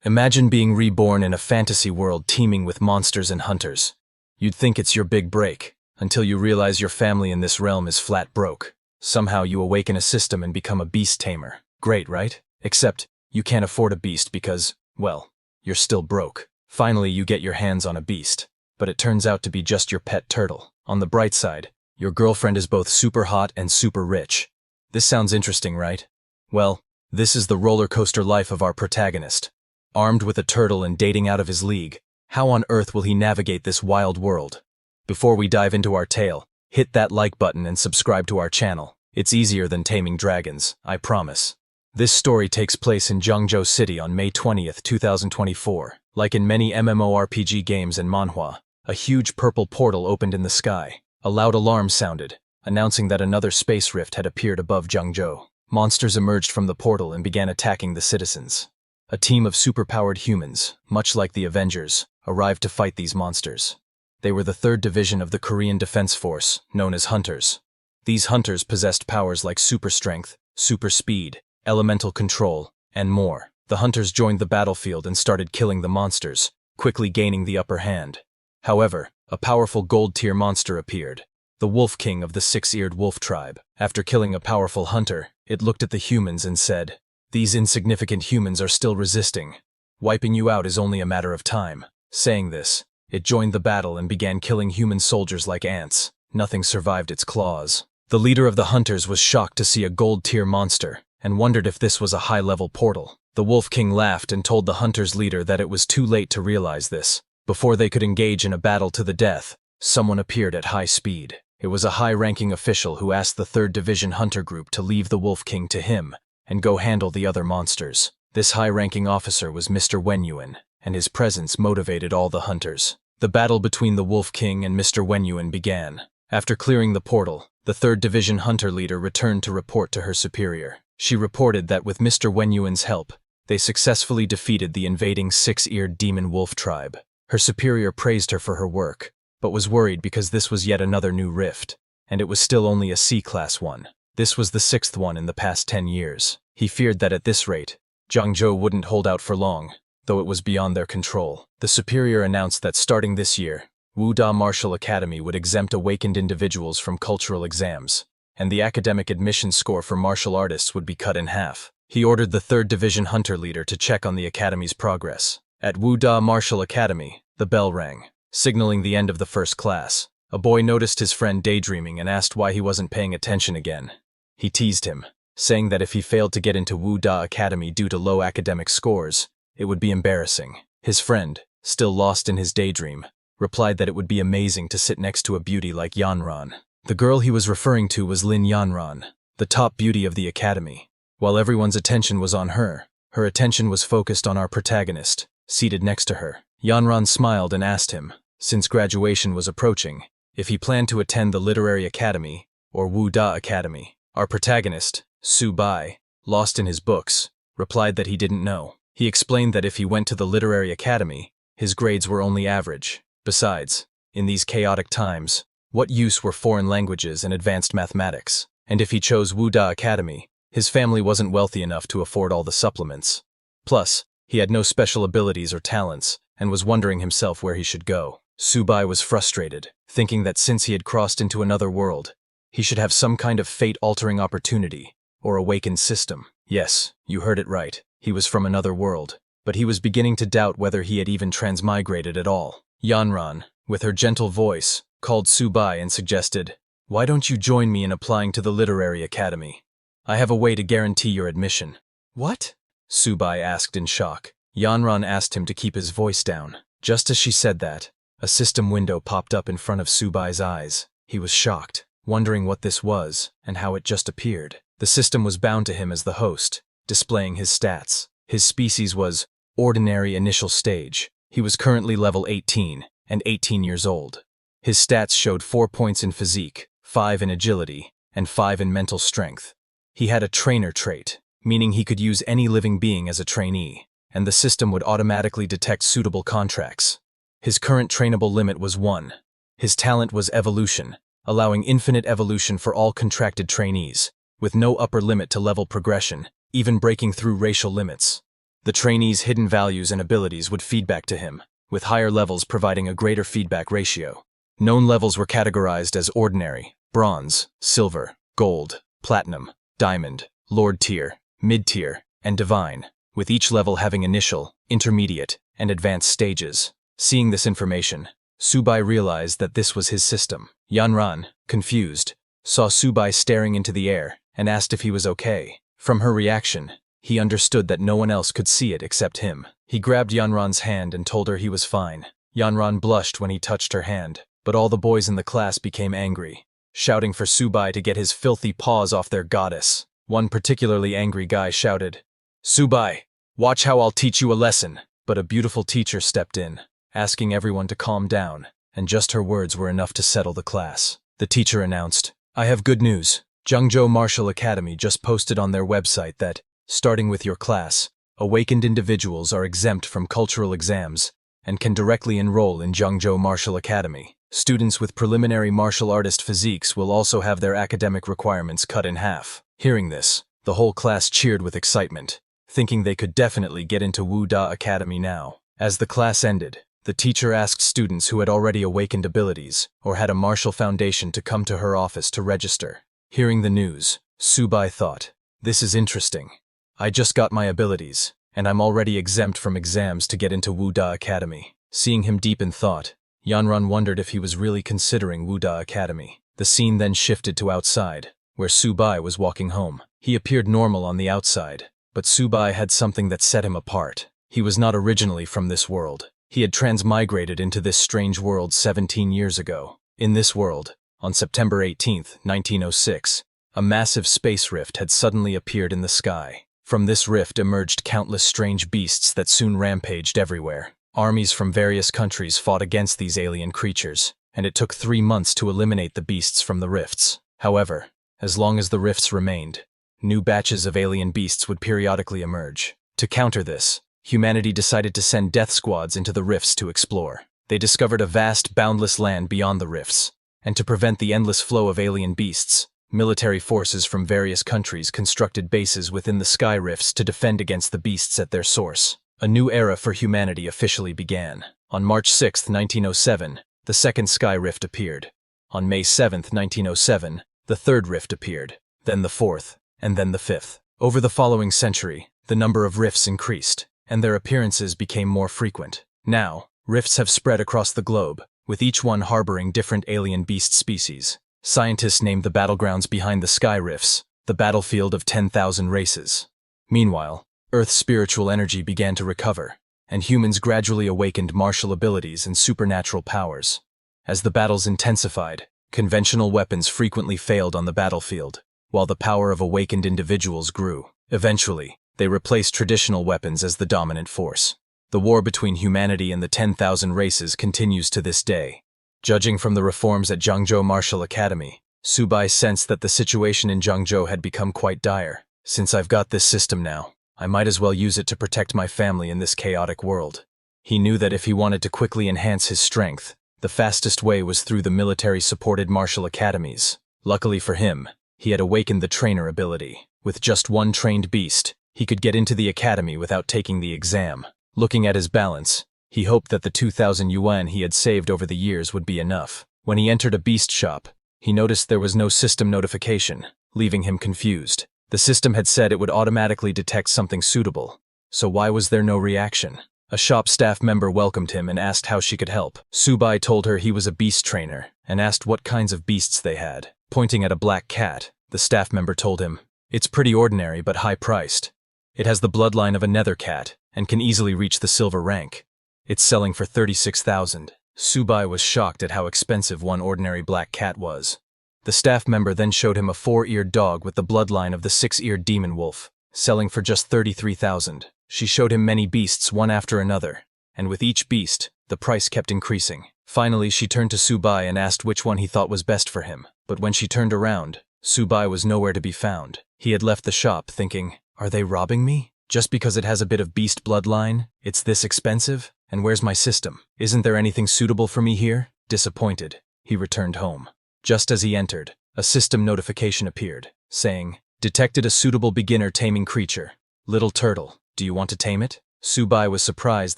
Imagine being reborn in a fantasy world teeming with monsters and hunters. You'd think it's your big break, until you realize your family in this realm is flat broke. Somehow you awaken a system and become a beast tamer. Great, right? Except, you can't afford a beast because, well, you're still broke. Finally, you get your hands on a beast, but it turns out to be just your pet turtle. On the bright side, your girlfriend is both super hot and super rich. This sounds interesting, right? Well, this is the roller coaster life of our protagonist. Armed with a turtle and dating out of his league, how on earth will he navigate this wild world? Before we dive into our tale, hit that like button and subscribe to our channel. It's easier than taming dragons, I promise. This story takes place in Zhengzhou City on May 20th, 2024. Like in many MMORPG games and Manhwa, a huge purple portal opened in the sky. A loud alarm sounded, announcing that another space rift had appeared above Zhengzhou. Monsters emerged from the portal and began attacking the citizens. A team of superpowered humans, much like the Avengers, arrived to fight these monsters. They were the 3rd Division of the Korean Defense Force, known as Hunters. These Hunters possessed powers like super strength, super speed, elemental control, and more. The Hunters joined the battlefield and started killing the monsters, quickly gaining the upper hand. However, a powerful gold-tier monster appeared, the Wolf King of the 6-eared wolf tribe. After killing a powerful hunter, it looked at the humans and said, "These insignificant humans are still resisting. Wiping you out is only a matter of time." Saying this, it joined the battle and began killing human soldiers like ants. Nothing survived its claws. The leader of the hunters was shocked to see a gold-tier monster and wondered if this was a high-level portal. The Wolf King laughed and told the hunter's leader that it was too late to realize this. Before they could engage in a battle to the death, someone appeared at high speed. It was a high-ranking official who asked the 3rd Division Hunter Group to leave the Wolf King to him and go handle the other monsters. This high-ranking officer was Mr. Wenyuan, and his presence motivated all the hunters. The battle between the Wolf King and Mr. Wenyuan began. After clearing the portal, the 3rd Division Hunter leader returned to report to her superior. She reported that with Mr. Wenyuan's help, they successfully defeated the invading 6-eared demon wolf tribe. Her superior praised her for her work, but was worried because this was yet another new rift, and it was still only a C-class one. This was the 6th one in the past 10 years. He feared that at this rate, Zhengzhou wouldn't hold out for long, though it was beyond their control. The superior announced that starting this year, Wuda Martial Academy would exempt awakened individuals from cultural exams, and the academic admission score for martial artists would be cut in half. He ordered the 3rd Division Hunter leader to check on the academy's progress. At Wuda Martial Academy, the bell rang, signaling the end of the first class. A boy noticed his friend daydreaming and asked why he wasn't paying attention again. He teased him, saying that if he failed to get into Wuda Academy due to low academic scores, it would be embarrassing. His friend, still lost in his daydream, replied that it would be amazing to sit next to a beauty like Yanran. The girl he was referring to was Lin Yanran, the top beauty of the academy. While everyone's attention was on her, her attention was focused on our protagonist, seated next to her. Yanran smiled and asked him, since graduation was approaching, if he planned to attend the Literary Academy, or Wuda Academy. Our protagonist, Su Bai, lost in his books, replied that he didn't know. He explained that if he went to the Literary Academy, his grades were only average. Besides, in these chaotic times, what use were foreign languages and advanced mathematics? And if he chose Wuda Academy, his family wasn't wealthy enough to afford all the supplements. Plus, he had no special abilities or talents, and was wondering himself where he should go. Su Bai was frustrated, thinking that since he had crossed into another world, he should have some kind of fate-altering opportunity, or awakened system. Yes, you heard it right. He was from another world, but he was beginning to doubt whether he had even transmigrated at all. Yanran, with her gentle voice, called Su Bai and suggested, "Why don't you join me in applying to the Literary Academy? I have a way to guarantee your admission." "What?" Su Bai asked in shock. Yanran asked him to keep his voice down. Just as she said that, a system window popped up in front of Su Bai's eyes. He was shocked, wondering what this was and how it just appeared. The system was bound to him as the host, displaying his stats. His species was Ordinary Initial Stage. He was currently level 18 and 18 years old. His stats showed 4 points in physique, 5 in agility, and 5 in mental strength. He had a trainer trait, meaning he could use any living being as a trainee, and the system would automatically detect suitable contracts. His current trainable limit was 1. His talent was evolution, allowing infinite evolution for all contracted trainees, with no upper limit to level progression, even breaking through racial limits. The trainee's hidden values and abilities would feed back to him, with higher levels providing a greater feedback ratio. Known levels were categorized as ordinary, bronze, silver, gold, platinum, diamond, lord tier, mid-tier, and divine, with each level having initial, intermediate, and advanced stages. Seeing this information, Subai realized that this was his system. Yanran, confused, saw Subai staring into the air and asked if he was okay. From her reaction, he understood that no one else could see it except him. He grabbed Yanran's hand and told her he was fine. Yanran blushed when he touched her hand, but all the boys in the class became angry, shouting for Subai to get his filthy paws off their goddess. One particularly angry guy shouted, "Subai, watch how I'll teach you a lesson." But a beautiful teacher stepped in, asking everyone to calm down, and just her words were enough to settle the class. The teacher announced, "I have good news. Zhengzhou Martial Academy just posted on their website that, starting with your class, awakened individuals are exempt from cultural exams and can directly enroll in Zhengzhou Martial Academy. Students with preliminary martial artist physiques will also have their academic requirements cut in half." Hearing this, the whole class cheered with excitement, thinking they could definitely get into Wu Da Academy now. As the class ended, the teacher asked students who had already awakened abilities or had a martial foundation to come to her office to register. Hearing the news, Subai thought, "This is interesting. I just got my abilities, and I'm already exempt from exams to get into Wu Da Academy." Seeing him deep in thought, Yanran wondered if he was really considering Wu Da Academy. The scene then shifted to outside, where Subai was walking home. He appeared normal on the outside, but Subai had something that set him apart. He was not originally from this world. He had transmigrated into this strange world 17 years ago. In this world, on September 18, 1906, a massive space rift had suddenly appeared in the sky. From this rift emerged countless strange beasts that soon rampaged everywhere. Armies from various countries fought against these alien creatures, and it took 3 months to eliminate the beasts from the rifts. However, as long as the rifts remained, new batches of alien beasts would periodically emerge. To counter this, humanity decided to send death squads into the rifts to explore. They discovered a vast, boundless land beyond the rifts, and to prevent the endless flow of alien beasts, military forces from various countries constructed bases within the sky rifts to defend against the beasts at their source. A new era for humanity officially began. On March 6, 1907, the second sky rift appeared. On May 7, 1907, the third rift appeared, then the fourth, and then the fifth. Over the following century, the number of rifts increased, and their appearances became more frequent. Now, rifts have spread across the globe, with each one harboring different alien beast species. Scientists named the battlegrounds behind the sky rifts the battlefield of 10,000 races. Meanwhile, Earth's spiritual energy began to recover, and humans gradually awakened martial abilities and supernatural powers. As the battles intensified, conventional weapons frequently failed on the battlefield, while the power of awakened individuals grew. Eventually, they replaced traditional weapons as the dominant force. The war between humanity and the 10,000 races continues to this day. Judging from the reforms at Zhengzhou Martial Academy, Subai sensed that the situation in Zhengzhou had become quite dire. "Since I've got this system now, I might as well use it to protect my family in this chaotic world." He knew that if he wanted to quickly enhance his strength, the fastest way was through the military-supported martial academies. Luckily for him, he had awakened the trainer ability. With just one trained beast, he could get into the academy without taking the exam. Looking at his balance, he hoped that the 2,000 yuan he had saved over the years would be enough. When he entered a beast shop, he noticed there was no system notification, leaving him confused. The system had said it would automatically detect something suitable, so why was there no reaction? A shop staff member welcomed him and asked how she could help. Subai told her he was a beast trainer and asked what kinds of beasts they had. Pointing at a black cat, the staff member told him, "It's pretty ordinary but high-priced. It has the bloodline of a nether cat and can easily reach the silver rank. It's selling for 36,000. Subai was shocked at how expensive one ordinary black cat was. The staff member then showed him a 4-eared dog with the bloodline of the 6-eared demon wolf, selling for just 33,000. She showed him many beasts one after another, and with each beast, the price kept increasing. Finally, she turned to Subai and asked which one he thought was best for him. But when she turned around, Subai was nowhere to be found. He had left the shop thinking, "Are they robbing me? Just because it has a bit of beast bloodline, it's this expensive? And where's my system? Isn't there anything suitable for me here?" Disappointed, he returned home. Just as he entered, a system notification appeared, saying, "Detected a suitable beginner taming creature. Little turtle, do Do you want to tame it? Subai was surprised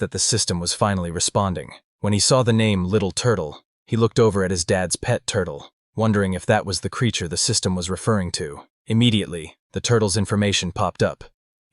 that the system was finally responding. When he saw the name Little Turtle, he looked over at his dad's pet turtle, wondering if that was the creature the system was referring to. Immediately, the turtle's information popped up.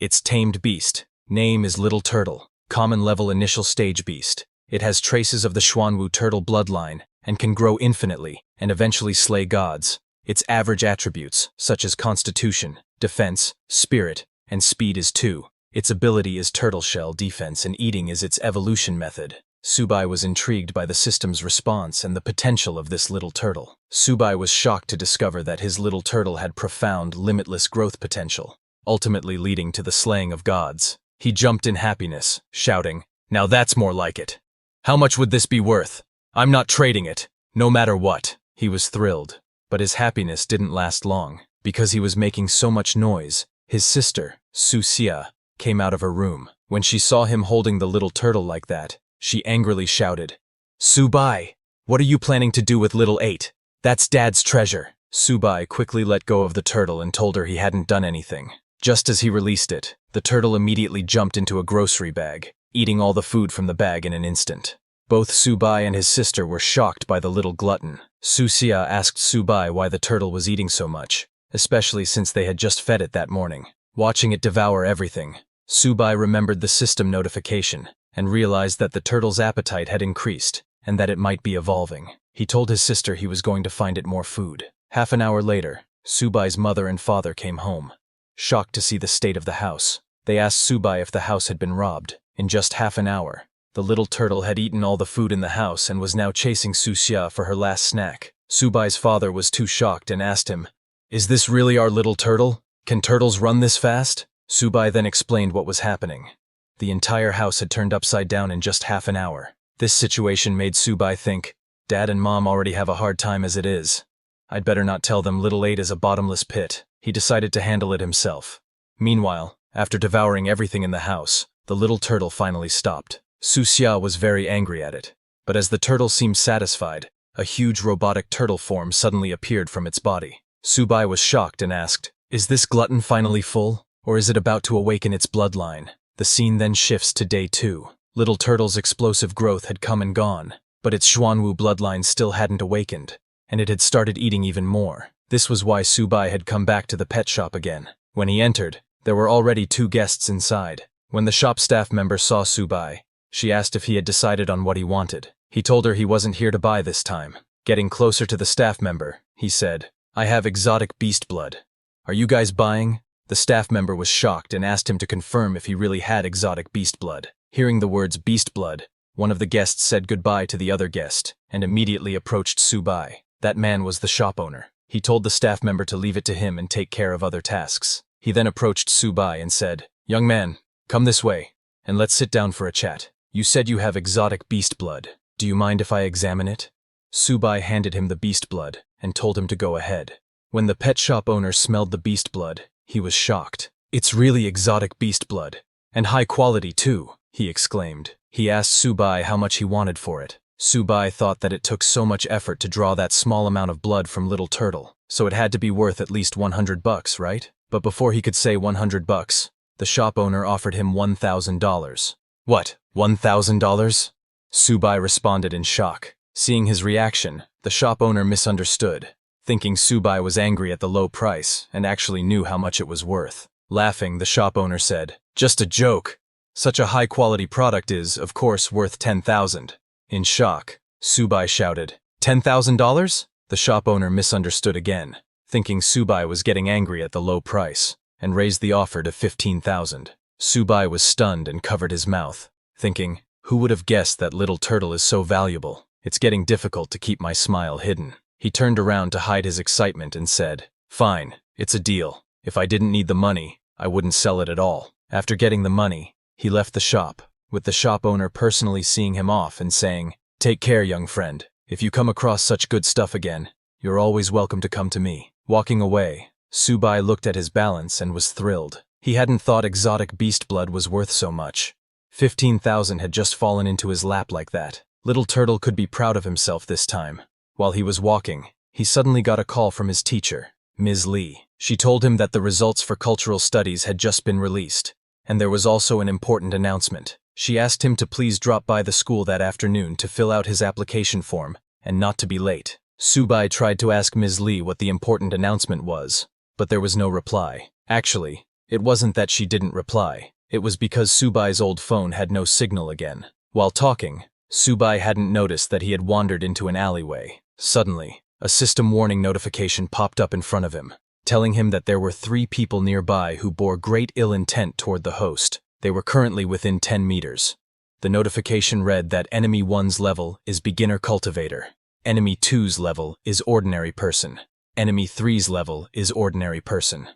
It's tamed beast. Name is Little Turtle. Common level initial stage beast. It has traces of the Xuanwu turtle bloodline and can grow infinitely and eventually slay gods. Its average attributes, such as constitution, defense, spirit, and speed is 2. Its ability is turtle shell defense and eating is its evolution method. Subai was intrigued by the system's response and the potential of this little turtle. Subai was shocked to discover that his little turtle had profound, limitless growth potential, ultimately leading to the slaying of gods. He jumped in happiness, shouting, "Now that's more like it. How much would this be worth? I'm not trading it, no matter what." He was thrilled, but his happiness didn't last long. Because he was making so much noise, his sister, Su Xia, came out of her room. When she saw him holding the little turtle like that, she angrily shouted, "Subai, what are you planning to do with little 8? That's Dad's treasure." Subai quickly let go of the turtle and told her he hadn't done anything. Just as he released it, the turtle immediately jumped into a grocery bag, eating all the food from the bag in an instant. Both Subai and his sister were shocked by the little glutton. Su Xia asked Subai why the turtle was eating so much, especially since they had just fed it that morning. Watching it devour everything, Subai remembered the system notification and realized that the turtle's appetite had increased and that it might be evolving. He told his sister he was going to find it more food. Half an hour later, Subai's mother and father came home, shocked to see the state of the house. They asked Subai if the house had been robbed. In just half an hour, the little turtle had eaten all the food in the house and was now chasing Su Xia for her last snack. Subai's father was too shocked and asked him, "Is this really our little turtle? Can turtles run this fast?" Subai then explained what was happening. The entire house had turned upside down in just half an hour. This situation made Subai think, Dad and Mom already have a hard time as it is. I'd better not tell them little 8 is a bottomless pit. He decided to handle it himself. Meanwhile, after devouring everything in the house, the little turtle finally stopped. Su Xia was very angry at it, but as the turtle seemed satisfied, a huge robotic turtle form suddenly appeared from its body. Subai was shocked and asked, "Is this glutton finally full, or is it about to awaken its bloodline?" The scene then shifts to day 2. Little Turtle's explosive growth had come and gone, but its Xuanwu bloodline still hadn't awakened, and it had started eating even more. This was why Subai had come back to the pet shop again. When he entered, there were already 2 guests inside. When the shop staff member saw Subai, she asked if he had decided on what he wanted. He told her he wasn't here to buy this time. Getting closer to the staff member, he said, "I have exotic beast blood. Are you guys buying?" The staff member was shocked and asked him to confirm if he really had exotic beast blood. Hearing the words beast blood, one of the guests said goodbye to the other guest and immediately approached Subai. That man was the shop owner. He told the staff member to leave it to him and take care of other tasks. He then approached Subai and said, "Young man, come this way, and let's sit down for a chat. You said you have exotic beast blood. Do you mind if I examine it?" Subai handed him the beast blood and told him to go ahead. When the pet shop owner smelled the beast blood, he was shocked. "It's really exotic beast blood, and high quality too," he exclaimed. He asked Subai how much he wanted for it. Subai thought that it took so much effort to draw that small amount of blood from Little Turtle, so it had to be worth at least $100, right? But before he could say $100, the shop owner offered him $1,000. "What, $1,000? Subai responded in shock. Seeing his reaction, the shop owner misunderstood, thinking Subai was angry at the low price and actually knew how much it was worth. Laughing, the shop owner said, "Just a joke. Such a high-quality product is, of course, worth $10,000. In shock, Subai shouted, $10,000? The shop owner misunderstood again, thinking Subai was getting angry at the low price, and raised the offer to $15,000. Subai was stunned and covered his mouth, thinking, who would have guessed that Little Turtle is so valuable? It's getting difficult to keep my smile hidden. He turned around to hide his excitement and said, "Fine, it's a deal. If I didn't need the money, I wouldn't sell it at all." After getting the money, he left the shop, with the shop owner personally seeing him off and saying, "Take care, young friend. If you come across such good stuff again, you're always welcome to come to me." Walking away, Subai looked at his balance and was thrilled. He hadn't thought exotic beast blood was worth so much. 15,000 had just fallen into his lap like that. Little Turtle could be proud of himself this time. While he was walking, he suddenly got a call from his teacher, Ms. Lee. She told him that the results for cultural studies had just been released, And there was also an important announcement. She asked him to please drop by the school that afternoon to fill out his application form, and not to be late. Subai tried to ask Ms. Lee what the important announcement was, but there was no reply. Actually, it wasn't that she didn't reply. It was because Subai's old phone had no signal again. While talking, Subai hadn't noticed that he had wandered into an alleyway. Suddenly, a system warning notification popped up in front of him, telling him that there were 3 people nearby who bore great ill intent toward the host. They were currently within 10 meters. The notification read that Enemy 1's level is Beginner Cultivator. Enemy 2's level is Ordinary Person. Enemy 3's level is Ordinary Person.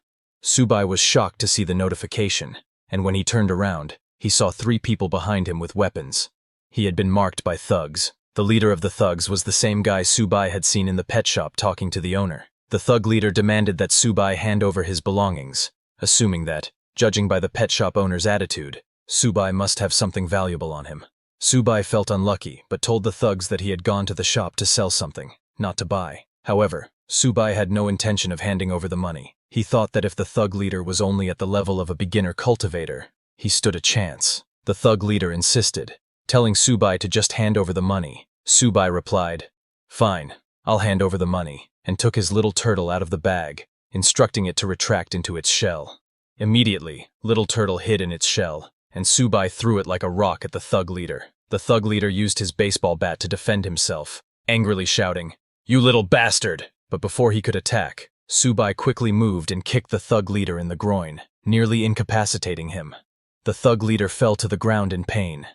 Subai was shocked to see the notification, and when he turned around, he saw 3 people behind him with weapons. He had been marked by thugs. The leader of the thugs was the same guy Subai had seen in the pet shop talking to the owner. The thug leader demanded that Subai hand over his belongings, assuming that, judging by the pet shop owner's attitude, Subai must have something valuable on him. Subai felt unlucky, but told the thugs that he had gone to the shop to sell something, not to buy. However, Subai had no intention of handing over the money. He thought that if the thug leader was only at the level of a beginner cultivator, he stood a chance. The thug leader insisted, telling Subai to just hand over the money. Subai replied, "Fine, I'll hand over the money," and took his little turtle out of the bag, instructing it to retract into its shell. Immediately, little turtle hid in its shell, and Subai threw it like a rock at the thug leader. The thug leader used his baseball bat to defend himself, angrily shouting, "You little bastard!" But before he could attack, Subai quickly moved and kicked the thug leader in the groin, nearly incapacitating him. The thug leader fell to the ground in pain.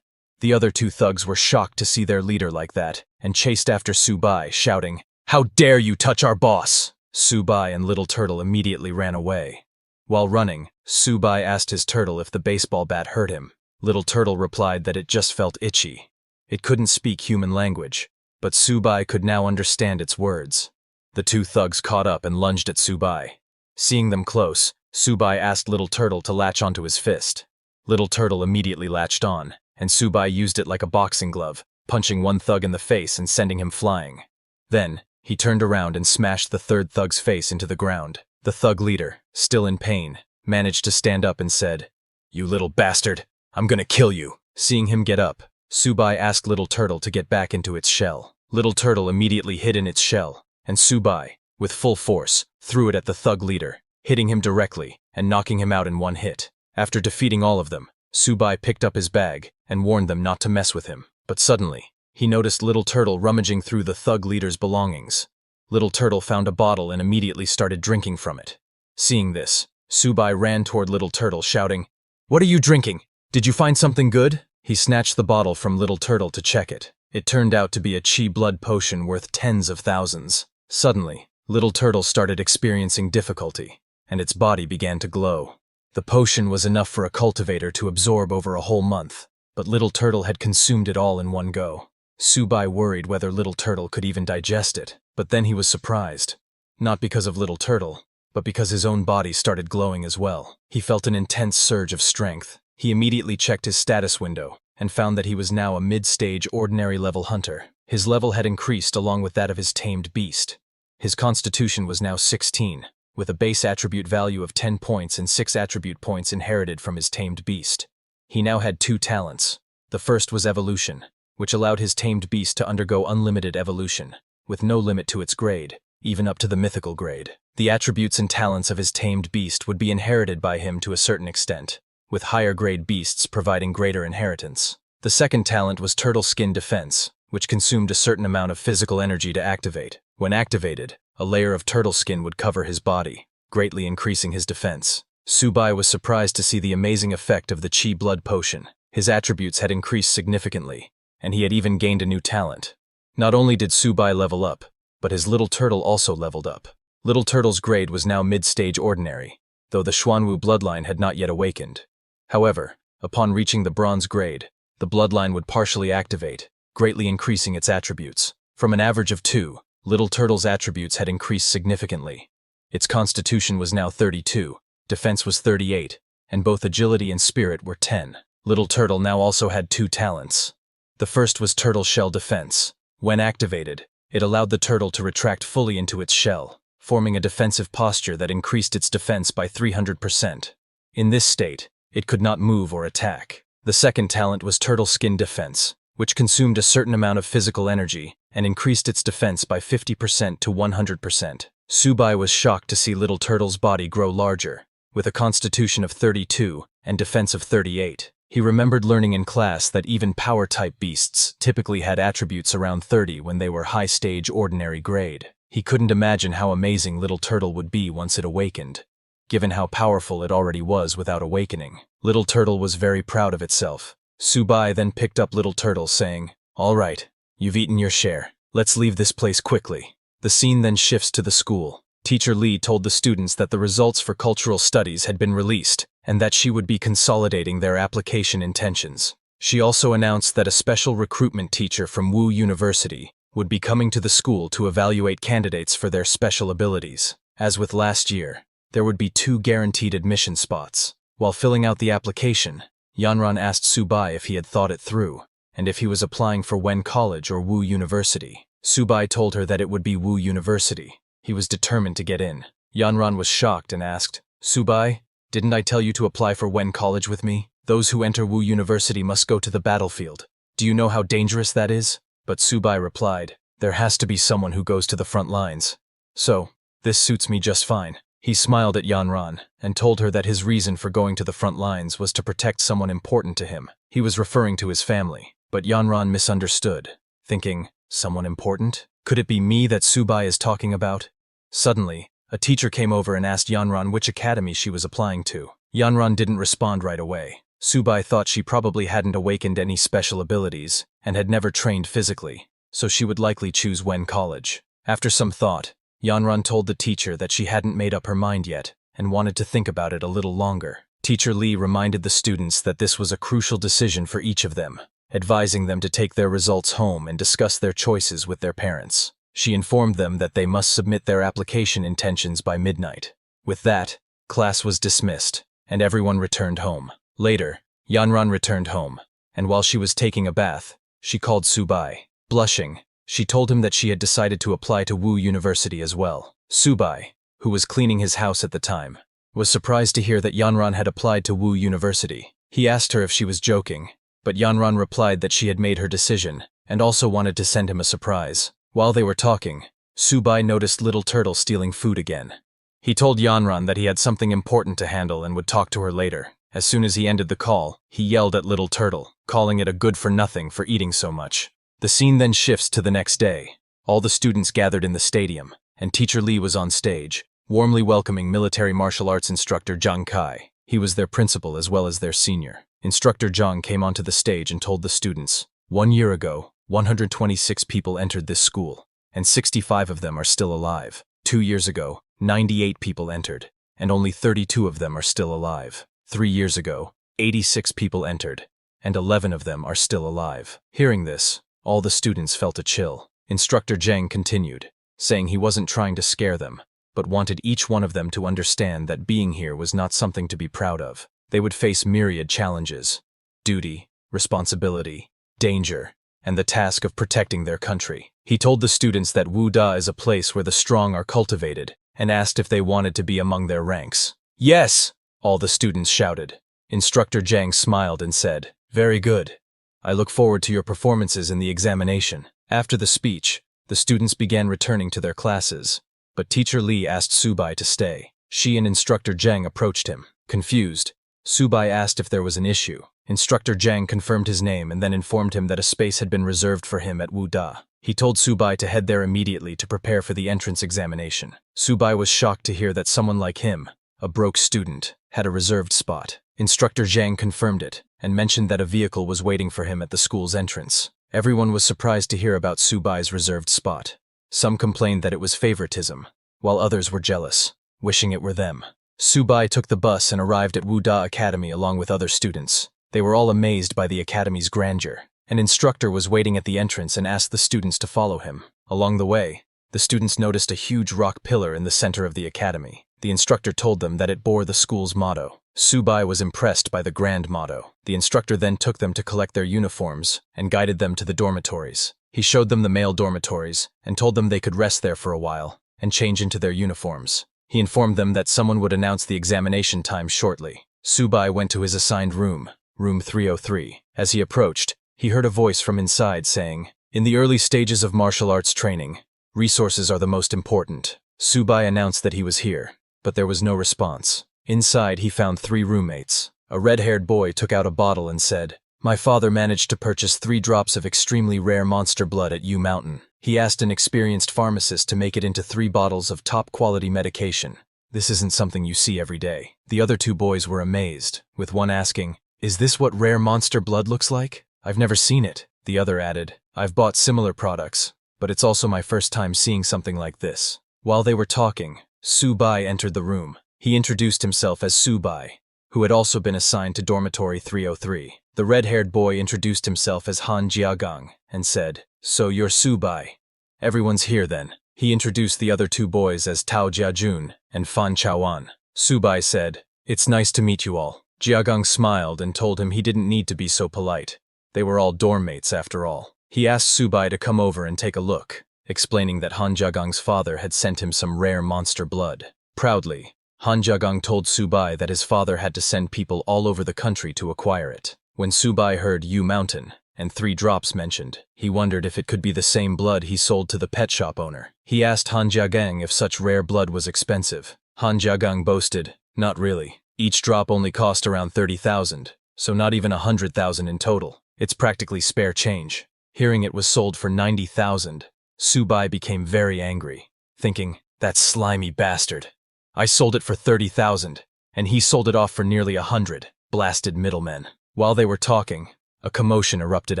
The other 2 thugs were shocked to see their leader like that, and chased after Subai, shouting, "How dare you touch our boss!" Subai and Little Turtle immediately ran away. While running, Subai asked his turtle if the baseball bat hurt him. Little Turtle replied that it just felt itchy. It couldn't speak human language, but Subai could now understand its words. The 2 thugs caught up and lunged at Subai. Seeing them close, Subai asked Little Turtle to latch onto his fist. Little Turtle immediately latched on, and Subai used it like a boxing glove, punching one thug in the face and sending him flying. Then, he turned around and smashed the 3rd thug's face into the ground. The thug leader, still in pain, managed to stand up and said, "You little bastard, I'm gonna kill you." Seeing him get up, Subai asked Little Turtle to get back into its shell. Little Turtle immediately hid in its shell, and Subai, with full force, threw it at the thug leader, hitting him directly and knocking him out in one hit. After defeating all of them, Subai picked up his bag and warned them not to mess with him. But suddenly, he noticed Little Turtle rummaging through the thug leader's belongings. Little Turtle found a bottle and immediately started drinking from it. Seeing this, Subai ran toward Little Turtle shouting, "What are you drinking? Did you find something good?" He snatched the bottle from Little Turtle to check it. It turned out to be a chi blood potion worth tens of thousands. Suddenly, Little Turtle started experiencing difficulty, and its body began to glow. The potion was enough for a cultivator to absorb over a whole month, but Little Turtle had consumed it all in one go. Subai worried whether Little Turtle could even digest it, but then he was surprised. Not because of Little Turtle, but because his own body started glowing as well. He felt an intense surge of strength. He immediately checked his status window and found that he was now a mid-stage ordinary level hunter. His level had increased along with that of his tamed beast. His constitution was now 16, with a base attribute value of 10 points and 6 attribute points inherited from his tamed beast. He now had 2 talents. The first was evolution, which allowed his tamed beast to undergo unlimited evolution, with no limit to its grade, even up to the mythical grade. The attributes and talents of his tamed beast would be inherited by him to a certain extent, with higher grade beasts providing greater inheritance. The second talent was Turtle Skin Defense, which consumed a certain amount of physical energy to activate. When activated, a layer of turtle skin would cover his body, greatly increasing his defense. Subai was surprised to see the amazing effect of the Chi Blood Potion. His attributes had increased significantly, and he had even gained a new talent. Not only did Subai level up, but his little turtle also leveled up. Little Turtle's grade was now mid-stage ordinary, though the Xuanwu bloodline had not yet awakened. However, upon reaching the bronze grade, the bloodline would partially activate, greatly increasing its attributes. From an average of 2, Little Turtle's attributes had increased significantly. Its constitution was now 32, defense was 38, and both agility and spirit were 10. Little Turtle now also had 2 talents. The first was Turtle Shell Defense. When activated, it allowed the turtle to retract fully into its shell, forming a defensive posture that increased its defense by 300%. In this state, It could not move or attack. The second talent was Turtle Skin Defense, which consumed a certain amount of physical energy and increased its defense by 50% to 100%. Subai was shocked to see Little Turtle's body grow larger, with a constitution of 32 and defense of 38. He remembered learning in class that even power-type beasts typically had attributes around 30 when they were high-stage ordinary grade. He couldn't imagine how amazing Little Turtle would be once it awakened, given how powerful it already was without awakening. Little Turtle was very proud of itself. Subai then picked up Little Turtle, saying, "All right, you've eaten your share. Let's leave this place quickly." The scene then shifts to the school. Teacher Lee told the students that the results for cultural studies had been released and that she would be consolidating their application intentions. She also announced that a special recruitment teacher from Wu University would be coming to the school to evaluate candidates for their special abilities. As with last year, there would be 2 guaranteed admission spots. While filling out the application, Yanran asked Subai if he had thought it through, and if he was applying for Wen College or Wu University. Subai told her that it would be Wu University. He was determined to get in. Yanran was shocked and asked, "Subai, didn't I tell you to apply for Wen College with me? Those who enter Wu University must go to the battlefield. Do you know how dangerous that is?" But Subai replied, "There has to be someone who goes to the front lines. So, this suits me just fine." He smiled at Yanran and told her that his reason for going to the front lines was to protect someone important to him. He was referring to his family, but Yanran misunderstood, thinking, "Someone important? Could it be me that Subai is talking about?" Suddenly, a teacher came over and asked Yanran which academy she was applying to. Yanran didn't respond right away. Subai thought she probably hadn't awakened any special abilities and had never trained physically, so she would likely choose Wen College. After some thought, Yanran told the teacher that she hadn't made up her mind yet and wanted to think about it a little longer. Teacher Lee reminded the students that this was a crucial decision for each of them, advising them to take their results home and discuss their choices with their parents. She informed them that they must submit their application intentions by midnight. With that, class was dismissed, and everyone returned home. Later, Yanran returned home, and while she was taking a bath, she called Subai. Blushing, she told him that she had decided to apply to Wu University as well. Subai, who was cleaning his house at the time, was surprised to hear that Yanran had applied to Wu University. He asked her if she was joking, but Yanran replied that she had made her decision and also wanted to send him a surprise. While they were talking, Subai noticed Little Turtle stealing food again. He told Yanran that he had something important to handle and would talk to her later. As soon as he ended the call, he yelled at Little Turtle, calling it a good-for-nothing for eating so much. The scene then shifts to the next day. All the students gathered in the stadium, and Teacher Lee was on stage, warmly welcoming military martial arts instructor Zhang Kai. He was their principal as well as their senior. Instructor Zhang came onto the stage and told the students, "1 year ago, 126 people entered this school, and 65 of them are still alive. 2 years ago, 98 people entered, and only 32 of them are still alive. 3 years ago, 86 people entered, and 11 of them are still alive." Hearing this, all the students felt a chill. Instructor Zhang continued, saying he wasn't trying to scare them, but wanted each one of them to understand that being here was not something to be proud of. They would face myriad challenges: duty, responsibility, danger, and the task of protecting their country. He told the students that Wu Da is a place where the strong are cultivated, and asked if they wanted to be among their ranks. "Yes!" all the students shouted. Instructor Zhang smiled and said, "Very good. I look forward to your performances in the examination." After the speech, the students began returning to their classes, but Teacher Lee asked Subai to stay. She and Instructor Zhang approached him. Confused, Subai asked if there was an issue. Instructor Zhang confirmed his name and then informed him that a space had been reserved for him at Wu Da. He told Subai to head there immediately to prepare for the entrance examination. Subai was shocked to hear that someone like him, a broke student, had a reserved spot. Instructor Zhang confirmed it and mentioned that a vehicle was waiting for him at the school's entrance. Everyone was surprised to hear about Subai's reserved spot. Some complained that it was favoritism, while others were jealous, wishing it were them. Subai took the bus and arrived at Wu Da Academy along with other students. They were all amazed by the academy's grandeur. An instructor was waiting at the entrance and asked the students to follow him. Along the way, the students noticed a huge rock pillar in the center of the academy. The instructor told them that it bore the school's motto. Subai was impressed by the grand motto. The instructor then took them to collect their uniforms and guided them to the dormitories. He showed them the male dormitories and told them they could rest there for a while and change into their uniforms. He informed them that someone would announce the examination time shortly. Subai went to his assigned room, room 303. As he approached, he heard a voice from inside saying, "In the early stages of martial arts training, resources are the most important." Subai announced that he was here, but there was no response. Inside, he found 3 roommates. A red-haired boy took out a bottle and said, "My father managed to purchase 3 drops of extremely rare monster blood at U Mountain. He asked an experienced pharmacist to make it into 3 bottles of top-quality medication. This isn't something you see every day." The other 2 boys were amazed, with one asking, "Is this what rare monster blood looks like? I've never seen it." The other added, "I've bought similar products, but it's also my first time seeing something like this." While they were talking, Subai entered the room. He introduced himself as Subai, who had also been assigned to dormitory 303. The red-haired boy introduced himself as Han Jiagang and said, "So you're Subai. Everyone's here then." He introduced the other 2 boys as Tao Jiajun and Fan Chaoan. Subai said, "It's nice to meet you all." Jiagang smiled and told him he didn't need to be so polite. They were all dorm mates after all. He asked Subai to come over and take a look, explaining that Han Jiagang's father had sent him some rare monster blood. Proudly, Han Jiagang told Subai that his father had to send people all over the country to acquire it. When Subai heard U Mountain and 3 drops mentioned, he wondered if it could be the same blood he sold to the pet shop owner. He asked Han Jiagang if such rare blood was expensive. Han Jiagang boasted, "Not really. Each drop only cost around 30,000, so not even 100,000 in total. It's practically spare change." Hearing it was sold for 90,000, Subai became very angry, thinking, "That slimy bastard. I sold it for 30,000, and he sold it off for nearly 100. Blasted middlemen." While they were talking, a commotion erupted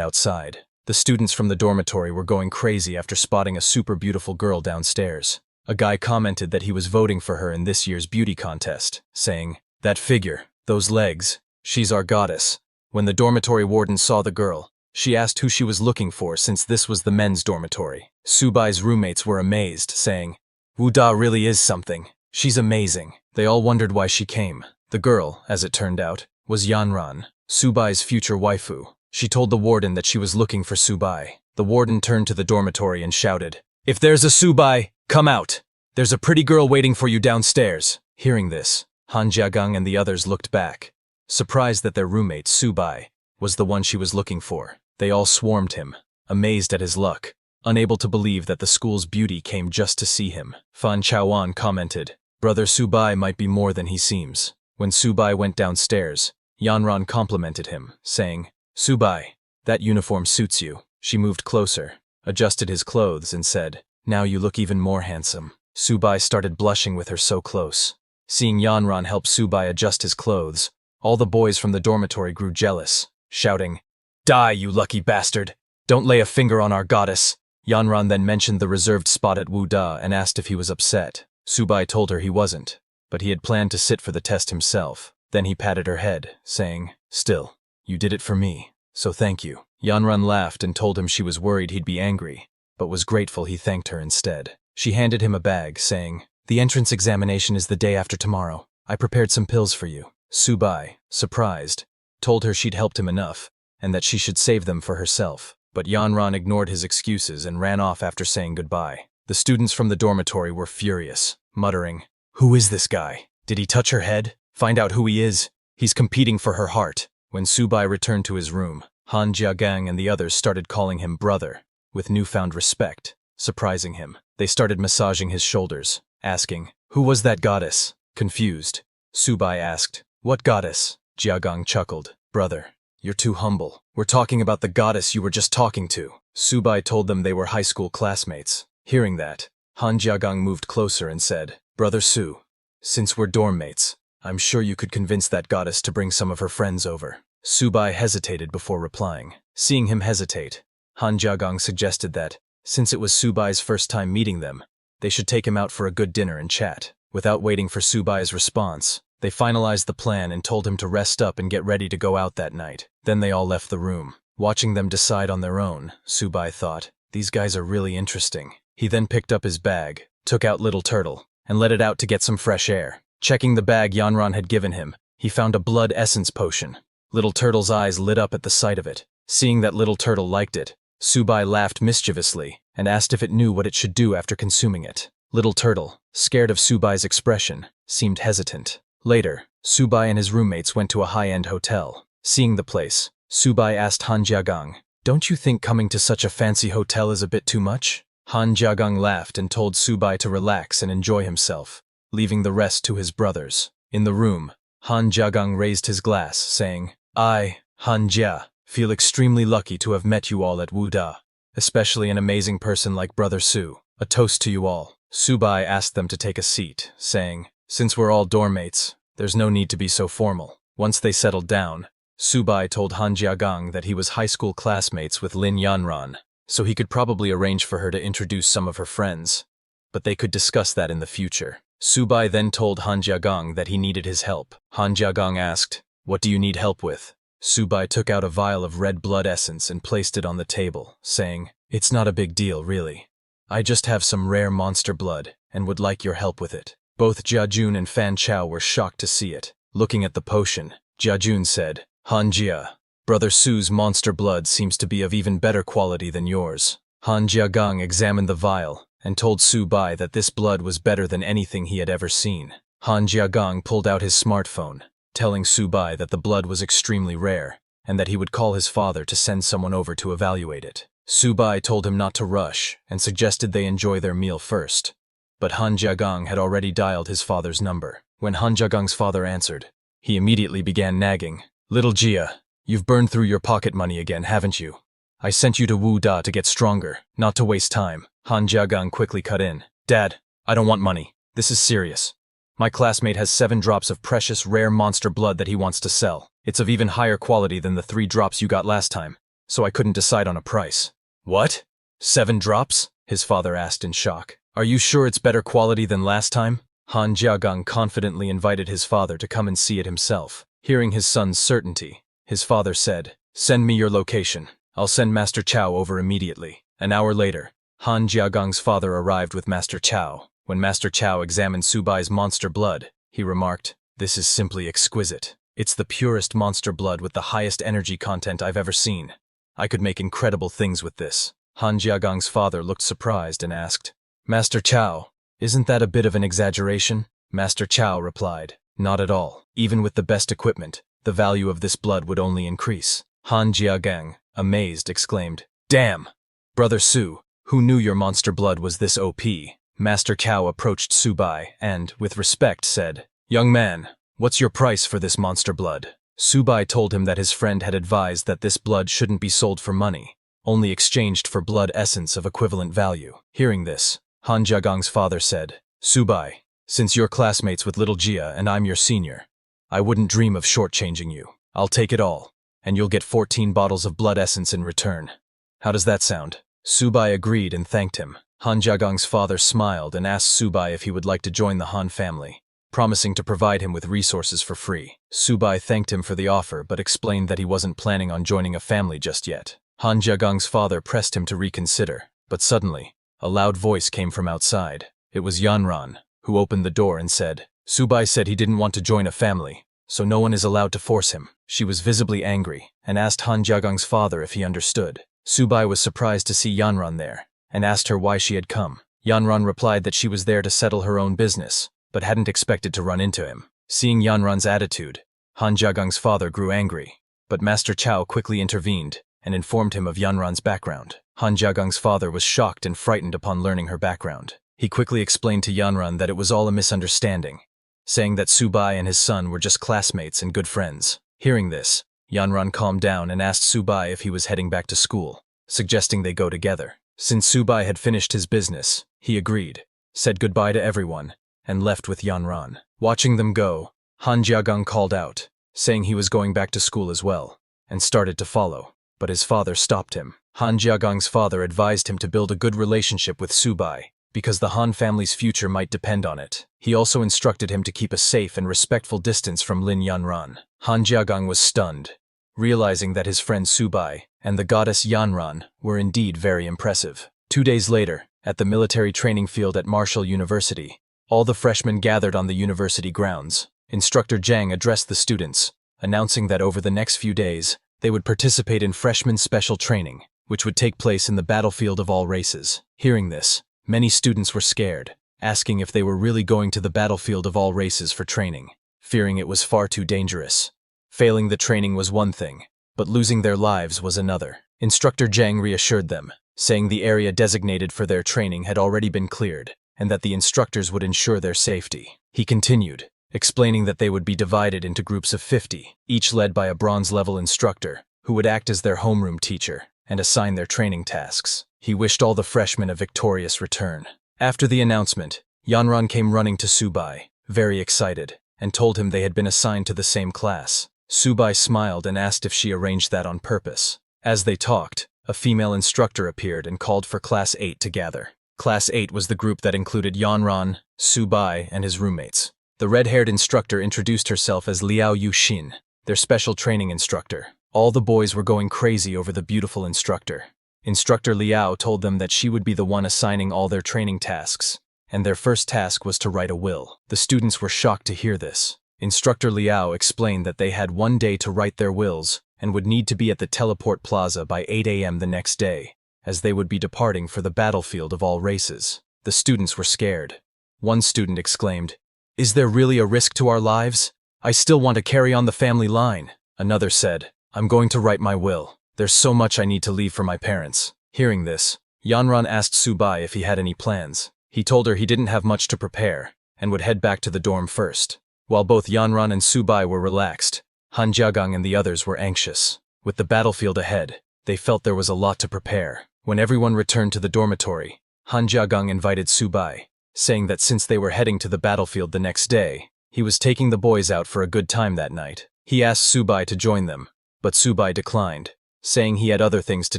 outside. The students from the dormitory were going crazy after spotting a super beautiful girl downstairs. A guy commented that he was voting for her in this year's beauty contest, saying, "That figure, those legs, she's our goddess." When the dormitory warden saw the girl, she asked who she was looking for since this was the men's dormitory. Subai's roommates were amazed, saying, "Wu Da really is something. She's amazing." They all wondered why she came. The girl, as it turned out, was Yanran, Subai's future waifu. She told the warden that she was looking for Subai. The warden turned to the dormitory and shouted, "If there's a Subai, come out! There's a pretty girl waiting for you downstairs." Hearing this, Han Jiagang and the others looked back, surprised that their roommate, Subai, was the one she was looking for. They all swarmed him, amazed at his luck, unable to believe that the school's beauty came just to see him. Fan Chaoan commented, "Brother Subai might be more than he seems." When Subai went downstairs, Yanran complimented him, saying, "Subai, that uniform suits you." She moved closer, adjusted his clothes, and said, "Now you look even more handsome." Subai started blushing with her so close. Seeing Yanran help Subai adjust his clothes, all the boys from the dormitory grew jealous, shouting, "Die, you lucky bastard! Don't lay a finger on our goddess!" Yanran then mentioned the reserved spot at Wu Da and asked if he was upset. Subai told her he wasn't, but he had planned to sit for the test himself. Then he patted her head, saying, "Still, you did it for me, so thank you." Yanran laughed and told him she was worried he'd be angry, but was grateful he thanked her instead. She handed him a bag, saying, "The entrance examination is the day after tomorrow. I prepared some pills for you." Subai, surprised, told her she'd helped him enough, and that she should save them for herself. But Yanran ignored his excuses and ran off after saying goodbye. The students from the dormitory were furious, muttering, "Who is this guy? Did he touch her head? Find out who he is. He's competing for her heart." When Subai returned to his room, Han Jiagang and the others started calling him brother, with newfound respect, surprising him. They started massaging his shoulders, asking, "Who was that goddess?" Confused, Subai asked, "What goddess?" Jiagang chuckled, "Brother, you're too humble. We're talking about the goddess you were just talking to." Subai told them they were high school classmates. Hearing that, Han Jiagang moved closer and said, "Brother Su, since we're dorm mates, I'm sure you could convince that goddess to bring some of her friends over." Subai hesitated before replying. Seeing him hesitate, Han Jiagang suggested that, since it was Subai's first time meeting them, they should take him out for a good dinner and chat. Without waiting for Subai's response, they finalized the plan and told him to rest up and get ready to go out that night. Then they all left the room. Watching them decide on their own, Subai thought, "These guys are really interesting." He then picked up his bag, took out Little Turtle, and let it out to get some fresh air. Checking the bag Yanran had given him, he found a blood essence potion. Little Turtle's eyes lit up at the sight of it. Seeing that Little Turtle liked it, Subai laughed mischievously and asked if it knew what it should do after consuming it. Little Turtle, scared of Subai's expression, seemed hesitant. Later, Subai and his roommates went to a high-end hotel. Seeing the place, Subai asked Han Jiagang, "Don't you think coming to such a fancy hotel is a bit too much?" Han Jiagang laughed and told Subai to relax and enjoy himself, leaving the rest to his brothers. In the room, Han Jiagang raised his glass, saying, "I, Han Jia, feel extremely lucky to have met you all at Wuda, especially an amazing person like Brother Su. A toast to you all." Subai asked them to take a seat, saying, "Since we're all dorm mates, there's no need to be so formal." Once they settled down, Subai told Han Jiagang that he was high school classmates with Lin Yanran, so he could probably arrange for her to introduce some of her friends, but they could discuss that in the future. Subai then told Han Jiagang that he needed his help. Han Jiagang asked, "What do you need help with?" Subai took out a vial of red blood essence and placed it on the table, saying, "It's not a big deal, really. I just have some rare monster blood and would like your help with it." Both Jiajun and Fan Chao were shocked to see it. Looking at the potion, Jiajun said, "Han Jia, Brother Su's monster blood seems to be of even better quality than yours." Han Jiagang examined the vial and told Subai that this blood was better than anything he had ever seen. Han Jiagang pulled out his smartphone, telling Subai that the blood was extremely rare and that he would call his father to send someone over to evaluate it. Subai told him not to rush and suggested they enjoy their meal first, but Han Jiagang had already dialed his father's number. When Han Jiagang's father answered, he immediately began nagging, "Little Jia, you've burned through your pocket money again, haven't you? I sent you to Wu Da to get stronger, not to waste time." Han Jiagang quickly cut in, "Dad, I don't want money. This is serious. My classmate has 7 drops of precious rare monster blood that he wants to sell. It's of even higher quality than the 3 drops you got last time, so I couldn't decide on a price." "What? 7 drops?" his father asked in shock. "Are you sure it's better quality than last time?" Han Jiagang confidently invited his father to come and see it himself. Hearing his son's certainty, his father said, "Send me your location. I'll send Master Chao over immediately." An hour later, Han Jiagang's father arrived with Master Chao. When Master Chao examined Subai's monster blood, he remarked, "This is simply exquisite. It's the purest monster blood with the highest energy content I've ever seen. I could make incredible things with this." Han Jiagang's father looked surprised and asked, "Master Chao, isn't that a bit of an exaggeration?" Master Chao replied, "Not at all. Even with the best equipment, the value of this blood would only increase." Han Jiagang, amazed, exclaimed, "Damn! Brother Su, who knew your monster blood was this OP?" Master Chao approached Subai and, with respect, said, "Young man, what's your price for this monster blood?" Subai told him that his friend had advised that this blood shouldn't be sold for money, only exchanged for blood essence of equivalent value. Hearing this, Han Jiagang's father said, "Subai, since you're classmates with little Jia and I'm your senior, I wouldn't dream of shortchanging you. I'll take it all, and you'll get 14 bottles of blood essence in return. How does that sound?" Subai agreed and thanked him. Han Jiagang's father smiled and asked Subai if he would like to join the Han family, promising to provide him with resources for free. Subai thanked him for the offer but explained that he wasn't planning on joining a family just yet. Han Jiagang's father pressed him to reconsider, but suddenly, a loud voice came from outside. It was Yanran, who opened the door and said, "Subai said he didn't want to join a family, so no one is allowed to force him." She was visibly angry and asked Han Jiagang's father if he understood. Subai was surprised to see Yanran there and asked her why she had come. Yanran replied that she was there to settle her own business, but hadn't expected to run into him. Seeing Yanran's attitude, Han Jiagang's father grew angry, but Master Chao quickly intervened and informed him of Yanran's background. Han Jiagang's father was shocked and frightened upon learning her background. He quickly explained to Yanran that it was all a misunderstanding, saying that Subai and his son were just classmates and good friends. Hearing this, Yanran calmed down and asked Subai if he was heading back to school, suggesting they go together. Since Subai had finished his business, he agreed, said goodbye to everyone, and left with Yanran. Watching them go, Han Jiagang called out, saying he was going back to school as well, and started to follow, but his father stopped him. Han Jiagang's father advised him to build a good relationship with Subai, because the Han family's future might depend on it. He also instructed him to keep a safe and respectful distance from Lin Yanran. Han Jiagang was stunned, realizing that his friend Subai and the goddess Yanran were indeed very impressive. 2 days later, at the military training field at Marshall University, all the freshmen gathered on the university grounds. Instructor Zhang addressed the students, announcing that over the next few days, they would participate in freshman special training, which would take place in the battlefield of all races. Hearing this, many students were scared, asking if they were really going to the battlefield of all races for training. fearing it was far too dangerous. Failing the training was one thing, but losing their lives was another. Instructor Zhang reassured them, saying the area designated for their training had already been cleared, and that the instructors would ensure their safety. He continued, explaining that they would be divided into groups of 50, each led by a bronze-level instructor, who would act as their homeroom teacher and assign their training tasks. He wished all the freshmen a victorious return. After the announcement, Yanran came running to Subai, very excited, and told him they had been assigned to the same class. Subai smiled and asked if she arranged that on purpose. As they talked, a female instructor appeared and called for Class 8 to gather. Class 8 was the group that included Yanran, Subai, and his roommates. The red-haired instructor introduced herself as Liao Yuxin, their special training instructor. All the boys were going crazy over the beautiful instructor. Instructor Liao told them that she would be the one assigning all their training tasks, and their first task was to write a will. The students were shocked to hear this. Instructor Liao explained that they had one day to write their wills and would need to be at the teleport plaza by 8 a.m. the next day, as they would be departing for the battlefield of all races. The students were scared. One student exclaimed, "Is there really a risk to our lives? I still want to carry on the family line." Another said, "I'm going to write my will. There's so much I need to leave for my parents." Hearing this, Yanran asked Subai if he had any plans. He told her he didn't have much to prepare and would head back to the dorm first. While both Yanran and Subai were relaxed, Han Jiagang and the others were anxious. With the battlefield ahead, they felt there was a lot to prepare. When everyone returned to the dormitory, Han Jiagang invited Subai, saying that since they were heading to the battlefield the next day, he was taking the boys out for a good time that night. He asked Subai to join them, but Subai declined, saying he had other things to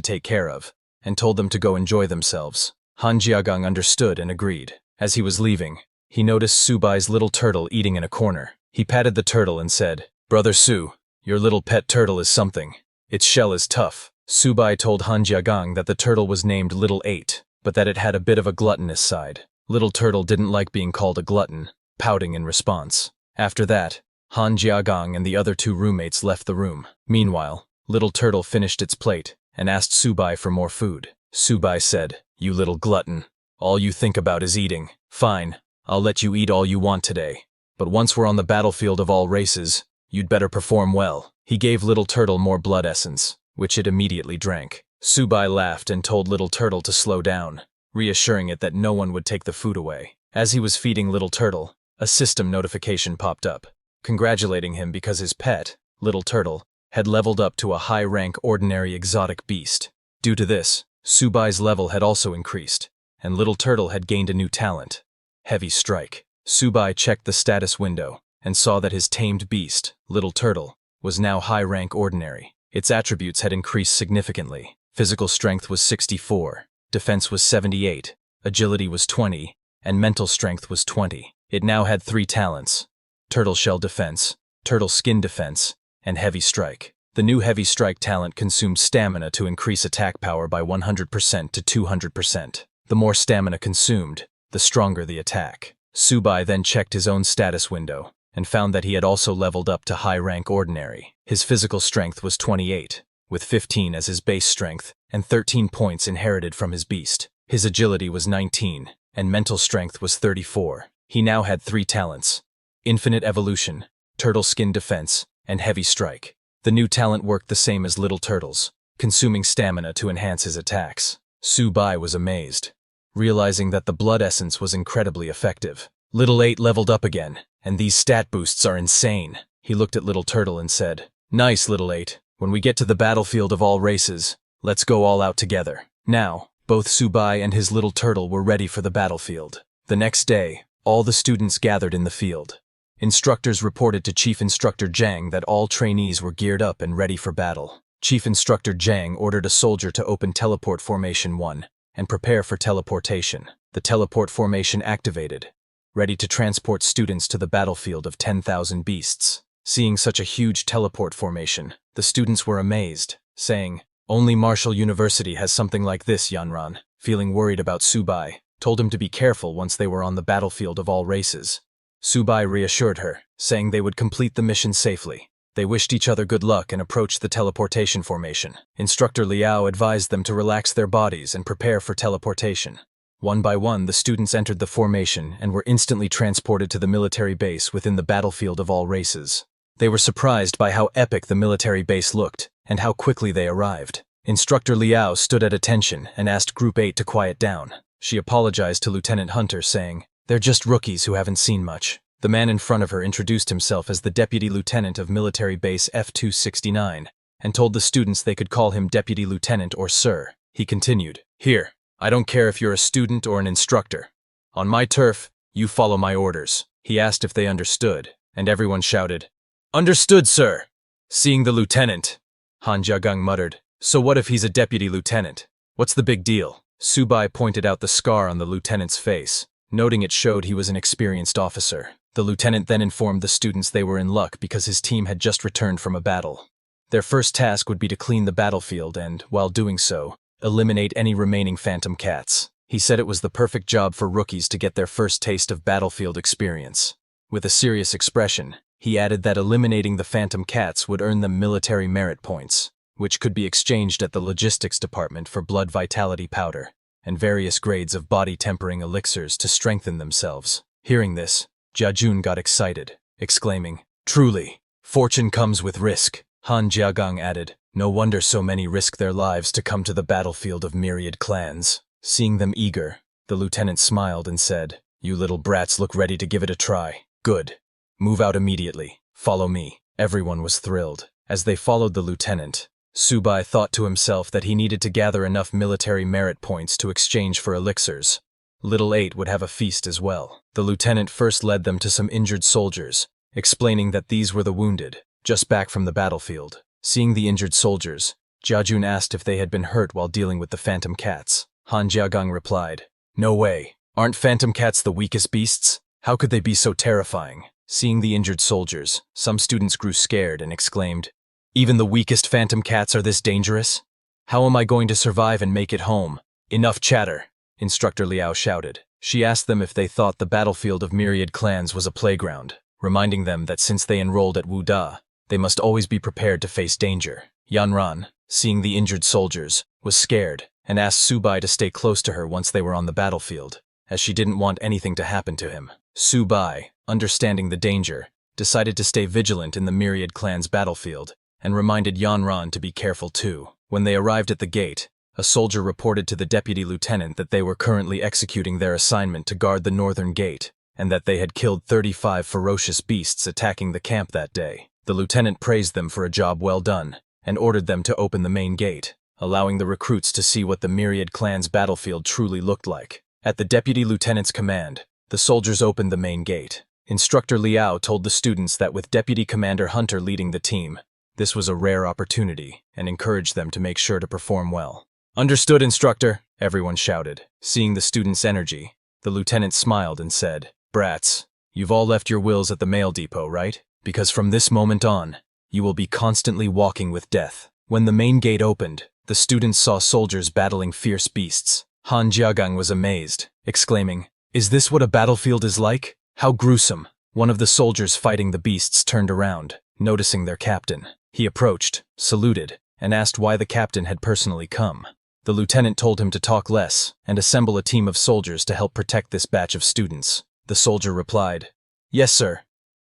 take care of, and told them to go enjoy themselves. Han Jiagang understood and agreed. As he was leaving, he noticed Subai's little turtle eating in a corner. He patted the turtle and said, "Brother Su, your little pet turtle is something. Its shell is tough." Subai told Han Jiagang that the turtle was named Little 8, but that it had a bit of a gluttonous side. Little turtle didn't like being called a glutton, pouting in response. After that, Han Jiagang and the other two roommates left the room. Meanwhile, Little Turtle finished its plate and asked Subai for more food. Subai said, "You little glutton. All you think about is eating. Fine, I'll let you eat all you want today. But once we're on the battlefield of all races, you'd better perform well." He gave Little Turtle more blood essence, which it immediately drank. Subai laughed and told Little Turtle to slow down, reassuring it that no one would take the food away. As he was feeding Little Turtle, a system notification popped up, congratulating him because his pet, Little Turtle, had leveled up to a high-rank ordinary exotic beast. Due to this, Subai's level had also increased, and Little Turtle had gained a new talent, Heavy Strike. Subai checked the status window and saw that his tamed beast, Little Turtle, was now high-rank ordinary. Its attributes had increased significantly. Physical strength was 64, defense was 78, agility was 20, and mental strength was 20. It now had 3 talents: Turtle Shell Defense, Turtle Skin Defense, and Heavy Strike. The new Heavy Strike talent consumed stamina to increase attack power by 100% to 200%. The more stamina consumed, the stronger the attack. Subai then checked his own status window and found that he had also leveled up to high-rank ordinary. His physical strength was 28, with 15 as his base strength and 13 points inherited from his beast. His agility was 19, and mental strength was 34. He now had 3 talents: Infinite Evolution, Turtle Skin Defense, and Heavy Strike. The new talent worked the same as Little Turtle's, consuming stamina to enhance his attacks. Subai was amazed, realizing that the blood essence was incredibly effective. Little 8 leveled up again, and these stat boosts are insane. He looked at Little Turtle and said, "Nice, Little 8. When we get to the battlefield of all races, let's go all out together." Now, both Subai and his Little Turtle were ready for the battlefield. The next day, all the students gathered in the field. Instructors reported to Chief Instructor Zhang that all trainees were geared up and ready for battle. Chief Instructor Zhang ordered a soldier to open Teleport Formation 1 and prepare for teleportation. The teleport formation activated, ready to transport students to the battlefield of 10,000 beasts. Seeing such a huge teleport formation, the students were amazed, saying, "Only Martial University has something like this." Yanran, feeling worried about Subai, told him to be careful once they were on the battlefield of all races. Subai reassured her, saying they would complete the mission safely. They wished each other good luck and approached the teleportation formation. Instructor Liao advised them to relax their bodies and prepare for teleportation. One by one, the students entered the formation and were instantly transported to the military base within the battlefield of all races. They were surprised by how epic the military base looked and how quickly they arrived. Instructor Liao stood at attention and asked Group 8 to quiet down. She apologized to Lieutenant Hunter, saying, "They're just rookies who haven't seen much." The man in front of her introduced himself as the Deputy Lieutenant of Military Base F-269 and told the students they could call him Deputy Lieutenant or Sir. He continued, "Here, I don't care if you're a student or an instructor. On my turf, you follow my orders." He asked if they understood, and everyone shouted, "Understood, sir." Seeing the lieutenant, Han Jiagang muttered, "So what if he's a deputy lieutenant? What's the big deal?" Subai pointed out the scar on the lieutenant's face, noting it showed he was an experienced officer. The lieutenant then informed the students they were in luck because his team had just returned from a battle. Their first task would be to clean the battlefield and, while doing so, eliminate any remaining phantom cats. He said it was the perfect job for rookies to get their first taste of battlefield experience. With a serious expression, he added that eliminating the phantom cats would earn them military merit points, which could be exchanged at the logistics department for blood vitality powder and various grades of body tempering elixirs to strengthen themselves. Hearing this, Jiajun got excited, exclaiming, "Truly, fortune comes with risk." Han Jiagang added, "No wonder so many risk their lives to come to the battlefield of myriad clans." Seeing them eager, the lieutenant smiled and said, "You little brats look ready to give it a try. Good. Move out immediately. Follow me." Everyone was thrilled. As they followed the lieutenant, Subai thought to himself that he needed to gather enough military merit points to exchange for elixirs. Little 8 would have a feast as well. The lieutenant first led them to some injured soldiers, explaining that these were the wounded, just back from the battlefield. Seeing the injured soldiers, Jiajun asked if they had been hurt while dealing with the phantom cats. Han Jiagang replied, "No way. Aren't phantom cats the weakest beasts? How could they be so terrifying?" Seeing the injured soldiers, some students grew scared and exclaimed, "Even the weakest phantom cats are this dangerous? How am I going to survive and make it home?" "Enough chatter," Instructor Liao shouted. She asked them if they thought the battlefield of myriad clans was a playground, reminding them that since they enrolled at Wuda, they must always be prepared to face danger. Yanran, seeing the injured soldiers, was scared and asked Subai to stay close to her once they were on the battlefield, as she didn't want anything to happen to him. Subai, understanding the danger, decided to stay vigilant in the myriad clan's battlefield and reminded Yanran to be careful too. When they arrived at the gate, a soldier reported to the deputy lieutenant that they were currently executing their assignment to guard the northern gate and that they had killed 35 ferocious beasts attacking the camp that day. The lieutenant praised them for a job well done and ordered them to open the main gate, allowing the recruits to see what the myriad clan's battlefield truly looked like. At the deputy lieutenant's command, the soldiers opened the main gate. Instructor Liao told the students that with Deputy Commander Hunter leading the team, this was a rare opportunity and encouraged them to make sure to perform well. "Understood, Instructor," everyone shouted. Seeing the students' energy, the lieutenant smiled and said, "Brats, you've all left your wills at the mail depot, right? Because from this moment on, you will be constantly walking with death." When the main gate opened, the students saw soldiers battling fierce beasts. Han Jiagang was amazed, exclaiming, "Is this what a battlefield is like? How gruesome." One of the soldiers fighting the beasts turned around, noticing their captain. He approached, saluted, and asked why the captain had personally come. The lieutenant told him to talk less and assemble a team of soldiers to help protect this batch of students. The soldier replied, "Yes, sir,"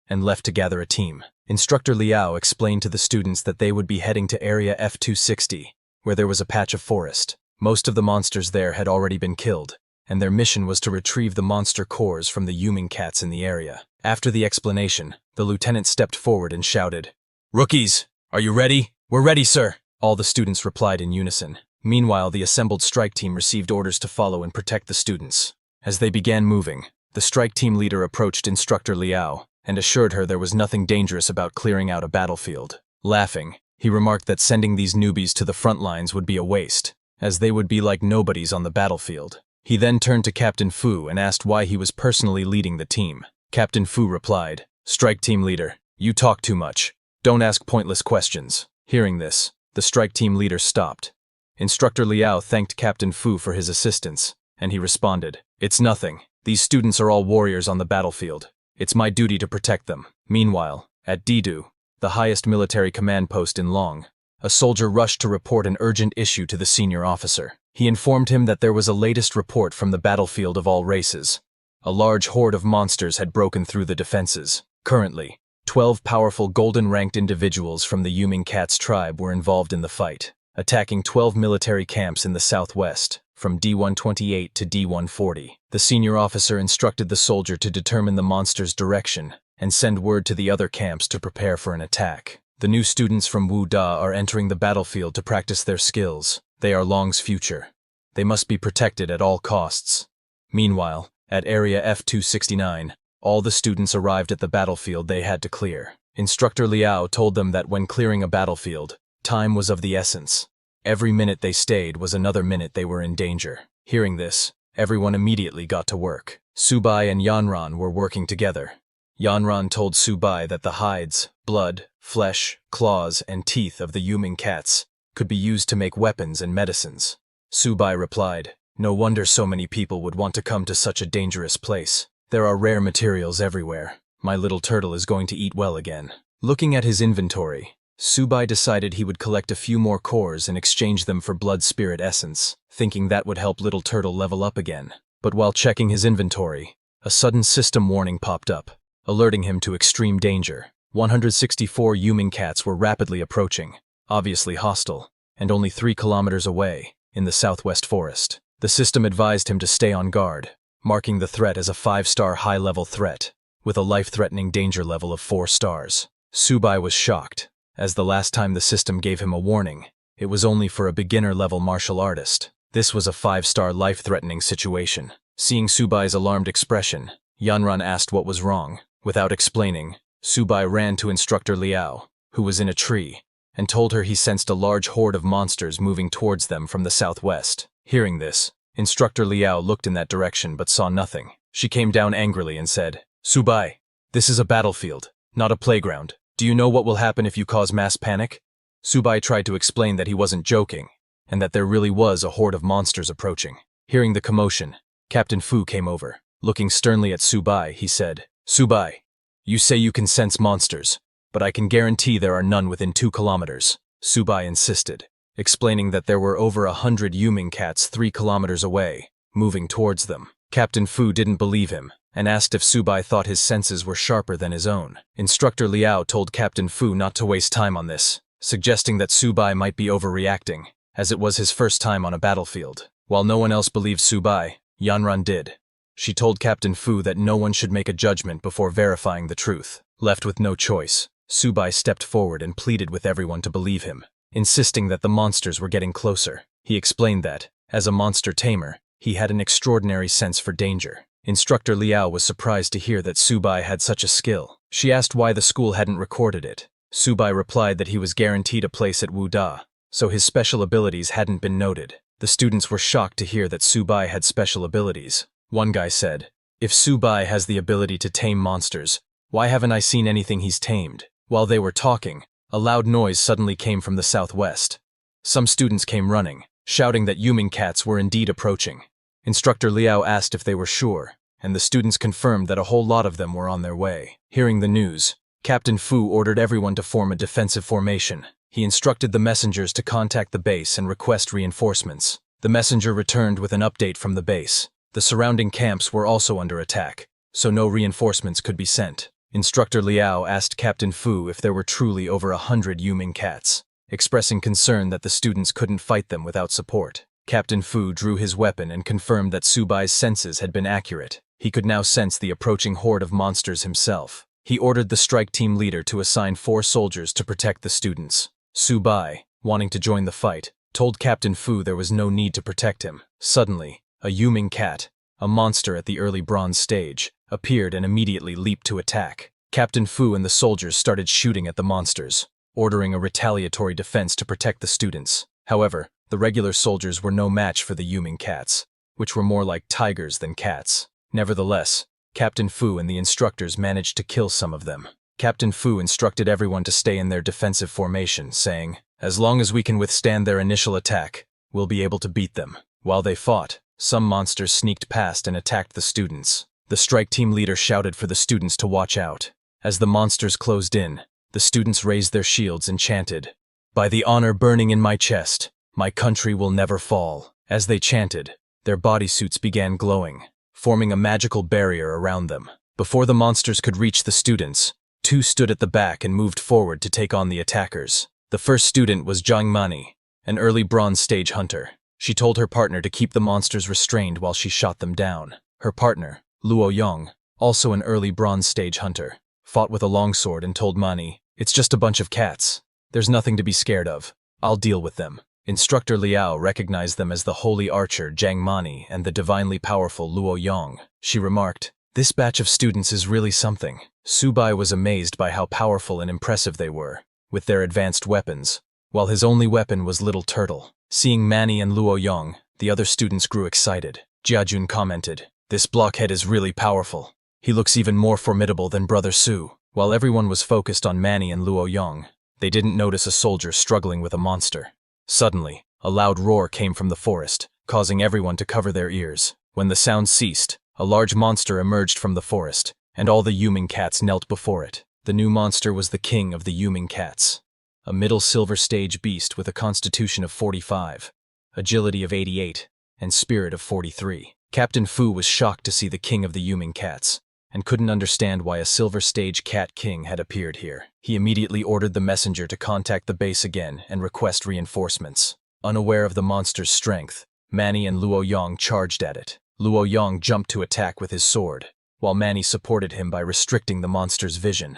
and left to gather a team. Instructor Liao explained to the students that they would be heading to Area F-260, where there was a patch of forest. Most of the monsters there had already been killed, and their mission was to retrieve the monster cores from the human cats in the area. After the explanation, the lieutenant stepped forward and shouted, "Rookies, are you ready?" "We're ready, sir," all the students replied in unison. Meanwhile, the assembled strike team received orders to follow and protect the students. As they began moving, the strike team leader approached Instructor Liao and assured her there was nothing dangerous about clearing out a battlefield. Laughing, he remarked that sending these newbies to the front lines would be a waste, as they would be like nobodies on the battlefield. He then turned to Captain Fu and asked why he was personally leading the team. Captain Fu replied, "Strike team leader, you talk too much. Don't ask pointless questions." Hearing this, the strike team leader stopped. Instructor Liao thanked Captain Fu for his assistance, and he responded, "It's nothing. These students are all warriors on the battlefield. It's my duty to protect them." Meanwhile, at Didu, the highest military command post in Long, a soldier rushed to report an urgent issue to the senior officer. He informed him that there was a latest report from the battlefield of all races. A large horde of monsters had broken through the defenses. Currently, 12 powerful golden-ranked individuals from the Yuming Cats tribe were involved in the fight, attacking 12 military camps in the southwest, from D128 to D140. The senior officer instructed the soldier to determine the monster's direction and send word to the other camps to prepare for an attack. The new students from Wu Da are entering the battlefield to practice their skills. They are Long's future. They must be protected at all costs. Meanwhile, at Area F-269, all the students arrived at the battlefield they had to clear. Instructor Liao told them that when clearing a battlefield, time was of the essence. Every minute they stayed was another minute they were in danger. Hearing this, everyone immediately got to work. Subai and Yanran were working together. Yanran told Subai that the hides, blood, flesh, claws, and teeth of the Yuming cats could be used to make weapons and medicines. Subai replied, "No wonder so many people would want to come to such a dangerous place. There are rare materials everywhere. My little turtle is going to eat well again." Looking at his inventory, Subai decided he would collect a few more cores and exchange them for blood spirit essence, thinking that would help little turtle level up again. But while checking his inventory, a sudden system warning popped up, alerting him to extreme danger. 164 Yuming cats were rapidly approaching, obviously hostile, and only 3 kilometers away, in the southwest forest. The system advised him to stay on guard, marking the threat as a 5-star high-level threat, with a life-threatening danger level of 4 stars. Subai was shocked, as the last time the system gave him a warning, it was only for a beginner-level martial artist. This was a 5-star life-threatening situation. Seeing Subai's alarmed expression, Yanran asked what was wrong. Without explaining, Subai ran to Instructor Liao, who was in a tree, and told her he sensed a large horde of monsters moving towards them from the southwest. Hearing this, Instructor Liao looked in that direction but saw nothing. She came down angrily and said, "Subai, this is a battlefield, not a playground. Do you know what will happen if you cause mass panic?" Subai tried to explain that he wasn't joking, and that there really was a horde of monsters approaching. Hearing the commotion, Captain Fu came over. Looking sternly at Subai, he said, "Subai, you say you can sense monsters, but I can guarantee there are none within 2 kilometers. Subai insisted, explaining that there were over 100 Yuming cats 3 kilometers away, moving towards them. Captain Fu didn't believe him, and asked if Subai thought his senses were sharper than his own. Instructor Liao told Captain Fu not to waste time on this, suggesting that Subai might be overreacting, as it was his first time on a battlefield. While no one else believed Subai, Yanran did. She told Captain Fu that no one should make a judgment before verifying the truth. Left with no choice, Subai stepped forward and pleaded with everyone to believe him, insisting that the monsters were getting closer. He explained that, as a monster tamer, he had an extraordinary sense for danger. Instructor Liao was surprised to hear that Subai had such a skill. She asked why the school hadn't recorded it. Subai replied that he was guaranteed a place at Wu Da, so his special abilities hadn't been noted. The students were shocked to hear that Subai had special abilities. One guy said, "If Subai has the ability to tame monsters, why haven't I seen anything he's tamed?" While they were talking, a loud noise suddenly came from the southwest. Some students came running, shouting that Yuming cats were indeed approaching. Instructor Liao asked if they were sure, and the students confirmed that a whole lot of them were on their way. Hearing the news, Captain Fu ordered everyone to form a defensive formation. He instructed the messengers to contact the base and request reinforcements. The messenger returned with an update from the base. The surrounding camps were also under attack, so no reinforcements could be sent. Instructor Liao asked Captain Fu if there were truly over 100 Yuming cats, expressing concern that the students couldn't fight them without support. Captain Fu drew his weapon and confirmed that Subai's senses had been accurate. He could now sense the approaching horde of monsters himself. He ordered the strike team leader to assign 4 soldiers to protect the students. Subai, wanting to join the fight, told Captain Fu there was no need to protect him. Suddenly, a Yuming cat, a monster at the early bronze stage, appeared and immediately leaped to attack. Captain Fu and the soldiers started shooting at the monsters, ordering a retaliatory defense to protect the students. However, the regular soldiers were no match for the Yuming cats, which were more like tigers than cats. Nevertheless, Captain Fu and the instructors managed to kill some of them. Captain Fu instructed everyone to stay in their defensive formation, saying, "As long as we can withstand their initial attack, we'll be able to beat them." While they fought, some monsters sneaked past and attacked the students. The strike team leader shouted for the students to watch out. As the monsters closed in, the students raised their shields and chanted, "By the honor burning in my chest, my country will never fall." As they chanted, their bodysuits began glowing, forming a magical barrier around them. Before the monsters could reach the students, two stood at the back and moved forward to take on the attackers. The first student was Jiang Mani, an early bronze stage hunter. She told her partner to keep the monsters restrained while she shot them down. Her partner, Luo Yong, also an early bronze stage hunter, fought with a longsword and told Mani, "It's just a bunch of cats. There's nothing to be scared of. I'll deal with them." Instructor Liao recognized them as the holy archer Jiang Mani and the divinely powerful Luo Yong. She remarked, "This batch of students is really something." Subai was amazed by how powerful and impressive they were, with their advanced weapons, while his only weapon was Little Turtle. Seeing Mani and Luo Yong, the other students grew excited. Jiajun commented, "This blockhead is really powerful. He looks even more formidable than Brother Su." While everyone was focused on Mani and Luo Yong, they didn't notice a soldier struggling with a monster. Suddenly, a loud roar came from the forest, causing everyone to cover their ears. When the sound ceased, a large monster emerged from the forest, and all the Yuming cats knelt before it. The new monster was the king of the Yuming cats, a middle silver stage beast with a constitution of 45, agility of 88, and spirit of 43. Captain Fu was shocked to see the king of the Yuming cats, and couldn't understand why a silver stage cat king had appeared here. He immediately ordered the messenger to contact the base again and request reinforcements. Unaware of the monster's strength, Mani and Luo Yong charged at it. Luo Yong jumped to attack with his sword, while Mani supported him by restricting the monster's vision.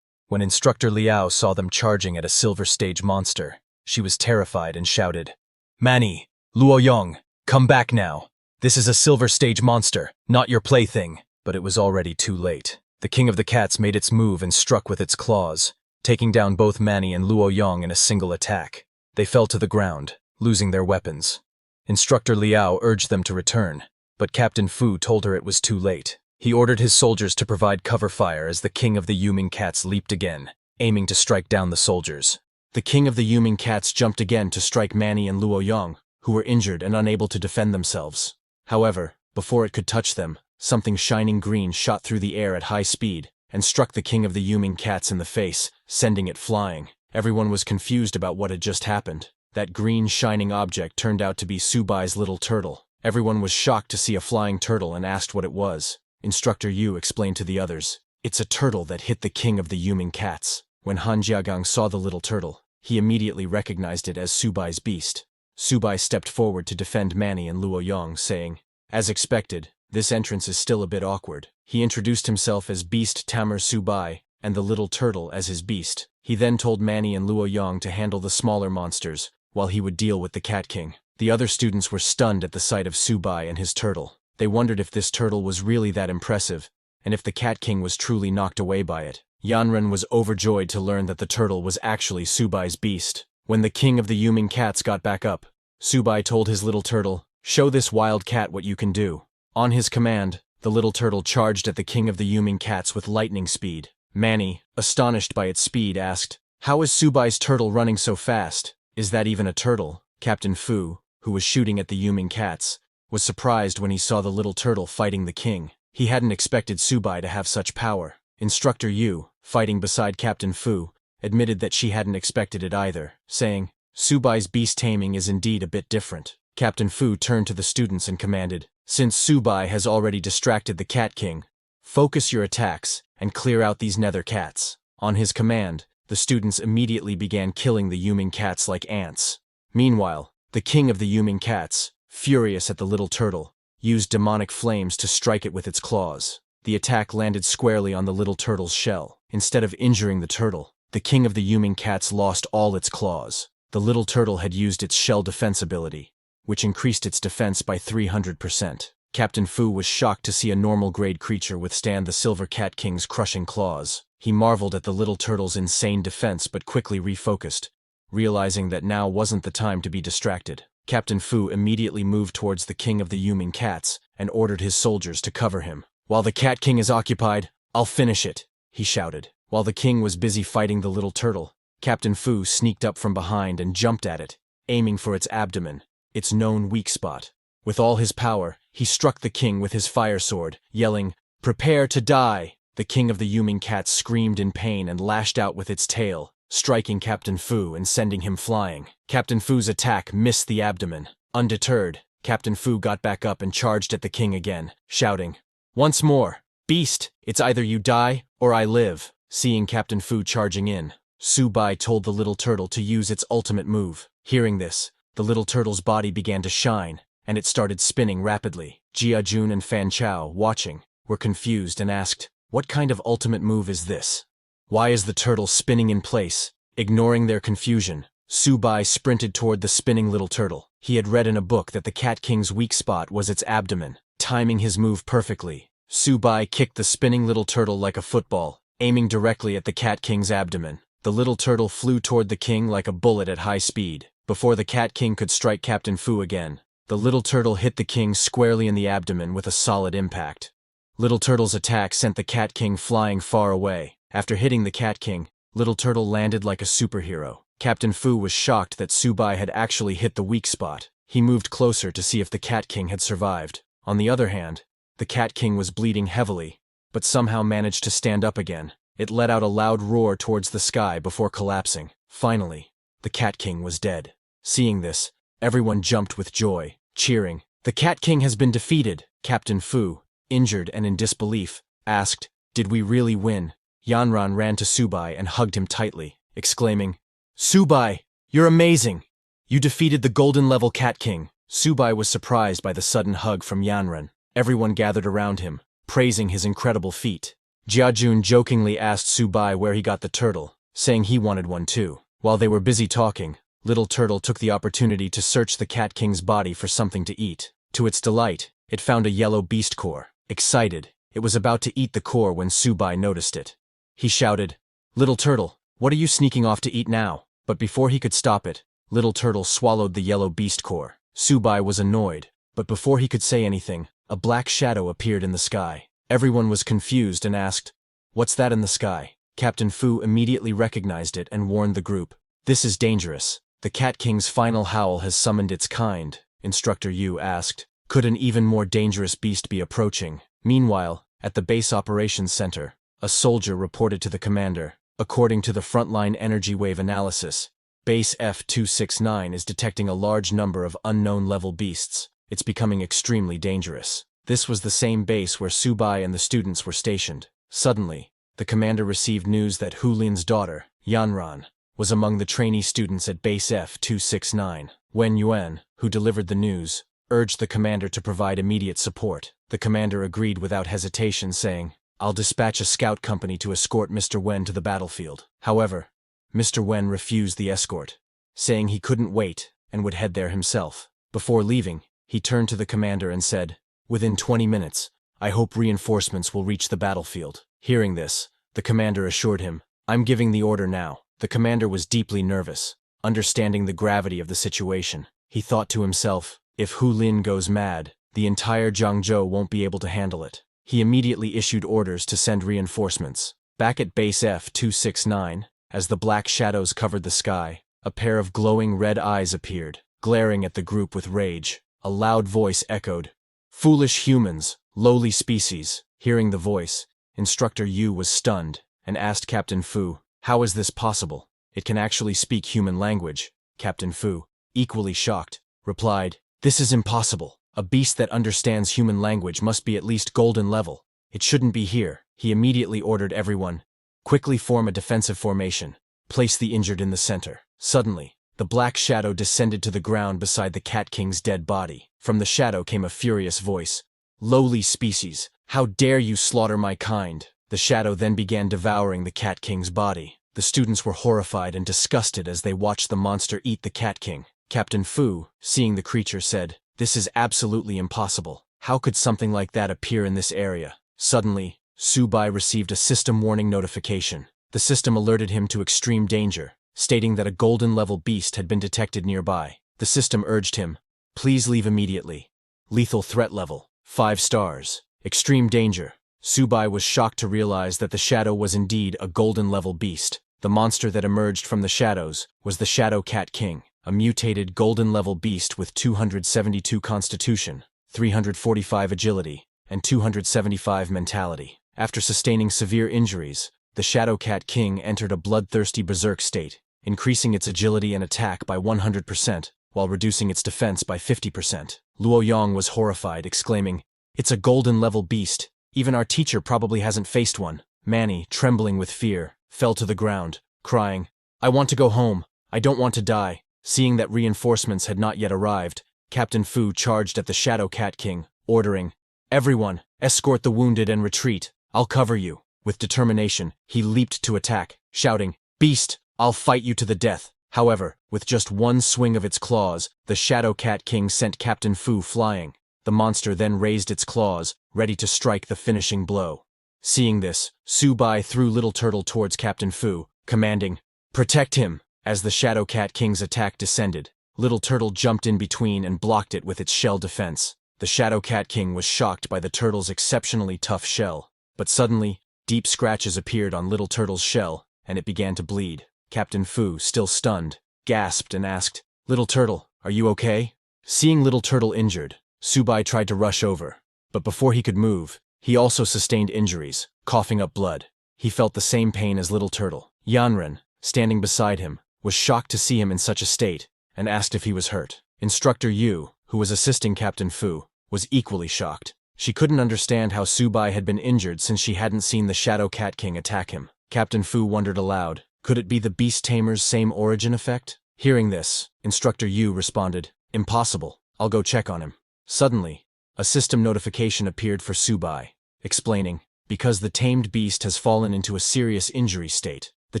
When Instructor Liao saw them charging at a silver stage monster, she was terrified and shouted, "Mani, Luo Yong, come back now. This is a silver stage monster, not your plaything." But it was already too late. The king of the cats made its move and struck with its claws, taking down both Mani and Luo Yong in a single attack. They fell to the ground, losing their weapons. Instructor Liao urged them to return, but Captain Fu told her it was too late. He ordered his soldiers to provide cover fire as the king of the Yuming cats leaped again, aiming to strike down the soldiers. The king of the Yuming cats jumped again to strike Mani and Luo Yong, who were injured and unable to defend themselves. However, before it could touch them, something shining green shot through the air at high speed and struck the king of the Yuming cats in the face, sending it flying. Everyone was confused about what had just happened. That green shining object turned out to be Subai's little turtle. Everyone was shocked to see a flying turtle and asked what it was. Instructor Yu explained to the others, "It's a turtle that hit the king of the Yuming cats." When Han Jiagang saw the little turtle, he immediately recognized it as Subai's beast. Subai stepped forward to defend Mani and Luo Yong, saying, "As expected, this entrance is still a bit awkward." He introduced himself as Beast Tamer Subai, and the little turtle as his beast. He then told Mani and Luo Yong to handle the smaller monsters, while he would deal with the Cat King. The other students were stunned at the sight of Subai and his turtle. They wondered if this turtle was really that impressive, and if the Cat King was truly knocked away by it. Yanren was overjoyed to learn that the turtle was actually Subai's beast. When the king of the Yuming cats got back up, Subai told his little turtle, "Show this wild cat what you can do." On his command, the little turtle charged at the king of the Yuming cats with lightning speed. Mani, astonished by its speed, asked, "How is Subai's turtle running so fast? Is that even a turtle?" Captain Fu, who was shooting at the Yuming cats, was surprised when he saw the little turtle fighting the king. He hadn't expected Subai to have such power. Instructor Yu, fighting beside Captain Fu, admitted that she hadn't expected it either, saying, "Subai's beast taming is indeed a bit different." Captain Fu turned to the students and commanded, "Since Subai has already distracted the Cat King, focus your attacks and clear out these nether cats." On his command, the students immediately began killing the Yuming cats like ants. Meanwhile, the king of the Yuming cats, furious at the little turtle, used demonic flames to strike it with its claws. The attack landed squarely on the little turtle's shell. Instead of injuring the turtle, the king of the Yuming cats lost all its claws. The little turtle had used its shell defense ability, which increased its defense by 300%. Captain Fu was shocked to see a normal-grade creature withstand the Silver Cat King's crushing claws. He marveled at the little turtle's insane defense but quickly refocused, realizing that now wasn't the time to be distracted. Captain Fu immediately moved towards the king of the Yuming cats and ordered his soldiers to cover him. "While the Cat King is occupied, I'll finish it," he shouted. While the king was busy fighting the little turtle, Captain Fu sneaked up from behind and jumped at it, aiming for its abdomen, its known weak spot. With all his power, he struck the king with his fire sword, yelling, "Prepare to die!" The king of the Yuming cats screamed in pain and lashed out with its tail, striking Captain Fu and sending him flying. Captain Fu's attack missed the abdomen. Undeterred, Captain Fu got back up and charged at the king again, shouting, "Once more! Beast, it's either you die, or I live." Seeing Captain Fu charging in, Su Bai told the little turtle to use its ultimate move. Hearing this, the little turtle's body began to shine, and it started spinning rapidly. Jia Jun and Fan Chao, watching, were confused and asked, "What kind of ultimate move is this? Why is the turtle spinning in place?" Ignoring their confusion, Su Bai sprinted toward the spinning little turtle. He had read in a book that the Cat King's weak spot was its abdomen. Timing his move perfectly, Su Bai kicked the spinning little turtle like a football, aiming directly at the Cat King's abdomen. The little turtle flew toward the king like a bullet at high speed. Before the Cat King could strike Captain Fu again, the little turtle hit the king squarely in the abdomen with a solid impact. Little Turtle's attack sent the Cat King flying far away. After hitting the Cat King, Little Turtle landed like a superhero. Captain Fu was shocked that Su Bai had actually hit the weak spot. He moved closer to see if the Cat King had survived. On the other hand, the Cat King was bleeding heavily, but somehow managed to stand up again. It let out a loud roar towards the sky before collapsing. Finally, the Cat King was dead. Seeing this, everyone jumped with joy, cheering. "The Cat King has been defeated." Captain Fu, injured and in disbelief, asked, "Did we really win?" Yanran ran to Su Bai and hugged him tightly, exclaiming, "Su Bai, you're amazing! You defeated the golden-level Cat King." Su Bai was surprised by the sudden hug from Yanran. Everyone gathered around him, praising his incredible feat. Jia Jun jokingly asked Su Bai where he got the turtle, saying he wanted one too. While they were busy talking, Little Turtle took the opportunity to search the Cat King's body for something to eat. To its delight, it found a yellow beast core. Excited, it was about to eat the core when Su Bai noticed it. He shouted, "Little Turtle, what are you sneaking off to eat now?" But before he could stop it, Little Turtle swallowed the yellow beast core. Su Bai was annoyed, but before he could say anything, a black shadow appeared in the sky. Everyone was confused and asked, "What's that in the sky?" Captain Fu immediately recognized it and warned the group, "This is dangerous. The Cat King's final howl has summoned its kind." Instructor Yu asked, "Could an even more dangerous beast be approaching?" Meanwhile, at the base operations center, a soldier reported to the commander, "According to the frontline energy wave analysis, Base F-269 is detecting a large number of unknown-level beasts. It's becoming extremely dangerous." This was the same base where Su Bai and the students were stationed. Suddenly, the commander received news that Hu Lin's daughter, Yanran, was among the trainee students at Base F-269. Wen Yuan, who delivered the news, urged the commander to provide immediate support. The commander agreed without hesitation, saying, "I'll dispatch a scout company to escort Mr. Wen to the battlefield." However, Mr. Wen refused the escort, saying he couldn't wait and would head there himself. Before leaving, he turned to the commander and said, "Within 20 minutes, I hope reinforcements will reach the battlefield." Hearing this, the commander assured him, "I'm giving the order now." The commander was deeply nervous. Understanding the gravity of the situation, he thought to himself, if Hu Lin goes mad, the entire Jiangzhou won't be able to handle it. He immediately issued orders to send reinforcements. Back at Base F-269, as the black shadows covered the sky, a pair of glowing red eyes appeared, glaring at the group with rage. A loud voice echoed, "Foolish humans, lowly species." Hearing the voice, Instructor Yu was stunned and asked Captain Fu, "How is this possible? It can actually speak human language." Captain Fu, equally shocked, replied, "This is impossible. A beast that understands human language must be at least golden level. It shouldn't be here." He immediately ordered everyone, "Quickly form a defensive formation. Place the injured in the center." Suddenly, the black shadow descended to the ground beside the Cat King's dead body. From the shadow came a furious voice, "Lowly species, how dare you slaughter my kind?" The shadow then began devouring the Cat King's body. The students were horrified and disgusted as they watched the monster eat the Cat King. Captain Fu, seeing the creature, said, "This is absolutely impossible. How could something like that appear in this area?" Suddenly, Su Bai received a system warning notification. The system alerted him to extreme danger, stating that a golden-level beast had been detected nearby. The system urged him, "Please leave immediately. Lethal threat level, 5 stars. Extreme danger." Su Bai was shocked to realize that the shadow was indeed a golden-level beast. The monster that emerged from the shadows was the Shadow Cat King, a mutated golden-level beast with 272 constitution, 345 agility, and 275 mentality. After sustaining severe injuries, the Shadow Cat King entered a bloodthirsty berserk state, increasing its agility and attack by 100%, while reducing its defense by 50%. Luo Yong was horrified, exclaiming, "It's a golden-level beast. Even our teacher probably hasn't faced one." Manny, trembling with fear, fell to the ground, crying, "I want to go home. I don't want to die." Seeing that reinforcements had not yet arrived, Captain Fu charged at the Shadow Cat King, ordering, "Everyone, escort the wounded and retreat. I'll cover you." With determination, he leaped to attack, shouting, "Beast, I'll fight you to the death." However, with just one swing of its claws, the Shadow Cat King sent Captain Fu flying. The monster then raised its claws, ready to strike the finishing blow. Seeing this, Su Bai threw Little Turtle towards Captain Fu, commanding, "Protect him!" As the Shadow Cat King's attack descended, Little Turtle jumped in between and blocked it with its shell defense. The Shadow Cat King was shocked by the turtle's exceptionally tough shell, but suddenly, deep scratches appeared on Little Turtle's shell, and it began to bleed. Captain Fu, still stunned, gasped and asked, "Little Turtle, are you okay?" Seeing Little Turtle injured, Su Bai tried to rush over, but before he could move, he also sustained injuries, coughing up blood. He felt the same pain as Little Turtle. Yanren, standing beside him, was shocked to see him in such a state, and asked if he was hurt. Instructor Yu, who was assisting Captain Fu, was equally shocked. She couldn't understand how Su Bai had been injured since she hadn't seen the Shadow Cat King attack him. Captain Fu wondered aloud, could it be the Beast Tamer's same origin effect? Hearing this, Instructor Yu responded, "Impossible. I'll go check on him." Suddenly, a system notification appeared for Su Bai, explaining, because the tamed beast has fallen into a serious injury state, the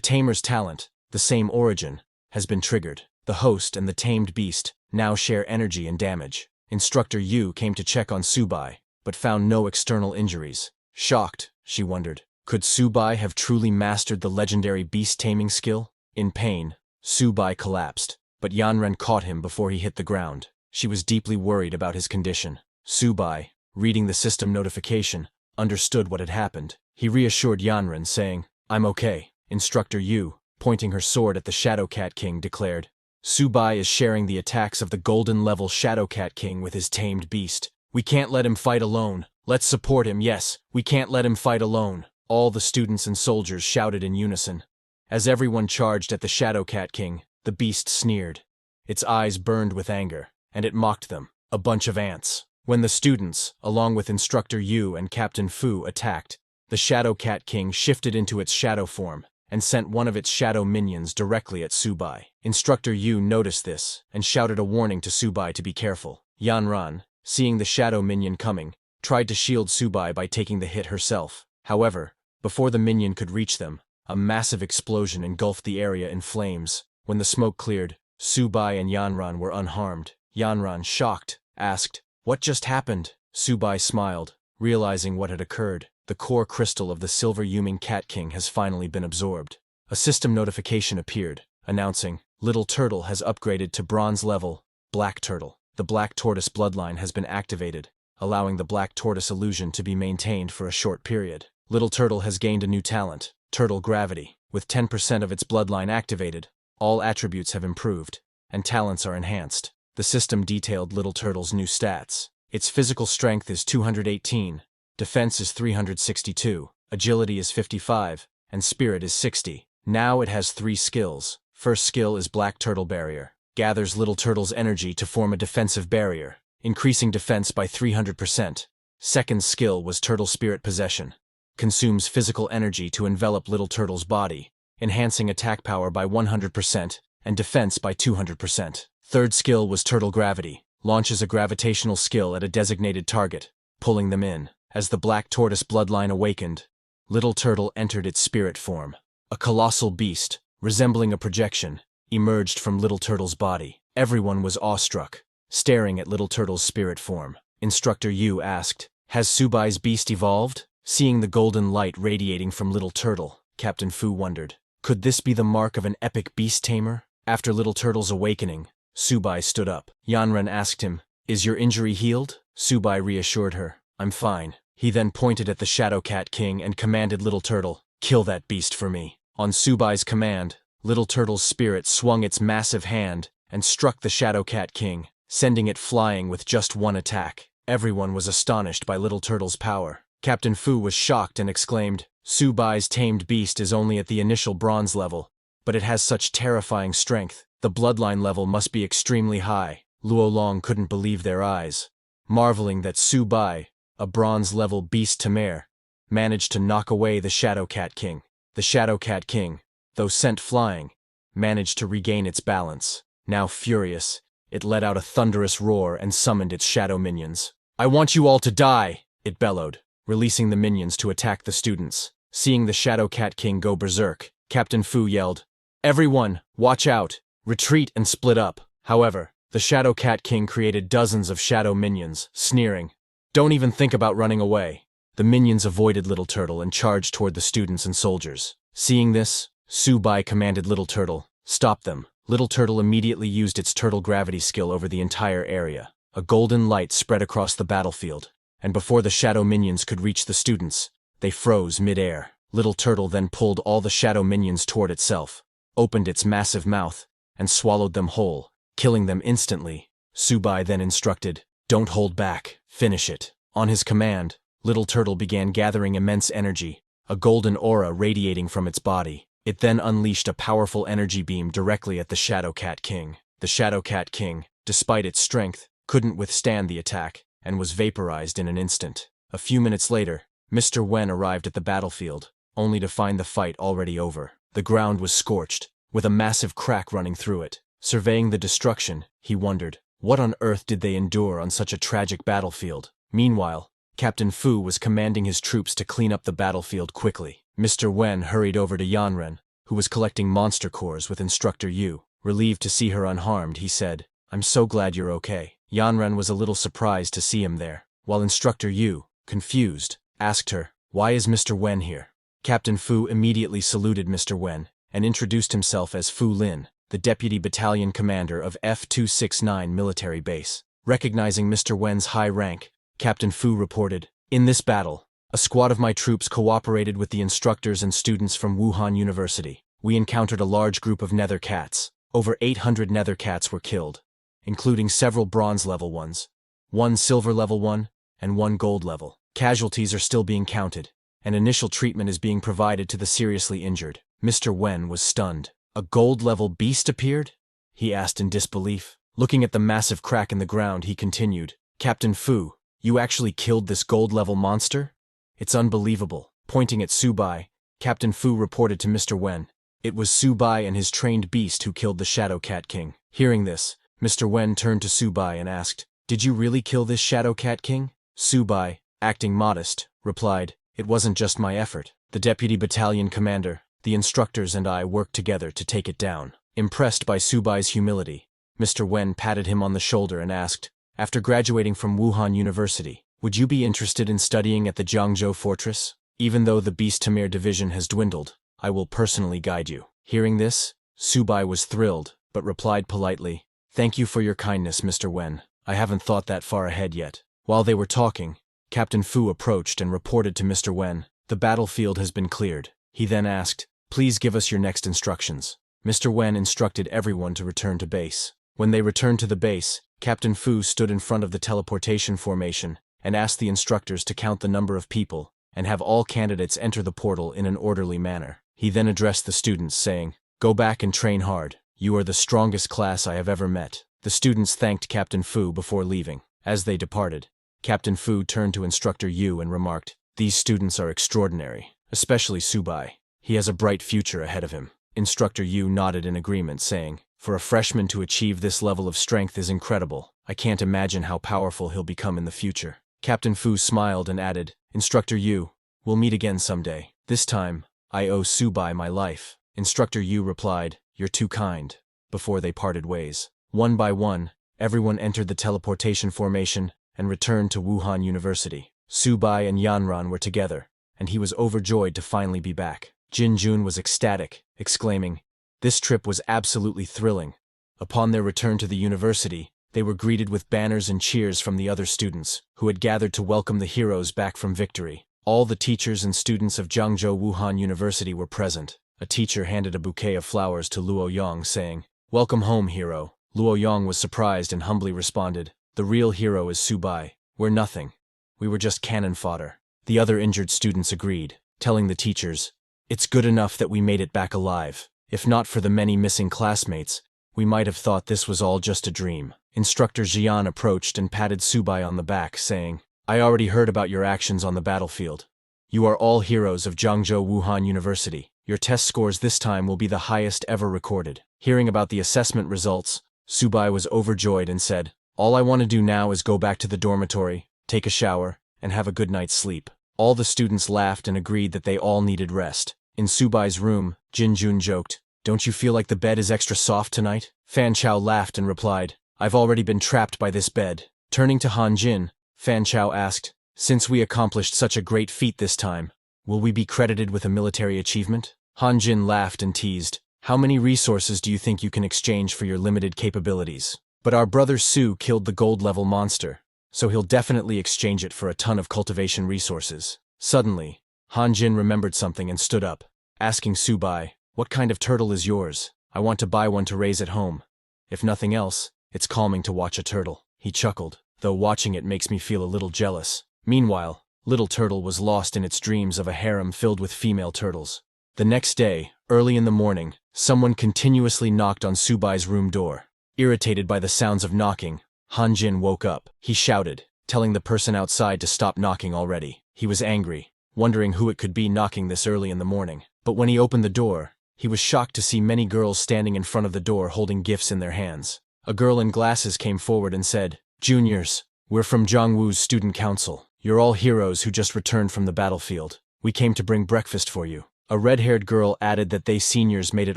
tamer's talent, the same origin, has been triggered. The host and the tamed beast now share energy and damage. Instructor Yu came to check on Su Bai, but found no external injuries. Shocked, she wondered, could Su Bai have truly mastered the legendary beast taming skill? In pain, Su Bai collapsed, but Yanren caught him before he hit the ground. She was deeply worried about his condition. Su Bai, reading the system notification, understood what had happened. He reassured Yanren, saying, "I'm okay." Instructor Yu, pointing her sword at the Shadow Cat King, declared, "Su Bai is sharing the attacks of the golden-level Shadow Cat King with his tamed beast. We can't let him fight alone. Let's support him, yes, we can't let him fight alone." All the students and soldiers shouted in unison. As everyone charged at the Shadow Cat King, the beast sneered. Its eyes burned with anger, and it mocked them, a bunch of ants. When the students, along with Instructor Yu and Captain Fu, attacked, the Shadow Cat King shifted into its shadow form and sent one of its shadow minions directly at Su Bai. Instructor Yu noticed this and shouted a warning to Su Bai to be careful. Yanran, seeing the shadow minion coming, tried to shield Su Bai by taking the hit herself. However, before the minion could reach them, a massive explosion engulfed the area in flames. When the smoke cleared, Su Bai and Yanran were unharmed. Yanran, shocked, asked, "What just happened?" Su Bai smiled, realizing what had occurred. The core crystal of the Silver Yuming Cat King has finally been absorbed. A system notification appeared, announcing, "Little Turtle has upgraded to bronze level, Black Turtle." The Black Tortoise bloodline has been activated, allowing the Black Tortoise illusion to be maintained for a short period. Little Turtle has gained a new talent, Turtle Gravity. With 10% of its bloodline activated, all attributes have improved, and talents are enhanced. The system detailed Little Turtle's new stats. Its physical strength is 218, defense is 362, agility is 55, and spirit is 60. Now it has 3 skills. First skill is Black Turtle Barrier. Gathers Little Turtle's energy to form a defensive barrier, increasing defense by 300%. Second skill was Turtle Spirit Possession. Consumes physical energy to envelop Little Turtle's body, enhancing attack power by 100% and defense by 200%. Third skill was Turtle Gravity. Launches a gravitational skill at a designated target, pulling them in. As the Black Tortoise bloodline awakened, Little Turtle entered its spirit form. A colossal beast, resembling a projection, emerged from Little Turtle's body. Everyone was awestruck, staring at Little Turtle's spirit form. Instructor Yu asked, "Has Su Bai's beast evolved?" Seeing the golden light radiating from Little Turtle, Captain Fu wondered, could this be the mark of an epic beast tamer? After Little Turtle's awakening, Su Bai stood up. Yanren asked him, "Is your injury healed?" Su Bai reassured her, "I'm fine." He then pointed at the Shadow Cat King and commanded Little Turtle, "Kill that beast for me." On Su Bai's command, Little Turtle's spirit swung its massive hand and struck the Shadow Cat King, sending it flying with just one attack. Everyone was astonished by Little Turtle's power. Captain Fu was shocked and exclaimed, "Su Bai's tamed beast is only at the initial bronze level, but it has such terrifying strength. The bloodline level must be extremely high." Luolong couldn't believe their eyes, marveling that Su Bai, a bronze-level beast Tamer, managed to knock away the Shadow Cat King. The Shadow Cat King, though sent flying, managed to regain its balance. Now furious, it let out a thunderous roar and summoned its shadow minions. "I want you all to die!" it bellowed, releasing the minions to attack the students. Seeing the Shadow Cat King go berserk, Captain Fu yelled, "Everyone, watch out! Retreat and split up!" However, the Shadow Cat King created dozens of shadow minions, sneering, "Don't even think about running away." The minions avoided Little Turtle and charged toward the students and soldiers. Seeing this, Su Bai commanded Little Turtle, "Stop them." Little Turtle immediately used its turtle gravity skill over the entire area. A golden light spread across the battlefield, and before the shadow minions could reach the students, they froze mid-air. Little Turtle then pulled all the shadow minions toward itself, opened its massive mouth, and swallowed them whole, killing them instantly. Su Bai then instructed, "Don't hold back, finish it." On his command, Little Turtle began gathering immense energy, a golden aura radiating from its body. It then unleashed a powerful energy beam directly at the Shadow Cat King. The Shadow Cat King, despite its strength, couldn't withstand the attack, and was vaporized in an instant. A few minutes later, Mr. Wen arrived at the battlefield, only to find the fight already over. The ground was scorched, with a massive crack running through it. Surveying the destruction, he wondered, what on earth did they endure on such a tragic battlefield? Meanwhile, Captain Fu was commanding his troops to clean up the battlefield quickly. Mr. Wen hurried over to Yanren, who was collecting monster cores with Instructor Yu. Relieved to see her unharmed, he said, "I'm so glad you're okay." Yanren was a little surprised to see him there, while Instructor Yu, confused, asked her, "Why is Mr. Wen here?" Captain Fu immediately saluted Mr. Wen and introduced himself as Fu Lin, the Deputy Battalion Commander of F-269 Military Base. Recognizing Mr. Wen's high rank, Captain Fu reported, "In this battle, a squad of my troops cooperated with the instructors and students from Wuhan University. We encountered a large group of nether cats. Over 800 nether cats were killed, including several bronze-level ones, 1 silver-level one, and 1 gold-level. Casualties are still being counted, and initial treatment is being provided to the seriously injured." Mr. Wen was stunned. "A gold-level beast appeared?" he asked in disbelief. Looking at the massive crack in the ground, he continued, "Captain Fu, you actually killed this gold-level monster? It's unbelievable." Pointing at Su Bai, Captain Fu reported to Mr. Wen, "It was Su Bai and his trained beast who killed the Shadow Cat King." Hearing this, Mr. Wen turned to Su Bai and asked, "Did you really kill this Shadow Cat King?" Su Bai, acting modest, replied, "It wasn't just my effort. The Deputy Battalion Commander, the instructors and I worked together to take it down." Impressed by Su Bai's humility, Mr. Wen patted him on the shoulder and asked, "After graduating from Wuhan University, would you be interested in studying at the Jiangzhou Fortress? Even though the Beast Tamer division has dwindled, I will personally guide you." Hearing this, Su Bai was thrilled, but replied politely, "Thank you for your kindness, Mr. Wen. I haven't thought that far ahead yet." While they were talking, Captain Fu approached and reported to Mr. Wen, "The battlefield has been cleared." He then asked, "Please give us your next instructions." Mr. Wen instructed everyone to return to base. When they returned to the base, Captain Fu stood in front of the teleportation formation and asked the instructors to count the number of people and have all candidates enter the portal in an orderly manner. He then addressed the students, saying, "Go back and train hard. You are the strongest class I have ever met." The students thanked Captain Fu before leaving. As they departed, Captain Fu turned to Instructor Yu and remarked, "These students are extraordinary, especially Su Bai. He has a bright future ahead of him." Instructor Yu nodded in agreement, saying, "For a freshman to achieve this level of strength is incredible. I can't imagine how powerful he'll become in the future." Captain Fu smiled and added, "Instructor Yu, we'll meet again someday. This time, I owe Su Bai my life." Instructor Yu replied, "You're too kind," before they parted ways. One by one, everyone entered the teleportation formation and returned to Wuhan University. Su Bai and Yanran were together, and he was overjoyed to finally be back. Jin Jun was ecstatic, exclaiming, "This trip was absolutely thrilling." Upon their return to the university, they were greeted with banners and cheers from the other students, who had gathered to welcome the heroes back from victory. All the teachers and students of Jiangzhou Wuhan University were present. A teacher handed a bouquet of flowers to Luo Yong, saying, "Welcome home, hero." Luo Yong was surprised and humbly responded, "The real hero is Su Bai. We're nothing. We were just cannon fodder." The other injured students agreed, telling the teachers, "It's good enough that we made it back alive. If not for the many missing classmates, We might have thought this was all just a dream. Instructor Jian approached and patted Subai on the back, saying, I already heard about your actions on the battlefield. You are all heroes of Zhangzhou Wuhan University. Your test scores this time will be the highest ever recorded. Hearing about the assessment results, Subai was overjoyed and said, All I want to do now is go back to the dormitory, take a shower, and have a good night's sleep. All the students laughed and agreed that they all needed rest. In Subai's room, Jinjun joked, Don't you feel like the bed is extra soft tonight? Fan Chao laughed and replied, I've already been trapped by this bed. Turning to Han Jin, Fan Chao asked, Since we accomplished such a great feat this time, will we be credited with a military achievement? Han Jin laughed and teased, How many resources do you think you can exchange for your limited capabilities? But our brother Su killed the gold-level monster, so he'll definitely exchange it for a ton of cultivation resources. Suddenly, Han Jin remembered something and stood up, asking Subai, What kind of turtle is yours? I want to buy one to raise at home. If nothing else, it's calming to watch a turtle. He chuckled, though watching it makes me feel a little jealous. Meanwhile, Little Turtle was lost in its dreams of a harem filled with female turtles. The next day, early in the morning, someone continuously knocked on Subai's room door. Irritated by the sounds of knocking, Han Jin woke up. He shouted, telling the person outside to stop knocking already. He was angry, wondering who it could be knocking this early in the morning. But when he opened the door, he was shocked to see many girls standing in front of the door holding gifts in their hands. A girl in glasses came forward and said, Juniors, we're from Zhongwu's student council. You're all heroes who just returned from the battlefield. We came to bring breakfast for you. A red-haired girl added that they seniors made it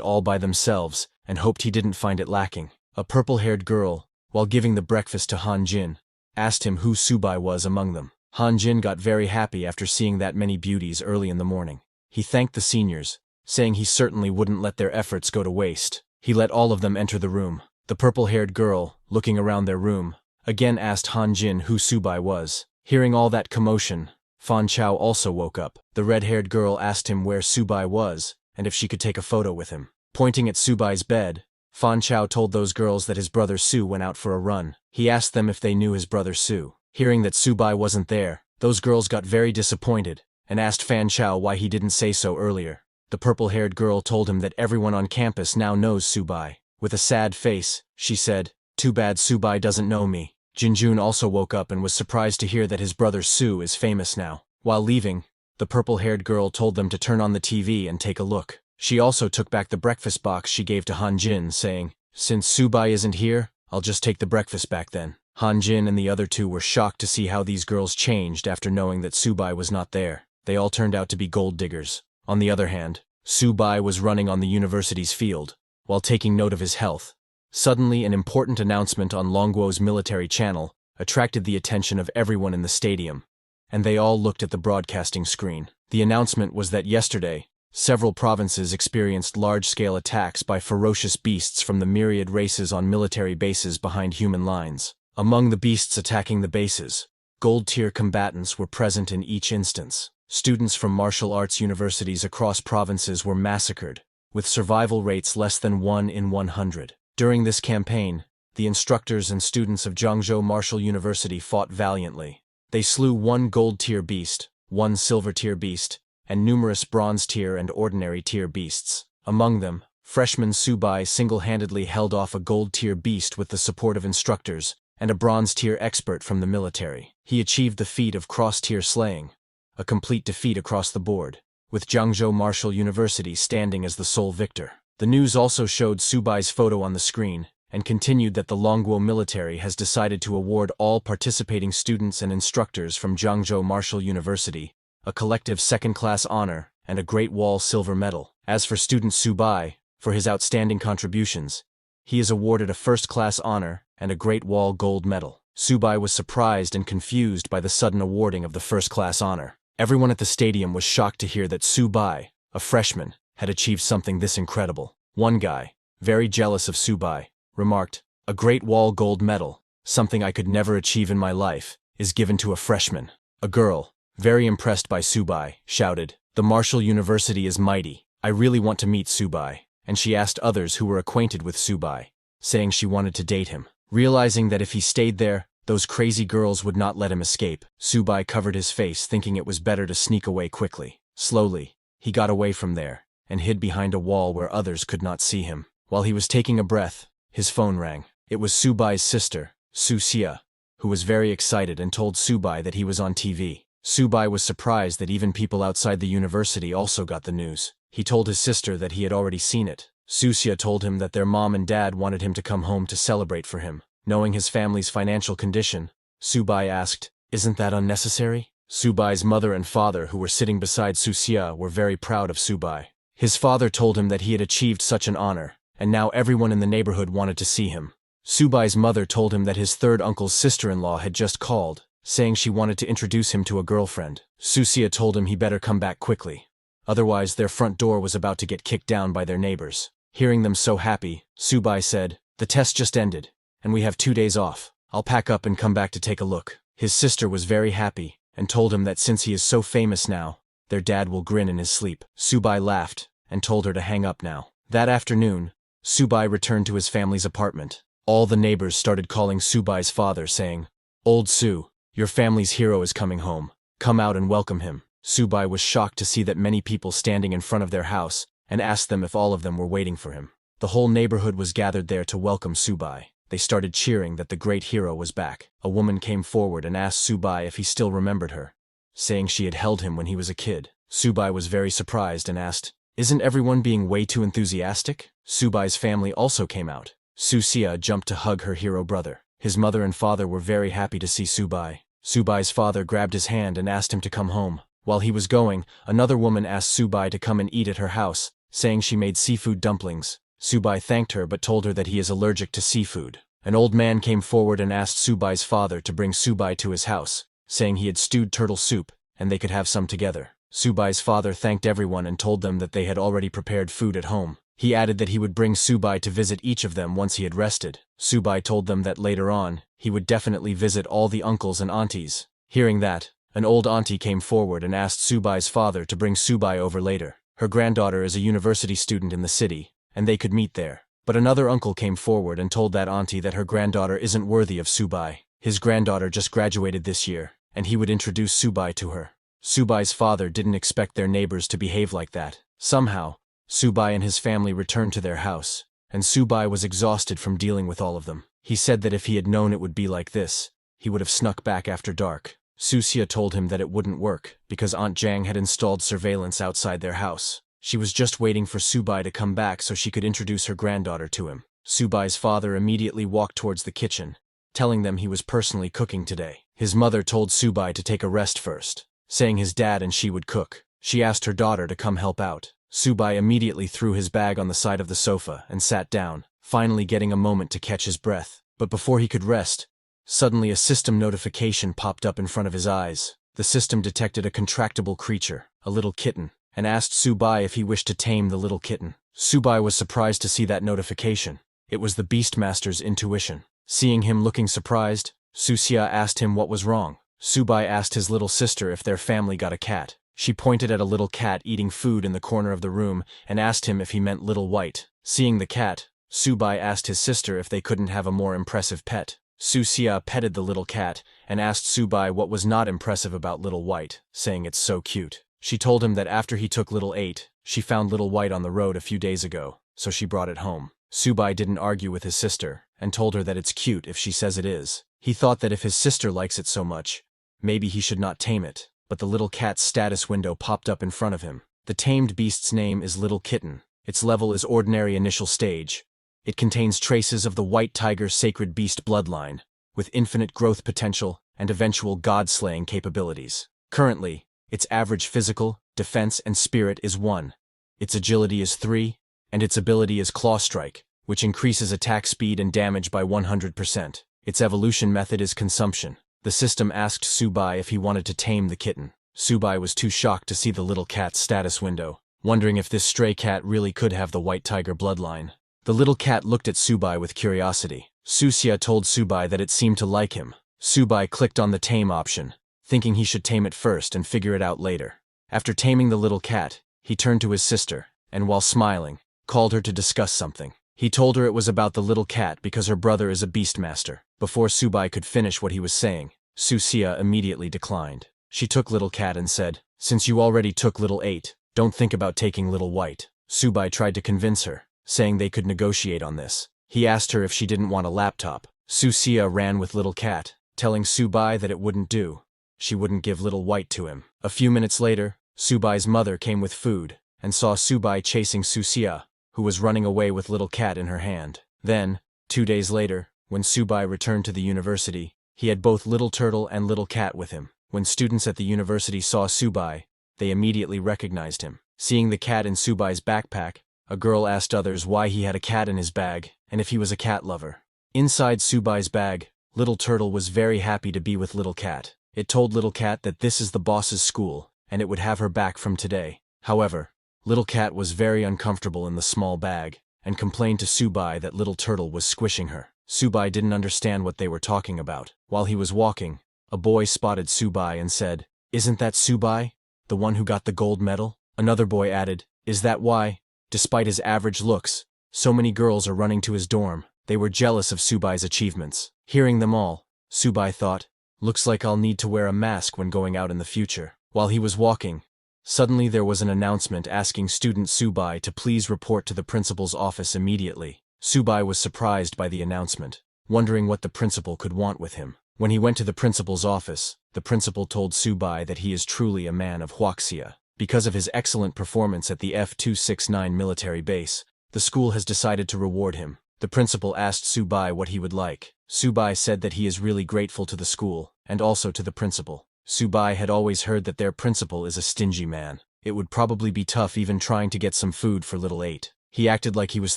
all by themselves and hoped he didn't find it lacking. A purple-haired girl, while giving the breakfast to Han Jin, asked him who Subai was among them. Han Jin got very happy after seeing that many beauties early in the morning. He thanked the seniors, saying he certainly wouldn't let their efforts go to waste. He let all of them enter the room. The purple-haired girl, looking around their room, again asked Han Jin who Subai was. Hearing all that commotion, Fan Chao also woke up. The red-haired girl asked him where Subai was and if she could take a photo with him. Pointing at Subai's bed, Fan Chao told those girls that his brother Su went out for a run. He asked them if they knew his brother Su. Hearing that Subai wasn't there, those girls got very disappointed and asked Fan Chao why he didn't say so earlier. The purple-haired girl told him that everyone on campus now knows Subai. With a sad face, she said, Too bad Subai doesn't know me. Jinjun also woke up and was surprised to hear that his brother Su is famous now. While leaving, the purple-haired girl told them to turn on the TV and take a look. She also took back the breakfast box she gave to Han Jin, saying, Since Subai isn't here, I'll just take the breakfast back then. Han Jin and the other two were shocked to see how these girls changed after knowing that Subai was not there. They all turned out to be gold diggers. On the other hand, Subai was running on the university's field, while taking note of his health. Suddenly, an important announcement on Longguo's military channel attracted the attention of everyone in the stadium, and they all looked at the broadcasting screen. The announcement was that yesterday, several provinces experienced large-scale attacks by ferocious beasts from the myriad races on military bases behind human lines. Among the beasts attacking the bases, gold-tier combatants were present in each instance. Students from martial arts universities across provinces were massacred, with survival rates less than 1 in 100. During this campaign, the instructors and students of Zhangzhou Martial University fought valiantly. They slew 1 gold-tier beast, 1 silver-tier beast, and numerous bronze-tier and ordinary-tier beasts. Among them, freshman Subai single-handedly held off a gold-tier beast with the support of instructors and a bronze-tier expert from the military. He achieved the feat of cross-tier slaying, a complete defeat across the board, with Zhangzhou Martial University standing as the sole victor. The news also showed Subai's photo on the screen and continued that the Longguo military has decided to award all participating students and instructors from Zhangzhou Martial University a collective second-class honor and a Great Wall silver medal. As for student Subai, for his outstanding contributions, he is awarded a first-class honor and a Great Wall gold medal. Subai was surprised and confused by the sudden awarding of the first-class honor. Everyone at the stadium was shocked to hear that Subai, a freshman, had achieved something this incredible. One guy, very jealous of Subai, remarked, A Great Wall gold medal, something I could never achieve in my life, is given to a freshman. A girl, very impressed by Subai, shouted, The Martial University is mighty. I really want to meet Subai. And she asked others who were acquainted with Subai, saying she wanted to date him. Realizing that if he stayed there, those crazy girls would not let him escape, Subai covered his face, thinking it was better to sneak away quickly. Slowly, he got away from there and hid behind a wall where others could not see him. While he was taking a breath, His phone rang. It was Subai's sister, Susia, who was very excited and told Subai that he was on TV. Subai was surprised that even people outside the university also got the news. He told his sister that he had already seen it. Susia told him that their mom and dad wanted him to come home to celebrate for him. Knowing his family's financial condition, Subai asked, "Isn't that unnecessary?" Subai's mother and father, who were sitting beside Susia, were very proud of Subai. His father told him that he had achieved such an honor, and now everyone in the neighborhood wanted to see him. Subai's mother told him that his third uncle's sister-in-law had just called, saying she wanted to introduce him to a girlfriend. Susia told him he better come back quickly. Otherwise, their front door was about to get kicked down by their neighbors. Hearing them so happy, Subai said, "The test just ended, and we have 2 days off. I'll pack up and come back to take a look." His sister was very happy, and told him that since he is so famous now, their dad will grin in his sleep. Subai laughed, and told her to hang up now. That afternoon, Subai returned to his family's apartment. All the neighbors started calling Subai's father, saying, "Old Su, your family's hero is coming home. Come out and welcome him." Subai was shocked to see that many people standing in front of their house, and asked them if all of them were waiting for him. The whole neighborhood was gathered there to welcome Subai. They started cheering that the great hero was back. A woman came forward and asked Subai if he still remembered her, saying she had held him when he was a kid. Subai was very surprised and asked, "Isn't everyone being way too enthusiastic?" Subai's family also came out. Susia jumped to hug her hero brother. His mother and father were very happy to see Subai. Subai's father grabbed his hand and asked him to come home. While he was going, another woman asked Subai to come and eat at her house, saying she made seafood dumplings. Subai thanked her but told her that he is allergic to seafood. An old man came forward and asked Subai's father to bring Subai to his house, saying he had stewed turtle soup, and they could have some together. Subai's father thanked everyone and told them that they had already prepared food at home. He added that he would bring Subai to visit each of them once he had rested. Subai told them that later on, he would definitely visit all the uncles and aunties. Hearing that, an old auntie came forward and asked Subai's father to bring Subai over later. Her granddaughter is a university student in the city, and they could meet there. But another uncle came forward and told that auntie that her granddaughter isn't worthy of Subai. His granddaughter just graduated this year, and he would introduce Subai to her. Subai's father didn't expect their neighbors to behave like that. Somehow, Subai and his family returned to their house, and Subai was exhausted from dealing with all of them. He said that if he had known it would be like this, he would have snuck back after dark. Susia told him that it wouldn't work, because Aunt Jang had installed surveillance outside their house. She was just waiting for Subai to come back so she could introduce her granddaughter to him. Subai's father immediately walked towards the kitchen, telling them he was personally cooking today. His mother told Subai to take a rest first, saying his dad and she would cook. She asked her daughter to come help out. Subai immediately threw his bag on the side of the sofa and sat down, finally getting a moment to catch his breath. But before he could rest, suddenly a system notification popped up in front of his eyes. The system detected a contractible creature, a little kitten, and asked Subai if he wished to tame the little kitten. Subai was surprised to see that notification. It was the Beastmaster's intuition. Seeing him looking surprised, Susia asked him what was wrong. Subai asked his little sister if their family got a cat. She pointed at a little cat eating food in the corner of the room and asked him if he meant Little White. Seeing the cat, Subai asked his sister if they couldn't have a more impressive pet. Susia petted the little cat and asked Subai what was not impressive about Little White, saying it's so cute. She told him that after he took Little 8, she found Little White on the road a few days ago, so she brought it home. Subai didn't argue with his sister and told her that it's cute if she says it is. He thought that if his sister likes it so much, maybe he should not tame it. But the little cat's status window popped up in front of him. The tamed beast's name is Little Kitten. Its level is Ordinary Initial Stage. It contains traces of the White Tiger Sacred Beast bloodline, with infinite growth potential and eventual god-slaying capabilities. Currently, its average physical, defense, and spirit is 1. Its agility is 3, and its ability is Claw Strike, which increases attack speed and damage by 100%. Its evolution method is consumption. The system asked Subai if he wanted to tame the kitten. Subai was too shocked to see the little cat's status window, wondering if this stray cat really could have the White Tiger bloodline. The little cat looked at Subai with curiosity. Susia told Subai that it seemed to like him. Subai clicked on the tame option, thinking he should tame it first and figure it out later. After taming the little cat, he turned to his sister, and while smiling, called her to discuss something. He told her it was about the little cat because her brother is a beastmaster. Before Subai could finish what he was saying, Susia immediately declined. She took Little Cat and said, "Since you already took Little 8, don't think about taking Little White." Subai tried to convince her, saying they could negotiate on this. He asked her if she didn't want a laptop. Susia ran with little cat, telling Subai that it wouldn't do. She wouldn't give little white to him. A few minutes later, Subai's mother came with food and saw Subai chasing Susia, who was running away with little cat in her hand. Then, 2 days later, when Subai returned to the university, he had both Little Turtle and Little Cat with him. When students at the university saw Subai, they immediately recognized him. Seeing the cat in Subai's backpack, a girl asked others why he had a cat in his bag and if he was a cat lover. Inside Subai's bag, Little Turtle was very happy to be with Little Cat. It told Little Cat that this is the boss's school and it would have her back from today. However, Little Cat was very uncomfortable in the small bag and complained to Subai that Little Turtle was squishing her. Subai didn't understand what they were talking about. While he was walking, a boy spotted Subai and said, "Isn't that Subai, the one who got the gold medal?" Another boy added, "Is that why, despite his average looks, so many girls are running to his dorm?" They were jealous of Subai's achievements. Hearing them all, Subai thought, "Looks like I'll need to wear a mask when going out in the future." While he was walking, suddenly there was an announcement asking student Subai to please report to the principal's office immediately. Subai was surprised by the announcement, wondering what the principal could want with him. When he went to the principal's office, the principal told Subai that he is truly a man of Huaxia. Because of his excellent performance at the F-269 military base, the school has decided to reward him. The principal asked Subai what he would like. Subai said that he is really grateful to the school, and also to the principal. Subai had always heard that their principal is a stingy man. It would probably be tough even trying to get some food for little 8. He acted like he was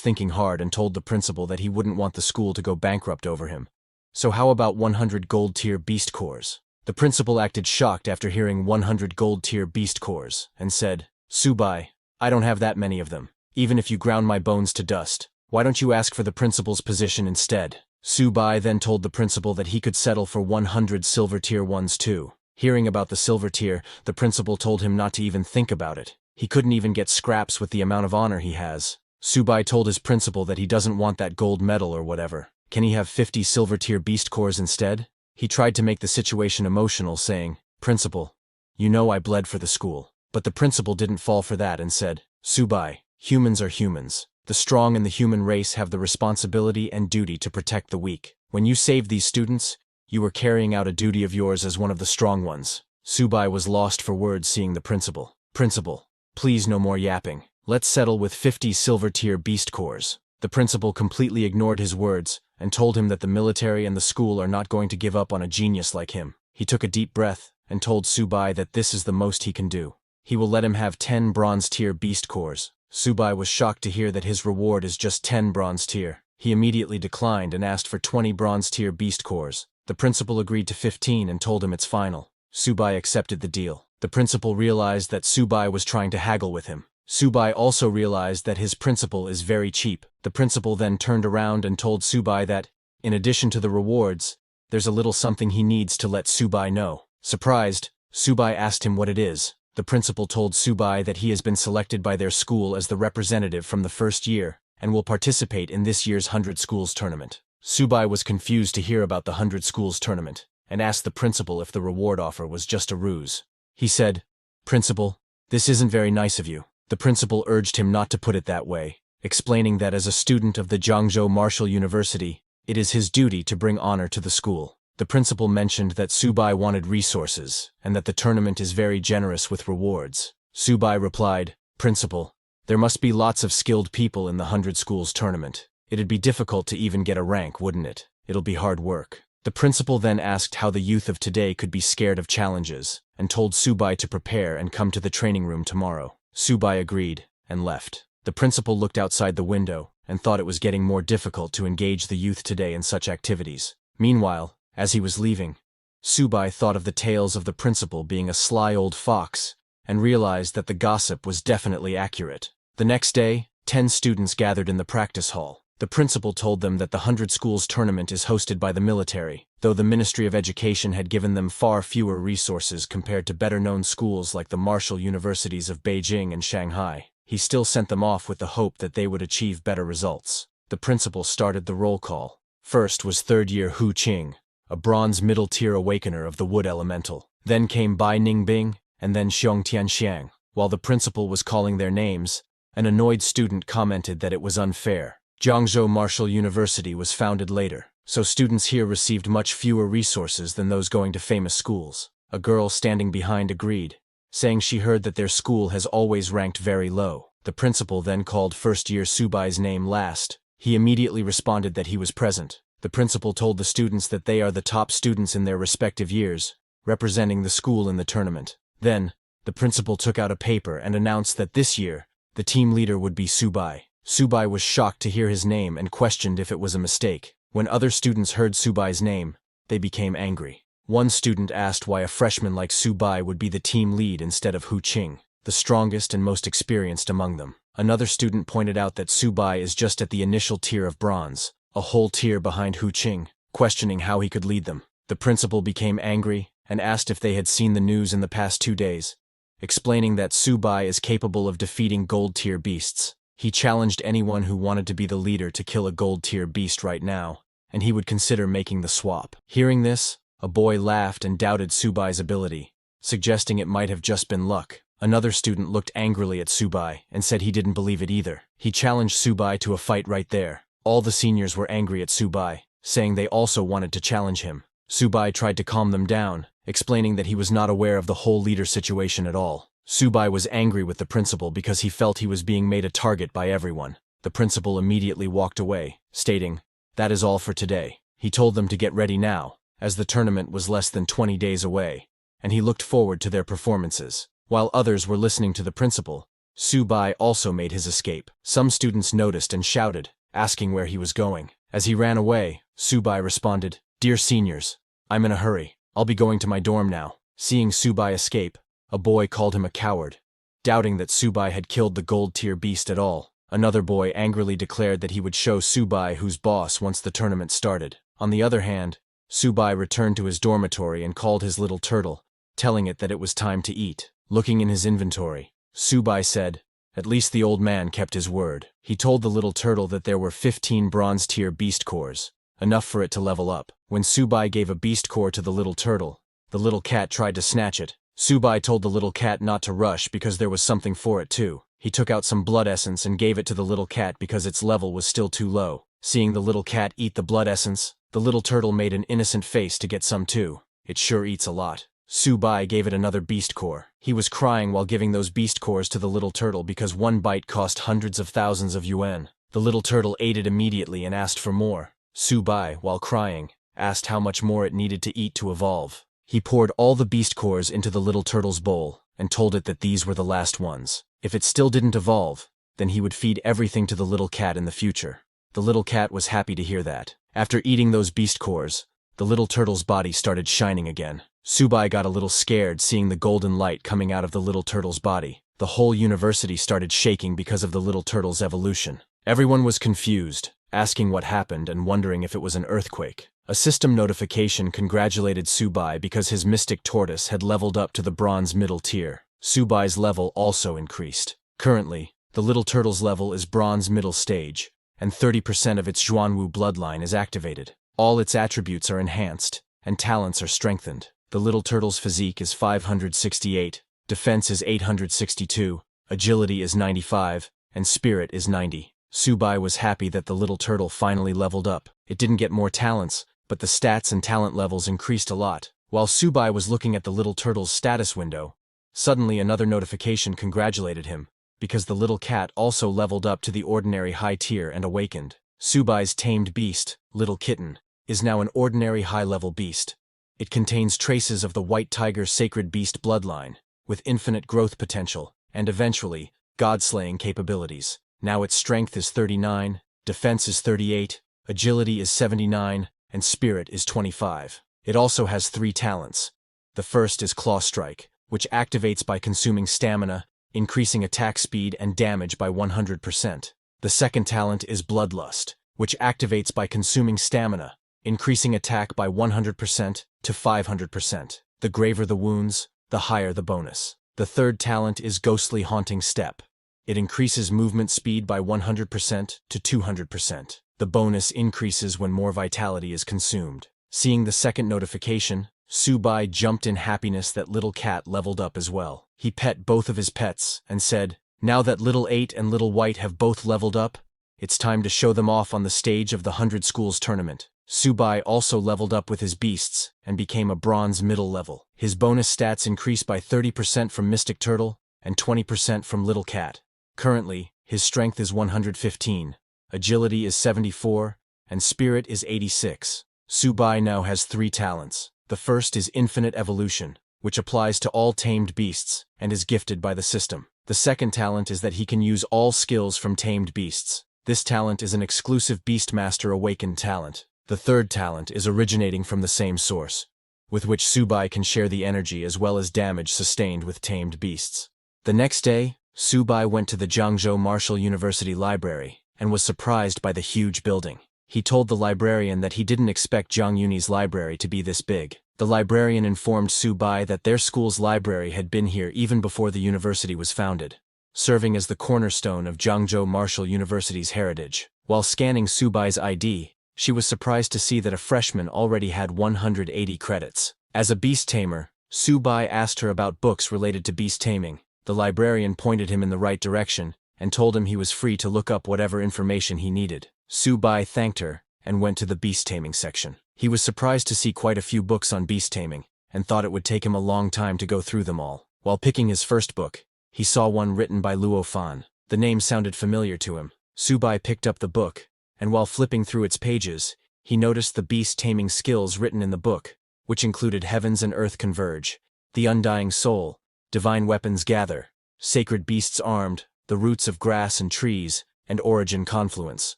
thinking hard and told the principal that he wouldn't want the school to go bankrupt over him. "So how about 100 gold tier beast cores?" The principal acted shocked after hearing 100 gold tier beast cores, and said, "Subai, I don't have that many of them. Even if you ground my bones to dust, why don't you ask for the principal's position instead?" Subai then told the principal that he could settle for 100 silver tier ones too. Hearing about the silver tier, the principal told him not to even think about it. He couldn't even get scraps with the amount of honor he has. Subai told his principal that he doesn't want that gold medal or whatever. Can he have 50 silver tier beast cores instead? He tried to make the situation emotional, saying, "Principal, you know I bled for the school." But the principal didn't fall for that and said, "Subai, humans are humans. The strong in the human race have the responsibility and duty to protect the weak. When you saved these students, you were carrying out a duty of yours as one of the strong ones." Subai was lost for words seeing the principal. "Principal, please no more yapping. Let's settle with 50 silver tier beast cores." The principal completely ignored his words and told him that the military and the school are not going to give up on a genius like him. He took a deep breath and told Subai that this is the most he can do. He will let him have 10 bronze tier beast cores. Subai was shocked to hear that his reward is just 10 bronze tier. He immediately declined and asked for 20 bronze tier beast cores. The principal agreed to 15 and told him it's final. Subai accepted the deal. The principal realized that Subai was trying to haggle with him. Subai also realized that his principal is very cheap. The principal then turned around and told Subai that, in addition to the rewards, there's a little something he needs to let Subai know. Surprised, Subai asked him what it is. The principal told Subai that he has been selected by their school as the representative from the first year and will participate in this year's 100 Schools tournament. Subai was confused to hear about the 100 Schools tournament and asked the principal if the reward offer was just a ruse. He said, "Principal, this isn't very nice of you." The principal urged him not to put it that way, explaining that as a student of the Jiangzhou Martial University, it is his duty to bring honor to the school. The principal mentioned that Subai wanted resources and that the tournament is very generous with rewards. Subai replied, "Principal, there must be lots of skilled people in the 100 Schools tournament. It'd be difficult to even get a rank, wouldn't it? It'll be hard work." The principal then asked how the youth of today could be scared of challenges and told Subai to prepare and come to the training room tomorrow. Subai agreed and left. The principal looked outside the window and thought it was getting more difficult to engage the youth today in such activities. Meanwhile, as he was leaving, Subai thought of the tales of the principal being a sly old fox and realized that the gossip was definitely accurate. The next day, 10 students gathered in the practice hall. The principal told them that the 100 Schools tournament is hosted by the military, though the Ministry of Education had given them far fewer resources compared to better-known schools like the martial universities of Beijing and Shanghai. He still sent them off with the hope that they would achieve better results. The principal started the roll call. First was third-year Hu Qing, a bronze middle-tier awakener of the wood elemental. Then came Bai Ningbing, and then Xiong Tianxiang. While the principal was calling their names, an annoyed student commented that it was unfair. Jiangzhou Martial University was founded later, so students here received much fewer resources than those going to famous schools. A girl standing behind agreed, saying she heard that their school has always ranked very low. The principal then called first-year Subai's name last. He immediately responded that he was present. The principal told the students that they are the top students in their respective years, representing the school in the tournament. Then, the principal took out a paper and announced that this year, the team leader would be Subai. Subai was shocked to hear his name and questioned if it was a mistake. When other students heard Subai's name, they became angry. One student asked why a freshman like Subai would be the team lead instead of Hu Qing, the strongest and most experienced among them. Another student pointed out that Subai is just at the initial tier of bronze, a whole tier behind Hu Qing, questioning how he could lead them. The principal became angry and asked if they had seen the news in the past 2 days, explaining that Subai is capable of defeating gold-tier beasts. He challenged anyone who wanted to be the leader to kill a gold-tier beast right now, and he would consider making the swap. Hearing this, a boy laughed and doubted Subai's ability, suggesting it might have just been luck. Another student looked angrily at Subai and said he didn't believe it either. He challenged Subai to a fight right there. All the seniors were angry at Subai, saying they also wanted to challenge him. Subai tried to calm them down, explaining that he was not aware of the whole leader situation at all. Subai was angry with the principal because he felt he was being made a target by everyone. The principal immediately walked away, stating, "That is all for today." He told them to get ready now, as the tournament was less than 20 days away, and he looked forward to their performances. While others were listening to the principal, Subai also made his escape. Some students noticed and shouted, asking where he was going. As he ran away, Subai responded, "Dear seniors, I'm in a hurry. I'll be going to my dorm now." Seeing Subai escape, a boy called him a coward, doubting that Subai had killed the gold-tier beast at all. Another boy angrily declared that he would show Subai who's boss once the tournament started. On the other hand, Subai returned to his dormitory and called his little turtle, telling it that it was time to eat. Looking in his inventory, Subai said, "At least the old man kept his word." He told the little turtle that there were 15 bronze-tier beast cores, enough for it to level up. When Subai gave a beast core to the little turtle, the little cat tried to snatch it. Subai told the little cat not to rush because there was something for it too. He took out some blood essence and gave it to the little cat because its level was still too low. Seeing the little cat eat the blood essence, the little turtle made an innocent face to get some too. It sure eats a lot. Subai gave it another beast core. He was crying while giving those beast cores to the little turtle because one bite cost hundreds of thousands of yuan. The little turtle ate it immediately and asked for more. Subai, while crying, asked how much more it needed to eat to evolve. He poured all the beast cores into the little turtle's bowl and told it that these were the last ones. If it still didn't evolve, then he would feed everything to the little cat in the future. The little cat was happy to hear that. After eating those beast cores, the little turtle's body started shining again. Subai got a little scared seeing the golden light coming out of the little turtle's body. The whole university started shaking because of the little turtle's evolution. Everyone was confused, asking what happened and wondering if it was an earthquake. A system notification congratulated Subai because his mystic tortoise had leveled up to the bronze middle tier. Subai's level also increased. Currently, the little turtle's level is bronze middle stage, and 30% of its Zhuanwu bloodline is activated. All its attributes are enhanced, and talents are strengthened. The little turtle's physique is 568, defense is 862, agility is 95, and spirit is 90. Subai was happy that the little turtle finally leveled up. It didn't get more talents, but the stats and talent levels increased a lot. While Subai was looking at the little turtle's status window, suddenly another notification congratulated him, because the little cat also leveled up to the ordinary high tier and awakened. Subai's tamed beast, Little Kitten, is now an ordinary high-level beast. It contains traces of the White Tiger Sacred Beast bloodline, with infinite growth potential, and eventually, god-slaying capabilities. Now its strength is 39, defense is 38, agility is 79, and spirit is 25. It also has 3 talents. The first is Claw Strike, which activates by consuming stamina, increasing attack speed and damage by 100%. The second talent is Bloodlust, which activates by consuming stamina, increasing attack by 100% to 500%. The graver the wounds, the higher the bonus. The third talent is Ghostly Haunting Step. It increases movement speed by 100% to 200%. The bonus increases when more vitality is consumed. Seeing the second notification, Subai jumped in happiness that Little Cat leveled up as well. He pet both of his pets and said, "Now that Little 8 and Little White have both leveled up, It's time to show them off on the stage of the 100 Schools tournament. Subai also leveled up with his beasts and became a bronze middle level. His bonus stats increased by 30% from Mystic Turtle and 20% from Little Cat. Currently, his strength is 115, agility is 74, and spirit is 86. Subai now has 3 talents. The first is Infinite Evolution, which applies to all tamed beasts and is gifted by the system. The second talent is that he can use all skills from tamed beasts. This talent is an exclusive Beastmaster Awakened talent. The third talent is originating from the same source, with which Subai can share the energy as well as damage sustained with tamed beasts. The next day, Subai went to the Jiangzhou Martial University Library and was surprised by the huge building. He told the librarian that he didn't expect Jiang Yunyi's library to be this big. The librarian informed Subai that their school's library had been here even before the university was founded, serving as the cornerstone of Jiangzhou Martial University's heritage. While scanning Subai's ID, she was surprised to see that a freshman already had 180 credits. As a beast tamer, Subai asked her about books related to beast taming. The librarian pointed him in the right direction and told him he was free to look up whatever information he needed. Subai thanked her and went to the beast taming section. He was surprised to see quite a few books on beast taming and thought it would take him a long time to go through them all. While picking his first book, he saw one written by Luo Fan. The name sounded familiar to him. Subai picked up the book, and while flipping through its pages, he noticed the beast taming skills written in the book, which included Heavens and Earth Converge, The Undying Soul, Divine Weapons Gather, Sacred Beasts Armed, The Roots of Grass and Trees, and Origin Confluence.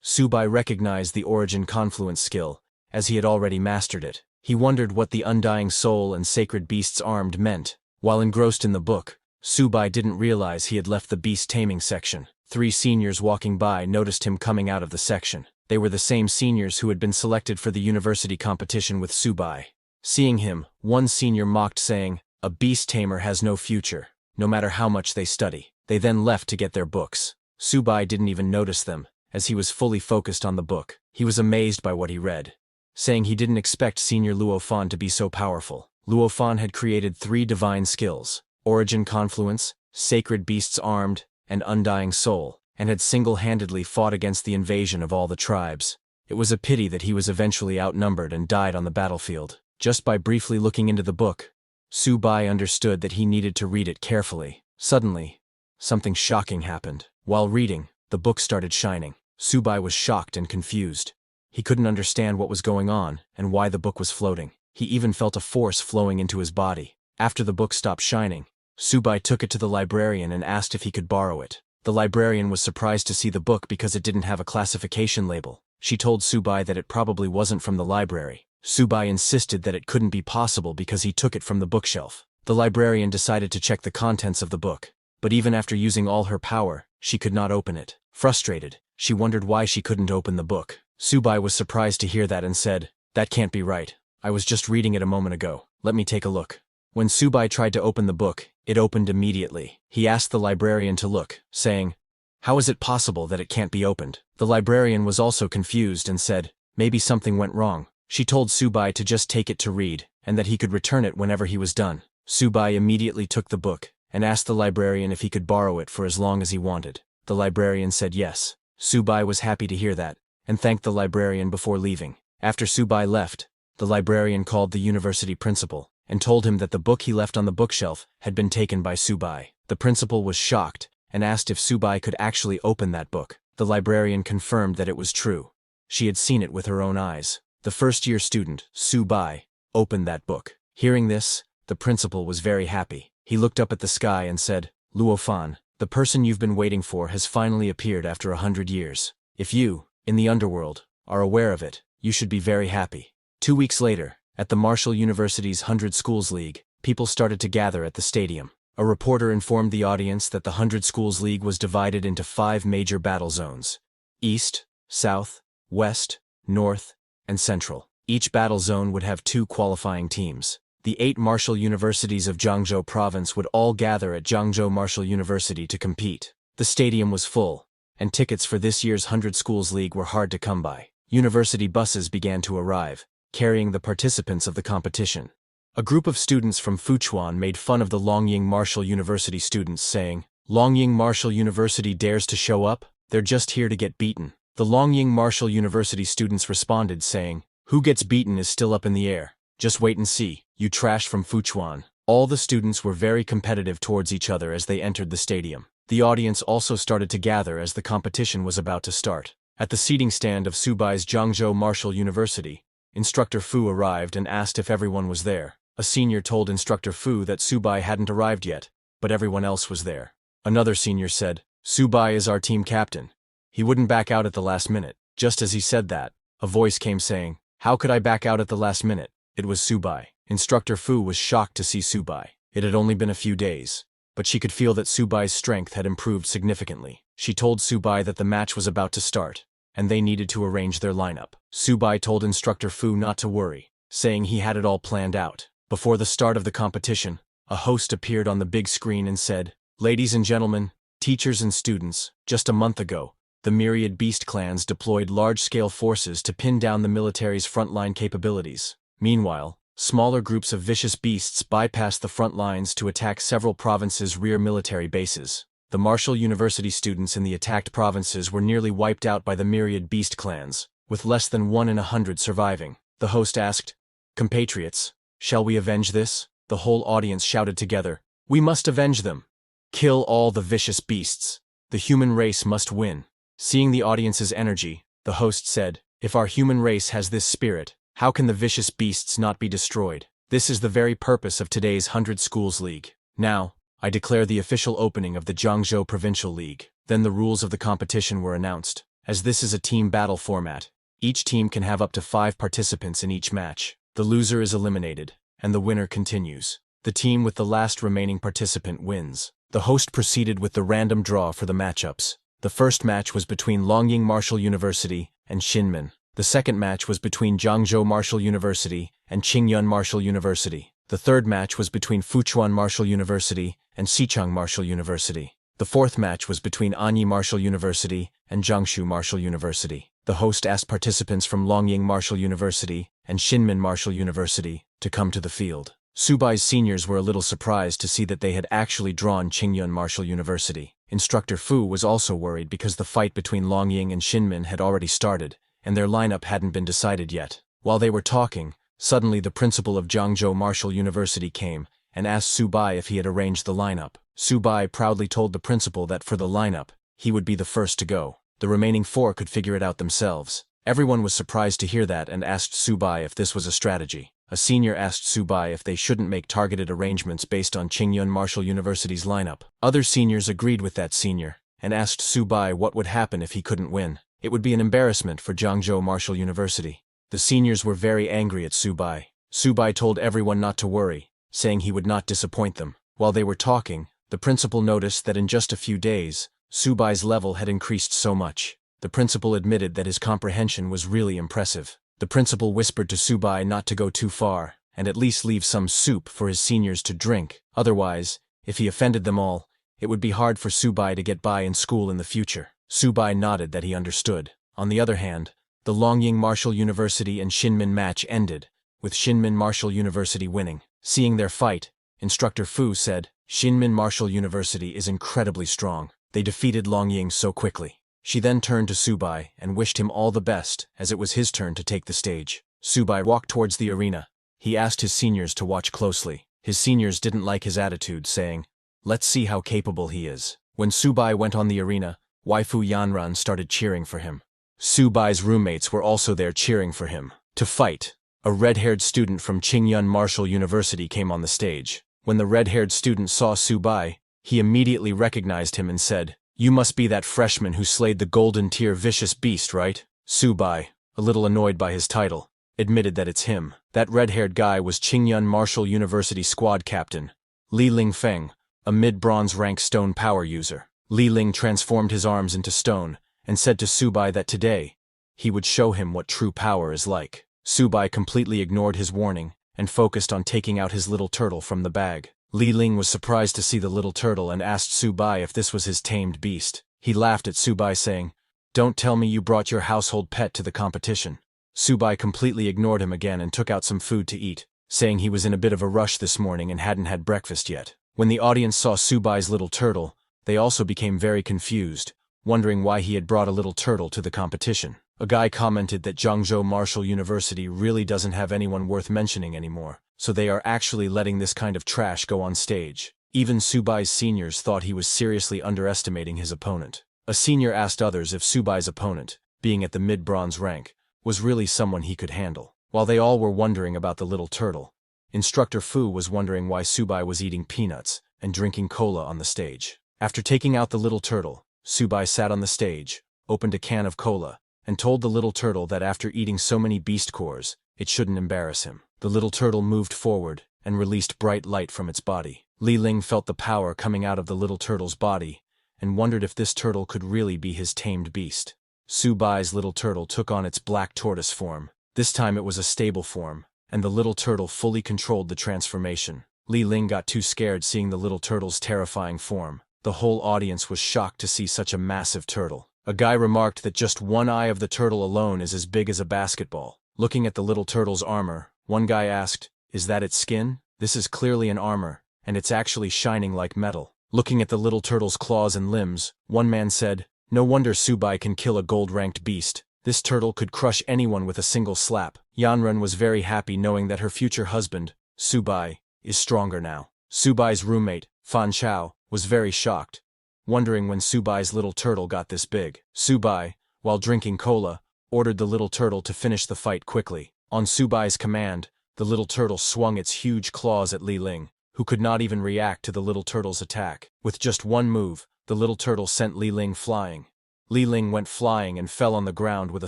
Subai recognized the Origin Confluence skill, as he had already mastered it. He wondered what the Undying Soul and Sacred Beasts Armed meant. While engrossed in the book, Subai didn't realize he had left the beast taming section. 3 seniors walking by noticed him coming out of the section. They were the same seniors who had been selected for the university competition with Subai. Seeing him, one senior mocked, saying, "A beast tamer has no future, no matter how much they study." They then left to get their books. Subai didn't even notice them, as he was fully focused on the book. He was amazed by what he read, saying he didn't expect Senior Luo Fan to be so powerful. Luo Fan had created 3 divine skills: Origin Confluence, Sacred Beasts Armed, and Undying Soul, and had single-handedly fought against the invasion of all the tribes. It was a pity that he was eventually outnumbered and died on the battlefield. Just by briefly looking into the book, Subai understood that he needed to read it carefully. Suddenly, something shocking happened. While reading, the book started shining. Subai was shocked and confused. He couldn't understand what was going on and why the book was floating. He even felt a force flowing into his body. After the book stopped shining, Subai took it to the librarian and asked if he could borrow it. The librarian was surprised to see the book because it didn't have a classification label. She told Subai that it probably wasn't from the library. Subai insisted that it couldn't be possible because he took it from the bookshelf. The librarian decided to check the contents of the book, but even after using all her power, she could not open it. Frustrated, she wondered why she couldn't open the book. Subai was surprised to hear that and said, "That can't be right. I was just reading it a moment ago. Let me take a look." When Subai tried to open the book, it opened immediately. He asked the librarian to look, saying, "How is it possible that it can't be opened?" The librarian was also confused and said, "Maybe something went wrong." She told Subai to just take it to read, and that he could return it whenever he was done. Subai immediately took the book, and asked the librarian if he could borrow it for as long as he wanted. The librarian said yes. Subai was happy to hear that, and thanked the librarian before leaving. After Subai left, the librarian called the university principal, and told him that the book he left on the bookshelf had been taken by Subai. The principal was shocked, and asked if Subai could actually open that book. The librarian confirmed that it was true. She had seen it with her own eyes. The first-year student, Subai, opened that book. Hearing this, the principal was very happy. He looked up at the sky and said, "Luo Fan, the person you've been waiting for has finally appeared after 100 years. If you, in the underworld, are aware of it, you should be very happy." 2 weeks later, at the Martial University's 100 Schools League, people started to gather at the stadium. A reporter informed the audience that the 100 Schools League was divided into 5 major battle zones: East, South, West, North, and Central. Each battle zone would have 2 qualifying teams. The 8 martial universities of Jiangzhou province would all gather at Jiangzhou Martial University to compete. The stadium was full, and tickets for this year's 100 Schools League were hard to come by. University buses began to arrive, carrying the participants of the competition. A group of students from Fuchuan made fun of the Longying Martial University students, saying, "Longying Martial University dares to show up? They're just here to get beaten. The Longying Martial University students responded saying, "Who gets beaten is still up in the air. Just wait and see, you trash from Fuchuan." All the students were very competitive towards each other as they entered the stadium. The audience also started to gather as the competition was about to start. At the seating stand of Subai's Jiangzhou Martial University, Instructor Fu arrived and asked if everyone was there. A senior told Instructor Fu that Subai hadn't arrived yet, but everyone else was there. Another senior said, "Subai is our team captain. He wouldn't back out at the last minute." Just as he said that, a voice came saying, "How could I back out at the last minute?" It was Subai. Instructor Fu was shocked to see Subai. It had only been a few days, but she could feel that Subai's strength had improved significantly. She told Subai that the match was about to start, and they needed to arrange their lineup. Subai told Instructor Fu not to worry, saying he had it all planned out. Before the start of the competition, a host appeared on the big screen and said, "Ladies and gentlemen, teachers and students, just a month ago, the myriad beast clans deployed large-scale forces to pin down the military's frontline capabilities. Meanwhile, smaller groups of vicious beasts bypassed the front lines to attack several provinces' rear military bases. The Martial University students in the attacked provinces were nearly wiped out by the myriad beast clans, with less than 1 in 100 surviving." The host asked, "Compatriots, shall we avenge this?" The whole audience shouted together, "We must avenge them! Kill all the vicious beasts! The human race must win!" Seeing the audience's energy, the host said, "If our human race has this spirit, how can the vicious beasts not be destroyed? This is the very purpose of today's 100 Schools League. Now, I declare the official opening of the Jiangzhou Provincial League." Then the rules of the competition were announced. As this is a team battle format, each team can have up to 5 participants in each match. The loser is eliminated, and the winner continues. The team with the last remaining participant wins. The host proceeded with the random draw for the matchups. The first match was between Longying Martial University and Xinmin. The second match was between Jiangzhou Martial University and Qingyun Martial University. The third match was between Fuchuan Martial University and Xicheng Martial University. The fourth match was between Anyi Martial University and Jiangsu Martial University. The host asked participants from Longying Martial University and Xinmin Martial University to come to the field. Subai's seniors were a little surprised to see that they had actually drawn Qingyun Martial University. Instructor Fu was also worried because the fight between Longying and Xinmin had already started, and their lineup hadn't been decided yet. While they were talking, suddenly the principal of Jiangzhou Martial University came and asked Subai if he had arranged the lineup. Subai proudly told the principal that for the lineup, he would be the first to go. The remaining 4 could figure it out themselves. Everyone was surprised to hear that and asked Subai if this was a strategy. A senior asked Subai if they shouldn't make targeted arrangements based on Qingyun Martial University's lineup. Other seniors agreed with that senior and asked Subai what would happen if he couldn't win. It would be an embarrassment for Jiangzhou Martial University. The seniors were very angry at Subai. Subai told everyone not to worry, saying he would not disappoint them. While they were talking, the principal noticed that in just a few days, Subai's level had increased so much. The principal admitted that his comprehension was really impressive. The principal whispered to Subai not to go too far, and at least leave some soup for his seniors to drink. Otherwise, if he offended them all, it would be hard for Subai to get by in school in the future. Subai nodded that he understood. On the other hand, the Longying Martial University and Xinmin match ended, with Xinmin Martial University winning. Seeing their fight, Instructor Fu said, "Xinmin Martial University is incredibly strong. They defeated Longying so quickly." She then turned to Subai and wished him all the best as it was his turn to take the stage. Subai walked towards the arena. He asked his seniors to watch closely. His seniors didn't like his attitude, saying, "Let's see how capable he is." When Subai went on the arena, Waifu Yanran started cheering for him. Subai's roommates were also there cheering for him. To fight, a red-haired student from Qingyun Martial University came on the stage. When the red-haired student saw Subai, he immediately recognized him and said, "You must be that freshman who slayed the golden tier vicious beast, right?" Subai, a little annoyed by his title, admitted that it's him. That red-haired guy was Qingyun Martial University squad captain, Li Lingfeng, a mid-bronze rank stone power user. Li Ling transformed his arms into stone and said to Subai that today, he would show him what true power is like. Subai completely ignored his warning and focused on taking out his little turtle from the bag. Li Ling was surprised to see the little turtle and asked Subai if this was his tamed beast. He laughed at Subai saying, "Don't tell me you brought your household pet to the competition." Subai completely ignored him again and took out some food to eat, saying he was in a bit of a rush this morning and hadn't had breakfast yet. When the audience saw Subai's little turtle, they also became very confused. wondering why he had brought a little turtle to the competition. A guy commented that Zhangzhou Martial University really doesn't have anyone worth mentioning anymore, so they are actually letting this kind of trash go on stage. Even Subai's seniors thought he was seriously underestimating his opponent. A senior asked others if Subai's opponent, being at the mid-bronze rank, was really someone he could handle. While they all were wondering about the little turtle, Instructor Fu was wondering why Subai was eating peanuts and drinking cola on the stage. After taking out the little turtle, Subai sat on the stage, opened a can of cola, and told the little turtle that after eating so many beast cores, it shouldn't embarrass him. The little turtle moved forward and released bright light from its body. Li Ling felt the power coming out of the little turtle's body and wondered if this turtle could really be his tamed beast. Subai's little turtle took on its black tortoise form. This time it was a stable form, and the little turtle fully controlled the transformation. Li Ling got too scared seeing the little turtle's terrifying form. The whole audience was shocked to see such a massive turtle. A guy remarked that just one eye of the turtle alone is as big as a basketball. Looking at the little turtle's armor, one guy asked, "Is that its skin? This is clearly an armor, and it's actually shining like metal." Looking at the little turtle's claws and limbs, one man said, "No wonder Subai can kill a gold-ranked beast. This turtle could crush anyone with a single slap." Yanren was very happy knowing that her future husband, Subai, is stronger now. Subai's roommate, Fan Chao, was very shocked, wondering when Subai's little turtle got this big. Subai, while drinking cola, ordered the little turtle to finish the fight quickly. On Subai's command, the little turtle swung its huge claws at Li Ling, who could not even react to the little turtle's attack. With just one move, the little turtle sent Li Ling flying. Li Ling went flying and fell on the ground with a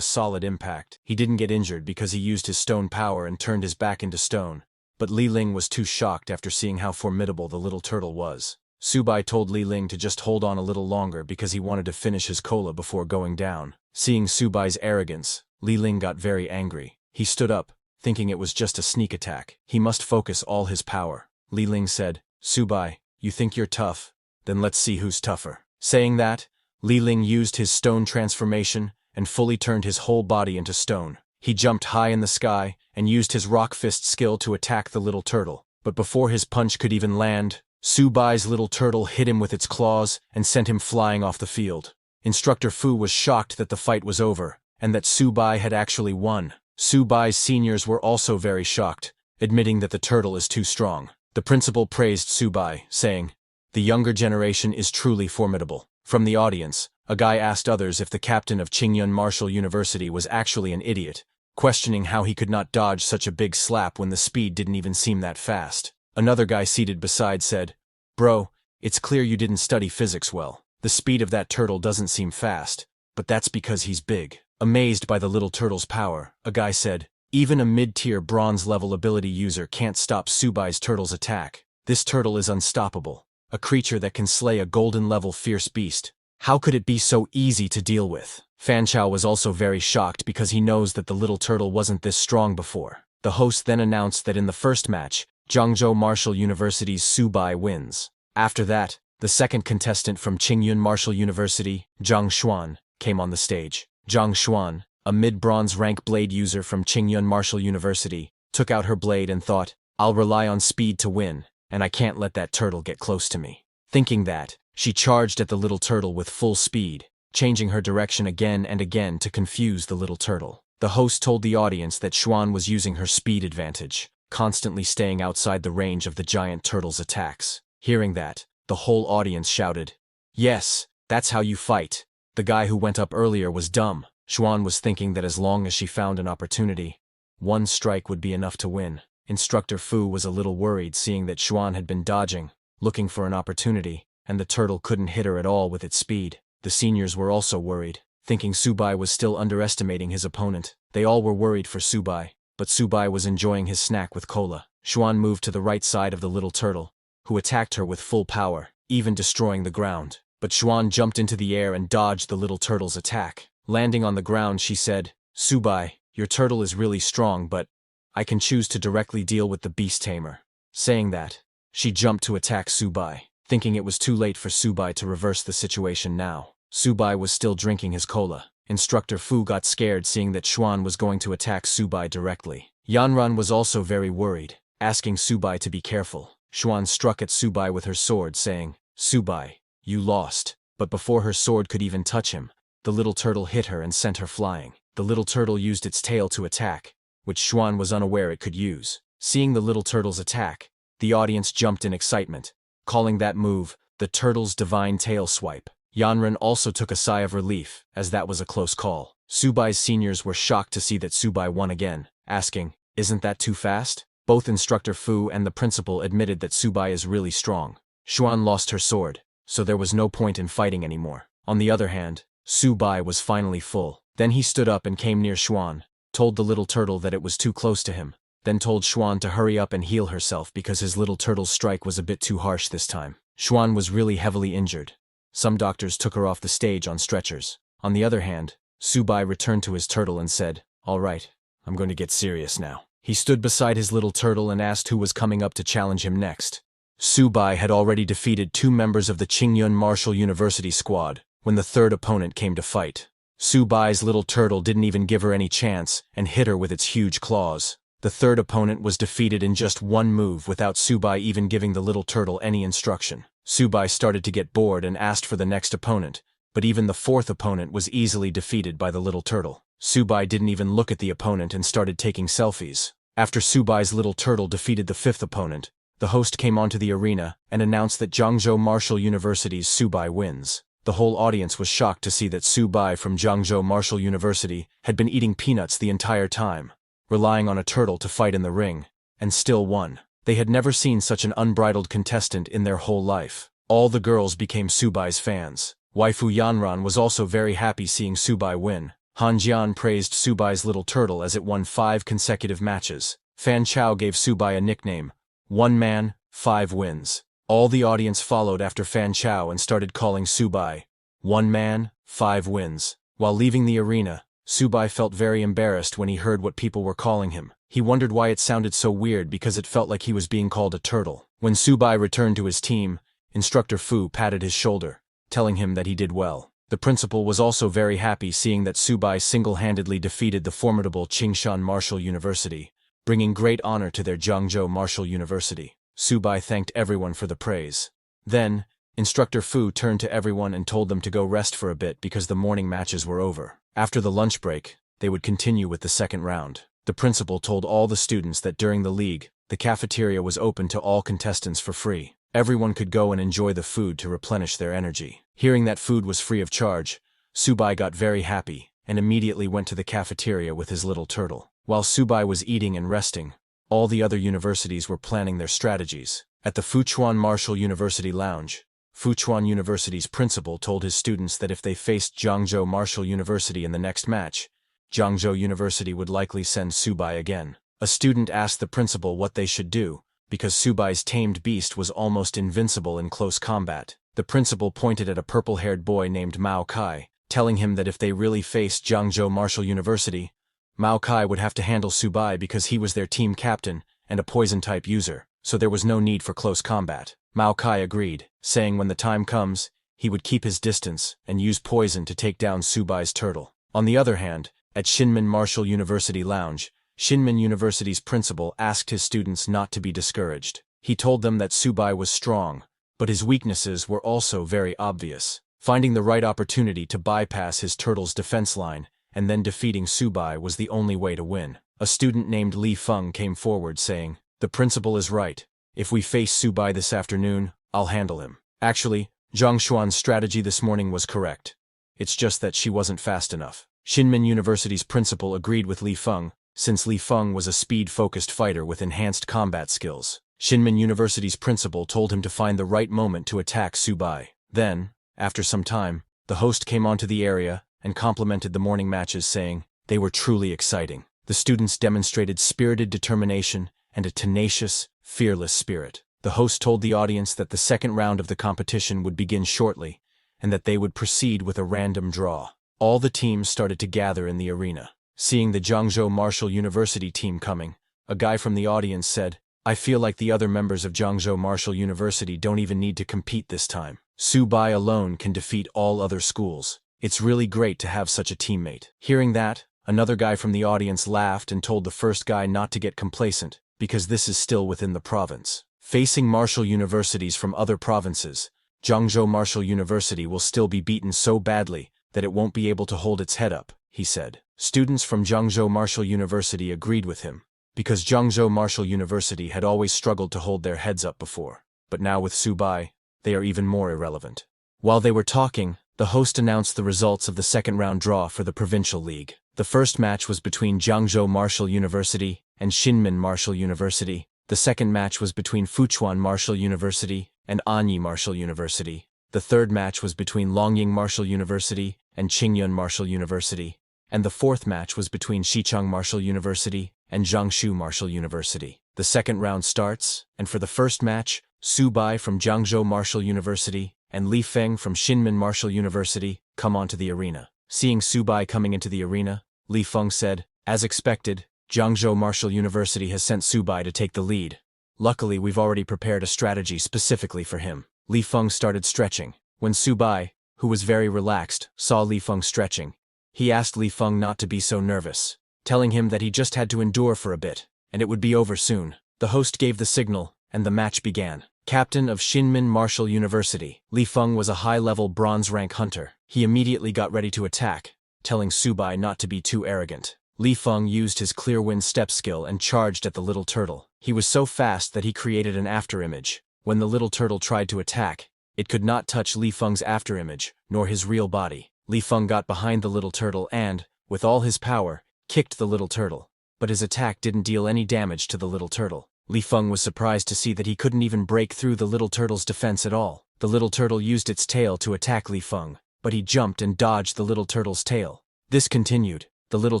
solid impact. He didn't get injured because he used his stone power and turned his back into stone, but Li Ling was too shocked after seeing how formidable the little turtle was. Subai told Li Ling to just hold on a little longer because he wanted to finish his cola before going down. Seeing Subai's arrogance, Li Ling got very angry. He stood up, thinking it was just a sneak attack. He must focus all his power. Li Ling said, "Subai, you think you're tough? Then let's see who's tougher." Saying that, Li Ling used his stone transformation and fully turned his whole body into stone. He jumped high in the sky and used his rock fist skill to attack the little turtle. But before his punch could even land, Subai's little turtle hit him with its claws and sent him flying off the field. Instructor Fu was shocked that the fight was over, and that Subai had actually won. Subai's seniors were also very shocked, admitting that the turtle is too strong. The principal praised Subai, saying, "The younger generation is truly formidable." From the audience, a guy asked others if the captain of Qingyun Martial University was actually an idiot, questioning how he could not dodge such a big slap when the speed didn't even seem that fast. Another guy seated beside said, "Bro, it's clear you didn't study physics well. The speed of that turtle doesn't seem fast, but that's because he's big." Amazed by the little turtle's power, a guy said, "Even a mid-tier bronze-level ability user can't stop Subai's turtle's attack. This turtle is unstoppable, a creature that can slay a golden-level fierce beast. How could it be so easy to deal with?" Fan Chao was also very shocked because he knows that the little turtle wasn't this strong before. The host then announced that in the first match, Zhangzhou Martial University's Subai wins. After that, the second contestant from Qingyun Martial University, Zhang Xuan, came on the stage. Zhang Xuan, a mid-bronze rank blade user from Qingyun Martial University, took out her blade and thought, "I'll rely on speed to win, and I can't let that turtle get close to me." Thinking that, she charged at the little turtle with full speed, changing her direction again and again to confuse the little turtle. The host told the audience that Xuan was using her speed advantage, constantly staying outside the range of the giant turtle's attacks. Hearing that, the whole audience shouted, "Yes, that's how you fight." The guy who went up earlier was dumb. Xuan was thinking that as long as she found an opportunity, one strike would be enough to win. Instructor Fu was a little worried seeing that Xuan had been dodging, looking for an opportunity, and the turtle couldn't hit her at all with its speed. The seniors were also worried, thinking Subai was still underestimating his opponent. They all were worried for Subai, but Subai was enjoying his snack with cola. Xuan moved to the right side of the little turtle, who attacked her with full power, even destroying the ground. But Xuan jumped into the air and dodged the little turtle's attack. Landing on the ground, she said, "Subai, your turtle is really strong, but I can choose to directly deal with the beast tamer." Saying that, she jumped to attack Subai, thinking it was too late for Subai to reverse the situation now. Subai was still drinking his cola. Instructor Fu got scared seeing that Xuan was going to attack Subai directly. Yanran was also very worried, asking Subai to be careful. Xuan struck at Subai with her sword, saying, "Subai, you lost." but before her sword could even touch him, the little turtle hit her and sent her flying. The little turtle used its tail to attack, which Xuan was unaware it could use. Seeing the little turtle's attack, the audience jumped in excitement, calling that move the turtle's divine tail swipe. Yanran also took a sigh of relief, as that was a close call. Subai's seniors were shocked to see that Subai won again, asking, "Isn't that too fast?" Both Instructor Fu and the principal admitted that Subai is really strong. Xuan lost her sword, so there was no point in fighting anymore. On the other hand, Subai was finally full. Then he stood up and came near Xuan, told the little turtle that it was too close to him, then told Xuan to hurry up and heal herself because his little turtle's strike was a bit too harsh this time. Xuan was really heavily injured. Some doctors took her off the stage on stretchers. On the other hand, Subai returned to his turtle and said, "All right, I'm going to get serious now." He stood beside his little turtle and asked who was coming up to challenge him next. Subai had already defeated 2 members of the Qingyun Martial University squad when the third opponent came to fight. Subai's little turtle didn't even give her any chance and hit her with its huge claws. The third opponent was defeated in just 1 move without Subai even giving the little turtle any instruction. Subai started to get bored and asked for the next opponent, but even the 4th opponent was easily defeated by the little turtle. Subai didn't even look at the opponent and started taking selfies. After Subai's little turtle defeated the 5th opponent, the host came onto the arena and announced that Jiangzhou Martial University's Subai wins. The whole audience was shocked to see that Subai from Jiangzhou Martial University had been eating peanuts the entire time, relying on a turtle to fight in the ring, and still won. They had never seen such an unbridled contestant in their whole life. All the girls became Subai's fans. Waifu Yanran was also very happy seeing Subai win. Han Jian praised Subai's little turtle as it won 5 consecutive matches. Fan Chao gave Subai a nickname, 1 man, 5 wins. All the audience followed after Fan Chao and started calling Subai, 1 man, 5 wins. While leaving the arena, Subai felt very embarrassed when he heard what people were calling him. He wondered why it sounded so weird because it felt like he was being called a turtle. When Subai returned to his team, Instructor Fu patted his shoulder, telling him that he did well. The principal was also very happy seeing that Subai single-handedly defeated the formidable Qingshan Martial University, bringing great honor to their Jiangzhou Martial University. Subai thanked everyone for the praise. Then, Instructor Fu turned to everyone and told them to go rest for a bit because the morning matches were over. After the lunch break, they would continue with the second round. The principal told all the students that during the league, the cafeteria was open to all contestants for free. Everyone could go and enjoy the food to replenish their energy. Hearing that food was free of charge, Subai got very happy and immediately went to the cafeteria with his little turtle. While Subai was eating and resting, all the other universities were planning their strategies. At the Fuchuan Martial University Lounge, Fuchuan University's principal told his students that if they faced Jiangzhou Martial University in the next match, Jiangzhou University would likely send Subai again. A student asked the principal what they should do, because Subai's tamed beast was almost invincible in close combat. The principal pointed at a purple-haired boy named Mao Kai, telling him that if they really faced Jiangzhou Martial University, Mao Kai would have to handle Subai because he was their team captain and a poison-type user, so there was no need for close combat. Mao Kai agreed, saying when the time comes, he would keep his distance and use poison to take down Subai's turtle. On the other hand, at Shinmin Martial University Lounge, Shinmin University's principal asked his students not to be discouraged. He told them that Subai was strong, but his weaknesses were also very obvious. Finding the right opportunity to bypass his turtle's defense line and then defeating Subai was the only way to win. A student named Li Feng came forward saying, "The principal is right. If we face Subai this afternoon, I'll handle him." Actually, Zhang Xuan's strategy this morning was correct. It's just that she wasn't fast enough. Shinmin University's principal agreed with Li Feng, since Li Feng was a speed-focused fighter with enhanced combat skills. Shinmin University's principal told him to find the right moment to attack Subai. Then, after some time, the host came onto the area and complimented the morning matches, saying they were truly exciting. The students demonstrated spirited determination and a tenacious, fearless spirit. The host told the audience that the second round of the competition would begin shortly, and that they would proceed with a random draw. All the teams started to gather in the arena. Seeing the Jiangzhou Martial University team coming, a guy from the audience said, "I feel like the other members of Jiangzhou Martial University don't even need to compete this time. Subai alone can defeat all other schools. It's really great to have such a teammate." Hearing that, another guy from the audience laughed and told the first guy not to get complacent, because this is still within the province. Facing martial universities from other provinces, Jiangzhou Martial University will still be beaten so badly that it won't be able to hold its head up, he said. Students from Jiangzhou Martial University agreed with him, because Jiangzhou Martial University had always struggled to hold their heads up before. But now with Su Bai, they are even more irrelevant. While they were talking, the host announced the results of the second-round draw for the Provincial League. The first match was between Jiangzhou Martial University and Xinmin Martial University. The second match was between Fuchuan Martial University and Anyi Martial University. The third match was between Longying Martial University and Qingyun Martial University. And the fourth match was between Xichang Martial University and Jiangsu Martial University. The second round starts, and for the first match, Su Bai from Jiangzhou Martial University and Li Feng from Xinmin Martial University come onto the arena. Seeing Su Bai coming into the arena, Li Feng said, "As expected, Jiangzhou Martial University has sent Su Bai to take the lead. Luckily, we've already prepared a strategy specifically for him." Li Feng started stretching. When Su Bai, who was very relaxed, saw Li Feng stretching, he asked Li Feng not to be so nervous, telling him that he just had to endure for a bit, and it would be over soon. The host gave the signal, and the match began. Captain of Xinmin Martial University, Li Feng was a high-level bronze-rank hunter. He immediately got ready to attack, telling Su Bai not to be too arrogant. Li Feng used his clear wind step skill and charged at the little turtle. He was so fast that he created an afterimage. When the little turtle tried to attack, it could not touch Li Feng's afterimage, nor his real body. Li Feng got behind the little turtle and, with all his power, kicked the little turtle. But his attack didn't deal any damage to the little turtle. Li Feng was surprised to see that he couldn't even break through the little turtle's defense at all. The little turtle used its tail to attack Li Feng, but he jumped and dodged the little turtle's tail. This continued. The little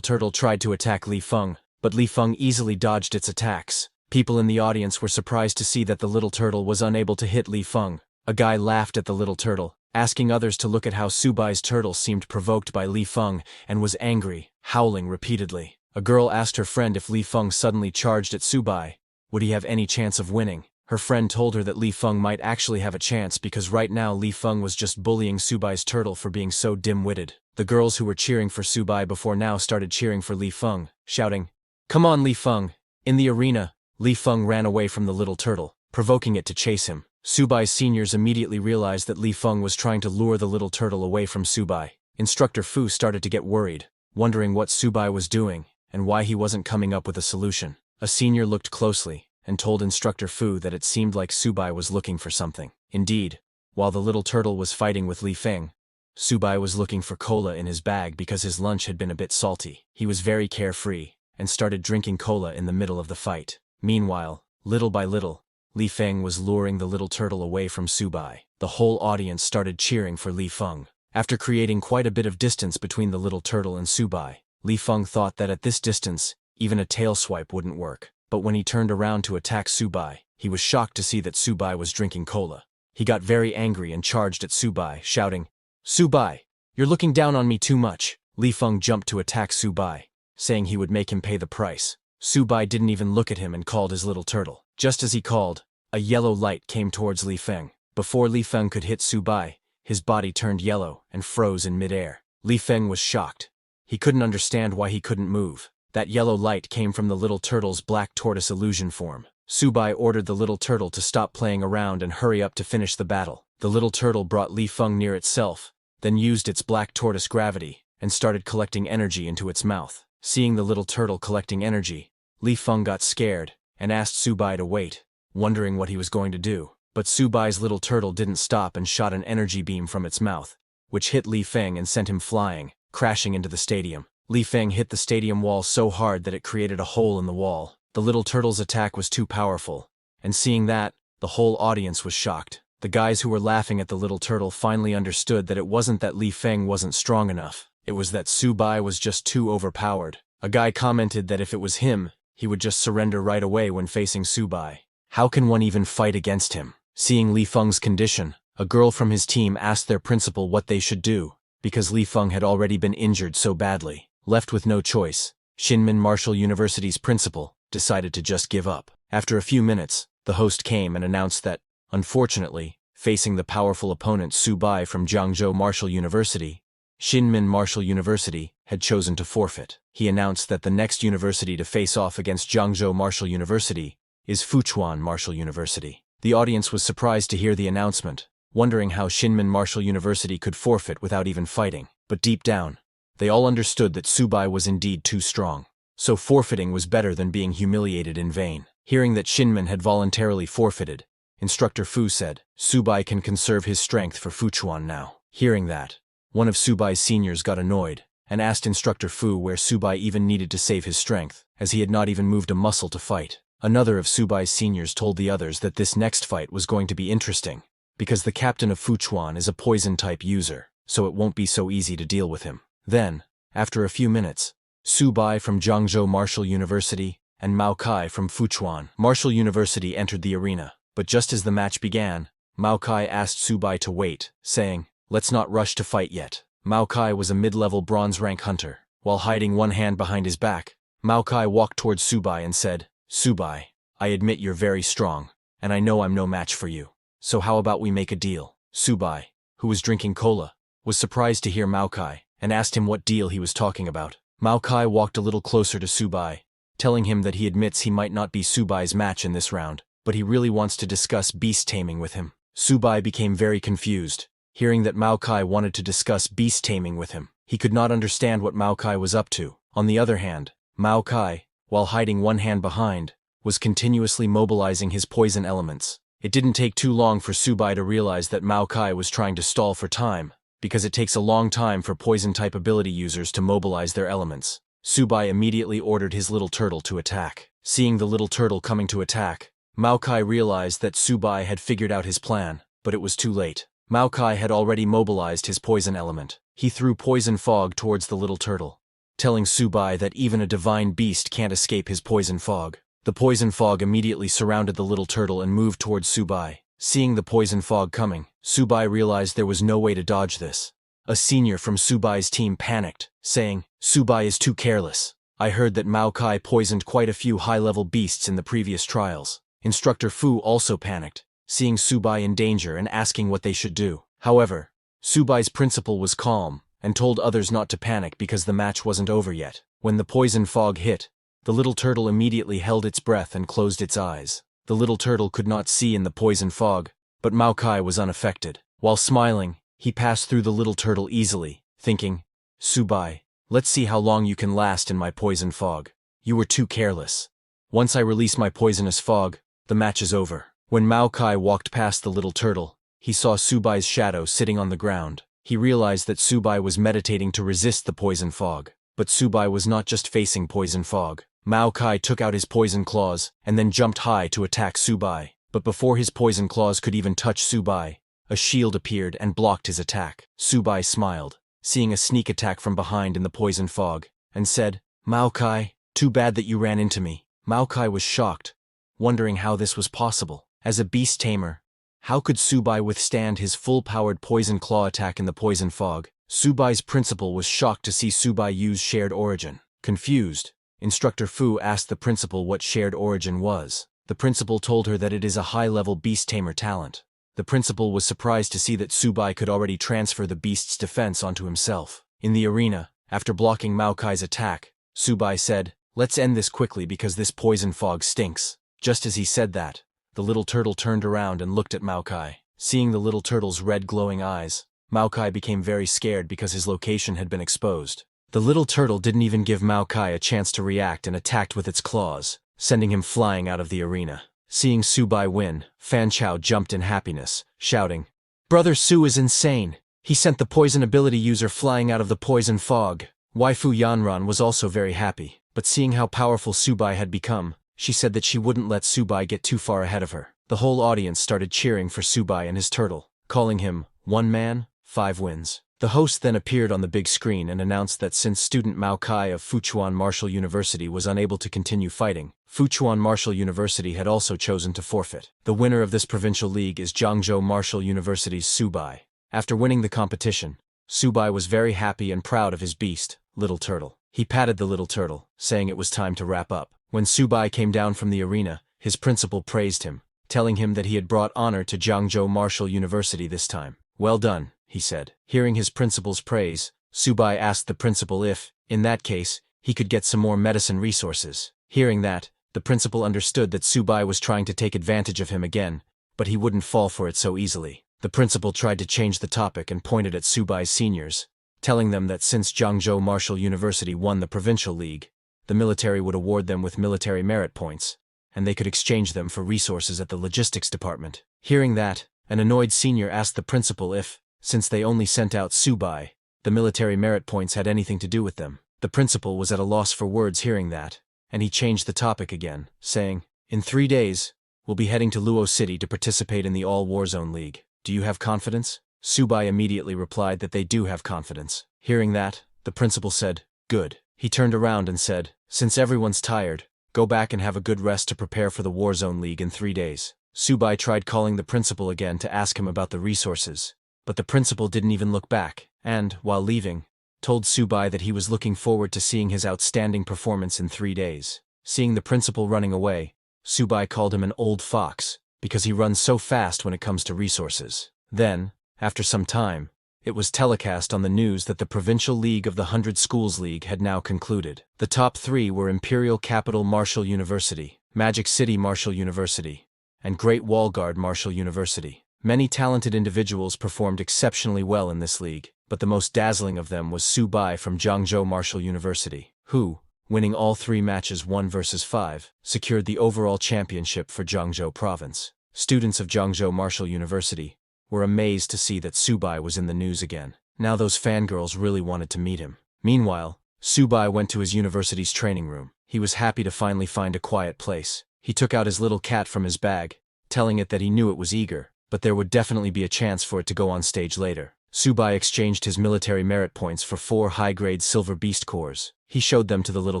turtle tried to attack Li Feng, but Li Feng easily dodged its attacks. People in the audience were surprised to see that the little turtle was unable to hit Li Feng. A guy laughed at the little turtle, asking others to look at how Su Bai's turtle seemed provoked by Li Feng and was angry, howling repeatedly. A girl asked her friend if Li Feng suddenly charged at Su Bai, would he have any chance of winning? Her friend told her that Li Feng might actually have a chance because right now Li Feng was just bullying Su Bai's turtle for being so dim-witted. The girls who were cheering for Su Bai before now started cheering for Li Feng, shouting, "Come on, Li Feng!" In the arena, Li Feng ran away from the little turtle, provoking it to chase him. Su Bai's seniors immediately realized that Li Feng was trying to lure the little turtle away from Su Bai. Instructor Fu started to get worried, wondering what Su Bai was doing and why he wasn't coming up with a solution. A senior looked closely and told Instructor Fu that it seemed like Su Bai was looking for something. Indeed, while the little turtle was fighting with Li Feng, Su Bai was looking for cola in his bag because his lunch had been a bit salty. He was very carefree and started drinking cola in the middle of the fight. Meanwhile, little by little, Li Feng was luring the little turtle away from Su Bai. The whole audience started cheering for Li Feng. After creating quite a bit of distance between the little turtle and Su Bai, Li Feng thought that at this distance, even a tail swipe wouldn't work. But when he turned around to attack Su Bai, he was shocked to see that Su Bai was drinking cola. He got very angry and charged at Su Bai, shouting, "Su Bai, you're looking down on me too much." Li Feng jumped to attack Su Bai, saying he would make him pay the price. Su Bai didn't even look at him and called his little turtle. Just as he called, a yellow light came towards Li Feng. Before Li Feng could hit Su Bai, his body turned yellow and froze in midair. Li Feng was shocked. He couldn't understand why he couldn't move. That yellow light came from the little turtle's black tortoise illusion form. Su Bai ordered the little turtle to stop playing around and hurry up to finish the battle. The little turtle brought Li Feng near itself, then used its black tortoise gravity, and started collecting energy into its mouth. Seeing the little turtle collecting energy, Li Feng got scared and asked Su Bai to wait, wondering what he was going to do. But Su Bai's little turtle didn't stop and shot an energy beam from its mouth, which hit Li Feng and sent him flying, crashing into the stadium. Li Feng hit the stadium wall so hard that it created a hole in the wall. The little turtle's attack was too powerful, and seeing that, the whole audience was shocked. The guys who were laughing at the little turtle finally understood that it wasn't that Li Feng wasn't strong enough. It was that Su Bai was just too overpowered. A guy commented that if it was him, he would just surrender right away when facing Su Bai. How can one even fight against him? Seeing Li Feng's condition, a girl from his team asked their principal what they should do, because Li Feng had already been injured so badly. Left with no choice, Xinmin Martial University's principal decided to just give up. After a few minutes, the host came and announced that, unfortunately, facing the powerful opponent Su Bai from Jiangzhou Martial University, Xinmin Martial University had chosen to forfeit. He announced that the next university to face off against Jiangzhou Martial University is Fuchuan Martial University. The audience was surprised to hear the announcement, wondering how Shinmin Martial University could forfeit without even fighting. But deep down, they all understood that Subai was indeed too strong. So forfeiting was better than being humiliated in vain. Hearing that Shinmin had voluntarily forfeited, Instructor Fu said, "Subai can conserve his strength for Fuchuan now." Hearing that, one of Subai's seniors got annoyed and asked Instructor Fu where Subai even needed to save his strength, as he had not even moved a muscle to fight. Another of Subai's seniors told the others that this next fight was going to be interesting, because the captain of Fuchuan is a poison-type user, so it won't be so easy to deal with him. Then, after a few minutes, Subai from Zhangzhou Martial University and Mao Kai from Fuchuan Martial University entered the arena. But just as the match began, Mao Kai asked Subai to wait, saying, "Let's not rush to fight yet." Mao Kai was a mid-level bronze rank hunter. While hiding one hand behind his back, Mao Kai walked towards Subai and said, "Subai, I admit you're very strong, and I know I'm no match for you. So how about we make a deal?" Subai, who was drinking cola, was surprised to hear Mao Kai and asked him what deal he was talking about. Mao Kai walked a little closer to Subai, telling him that he admits he might not be Subai's match in this round, but he really wants to discuss beast taming with him. Subai became very confused, hearing that Mao Kai wanted to discuss beast taming with him. He could not understand what Mao Kai was up to. On the other hand, Mao Kai, while hiding one hand behind, was continuously mobilizing his poison elements. It didn't take too long for Subai to realize that Mao Kai was trying to stall for time, because it takes a long time for poison-type ability users to mobilize their elements. Subai immediately ordered his little turtle to attack. Seeing the little turtle coming to attack, Mao Kai realized that Subai had figured out his plan, but it was too late. Mao Kai had already mobilized his poison element. He threw poison fog towards the little turtle, telling Subai that even a divine beast can't escape his poison fog. The poison fog immediately surrounded the little turtle and moved towards Subai. Seeing the poison fog coming, Subai realized there was no way to dodge this. A senior from Subai's team panicked, saying, "Subai is too careless. I heard that Mao Kai poisoned quite a few high-level beasts in the previous trials." Instructor Fu also panicked, seeing Subai in danger and asking what they should do. However, Subai's principal was calm and told others not to panic because the match wasn't over yet. When the poison fog hit, the little turtle immediately held its breath and closed its eyes. The little turtle could not see in the poison fog, but Mao Kai was unaffected. While smiling, he passed through the little turtle easily, thinking, "Subai, let's see how long you can last in my poison fog. You were too careless. Once I release my poisonous fog, the match is over." When Mao Kai walked past the little turtle, he saw Subai's shadow sitting on the ground. He realized that Subai was meditating to resist the poison fog. But Subai was not just facing poison fog. Mao Kai took out his poison claws and then jumped high to attack Subai. But before his poison claws could even touch Subai, a shield appeared and blocked his attack. Subai smiled, seeing a sneak attack from behind in the poison fog, and said, "Mao Kai, too bad that you ran into me." Mao Kai was shocked, wondering how this was possible. As a beast tamer, how could Subai withstand his full-powered poison claw attack in the poison fog? Subai's principal was shocked to see Subai use shared origin. Confused, Instructor Fu asked the principal what shared origin was. The principal told her that it is a high-level beast tamer talent. The principal was surprised to see that Subai could already transfer the beast's defense onto himself. In the arena, after blocking Mao Kai's attack, Subai said, "Let's end this quickly because this poison fog stinks." Just as he said that, the little turtle turned around and looked at Mao Kai. Seeing the little turtle's red glowing eyes, Mao Kai became very scared because his location had been exposed. The little turtle didn't even give Mao Kai a chance to react and attacked with its claws, sending him flying out of the arena. Seeing Subai win, Fan Chao jumped in happiness, shouting, "Brother Su is insane. He sent the poison ability user flying out of the poison fog." Waifu Yanran was also very happy, but seeing how powerful Subai had become, she said that she wouldn't let Subai get too far ahead of her. The whole audience started cheering for Subai and his turtle, calling him, "One man, 5 wins." The host then appeared on the big screen and announced that since student Mao Kai of Fuchuan Martial University was unable to continue fighting, Fuchuan Martial University had also chosen to forfeit. The winner of this provincial league is Zhangzhou Martial University's Subai. After winning the competition, Subai was very happy and proud of his beast, Little Turtle. He patted the little turtle, saying it was time to wrap up. When Subai came down from the arena, his principal praised him, telling him that he had brought honor to Zhangzhou Martial University this time. "Well done," he said. Hearing his principal's praise, Subai asked the principal if, in that case, he could get some more medicine resources. Hearing that, the principal understood that Subai was trying to take advantage of him again, but he wouldn't fall for it so easily. The principal tried to change the topic and pointed at Subai's seniors, telling them that since Jiangzhou Martial University won the provincial league, the military would award them with military merit points, and they could exchange them for resources at the logistics department. Hearing that, an annoyed senior asked the principal if, since they only sent out Subai, the military merit points had anything to do with them. The principal was at a loss for words hearing that, and he changed the topic again, saying, "In 3 days, we'll be heading to Luo City to participate in the All Warzone League. Do you have confidence?" Subai immediately replied that they do have confidence. Hearing that, the principal said, "Good." He turned around and said, "Since everyone's tired, go back and have a good rest to prepare for the Warzone League in 3 days." Subai tried calling the principal again to ask him about the resources, but the principal didn't even look back, and, while leaving, told Subai that he was looking forward to seeing his outstanding performance in 3 days. Seeing the principal running away, Subai called him an old fox, because he runs so fast when it comes to resources. Then, after some time, it was telecast on the news that the Provincial League of the 100 Schools League had now concluded. The top 3 were Imperial Capital Martial University, Magic City Martial University, and Great Wall Guard Martial University. Many talented individuals performed exceptionally well in this league, but the most dazzling of them was Subai from Jiangzhou Martial University, who, winning all 3 matches 1 versus 5, secured the overall championship for Jiangzhou Province. Students of Jiangzhou Martial University were amazed to see that Subai was in the news again. Now those fangirls really wanted to meet him. Meanwhile, Subai went to his university's training room. He was happy to finally find a quiet place. He took out his little cat from his bag, telling it that he knew it was eager, but there would definitely be a chance for it to go on stage later. Subai exchanged his military merit points for 4 high-grade silver beast cores. He showed them to the little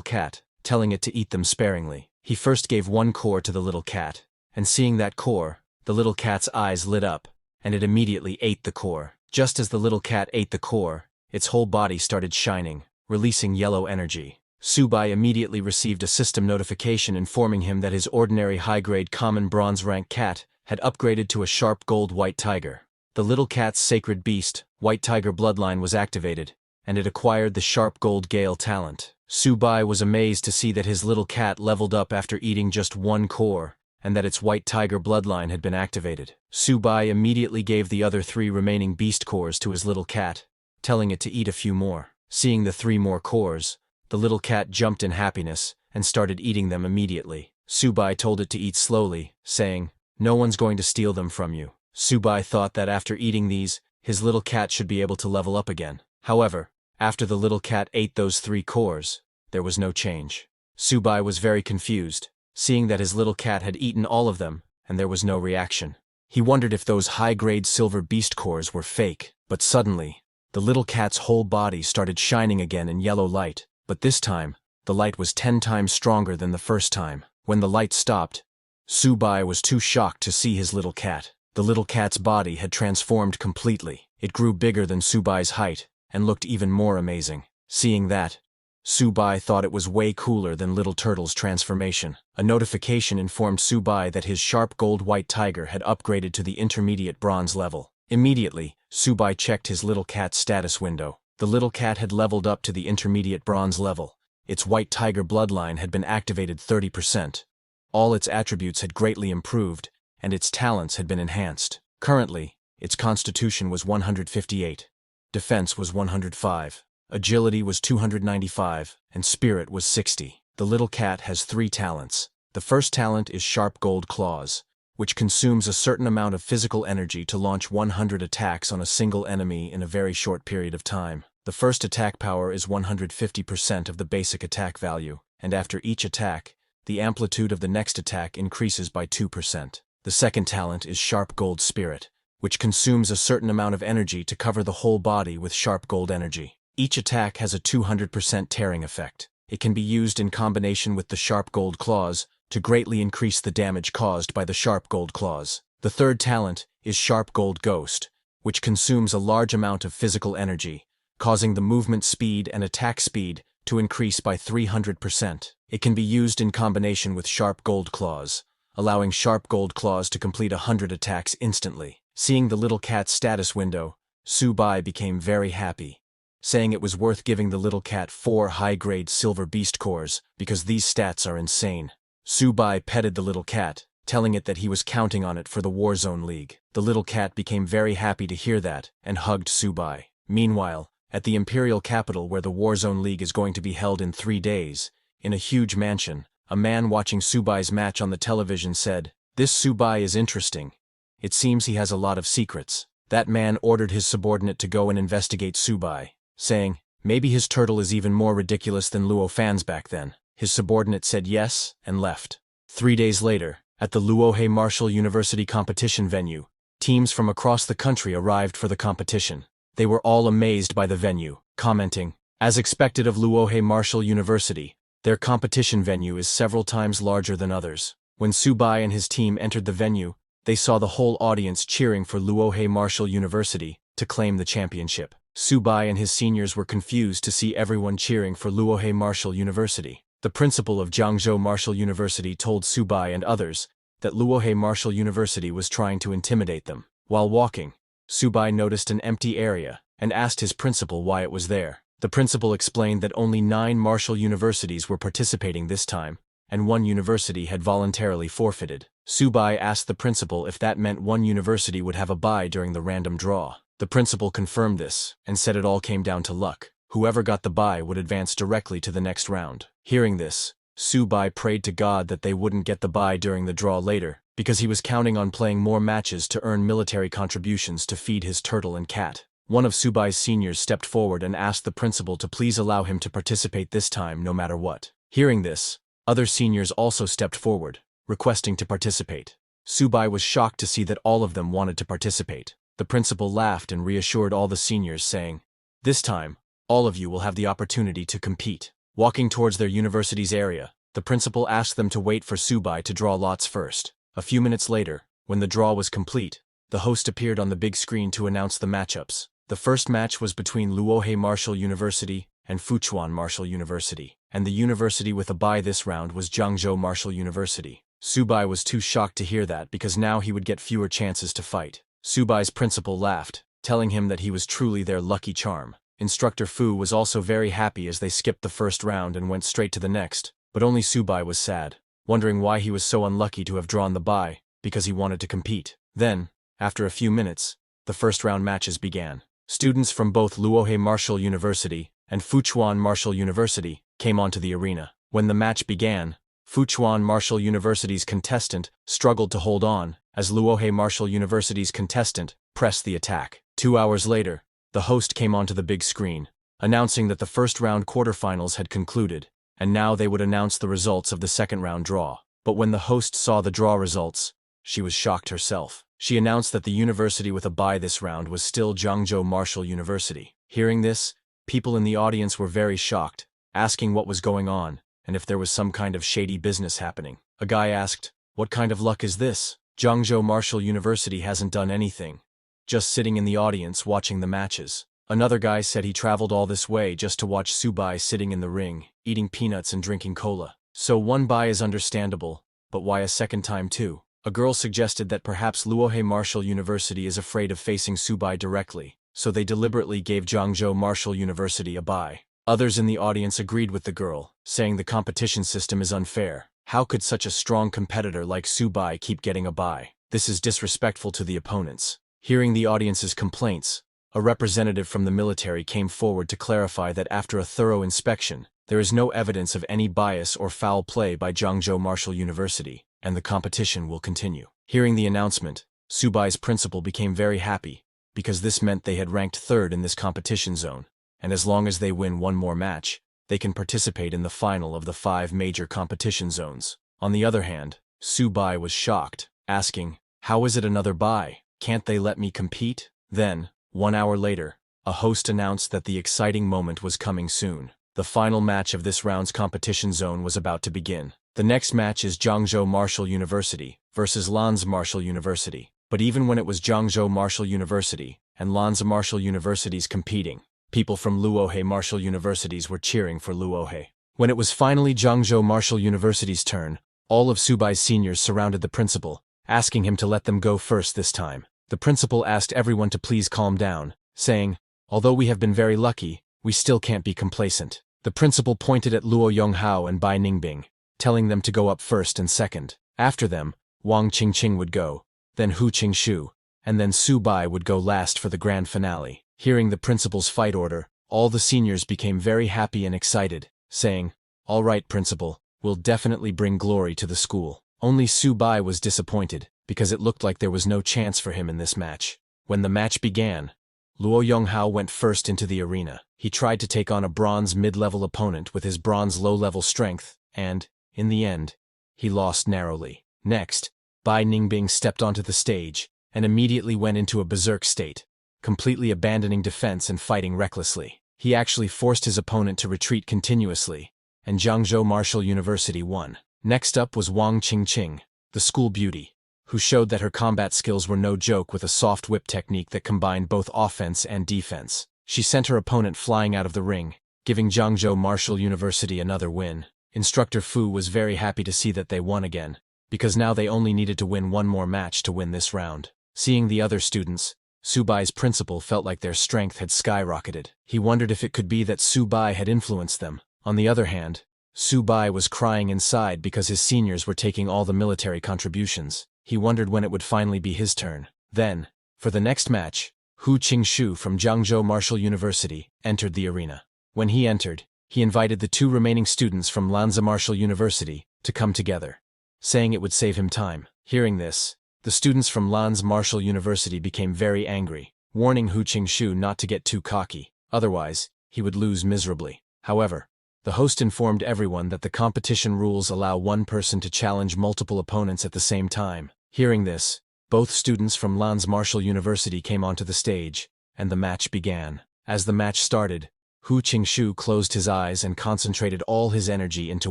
cat, telling it to eat them sparingly. He first gave 1 core to the little cat, and seeing that core, the little cat's eyes lit up, and it immediately ate the core. Just as the little cat ate the core, its whole body started shining, releasing yellow energy. Subai immediately received a system notification informing him that his ordinary high-grade common bronze rank cat had upgraded to a sharp gold white tiger. The little cat's sacred beast, white tiger bloodline was activated, and it acquired the sharp gold gale talent. Subai was amazed to see that his little cat leveled up after eating just 1 core, and that its white tiger bloodline had been activated. Subai immediately gave the other 3 remaining beast cores to his little cat, telling it to eat a few more. Seeing the 3 more cores, the little cat jumped in happiness and started eating them immediately. Subai told it to eat slowly, saying, "No one's going to steal them from you." Subai thought that after eating these, his little cat should be able to level up again. However, after the little cat ate those 3 cores, there was no change. Subai was very confused, seeing that his little cat had eaten all of them, and there was no reaction. He wondered if those high-grade silver beast cores were fake, but suddenly, the little cat's whole body started shining again in yellow light, but this time, the light was 10 times stronger than the first time. When the light stopped, Subai was too shocked to see his little cat. The little cat's body had transformed completely. It grew bigger than Subai's height, and looked even more amazing. Seeing that, Subai thought it was way cooler than Little Turtle's transformation. A notification informed Subai that his sharp gold white tiger had upgraded to the intermediate bronze level. Immediately, Subai checked his little cat's status window. The little cat had leveled up to the intermediate bronze level. Its white tiger bloodline had been activated 30%. All its attributes had greatly improved, and its talents had been enhanced. Currently, its constitution was 158, defense was 105, agility was 295, and spirit was 60. The little cat has 3 talents. The first talent is Sharp Gold Claws, which consumes a certain amount of physical energy to launch 100 attacks on a single enemy in a very short period of time. The first attack power is 150% of the basic attack value, and after each attack, the amplitude of the next attack increases by 2%. The second talent is Sharp Gold Spirit, which consumes a certain amount of energy to cover the whole body with sharp gold energy. Each attack has a 200% tearing effect. It can be used in combination with the Sharp Gold Claws to greatly increase the damage caused by the Sharp Gold Claws. The third talent is Sharp Gold Ghost, which consumes a large amount of physical energy, causing the movement speed and attack speed to increase by 300%. It can be used in combination with Sharp Gold Claws, allowing Sharp Gold Claws to complete 100 attacks instantly. Seeing the little cat's status window, Subai became very happy, saying it was worth giving the little cat 4 high-grade silver beast cores because these stats are insane. Subai petted the little cat, telling it that he was counting on it for the Warzone League. The little cat became very happy to hear that and hugged Subai. Meanwhile, at the Imperial capital where the Warzone League is going to be held in 3 days, in a huge mansion, a man watching Subai's match on the television said, "This Subai is interesting. It seems he has a lot of secrets." That man ordered his subordinate to go and investigate Subai, saying, "Maybe his turtle is even more ridiculous than Luo fans back then." His subordinate said yes and left. 3 days later, at the Luohe Martial University competition venue, teams from across the country arrived for the competition. They were all amazed by the venue, commenting, "As expected of Luohe Martial University, their competition venue is several times larger than others." When Subai and his team entered the venue, they saw the whole audience cheering for Luohe Martial University to claim the championship. Subai and his seniors were confused to see everyone cheering for Luohe Martial University. The principal of Jiangzhou Martial University told Subai and others that Luohe Martial University was trying to intimidate them. While walking, Subai noticed an empty area and asked his principal why it was there. The principal explained that only 9 martial universities were participating this time, and 1 university had voluntarily forfeited. Subai asked the principal if that meant 1 university would have a bye during the random draw. The principal confirmed this and said it all came down to luck. Whoever got the bye would advance directly to the next round. Hearing this, Subai prayed to God that they wouldn't get the bye during the draw later, because he was counting on playing more matches to earn military contributions to feed his turtle and cat. One of Subai's seniors stepped forward and asked the principal to please allow him to participate this time no matter what. Hearing this, other seniors also stepped forward, requesting to participate. Subai was shocked to see that all of them wanted to participate. The principal laughed and reassured all the seniors, saying, "This time, all of you will have the opportunity to compete." Walking towards their university's area, the principal asked them to wait for Subai to draw lots first. A few minutes later, when the draw was complete, the host appeared on the big screen to announce the matchups. The first match was between Luohe Martial University and Fuchuan Martial University, and the university with a bye this round was Jiangzhou Martial University. Subai was too shocked to hear that because now he would get fewer chances to fight. Subai's principal laughed, telling him that he was truly their lucky charm. Instructor Fu was also very happy as they skipped the first round and went straight to the next, but only Subai was sad, wondering why he was so unlucky to have drawn the bye, because he wanted to compete. Then, after a few minutes, the first round matches began. Students from both Luohe Martial University and Fuchuan Martial University came onto the arena. When the match began, Fuchuan Martial University's contestant struggled to hold on, as Luohe Martial University's contestant pressed the attack. 2 hours later, the host came onto the big screen, announcing that the first round quarterfinals had concluded, and now they would announce the results of the second round draw. But when the host saw the draw results, she was shocked herself. She announced that the university with a bye this round was still Jiangzhou Martial University. Hearing this, people in the audience were very shocked, asking what was going on, and if there was some kind of shady business happening. A guy asked, "What kind of luck is this? Jiangzhou Martial University hasn't done anything. Just sitting in the audience watching the matches." Another guy said he traveled all this way just to watch Subai sitting in the ring, eating peanuts and drinking cola. So one bye is understandable, but why a second time too? A girl suggested that perhaps Luohe Martial University is afraid of facing Subai directly, so they deliberately gave Jiangzhou Martial University a bye. Others in the audience agreed with the girl, saying the competition system is unfair. How could such a strong competitor like Subai keep getting a bye? This is disrespectful to the opponents. Hearing the audience's complaints, a representative from the military came forward to clarify that after a thorough inspection, there is no evidence of any bias or foul play by Jiangzhou Martial University, and the competition will continue. Hearing the announcement, Subai's principal became very happy, because this meant they had ranked 3rd in this competition zone, and as long as they win one more match, they can participate in the final of the 5 major competition zones. On the other hand, Subai was shocked, asking, "How is it another bye? Can't they let me compete?" Then, 1 hour later, a host announced that the exciting moment was coming soon. The final match of this round's competition zone was about to begin. The next match is Jiangzhou Martial University versus Lanzi Martial University. But even when it was Jiangzhou Martial University and Lanzi Martial Universities competing, people from Luohe Martial Universities were cheering for Luohe. When it was finally Jiangzhou Martial University's turn, all of Subai's seniors surrounded the principal, asking him to let them go first this time. The principal asked everyone to please calm down, saying, "Although we have been very lucky, we still can't be complacent." The principal pointed at Luo Yonghao and Bai Ningbing, telling them to go up first and second. After them, Wang Qingqing would go, then Hu Qingshu, and then Su Bai would go last for the grand finale. Hearing the principal's fight order, all the seniors became very happy and excited, saying, "All right, principal, we'll definitely bring glory to the school." Only Su Bai was disappointed, because it looked like there was no chance for him in this match. When the match began, Luo Yonghao went first into the arena. He tried to take on a bronze mid-level opponent with his bronze low-level strength, and, in the end, he lost narrowly. Next, Bai Ningbing stepped onto the stage, and immediately went into a berserk state, completely abandoning defense and fighting recklessly. He actually forced his opponent to retreat continuously, and Jiangzhou Martial University won. Next up was Wang Qingqing, the school beauty, who showed that her combat skills were no joke with a soft whip technique that combined both offense and defense. She sent her opponent flying out of the ring, giving Jiangzhou Martial University another win. Instructor Fu was very happy to see that they won again, because now they only needed to win one more match to win this round. Seeing the other students, Su Bai's principal felt like their strength had skyrocketed. He wondered if it could be that Su Bai had influenced them. On the other hand, Su Bai was crying inside because his seniors were taking all the military contributions. He wondered when it would finally be his turn. Then, for the next match, Hu Qingshu from Jiangzhou Martial University entered the arena. When he entered, he invited the two remaining students from Lanza Martial University to come together, saying it would save him time. Hearing this, the students from Lanza Martial University became very angry, warning Hu Qingshu not to get too cocky, otherwise, he would lose miserably. However, the host informed everyone that the competition rules allow one person to challenge multiple opponents at the same time. Hearing this, both students from Lanza Martial University came onto the stage, and the match began. As the match started, Hu Qingshu closed his eyes and concentrated all his energy into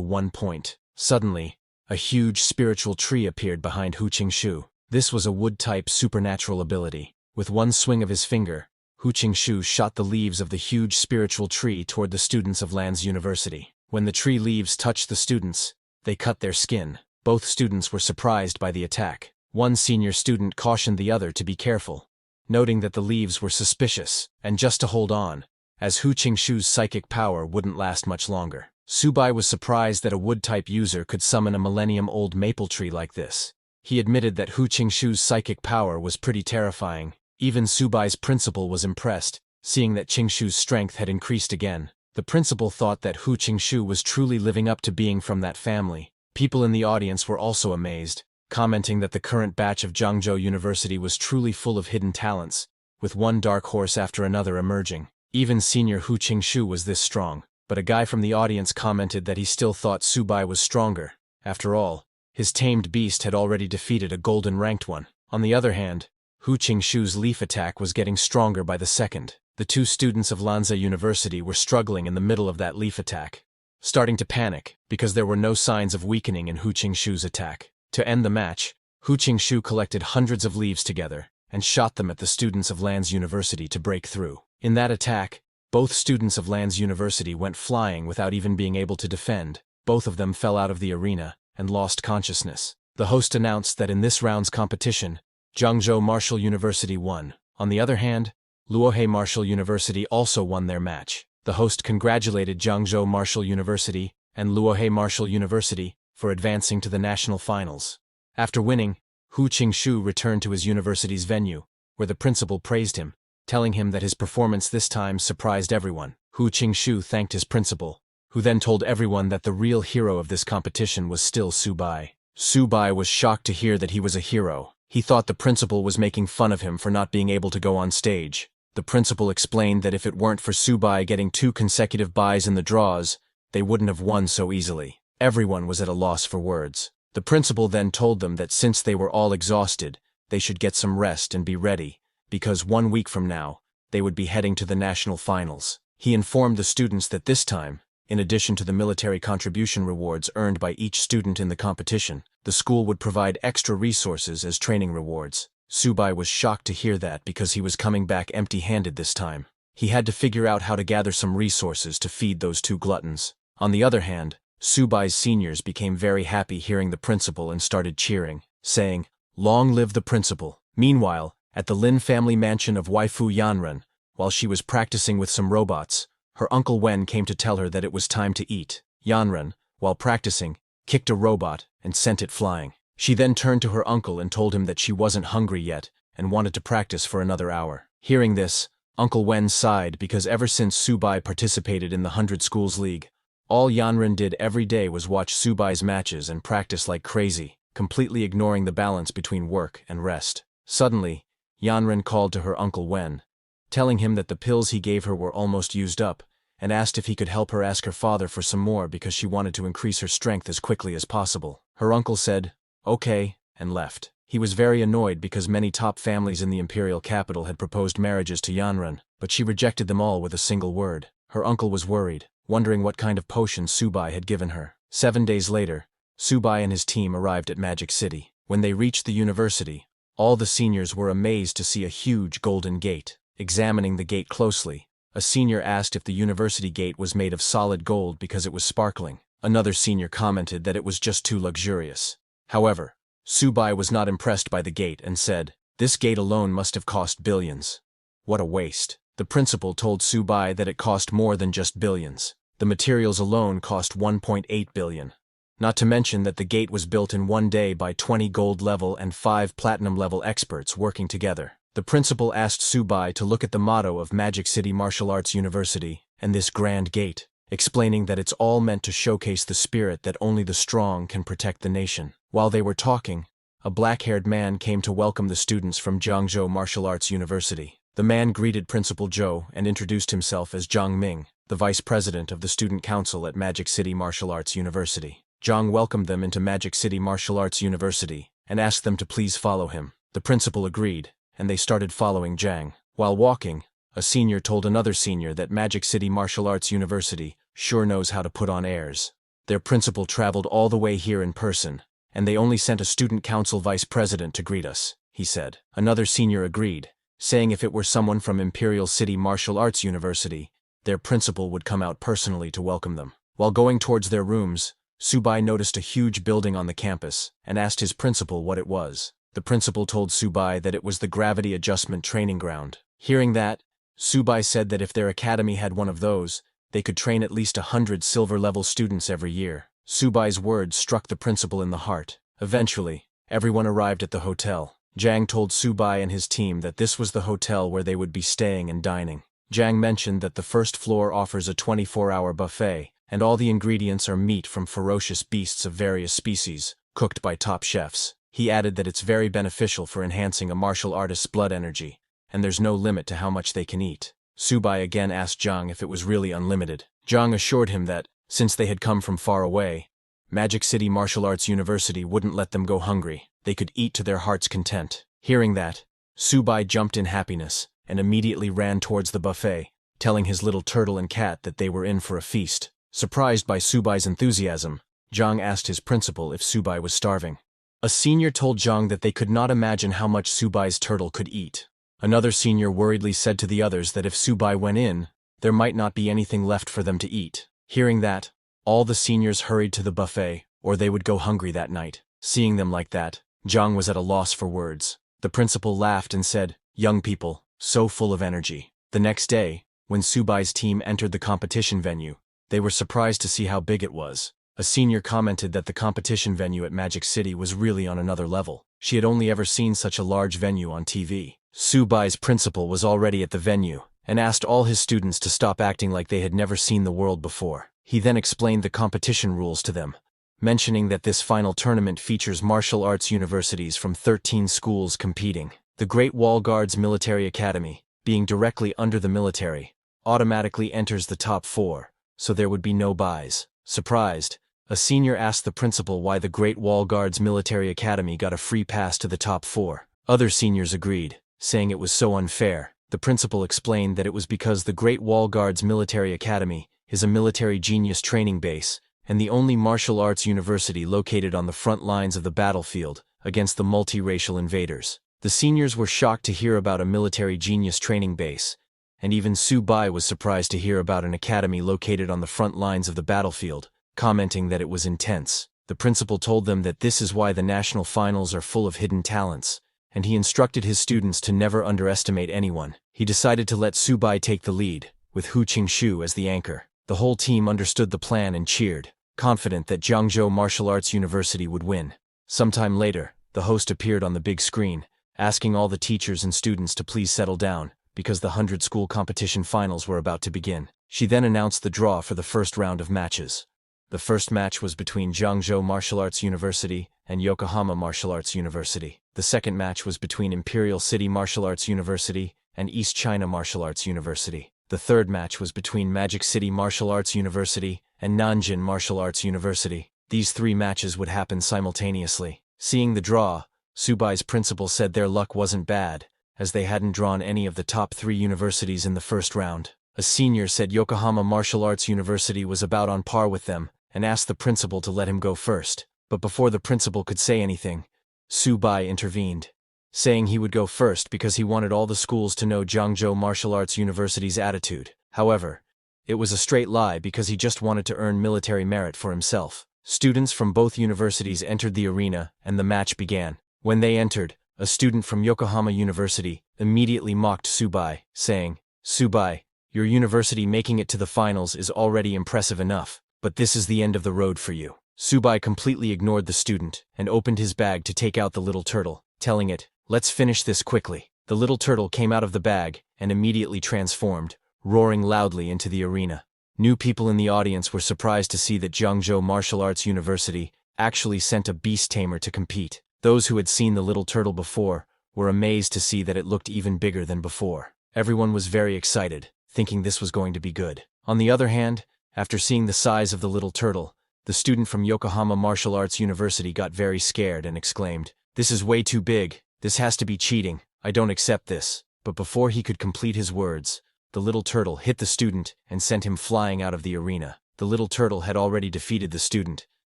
one point. Suddenly, a huge spiritual tree appeared behind Hu Qingshu. This was a wood-type supernatural ability. With one swing of his finger, Hu Qingshu shot the leaves of the huge spiritual tree toward the students of Lanza University. When the tree leaves touched the students, they cut their skin. Both students were surprised by the attack. One senior student cautioned the other to be careful, noting that the leaves were suspicious, and just to hold on, as Hu Qingshu's psychic power wouldn't last much longer. Su Bai was surprised that a wood-type user could summon a millennium-old maple tree like this. He admitted that Hu Qingshu's psychic power was pretty terrifying. Even Su Bai's principal was impressed, seeing that Qingshu's strength had increased again. The principal thought that Hu Qingshu was truly living up to being from that family. People in the audience were also amazed, commenting that the current batch of Jiangzhou University was truly full of hidden talents, with one dark horse after another emerging. Even senior Hu Qingshu was this strong, but a guy from the audience commented that he still thought Su Bai was stronger. After all, his tamed beast had already defeated a golden-ranked one. On the other hand, Hu Qingshu's leaf attack was getting stronger by the second. The two students of Lanza University were struggling in the middle of that leaf attack, starting to panic because there were no signs of weakening in Hu Qingshu's attack. To end the match, Hu Qingshu collected hundreds of leaves together and shot them at the students of Lanza University to break through. In that attack, both students of Lanza University went flying without even being able to defend. Both of them fell out of the arena and lost consciousness. The host announced that in this round's competition, Jiangzhou Martial University won. On the other hand, Luohe Martial University also won their match. The host congratulated Jiangzhou Martial University and Luohe Martial University for advancing to the national finals. After winning, Hu Qingshu returned to his university's venue, where the principal praised him, telling him that his performance this time surprised everyone. Hu Qingshu thanked his principal, who then told everyone that the real hero of this competition was still Su Bai. Su Bai was shocked to hear that he was a hero. He thought the principal was making fun of him for not being able to go on stage. The principal explained that if it weren't for Su Bai getting 2 consecutive buys in the draws, they wouldn't have won so easily. Everyone was at a loss for words. The principal then told them that since they were all exhausted, they should get some rest and be ready, because 1 week from now, they would be heading to the national finals. He informed the students that this time, in addition to the military contribution rewards earned by each student in the competition, the school would provide extra resources as training rewards. Su Bai was shocked to hear that because he was coming back empty-handed this time. He had to figure out how to gather some resources to feed those 2 gluttons. On the other hand, Su Bai's seniors became very happy hearing the principal and started cheering, saying, "Long live the principal." Meanwhile, at the Lin family mansion of waifu Yanren, while she was practicing with some robots, her uncle Wen came to tell her that it was time to eat. Yanren, while practicing, kicked a robot and sent it flying. She then turned to her uncle and told him that she wasn't hungry yet and wanted to practice for another hour. Hearing this, Uncle Wen sighed because ever since Subai participated in the 100 Schools League, all Yanren did every day was watch Subai's matches and practice like crazy, completely ignoring the balance between work and rest. Suddenly, Yanren called to her Uncle Wen, telling him that the pills he gave her were almost used up, and asked if he could help her ask her father for some more because she wanted to increase her strength as quickly as possible. Her uncle said, "Okay," and left. He was very annoyed because many top families in the imperial capital had proposed marriages to Yanren, but she rejected them all with a single word. Her uncle was worried, wondering what kind of potion Subai had given her. 7 days later, Subai and his team arrived at Magic City. When they reached the university, all the seniors were amazed to see a huge golden gate. Examining the gate closely, a senior asked if the university gate was made of solid gold because it was sparkling. Another senior commented that it was just too luxurious. However, Subai was not impressed by the gate and said, "This gate alone must have cost billions. What a waste." The principal told Subai that it cost more than just billions. The materials alone cost 1.8 billion. Not to mention that the gate was built in 1 day by 20 gold level and 5 platinum level experts working together. The principal asked Subai to look at the motto of Magic City Martial Arts University and this grand gate, explaining that it's all meant to showcase the spirit that only the strong can protect the nation. While they were talking, a black-haired man came to welcome the students from Jiangzhou Martial Arts University. The man greeted Principal Zhou and introduced himself as Zhang Ming, the vice president of the student council at Magic City Martial Arts University. Zhang welcomed them into Magic City Martial Arts University and asked them to please follow him. The principal agreed, and they started following Zhang. While walking, a senior told another senior that Magic City Martial Arts University sure knows how to put on airs. Their principal traveled all the way here in person, and they only sent a student council vice president to greet us, he said. Another senior agreed, saying if it were someone from Imperial City Martial Arts University, their principal would come out personally to welcome them. While going towards their rooms, Subai noticed a huge building on the campus and asked his principal what it was. The principal told Subai that it was the Gravity Adjustment Training Ground. Hearing that, Subai said that if their academy had one of those, they could train at least 100 silver-level students every year. Subai's words struck the principal in the heart. Eventually, everyone arrived at the hotel. Zhang told Subai and his team that this was the hotel where they would be staying and dining. Zhang mentioned that the first floor offers a 24-hour buffet, and all the ingredients are meat from ferocious beasts of various species, cooked by top chefs. He added that it's very beneficial for enhancing a martial artist's blood energy, and there's no limit to how much they can eat. Subai again asked Zhang if it was really unlimited. Zhang assured him that, since they had come from far away, Magic City Martial Arts University wouldn't let them go hungry. They could eat to their heart's content. Hearing that, Subai jumped in happiness and immediately ran towards the buffet, telling his little turtle and cat that they were in for a feast. Surprised by Subai's enthusiasm, Zhang asked his principal if Subai was starving. A senior told Zhang that they could not imagine how much Subai's turtle could eat. Another senior worriedly said to the others that if Subai went in, there might not be anything left for them to eat. Hearing that, all the seniors hurried to the buffet, or they would go hungry that night. Seeing them like that, Zhang was at a loss for words. The principal laughed and said, "Young people, so full of energy." The next day, when Subai's team entered the competition venue, they were surprised to see how big it was. A senior commented that the competition venue at Magic City was really on another level. She had only ever seen such a large venue on TV. Subai's principal was already at the venue, and asked all his students to stop acting like they had never seen the world before. He then explained the competition rules to them, mentioning that this final tournament features martial arts universities from 13 schools competing. The Great Wall Guards Military Academy, being directly under the military, automatically enters the top 4, so there would be no buys. Surprised, a senior asked the principal why the Great Wall Guards Military Academy got a free pass to the top 4. Other seniors agreed, saying it was so unfair. The principal explained that it was because the Great Wall Guards Military Academy is a military genius training base, and the only martial arts university located on the front lines of the battlefield against the multiracial invaders. The seniors were shocked to hear about a military genius training base, and even Subai was surprised to hear about an academy located on the front lines of the battlefield, commenting that it was intense. The principal told them that this is why the national finals are full of hidden talents, and he instructed his students to never underestimate anyone. He decided to let Subai take the lead, with Hu Qingshu as the anchor. The whole team understood the plan and cheered, confident that Jiangzhou Martial Arts University would win. Sometime later, the host appeared on the big screen, asking all the teachers and students to please settle down, because the 100-school competition finals were about to begin. She then announced the draw for the first round of matches. The first match was between Jiangzhou Martial Arts University and Yokohama Martial Arts University. The second match was between Imperial City Martial Arts University and East China Martial Arts University. The third match was between Magic City Martial Arts University and Nanjing Martial Arts University. These three matches would happen simultaneously. Seeing the draw, Subai's principal said their luck wasn't bad, as they hadn't drawn any of the top 3 universities in the first round. A senior said Yokohama Martial Arts University was about on par with them, and asked the principal to let him go first. But before the principal could say anything, Subai intervened, saying he would go first because he wanted all the schools to know Jiangzhou Martial Arts University's attitude. However, it was a straight lie because he just wanted to earn military merit for himself. Students from both universities entered the arena, and the match began. When they entered, a student from Yokohama University immediately mocked Subai, saying, "Subai, your university making it to the finals is already impressive enough, but this is the end of the road for you." Subai completely ignored the student and opened his bag to take out the little turtle, telling it, "Let's finish this quickly." The little turtle came out of the bag and immediately transformed, roaring loudly into the arena. New people in the audience were surprised to see that Jiangzhou Martial Arts University actually sent a beast tamer to compete. Those who had seen the little turtle before were amazed to see that it looked even bigger than before. Everyone was very excited, thinking this was going to be good. On the other hand, after seeing the size of the little turtle, the student from Yokohama Martial Arts University got very scared and exclaimed, "This is way too big. This has to be cheating. I don't accept this." But before he could complete his words, the little turtle hit the student and sent him flying out of the arena. The little turtle had already defeated the student,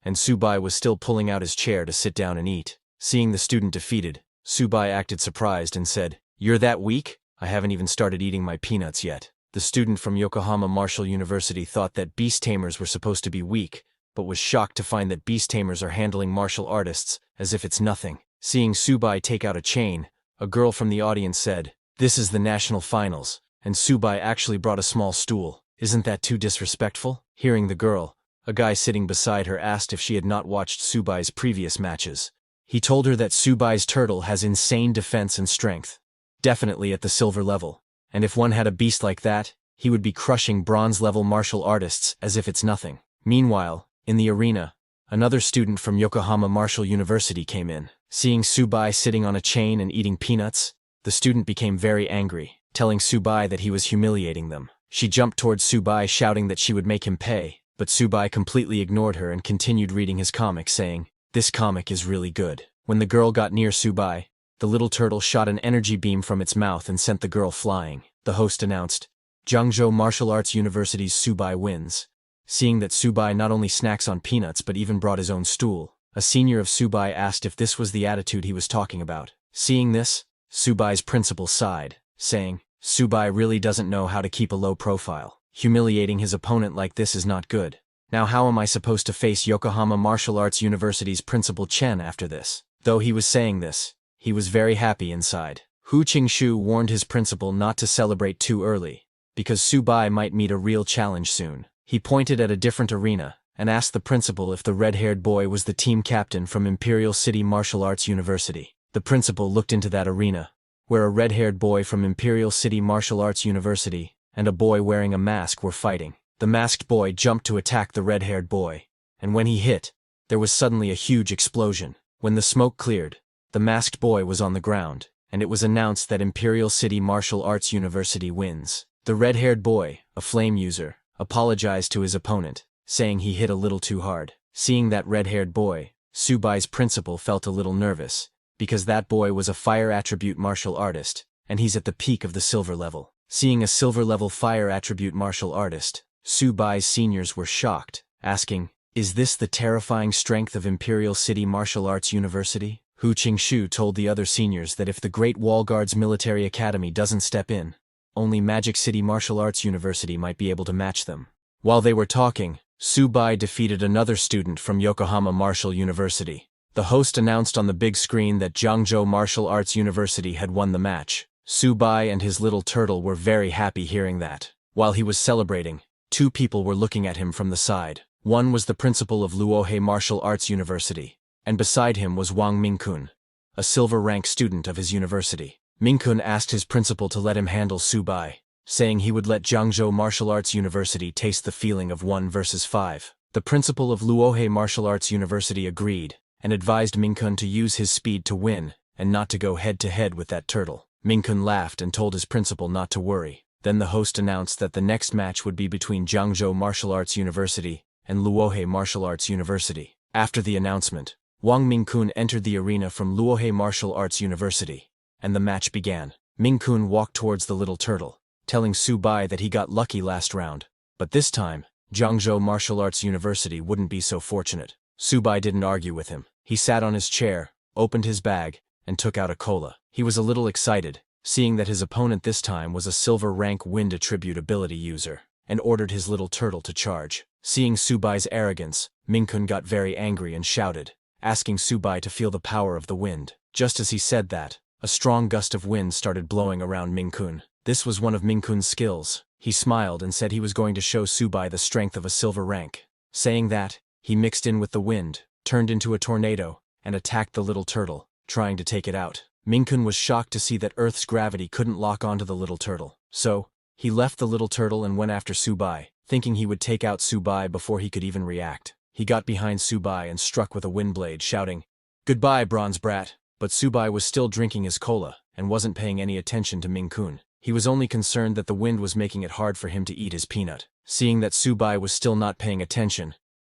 and Subai was still pulling out his chair to sit down and eat. Seeing the student defeated, Subai acted surprised and said, "You're that weak? I haven't even started eating my peanuts yet." The student from Yokohama Martial University thought that beast tamers were supposed to be weak, but was shocked to find that beast tamers are handling martial artists as if it's nothing. Seeing Subai take out a chain, a girl from the audience said, "This is the national finals, and Subai actually brought a small stool. Isn't that too disrespectful?" Hearing the girl, a guy sitting beside her asked if she had not watched Subai's previous matches. He told her that Subai's turtle has insane defense and strength, definitely at the silver level, and if one had a beast like that, he would be crushing bronze-level martial artists as if it's nothing. Meanwhile, in the arena, another student from Yokohama Martial University came in. Seeing Subai sitting on a chain and eating peanuts, the student became very angry, telling Subai that he was humiliating them. She jumped towards Subai shouting that she would make him pay, but Subai completely ignored her and continued reading his comic saying, "This comic is really good." When the girl got near Subai, the little turtle shot an energy beam from its mouth and sent the girl flying. The host announced, "Jiangzhou Martial Arts University's Subai wins." Seeing that Subai not only snacks on peanuts but even brought his own stool, a senior of Subai asked if this was the attitude he was talking about. Seeing this, Subai's principal sighed, saying, "Subai really doesn't know how to keep a low profile. Humiliating his opponent like this is not good. Now how am I supposed to face Yokohama Martial Arts University's Principal Chen after this?" Though he was saying this, he was very happy inside. Hu Qingshu warned his principal not to celebrate too early, because Subai might meet a real challenge soon. He pointed at a different arena and asked the principal if the red-haired boy was the team captain from Imperial City Martial Arts University. The principal looked into that arena, where a red-haired boy from Imperial City Martial Arts University and a boy wearing a mask were fighting. The masked boy jumped to attack the red-haired boy, and when he hit, there was suddenly a huge explosion. When the smoke cleared, the masked boy was on the ground, and it was announced that Imperial City Martial Arts University wins. The red-haired boy, a flame user, apologized to his opponent, saying he hit a little too hard. Seeing that red-haired boy, Subai's principal felt a little nervous, because that boy was a fire attribute martial artist, and he's at the peak of the silver level. Seeing a silver-level fire attribute martial artist, Subai's seniors were shocked, asking, "Is this the terrifying strength of Imperial City Martial Arts University?" Hu Qingshu told the other seniors that if the Great Wall Guard's military academy doesn't step in, only Magic City Martial Arts University might be able to match them. While they were talking, Subai defeated another student from Yokohama Martial University. The host announced on the big screen that Jiangzhou Martial Arts University had won the match. Subai and his little turtle were very happy hearing that. While he was celebrating, two people were looking at him from the side. One was the principal of Luohe Martial Arts University, and beside him was Wang Mingkun, a silver rank student of his university. Mingkun asked his principal to let him handle Subai, saying he would let Jiangzhou Martial Arts University taste the feeling of 1 versus 5. The principal of Luohe Martial Arts University agreed, and advised Mingkun to use his speed to win, and not to go head-to-head with that turtle. Mingkun laughed and told his principal not to worry. Then the host announced that the next match would be between Jiangzhou Martial Arts University and Luohe Martial Arts University. After the announcement, Wang Mingkun entered the arena from Luohe Martial Arts University, and the match began. Mingkun walked towards the little turtle, telling Subai that he got lucky last round, but this time, Jiangzhou Martial Arts University wouldn't be so fortunate. Subai didn't argue with him. He sat on his chair, opened his bag, and took out a cola. He was a little excited, seeing that his opponent this time was a silver rank wind attribute ability user, and ordered his little turtle to charge. Seeing Subai's arrogance, Mingkun got very angry and shouted, asking Subai to feel the power of the wind. Just as he said that, a strong gust of wind started blowing around Mingkun. This was one of Mingkun's skills. He smiled and said he was going to show Subai the strength of a silver rank. Saying that, he mixed in with the wind, turned into a tornado, and attacked the little turtle, trying to take it out. Mingkun was shocked to see that Earth's gravity couldn't lock onto the little turtle. So, he left the little turtle and went after Subai, thinking he would take out Subai before he could even react. He got behind Subai and struck with a wind blade, shouting, "Goodbye, bronze brat." But Subai was still drinking his cola, and wasn't paying any attention to Mingkun. He was only concerned that the wind was making it hard for him to eat his peanut. Seeing that Subai was still not paying attention,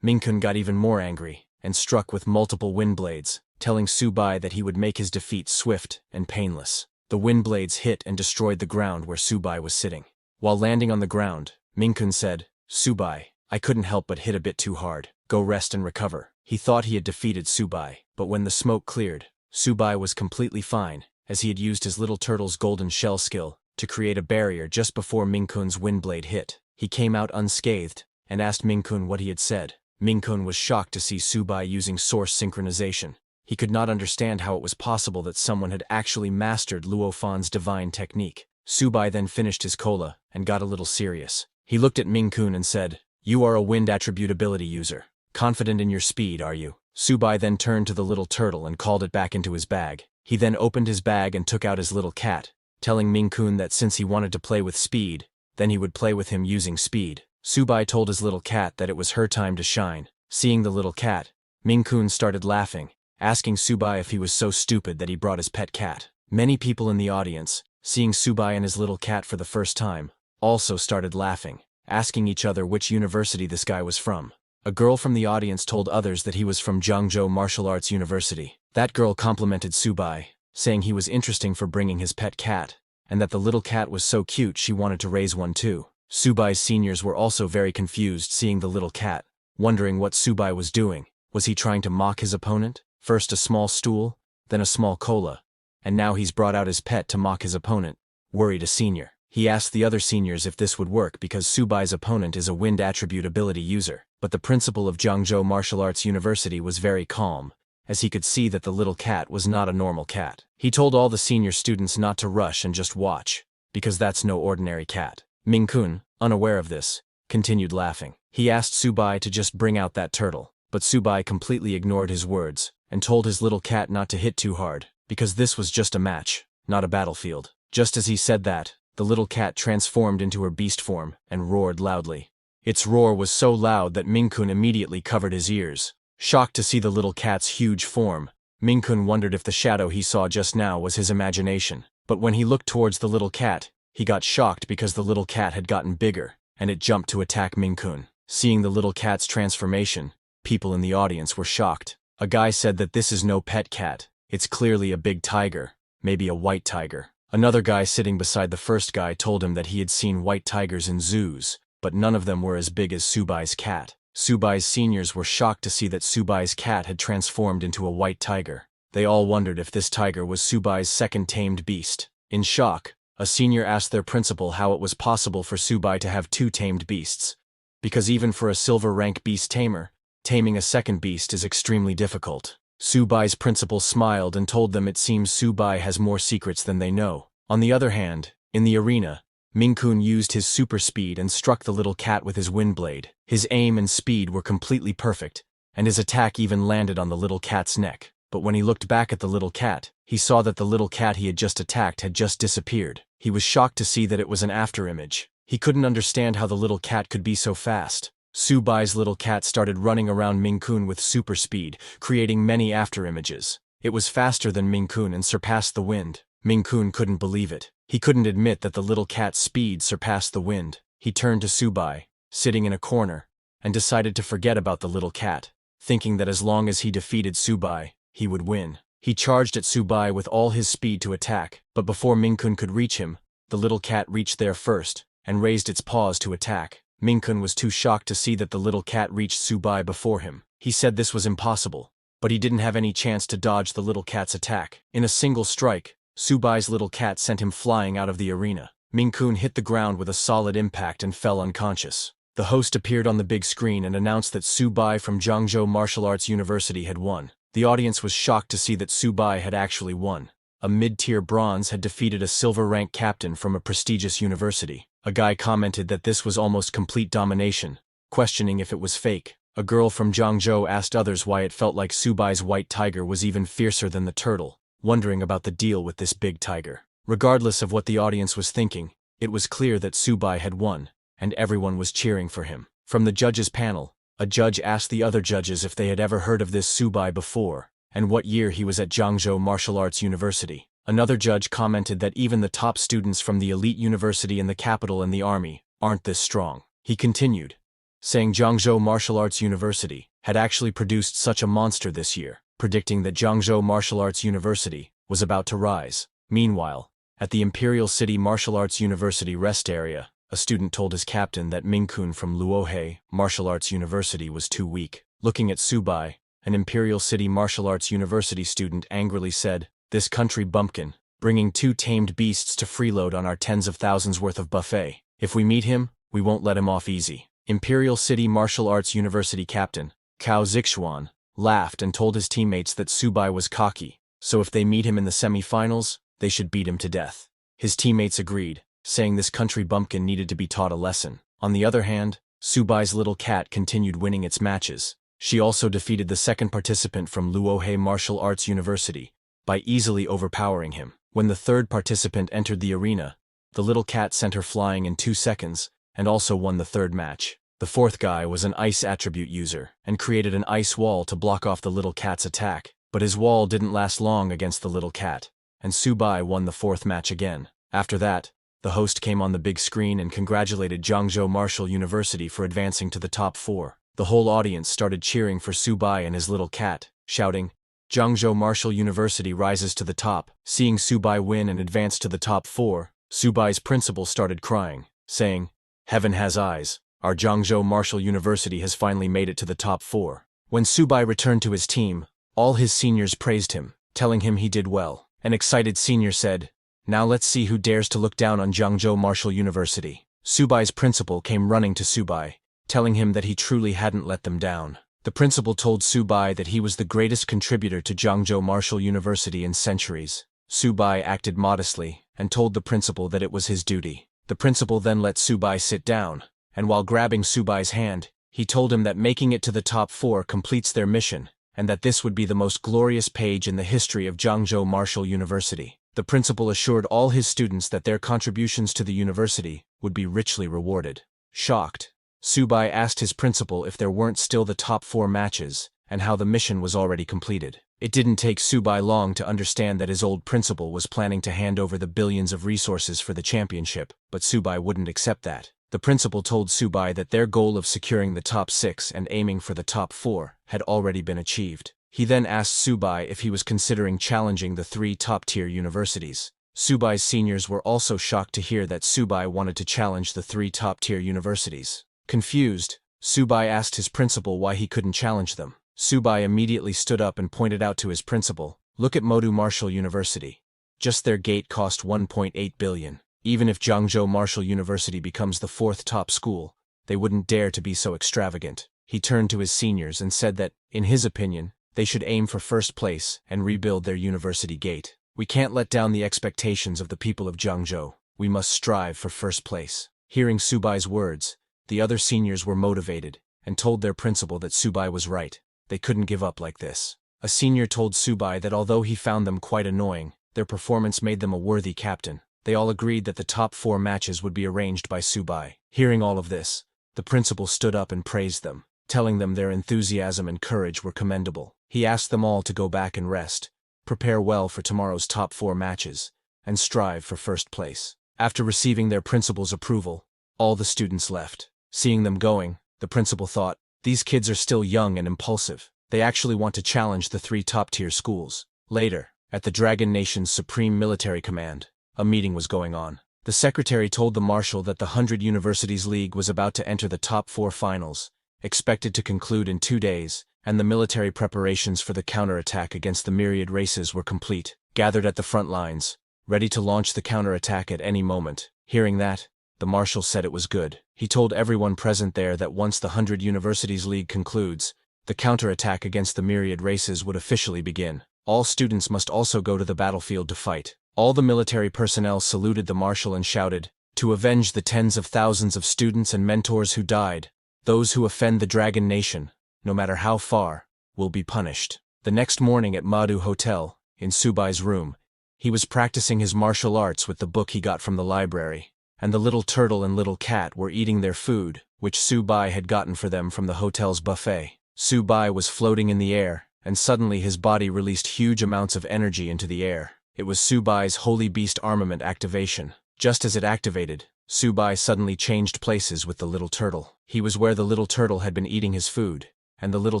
Mingkun got even more angry, and struck with multiple wind blades, telling Subai that he would make his defeat swift and painless. The wind blades hit and destroyed the ground where Subai was sitting. While landing on the ground, Mingkun said, "Subai, I couldn't help but hit a bit too hard. Go rest and recover." He thought he had defeated Subai, but when the smoke cleared, Subai was completely fine, as he had used his little turtle's golden shell skill to create a barrier just before Mingkun's wind blade hit. He came out unscathed, and asked Mingkun what he had said. Mingkun was shocked to see Subai using source synchronization. He could not understand how it was possible that someone had actually mastered Luo Fan's divine technique. Subai then finished his cola, and got a little serious. He looked at Mingkun and said, "You are a wind attribute ability user. Confident in your speed, are you?" Subai then turned to the little turtle and called it back into his bag. He then opened his bag and took out his little cat, telling Mingkun that since he wanted to play with speed, then he would play with him using speed. Subai told his little cat that it was her time to shine. Seeing the little cat, Mingkun started laughing, asking Subai if he was so stupid that he brought his pet cat. Many people in the audience, seeing Subai and his little cat for the first time, also started laughing, asking each other which university this guy was from. A girl from the audience told others that he was from Jiangzhou Martial Arts University. That girl complimented Subai, saying he was interesting for bringing his pet cat, and that the little cat was so cute she wanted to raise one too. Subai's seniors were also very confused seeing the little cat, wondering what Subai was doing. Was he trying to mock his opponent? First a small stool, then a small cola, and now he's brought out his pet to mock his opponent, worried a senior. He asked the other seniors if this would work because Subai's opponent is a wind attribute ability user, but the principal of Jiangzhou Martial Arts University was very calm, as he could see that the little cat was not a normal cat. He told all the senior students not to rush and just watch, because that's no ordinary cat. Mingkun, unaware of this, continued laughing. He asked Subai to just bring out that turtle, but Subai completely ignored his words, and told his little cat not to hit too hard, because this was just a match, not a battlefield. Just as he said that, the little cat transformed into her beast form and roared loudly. Its roar was so loud that Mingkun immediately covered his ears. Shocked to see the little cat's huge form, Mingkun wondered if the shadow he saw just now was his imagination. But when he looked towards the little cat, he got shocked because the little cat had gotten bigger, and it jumped to attack Mingkun. Seeing the little cat's transformation, people in the audience were shocked. A guy said that this is no pet cat, it's clearly a big tiger, maybe a white tiger. Another guy sitting beside the first guy told him that he had seen white tigers in zoos, but none of them were as big as Subai's cat. Subai's seniors were shocked to see that Subai's cat had transformed into a white tiger. They all wondered if this tiger was Subai's second tamed beast. In shock, a senior asked their principal how it was possible for Subai to have two tamed beasts. Because even for a silver rank beast tamer, taming a second beast is extremely difficult. Subai's principal smiled and told them it seems Subai has more secrets than they know. On the other hand, in the arena, Mingkun used his super speed and struck the little cat with his wind blade. His aim and speed were completely perfect, and his attack even landed on the little cat's neck. But when he looked back at the little cat, he saw that the little cat he had just attacked had just disappeared. He was shocked to see that it was an afterimage. He couldn't understand how the little cat could be so fast. Subai's little cat started running around Ming-kun with super speed, creating many afterimages. It was faster than Ming-kun and surpassed the wind. Ming-kun couldn't believe it. He couldn't admit that the little cat's speed surpassed the wind. He turned to Subai, sitting in a corner, and decided to forget about the little cat, thinking that as long as he defeated Subai, he would win. He charged at Subai with all his speed to attack, but before Ming-kun could reach him, the little cat reached there first, and raised its paws to attack. Ming-kun was too shocked to see that the little cat reached Subai before him. He said this was impossible, but he didn't have any chance to dodge the little cat's attack. In a single strike, Subai's little cat sent him flying out of the arena. Ming-kun hit the ground with a solid impact and fell unconscious. The host appeared on the big screen and announced that Subai from Zhangzhou Martial Arts University had won. The audience was shocked to see that Subai had actually won. A mid-tier bronze had defeated a silver-rank captain from a prestigious university. A guy commented that this was almost complete domination, questioning if it was fake. A girl from Zhangzhou asked others why it felt like Subai's white tiger was even fiercer than the turtle, wondering about the deal with this big tiger. Regardless of what the audience was thinking, it was clear that Subai had won, and everyone was cheering for him. From the judges' panel, a judge asked the other judges if they had ever heard of this Subai before, and what year he was at Zhangzhou Martial Arts University. Another judge commented that even the top students from the elite university in the capital and the army aren't this strong. He continued, saying Zhangzhou Martial Arts University had actually produced such a monster this year, predicting that Zhangzhou Martial Arts University was about to rise. Meanwhile, at the Imperial City Martial Arts University rest area, a student told his captain that Ming-kun from Luohe Martial Arts University was too weak. Looking at Subai, an Imperial City Martial Arts University student angrily said, "This country bumpkin, bringing 2 tamed beasts to freeload on our tens of thousands worth of buffet. If we meet him, we won't let him off easy." Imperial City Martial Arts University captain, Cao Zixuan, laughed and told his teammates that Subai was cocky, so if they meet him in the semi-finals, they should beat him to death. His teammates agreed, saying this country bumpkin needed to be taught a lesson. On the other hand, Subai's little cat continued winning its matches. She also defeated the second participant from Luohe Martial Arts University by easily overpowering him. When the third participant entered the arena, the little cat sent her flying in 2 seconds and also won the third match. The fourth guy was an ice attribute user and created an ice wall to block off the little cat's attack, but his wall didn't last long against the little cat, and Subai won the fourth match again. After that, the host came on the big screen and congratulated Zhangzhou Martial University for advancing to the top 4. The whole audience started cheering for Subai and his little cat, shouting, "Zhangzhou Martial University rises to the top." Seeing Subai win and advance to the top 4, Subai's principal started crying, saying, "Heaven has eyes. Our Zhangzhou Martial University has finally made it to the top 4. When Subai returned to his team, all his seniors praised him, telling him he did well. An excited senior said, "Now let's see who dares to look down on Zhangzhou Martial University." Subai's principal came running to Subai, telling him that he truly hadn't let them down. The principal told Subai that he was the greatest contributor to Zhangzhou Martial University in centuries. Subai acted modestly and told the principal that it was his duty. The principal then let Subai sit down, and while grabbing Subai's hand, he told him that making it to the top 4 completes their mission, and that this would be the most glorious page in the history of Zhangzhou Martial University. The principal assured all his students that their contributions to the university would be richly rewarded. Shocked, Subai asked his principal if there weren't still the top 4 matches, and how the mission was already completed. It didn't take Subai long to understand that his old principal was planning to hand over the billions of resources for the championship, but Subai wouldn't accept that. The principal told Subai that their goal of securing the top 6 and aiming for the top 4 had already been achieved. He then asked Subai if he was considering challenging the 3 top-tier universities. Subai's seniors were also shocked to hear that Subai wanted to challenge the 3 top-tier universities. Confused, Subai asked his principal why he couldn't challenge them. Subai immediately stood up and pointed out to his principal, "Look at Modu Martial University. Just their gate cost 1.8 billion. Even if Zhangzhou Martial University becomes the 4th top school, they wouldn't dare to be so extravagant." He turned to his seniors and said that, in his opinion, they should aim for first place and rebuild their university gate. "We can't let down the expectations of the people of Zhangzhou. We must strive for first place." Hearing Subai's words, the other seniors were motivated and told their principal that Subai was right. They couldn't give up like this. A senior told Subai that although he found them quite annoying, their performance made them a worthy captain. They all agreed that the top 4 matches would be arranged by Subai. Hearing all of this, the principal stood up and praised them, telling them their enthusiasm and courage were commendable. He asked them all to go back and rest, prepare well for tomorrow's top 4 matches, and strive for first place. After receiving their principal's approval, all the students left. Seeing them going, the principal thought, these kids are still young and impulsive. They actually want to challenge the 3 top-tier schools. Later, at the Dragon Nation's Supreme Military Command, a meeting was going on. The secretary told the marshal that the 100 Universities League was about to enter the top 4 finals, expected to conclude in 2 days, and the military preparations for the counterattack against the myriad races were complete. Gathered at the front lines, ready to launch the counterattack at any moment. Hearing that, the marshal said it was good. He told everyone present there that once the 100 Universities League concludes, the counterattack against the myriad races would officially begin. All students must also go to the battlefield to fight. All the military personnel saluted the marshal and shouted, "To avenge the tens of thousands of students and mentors who died, those who offend the Dragon Nation, no matter how far, will be punished." The next morning at Madhu Hotel, in Subai's room, he was practicing his martial arts with the book he got from the library, and the little turtle and little cat were eating their food, which Subai had gotten for them from the hotel's buffet. Subai was floating in the air, and suddenly his body released huge amounts of energy into the air. It was Subai's Holy Beast armament activation. Just as it activated, Subai suddenly changed places with the little turtle. He was where the little turtle had been eating his food, and the little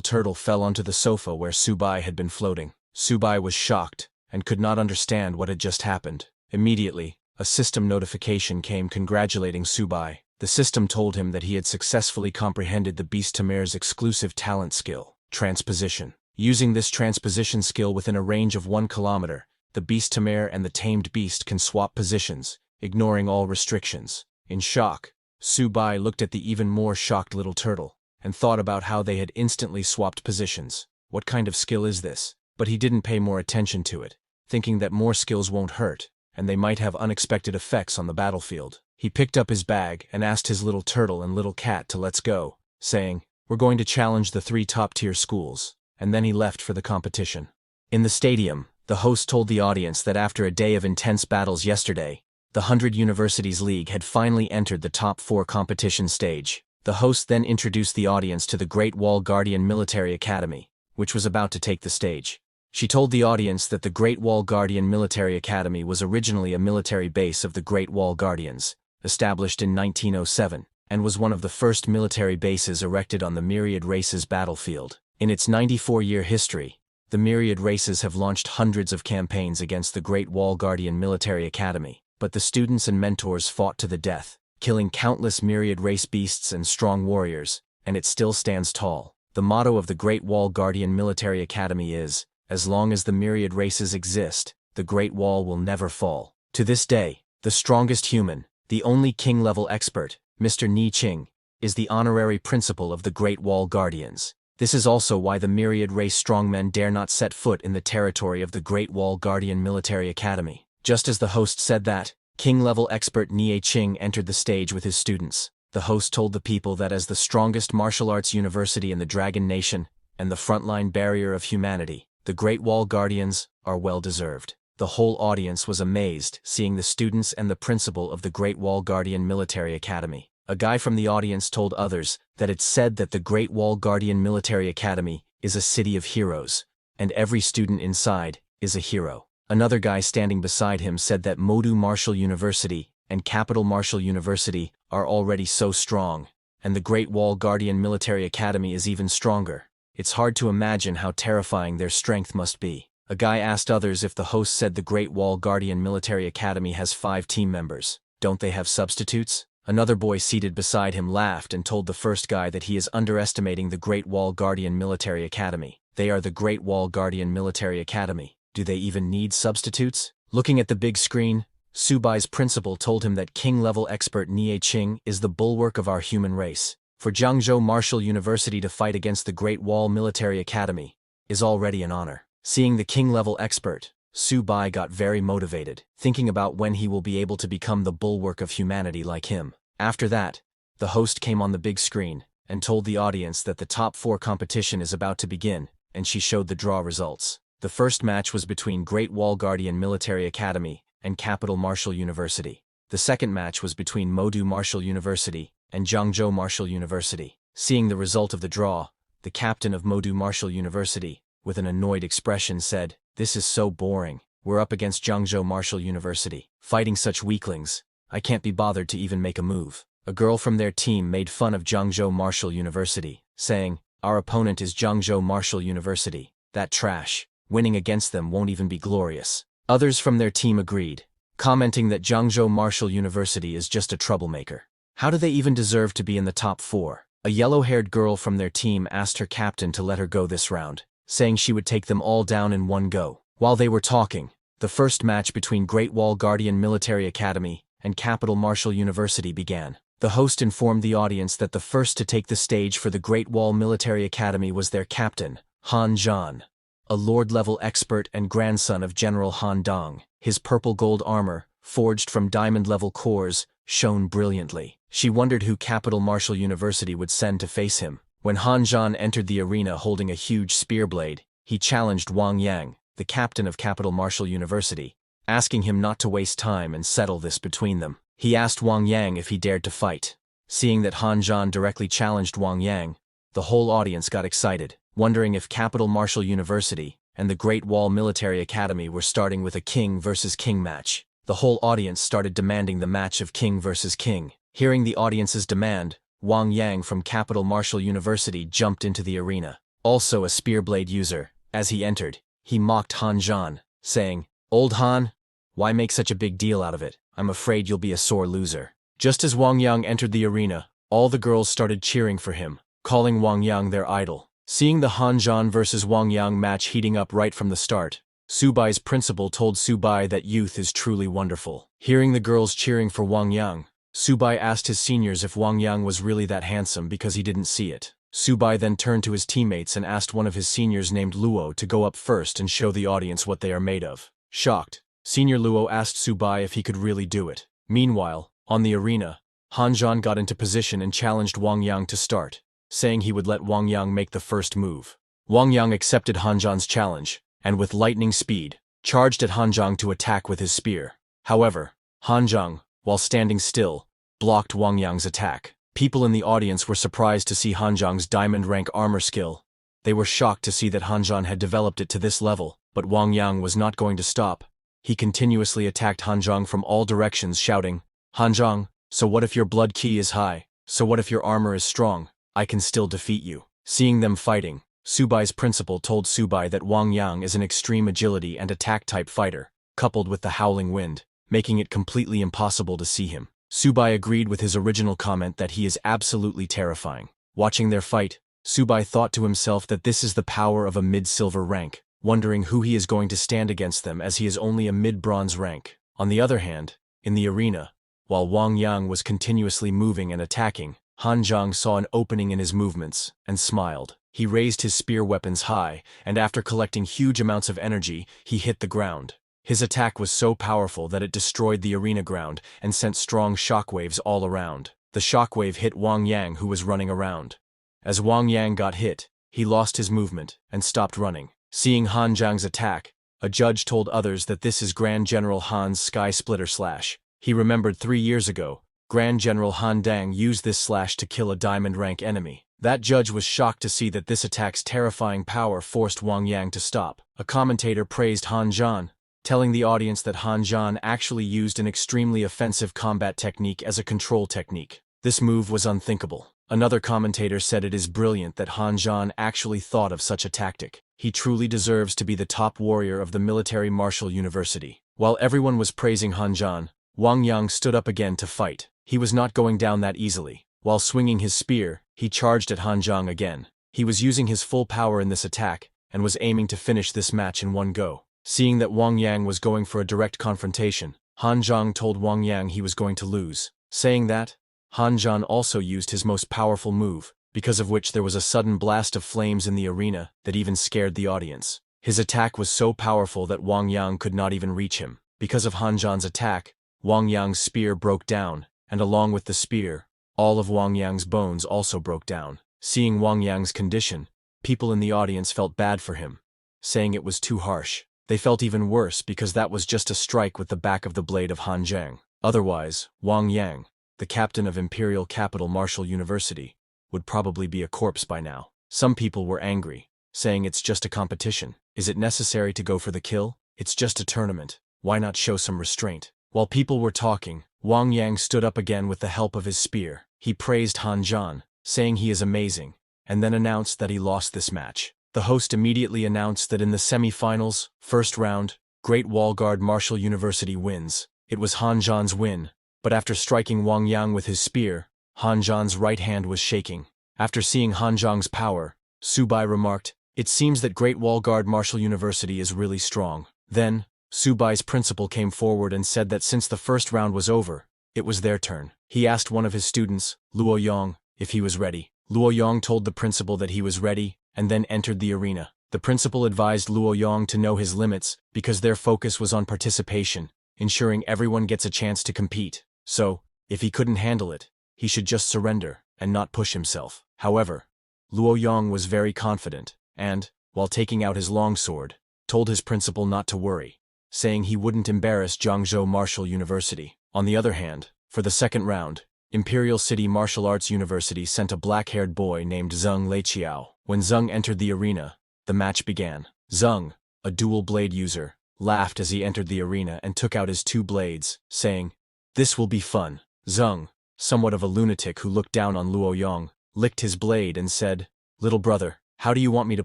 turtle fell onto the sofa where Subai had been floating. Subai was shocked, and could not understand what had just happened. Immediately, a system notification came congratulating Subai. The system told him that he had successfully comprehended the beast Tamer's exclusive talent skill, transposition. Using this transposition skill within a range of 1 kilometer, the beast Tamer and the tamed beast can swap positions, ignoring all restrictions. In shock, Subai looked at the even more shocked little turtle, and thought about how they had instantly swapped positions. What kind of skill is this? But he didn't pay more attention to it, thinking that more skills won't hurt, and they might have unexpected effects on the battlefield. He picked up his bag and asked his little turtle and little cat to let's go, saying, "We're going to challenge the 3 top-tier schools," and then he left for the competition. In the stadium, the host told the audience that after a day of intense battles yesterday, the 100 Universities League had finally entered the top 4 competition stage. The host then introduced the audience to the Great Wall Guardian Military Academy, which was about to take the stage. She told the audience that the Great Wall Guardian Military Academy was originally a military base of the Great Wall Guardians, established in 1907, and was one of the first military bases erected on the myriad races battlefield. In its 94-year history, the myriad races have launched hundreds of campaigns against the Great Wall Guardian Military Academy, but the students and mentors fought to the death, killing countless myriad race beasts and strong warriors, and it still stands tall. The motto of the Great Wall Guardian Military Academy is, "As long as the myriad races exist, the Great Wall will never fall." To this day, the strongest human, the only king-level expert, Mr. Ni Qing, is the honorary principal of the Great Wall Guardians. This is also why the myriad race strongmen dare not set foot in the territory of the Great Wall Guardian Military Academy. Just as the host said that, king-level expert Nie Qing entered the stage with his students. The host told the people that as the strongest martial arts university in the Dragon Nation, and the frontline barrier of humanity, the Great Wall Guardians are well-deserved. The whole audience was amazed seeing the students and the principal of the Great Wall Guardian Military Academy. A guy from the audience told others that it's said that the Great Wall Guardian Military Academy is a city of heroes, and every student inside is a hero. Another guy standing beside him said that Modu Martial University and Capital Martial University are already so strong, and the Great Wall Guardian Military Academy is even stronger. It's hard to imagine how terrifying their strength must be. A guy asked others if the host said the Great Wall Guardian Military Academy has 5 team members. Don't they have substitutes? Another boy seated beside him laughed and told the first guy that he is underestimating the Great Wall Guardian Military Academy. They are the Great Wall Guardian Military Academy. Do they even need substitutes? Looking at the big screen, Subai's principal told him that king-level expert Nie Qing is the bulwark of our human race. For Jiangzhou Martial University to fight against the Great Wall Military Academy is already an honor. Seeing the king-level expert, Subai got very motivated, thinking about when he will be able to become the bulwark of humanity like him. After that, the host came on the big screen and told the audience that the top 4 competition is about to begin, and she showed the draw results. The first match was between Great Wall Guardian Military Academy and Capital Martial University. The second match was between Modu Martial University and Zhangzhou Martial University. Seeing the result of the draw, the captain of Modu Martial University, with an annoyed expression, said, "This is so boring. We're up against Zhangzhou Martial University. Fighting such weaklings. I can't be bothered to even make a move." A girl from their team made fun of Zhangzhou Martial University, saying, "Our opponent is Zhangzhou Martial University. That trash. Winning against them won't even be glorious." Others from their team agreed, commenting that Zhangzhou Martial University is just a troublemaker. How do they even deserve to be in the top 4? A yellow-haired girl from their team asked her captain to let her go this round, saying she would take them all down in one go. While they were talking, the first match between Great Wall Guardian Military Academy and Capital Martial University began. The host informed the audience that the first to take the stage for the Great Wall Military Academy was their captain, Han Zhan, a Lord-level expert and grandson of General Han Dong. His purple-gold armor, forged from diamond-level cores, shone brilliantly. She wondered who Capital Martial University would send to face him. When Han Zhan entered the arena holding a huge spear blade, he challenged Wang Yang, the captain of Capital Martial University, asking him not to waste time and settle this between them. He asked Wang Yang if he dared to fight. Seeing that Han Zhan directly challenged Wang Yang, the whole audience got excited, wondering if Capital Martial University and the Great Wall Military Academy were starting with a king versus king match. The whole audience started demanding the match of king versus king. Hearing the audience's demand, Wang Yang from Capital Martial University jumped into the arena. Also a spearblade user, as he entered, he mocked Han Zhan, saying, "Old Han, why make such a big deal out of it? I'm afraid you'll be a sore loser." Just as Wang Yang entered the arena, all the girls started cheering for him, calling Wang Yang their idol. Seeing the Han Zhan versus Wang Yang match heating up right from the start, Subai's principal told Subai that youth is truly wonderful. Hearing the girls cheering for Wang Yang, Subai asked his seniors if Wang Yang was really that handsome because he didn't see it. Subai then turned to his teammates and asked one of his seniors named Luo to go up first and show the audience what they are made of. Shocked, Senior Luo asked Subai if he could really do it. Meanwhile, on the arena, Han Zhan got into position and challenged Wang Yang to start, saying he would let Wang Yang make the first move. Wang Yang accepted Han Zhan's challenge, and with lightning speed, charged at Han Zhan to attack with his spear. However, Han Zhan, while standing still, blocked Wang Yang's attack. People in the audience were surprised to see Han Zhan's diamond rank armor skill. They were shocked to see that Han Zhan had developed it to this level, but Wang Yang was not going to stop. He continuously attacked Han Zhan from all directions, shouting, "Han Zhan, so what if your blood ki is high? So what if your armor is strong? I can still defeat you." Seeing them fighting, Subai's principal told Subai that Wang Yang is an extreme agility and attack-type fighter, coupled with the howling wind, making it completely impossible to see him. Subai agreed with his original comment that he is absolutely terrifying. Watching their fight, Subai thought to himself that this is the power of a mid-silver rank, wondering who he is going to stand against them as he is only a mid-bronze rank. On the other hand, in the arena, while Wang Yang was continuously moving and attacking, Han Zhan saw an opening in his movements and smiled. He raised his spear weapons high, and after collecting huge amounts of energy, he hit the ground. His attack was so powerful that it destroyed the arena ground and sent strong shockwaves all around. The shockwave hit Wang Yang, who was running around. As Wang Yang got hit, he lost his movement and stopped running. Seeing Han Zhang's attack, a judge told others that this is Grand General Han's Sky Splitter Slash. He remembered 3 years ago, Grand General Han Dang used this slash to kill a diamond rank enemy. That judge was shocked to see that this attack's terrifying power forced Wang Yang to stop. A commentator praised Han Zhan, telling the audience that Han Zhan actually used an extremely offensive combat technique as a control technique. This move was unthinkable. Another commentator said it is brilliant that Han Zhan actually thought of such a tactic. He truly deserves to be the top warrior of the Military Martial University. While everyone was praising Han Zhan, Wang Yang stood up again to fight. He was not going down that easily. While swinging his spear, he charged at Han Zhan again. He was using his full power in this attack, and was aiming to finish this match in one go. Seeing that Wang Yang was going for a direct confrontation, Han Zhan told Wang Yang he was going to lose. Saying that, Han Zhan also used his most powerful move, because of which there was a sudden blast of flames in the arena that even scared the audience. His attack was so powerful that Wang Yang could not even reach him. Because of Han Zhan's attack, Wang Yang's spear broke down, and along with the spear, All of Wang Yang's bones also broke down. Seeing Wang Yang's condition, people in the audience felt bad for him, saying it was too harsh. They felt even worse because that was just a strike with the back of the blade of Han Zhang. Otherwise, Wang Yang, the captain of Imperial Capital Martial University, would probably be a corpse by now. Some people were angry, saying it's just a competition. Is it necessary to go for the kill? It's just a tournament. Why not show some restraint? While people were talking, Wang Yang stood up again with the help of his spear. He praised Han Zhan, saying he is amazing, and then announced that he lost this match. The host immediately announced that in the semi-finals, first round, Great Wall Guard Martial University wins. It was Han Zhan's win, but after striking Wang Yang with his spear, Han Zhan's right hand was shaking. After seeing Han Zhang's power, Subai remarked, "It seems that Great Wall Guard Martial University is really strong." Then, Subai's principal came forward and said that since the first round was over, it was their turn. He asked one of his students, Luo Yong, if he was ready. Luo Yong told the principal that he was ready, and then entered the arena. The principal advised Luo Yong to know his limits because their focus was on participation, ensuring everyone gets a chance to compete. So, if he couldn't handle it, he should just surrender and not push himself. However, Luo Yong was very confident and, while taking out his longsword, told his principal not to worry, saying he wouldn't embarrass Jiangzhou Martial University. On the other hand, for the second round, Imperial City Martial Arts University sent a black-haired boy named Zheng Leiqiao. When Zheng entered the arena, the match began. Zheng, a dual-blade user, laughed as he entered the arena and took out his two blades, saying, "This will be fun." Zheng, somewhat of a lunatic who looked down on Luo Yong, licked his blade and said, "Little brother, how do you want me to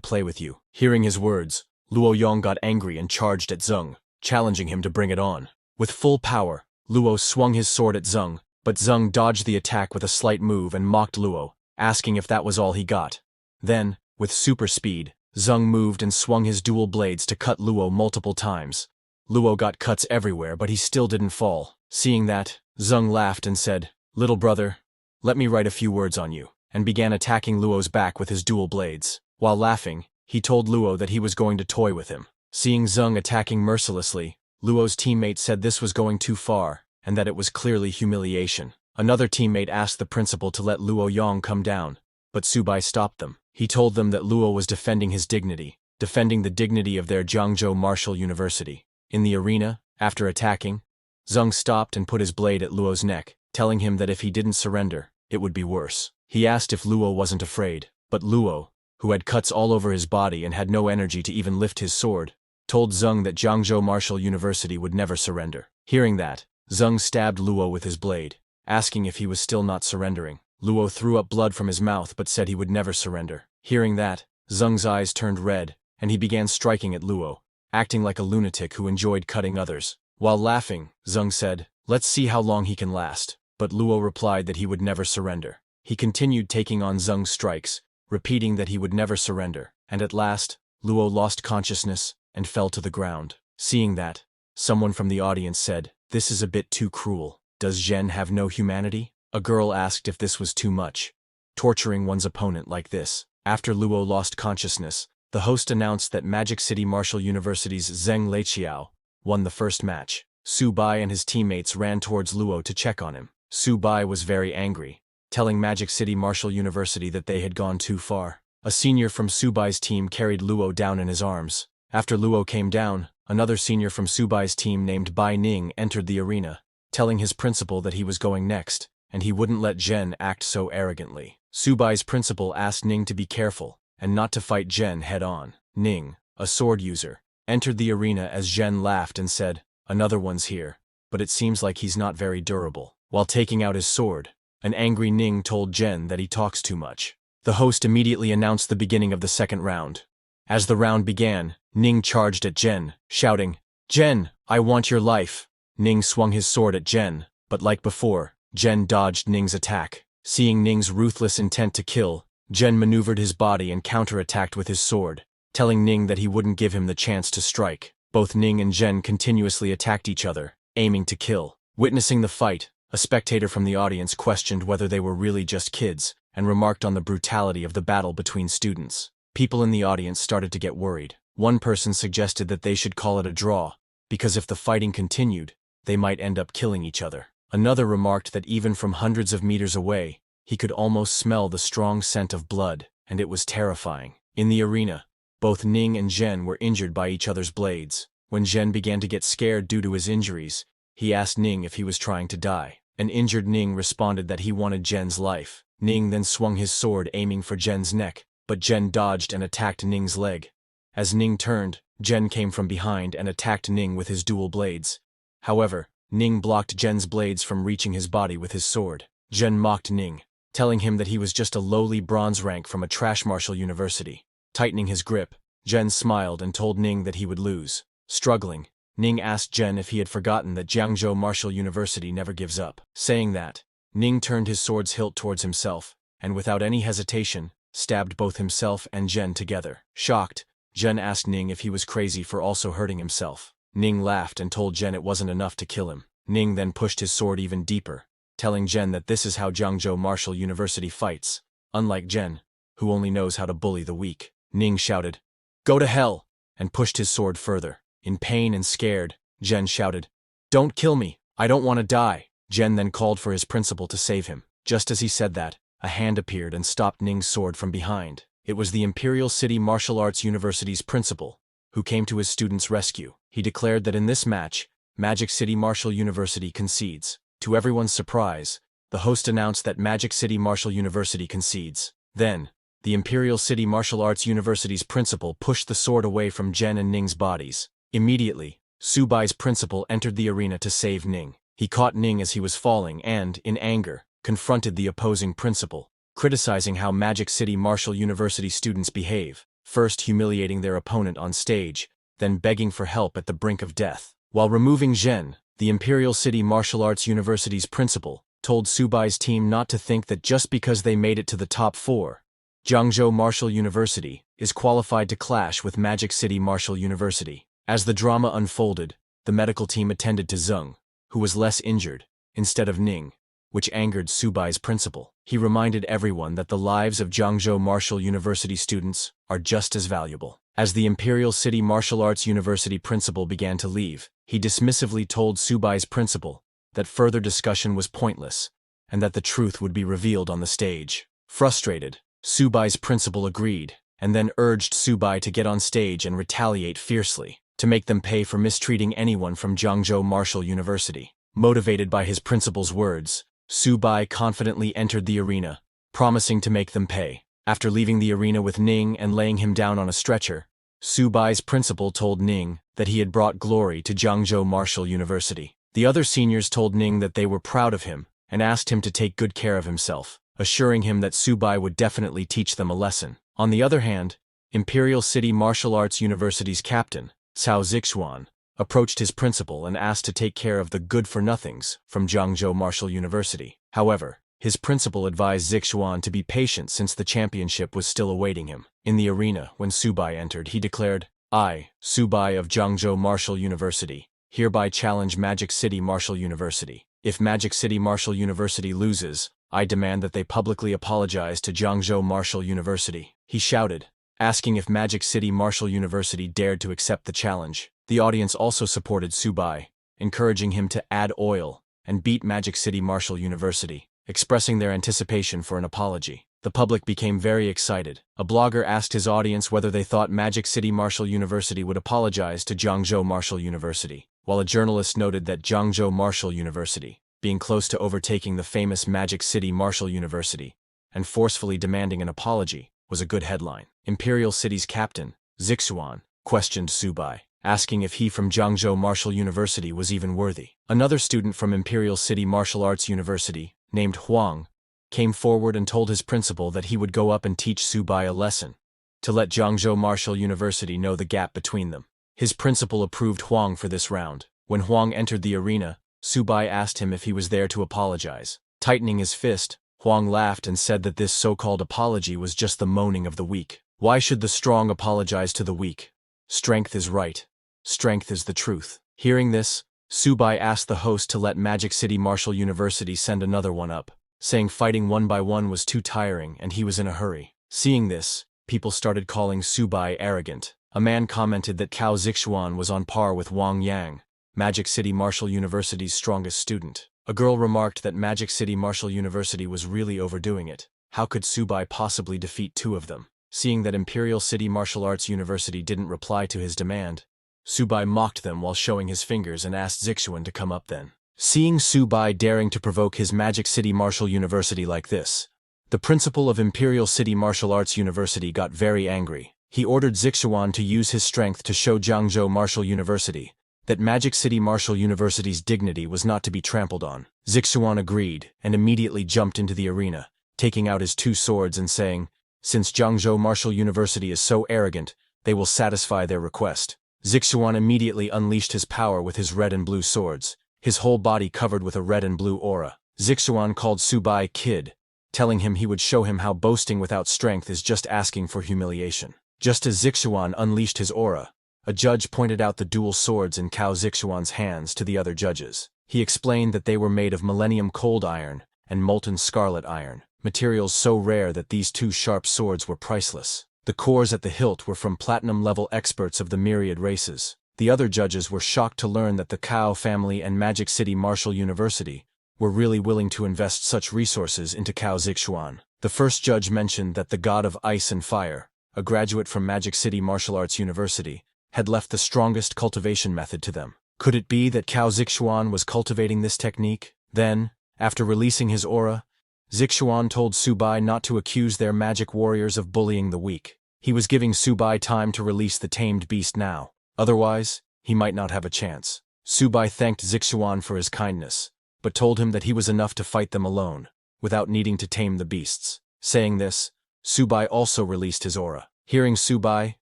play with you?" Hearing his words, Luo Yong got angry and charged at Zheng, challenging him to bring it on. With full power, Luo swung his sword at Zheng, but Zheng dodged the attack with a slight move and mocked Luo, asking if that was all he got. Then, with super speed, Zheng moved and swung his dual blades to cut Luo multiple times. Luo got cuts everywhere, but he still didn't fall. Seeing that, Zheng laughed and said, "Little brother, let me write a few words on you," and began attacking Luo's back with his dual blades. While laughing, he told Luo that he was going to toy with him. Seeing Zheng attacking mercilessly, Luo's teammate said this was going too far, and that it was clearly humiliation. Another teammate asked the principal to let Luo Yong come down, but Subai stopped them. He told them that Luo was defending his dignity, defending the dignity of their Jiangzhou Martial University. In the arena, after attacking, Zheng stopped and put his blade at Luo's neck, telling him that if he didn't surrender, it would be worse. He asked if Luo wasn't afraid, but Luo, who had cuts all over his body and had no energy to even lift his sword, told Zheng that Jiangzhou Martial University would never surrender. Hearing that, Zheng stabbed Luo with his blade, asking if he was still not surrendering. Luo threw up blood from his mouth but said he would never surrender. Hearing that, Zheng's eyes turned red, and he began striking at Luo, acting like a lunatic who enjoyed cutting others. While laughing, Zheng said, "Let's see how long he can last," but Luo replied that he would never surrender. He continued taking on Zheng's strikes, repeating that he would never surrender, and at last, Luo lost consciousness and fell to the ground. Seeing that, someone from the audience said, "This is a bit too cruel. Does Zhen have no humanity?" A girl asked if this was too much, torturing one's opponent like this. After Luo lost consciousness, the host announced that Magic City Martial University's Zheng Leiqiao won the first match. Subai and his teammates ran towards Luo to check on him. Subai was very angry, telling Magic City Martial University that they had gone too far. A senior from Subai's team carried Luo down in his arms. After Luo came down, another senior from Subai's team named Bai Ning entered the arena, telling his principal that he was going next, and he wouldn't let Zhen act so arrogantly. Subai's principal asked Ning to be careful and not to fight Zhen head-on. Ning, a sword user, entered the arena as Zhen laughed and said, "Another one's here, but it seems like he's not very durable." While taking out his sword, an angry Ning told Zhen that he talks too much. The host immediately announced the beginning of the second round. As the round began, Ning charged at Zhen, shouting, "Zhen, I want your life." Ning swung his sword at Zhen, but like before, Zhen dodged Ning's attack. Seeing Ning's ruthless intent to kill, Zhen maneuvered his body and counterattacked with his sword, telling Ning that he wouldn't give him the chance to strike. Both Ning and Zhen continuously attacked each other, aiming to kill. Witnessing the fight, a spectator from the audience questioned whether they were really just kids, and remarked on the brutality of the battle between students. People in the audience started to get worried. One person suggested that they should call it a draw, because if the fighting continued, they might end up killing each other. Another remarked that even from hundreds of meters away, he could almost smell the strong scent of blood, and it was terrifying. In the arena, both Ning and Zhen were injured by each other's blades. When Zhen began to get scared due to his injuries, he asked Ning if he was trying to die. An injured Ning responded that he wanted Zhen's life. Ning then swung his sword aiming for Zhen's neck, but Zhen dodged and attacked Ning's leg. As Ning turned, Zhen came from behind and attacked Ning with his dual blades. However, Ning blocked Zhen's blades from reaching his body with his sword. Zhen mocked Ning, telling him that he was just a lowly bronze rank from a trash martial university. Tightening his grip, Zhen smiled and told Ning that he would lose. Struggling, Ning asked Zhen if he had forgotten that Jiangzhou Martial University never gives up. Saying that, Ning turned his sword's hilt towards himself, and without any hesitation, stabbed both himself and Zhen together. Shocked, Zhen asked Ning if he was crazy for also hurting himself. Ning laughed and told Zhen it wasn't enough to kill him. Ning then pushed his sword even deeper, telling Zhen that this is how Jiangzhou Martial University fights, unlike Zhen, who only knows how to bully the weak. Ning shouted, "Go to hell!" and pushed his sword further. In pain and scared, Zhen shouted, "Don't kill me, I don't want to die." Zhen then called for his principal to save him. Just as he said that, a hand appeared and stopped Ning's sword from behind. It was the Imperial City Martial Arts University's principal, who came to his students' rescue. He declared that in this match, Magic City Martial University concedes. To everyone's surprise, the host announced that Magic City Martial University concedes. Then, the Imperial City Martial Arts University's principal pushed the sword away from Zhen and Ning's bodies. Immediately, Subai's principal entered the arena to save Ning. He caught Ning as he was falling and, in anger, confronted the opposing principal, criticizing how Magic City Martial University students behave, first humiliating their opponent on stage, then begging for help at the brink of death. While removing Zhen, the Imperial City Martial Arts University's principal told Subai's team not to think that just because they made it to the top 4, Jiangzhou Martial University is qualified to clash with Magic City Martial University. As the drama unfolded, the medical team attended to Zeng, who was less injured, instead of Ning, which angered Subai's principal. He reminded everyone that the lives of Jiangzhou Martial University students are just as valuable. As the Imperial City Martial Arts University principal began to leave, he dismissively told Subai's principal that further discussion was pointless, and that the truth would be revealed on the stage. Frustrated, Subai's principal agreed, and then urged Subai to get on stage and retaliate fiercely, to make them pay for mistreating anyone from Jiangzhou Martial University. Motivated by his principal's words, Subai confidently entered the arena, promising to make them pay. After leaving the arena with Ning and laying him down on a stretcher, Subai's principal told Ning that he had brought glory to Jiangzhou Martial University. The other seniors told Ning that they were proud of him and asked him to take good care of himself, assuring him that Subai would definitely teach them a lesson. On the other hand, Imperial City Martial Arts University's captain, Cao Zixuan, approached his principal and asked to take care of the good-for-nothings from Jiangzhou Martial University. However, his principal advised Zixuan to be patient since the championship was still awaiting him. In the arena, when Subai entered, he declared, "I, Subai of Jiangzhou Martial University, hereby challenge Magic City Martial University. If Magic City Martial University loses, I demand that they publicly apologize to Jiangzhou Martial University." He shouted, asking if Magic City Martial University dared to accept the challenge. The audience also supported Subai, encouraging him to add oil and beat Magic City Martial University, expressing their anticipation for an apology. The public became very excited. A blogger asked his audience whether they thought Magic City Martial University would apologize to Jiangzhou Martial University, while a journalist noted that Jiangzhou Martial University, being close to overtaking the famous Magic City Martial University and forcefully demanding an apology, was a good headline. Imperial City's captain, Zixuan, questioned Subai, asking if he from Jiangzhou Martial University was even worthy. Another student from Imperial City Martial Arts University, named Huang, came forward and told his principal that he would go up and teach Subai a lesson, to let Jiangzhou Martial University know the gap between them. His principal approved Huang for this round. When Huang entered the arena, Subai asked him if he was there to apologize. Tightening his fist, Huang laughed and said that this so-called apology was just the moaning of the weak. Why should the strong apologize to the weak? Strength is right. Strength is the truth. Hearing this, Subai asked the host to let Magic City Martial University send another one up, saying fighting one by one was too tiring and he was in a hurry. Seeing this, people started calling Subai arrogant. A man commented that Cao Zixuan was on par with Wang Yang, Magic City Martial University's strongest student. A girl remarked that Magic City Martial University was really overdoing it. How could Subai possibly defeat two of them? Seeing that Imperial City Martial Arts University didn't reply to his demand, Subai mocked them while showing his fingers and asked Zixuan to come up then. Seeing Subai daring to provoke his Magic City Martial University like this, the principal of Imperial City Martial Arts University got very angry. He ordered Zixuan to use his strength to show Jiangzhou Martial University that Magic City Martial University's dignity was not to be trampled on. Zixuan agreed and immediately jumped into the arena, taking out his two swords and saying, "Since Jiangzhou Martial University is so arrogant, they will satisfy their request." Zixuan immediately unleashed his power with his red and blue swords, his whole body covered with a red and blue aura. Zixuan called Subai Kid, telling him he would show him how boasting without strength is just asking for humiliation. Just as Zixuan unleashed his aura, a judge pointed out the dual swords in Cao Zixuan's hands to the other judges. He explained that they were made of Millennium Cold Iron and Molten Scarlet Iron, materials so rare that these two sharp swords were priceless. The cores at the hilt were from platinum-level experts of the myriad races. The other judges were shocked to learn that the Cao family and Magic City Martial University were really willing to invest such resources into Cao Zixuan. The first judge mentioned that the god of ice and fire, a graduate from Magic City Martial Arts University, had left the strongest cultivation method to them. Could it be that Cao Zixuan was cultivating this technique? Then, after releasing his aura, Zixuan told Subai not to accuse their magic warriors of bullying the weak. He was giving Subai time to release the tamed beast now. Otherwise, he might not have a chance. Subai thanked Zixuan for his kindness, but told him that he was enough to fight them alone, without needing to tame the beasts. Saying this, Subai also released his aura. Hearing Subai,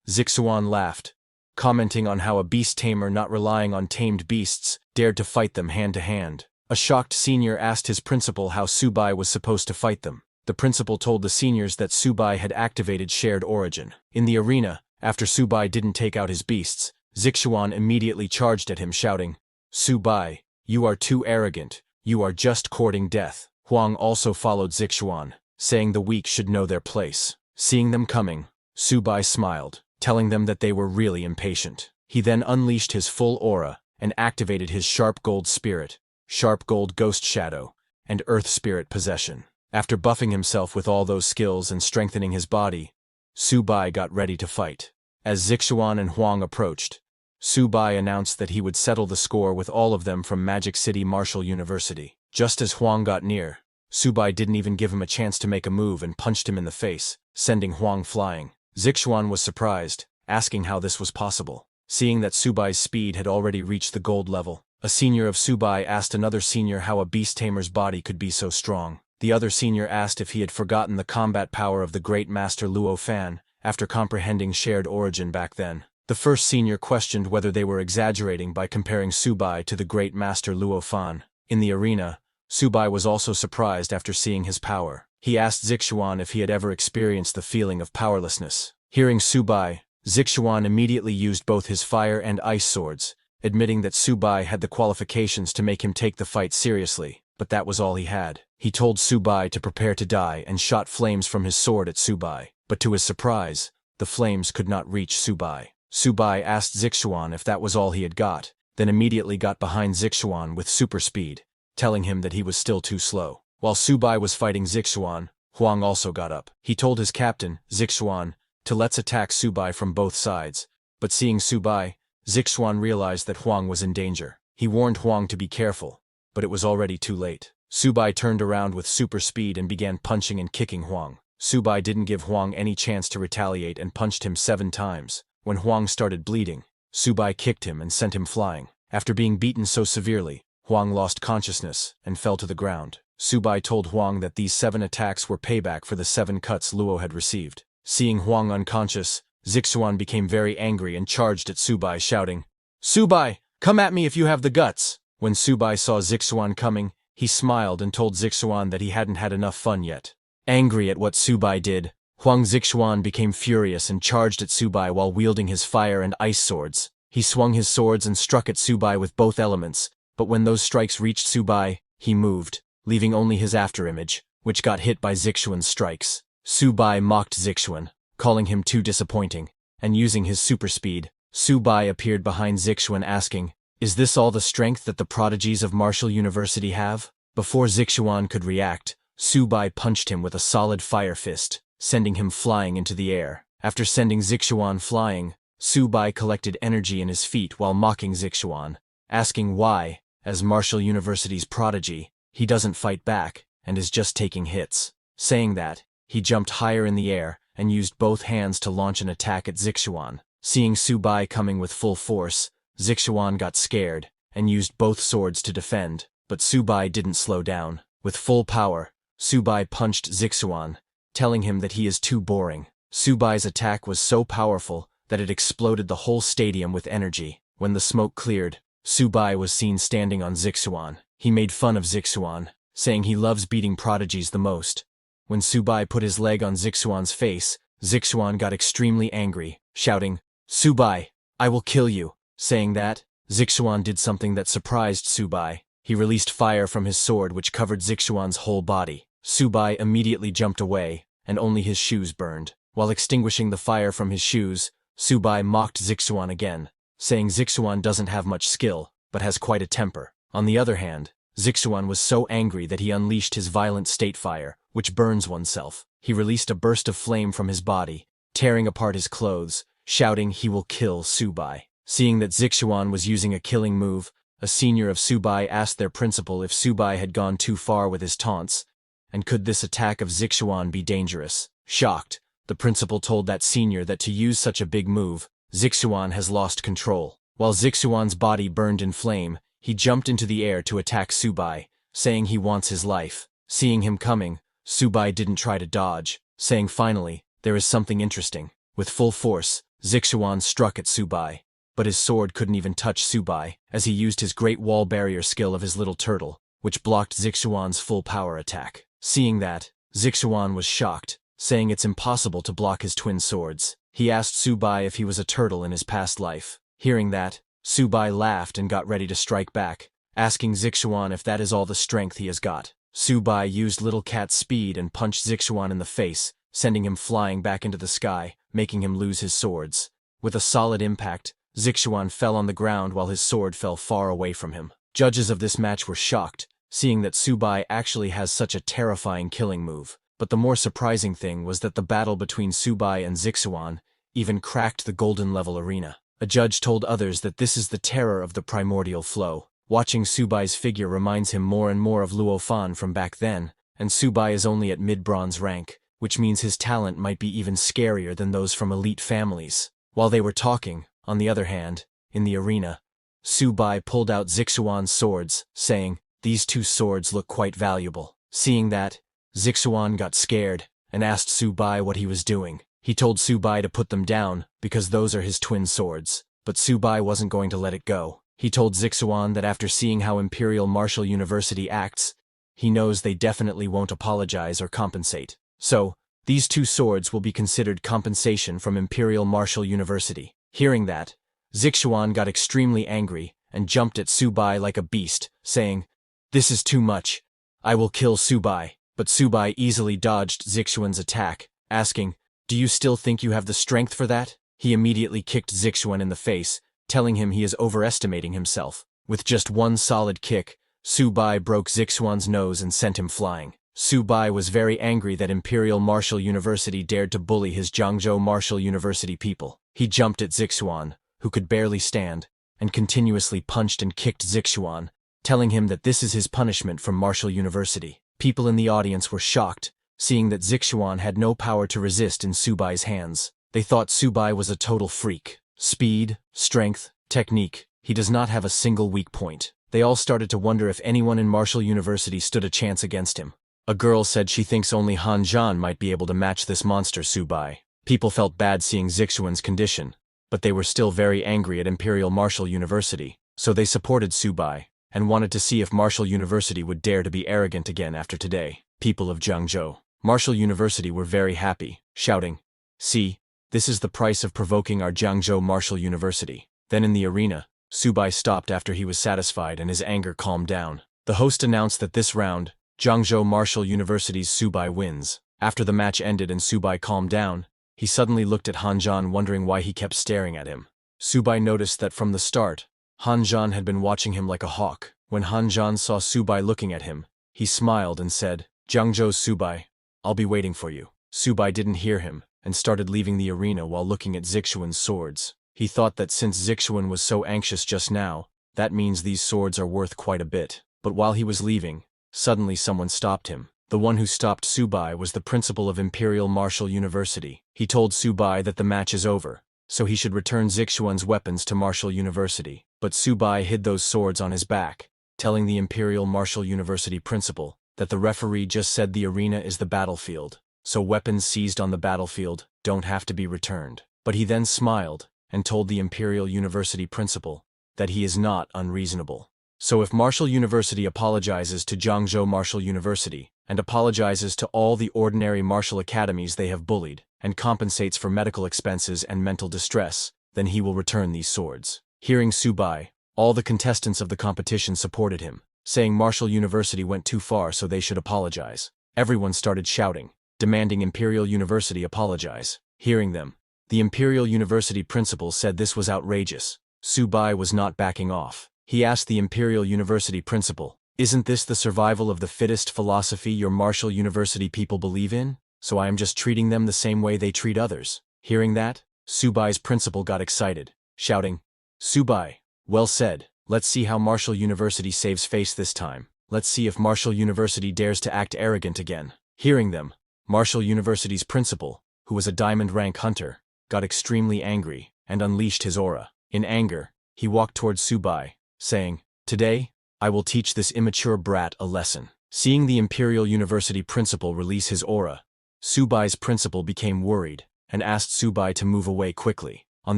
Zixuan laughed, commenting on how a beast tamer not relying on tamed beasts dared to fight them hand to hand. A shocked senior asked his principal how Subai was supposed to fight them. The principal told the seniors that Subai had activated shared origin. In the arena, after Subai didn't take out his beasts, Zixuan immediately charged at him shouting, "Subai, you are too arrogant, you are just courting death." Huang also followed Zixuan, saying the weak should know their place. Seeing them coming, Subai smiled, telling them that they were really impatient. He then unleashed his full aura and activated his Sharp Gold Spirit, Sharp Gold Ghost Shadow, and Earth Spirit Possession. After buffing himself with all those skills and strengthening his body, Subai got ready to fight. As Zixuan and Huang approached, Subai announced that he would settle the score with all of them from Magic City Martial University. Just as Huang got near, Subai didn't even give him a chance to make a move and punched him in the face, sending Huang flying. Zixuan was surprised, asking how this was possible. Seeing that Subai's speed had already reached the gold level, a senior of Subai asked another senior how a beast tamer's body could be so strong. The other senior asked if he had forgotten the combat power of the great master Luo Fan, after comprehending shared origin back then. The first senior questioned whether they were exaggerating by comparing Subai to the great master Luo Fan. In the arena, Subai was also surprised after seeing his power. He asked Zixuan if he had ever experienced the feeling of powerlessness. Hearing Subai, Zixuan immediately used both his fire and ice swords, admitting that Subai had the qualifications to make him take the fight seriously, but that was all he had. He told Subai to prepare to die and shot flames from his sword at Subai, but to his surprise, the flames could not reach Subai. Subai asked Zixuan if that was all he had got, then immediately got behind Zixuan with super speed, telling him that he was still too slow. While Subai was fighting Zixuan, Huang also got up. He told his captain, Zixuan, to let's attack Subai from both sides, but seeing Subai, Zixuan realized that Huang was in danger. He warned Huang to be careful, but it was already too late. Subai turned around with super speed and began punching and kicking Huang. Subai didn't give Huang any chance to retaliate and punched him 7 times. When Huang started bleeding, Subai kicked him and sent him flying. After being beaten so severely, Huang lost consciousness and fell to the ground. Subai told Huang that these 7 attacks were payback for the 7 cuts Luo had received. Seeing Huang unconscious, Zixuan became very angry and charged at Subai, shouting, "Subai, come at me if you have the guts!" When Subai saw Zixuan coming, he smiled and told Zixuan that he hadn't had enough fun yet. Angry at what Subai did, Huang Zixuan became furious and charged at Subai while wielding his fire and ice swords. He swung his swords and struck at Subai with both elements, but when those strikes reached Subai, he moved, leaving only his afterimage, which got hit by Zixuan's strikes. Subai mocked Zixuan, calling him too disappointing, and using his super speed, Subai appeared behind Zixuan asking, Is this all the strength that the prodigies of Martial University have? Before Zixuan could react, Subai punched him with a solid fire fist, sending him flying into the air. After sending Zixuan flying, Subai collected energy in his feet while mocking Zixuan, asking why, as Martial University's prodigy, he doesn't fight back and is just taking hits. Saying that, he jumped higher in the air and used both hands to launch an attack at Zixuan. Seeing Subai coming with full force, Zixuan got scared and used both swords to defend, but Subai didn't slow down. With full power, Subai punched Zixuan, telling him that he is too boring. Subai's attack was so powerful that it exploded the whole stadium with energy. When the smoke cleared, Subai was seen standing on Zixuan. He made fun of Zixuan, saying he loves beating prodigies the most. When Subai put his leg on Zixuan's face, Zixuan got extremely angry, shouting, "Subai, I will kill you." Saying that, Zixuan did something that surprised Subai. He released fire from his sword which covered Zixuan's whole body. Subai immediately jumped away, and only his shoes burned. While extinguishing the fire from his shoes, Subai mocked Zixuan again, saying Zixuan doesn't have much skill, but has quite a temper. On the other hand, Zixuan was so angry that he unleashed his violent state fire, which burns oneself. He released a burst of flame from his body, tearing apart his clothes, shouting he will kill Subai. Seeing that Zixuan was using a killing move, a senior of Subai asked their principal if Subai had gone too far with his taunts, and could this attack of Zixuan be dangerous. Shocked, the principal told that senior that to use such a big move, Zixuan has lost control. While Zixuan's body burned in flame, he jumped into the air to attack Subai, saying he wants his life. Seeing him coming, Subai didn't try to dodge, saying finally, there is something interesting. With full force, Zixuan struck at Subai, but his sword couldn't even touch Subai, as he used his great wall barrier skill of his little turtle, which blocked Zixuan's full power attack. Seeing that, Zixuan was shocked, saying it's impossible to block his twin swords. He asked Subai if he was a turtle in his past life. Hearing that, Subai laughed and got ready to strike back, asking Zixuan if that is all the strength he has got. Subai used Little Cat's speed and punched Zixuan in the face, sending him flying back into the sky, making him lose his swords. With a solid impact, Zixuan fell on the ground while his sword fell far away from him. Judges of this match were shocked, seeing that Subai actually has such a terrifying killing move. But the more surprising thing was that the battle between Subai and Zixuan even cracked the golden level arena. A judge told others that this is the terror of the primordial flow. Watching Subai's figure reminds him more and more of Luo Fan from back then, and Subai is only at mid-bronze rank, which means his talent might be even scarier than those from elite families. While they were talking, on the other hand, in the arena, Subai pulled out Zixuan's swords, saying, "These two swords look quite valuable." Seeing that, Zixuan got scared and asked Subai what he was doing. He told Subai to put them down because those are his twin swords, but Subai wasn't going to let it go. He told Zixuan that after seeing how Imperial Martial University acts, he knows they definitely won't apologize or compensate. So, these two swords will be considered compensation from Imperial Martial University. Hearing that, Zixuan got extremely angry and jumped at Subai like a beast, saying, "This is too much. I will kill Subai." But Subai easily dodged Zixuan's attack, asking, "Do you still think you have the strength for that?" He immediately kicked Zixuan in the face, telling him he is overestimating himself. With just one solid kick, Subai broke Zixuan's nose and sent him flying. Subai was very angry that Imperial Martial University dared to bully his Jiangzhou Martial University people. He jumped at Zixuan, who could barely stand, and continuously punched and kicked Zixuan, telling him that this is his punishment from Martial University. People in the audience were shocked, seeing that Zixuan had no power to resist in Subai's hands. They thought Subai was a total freak. Speed, strength, technique, he does not have a single weak point. They all started to wonder if anyone in Martial University stood a chance against him. A girl said she thinks only Han Zhan might be able to match this monster Subai. People felt bad seeing Zixuan's condition, but they were still very angry at Imperial Martial University, so they supported Subai, and wanted to see if Martial University would dare to be arrogant again after today. People of Jiangzhou, Martial University were very happy, shouting, "See, this is the price of provoking our Jiangzhou Martial University." Then in the arena, Subai stopped after he was satisfied and his anger calmed down. The host announced that this round, Jiangzhou Martial University's Subai wins. After the match ended and Subai calmed down, he suddenly looked at Han Zhan wondering why he kept staring at him. Subai noticed that from the start, Hanjan had been watching him like a hawk. When Hanjan saw Subai looking at him, he smiled and said, "Jiangzhou Subai, I'll be waiting for you." Subai didn't hear him and started leaving the arena while looking at Zixuan's swords. He thought that since Zixuan was so anxious just now, that means these swords are worth quite a bit. But while he was leaving, suddenly someone stopped him. The one who stopped Subai was the principal of Imperial Martial University. He told Subai that the match is over, so he should return Zixuan's weapons to Martial University. But Subai hid those swords on his back, telling the Imperial Martial University principal that the referee just said the arena is the battlefield, so weapons seized on the battlefield don't have to be returned. But he then smiled and told the Imperial University principal that he is not unreasonable. So if Martial University apologizes to Jiangzhou Martial University and apologizes to all the ordinary martial academies they have bullied and compensates for medical expenses and mental distress, then he will return these swords. Hearing Subai, all the contestants of the competition supported him, saying Martial University went too far so they should apologize. Everyone started shouting, demanding Imperial University apologize. Hearing them, the Imperial University principal said this was outrageous. Subai was not backing off. He asked the Imperial University principal, "Isn't this the survival of the fittest philosophy your Martial University people believe in? So I am just treating them the same way they treat others." Hearing that, Subai's principal got excited, shouting, "Subai, well said. Let's see how Martial University saves face this time. Let's see if Martial University dares to act arrogant again." Hearing them, Martial University's principal, who was a diamond rank hunter, got extremely angry and unleashed his aura. In anger, he walked towards Subai, saying, "Today, I will teach this immature brat a lesson." Seeing the Imperial University principal release his aura, Subai's principal became worried and asked Subai to move away quickly. On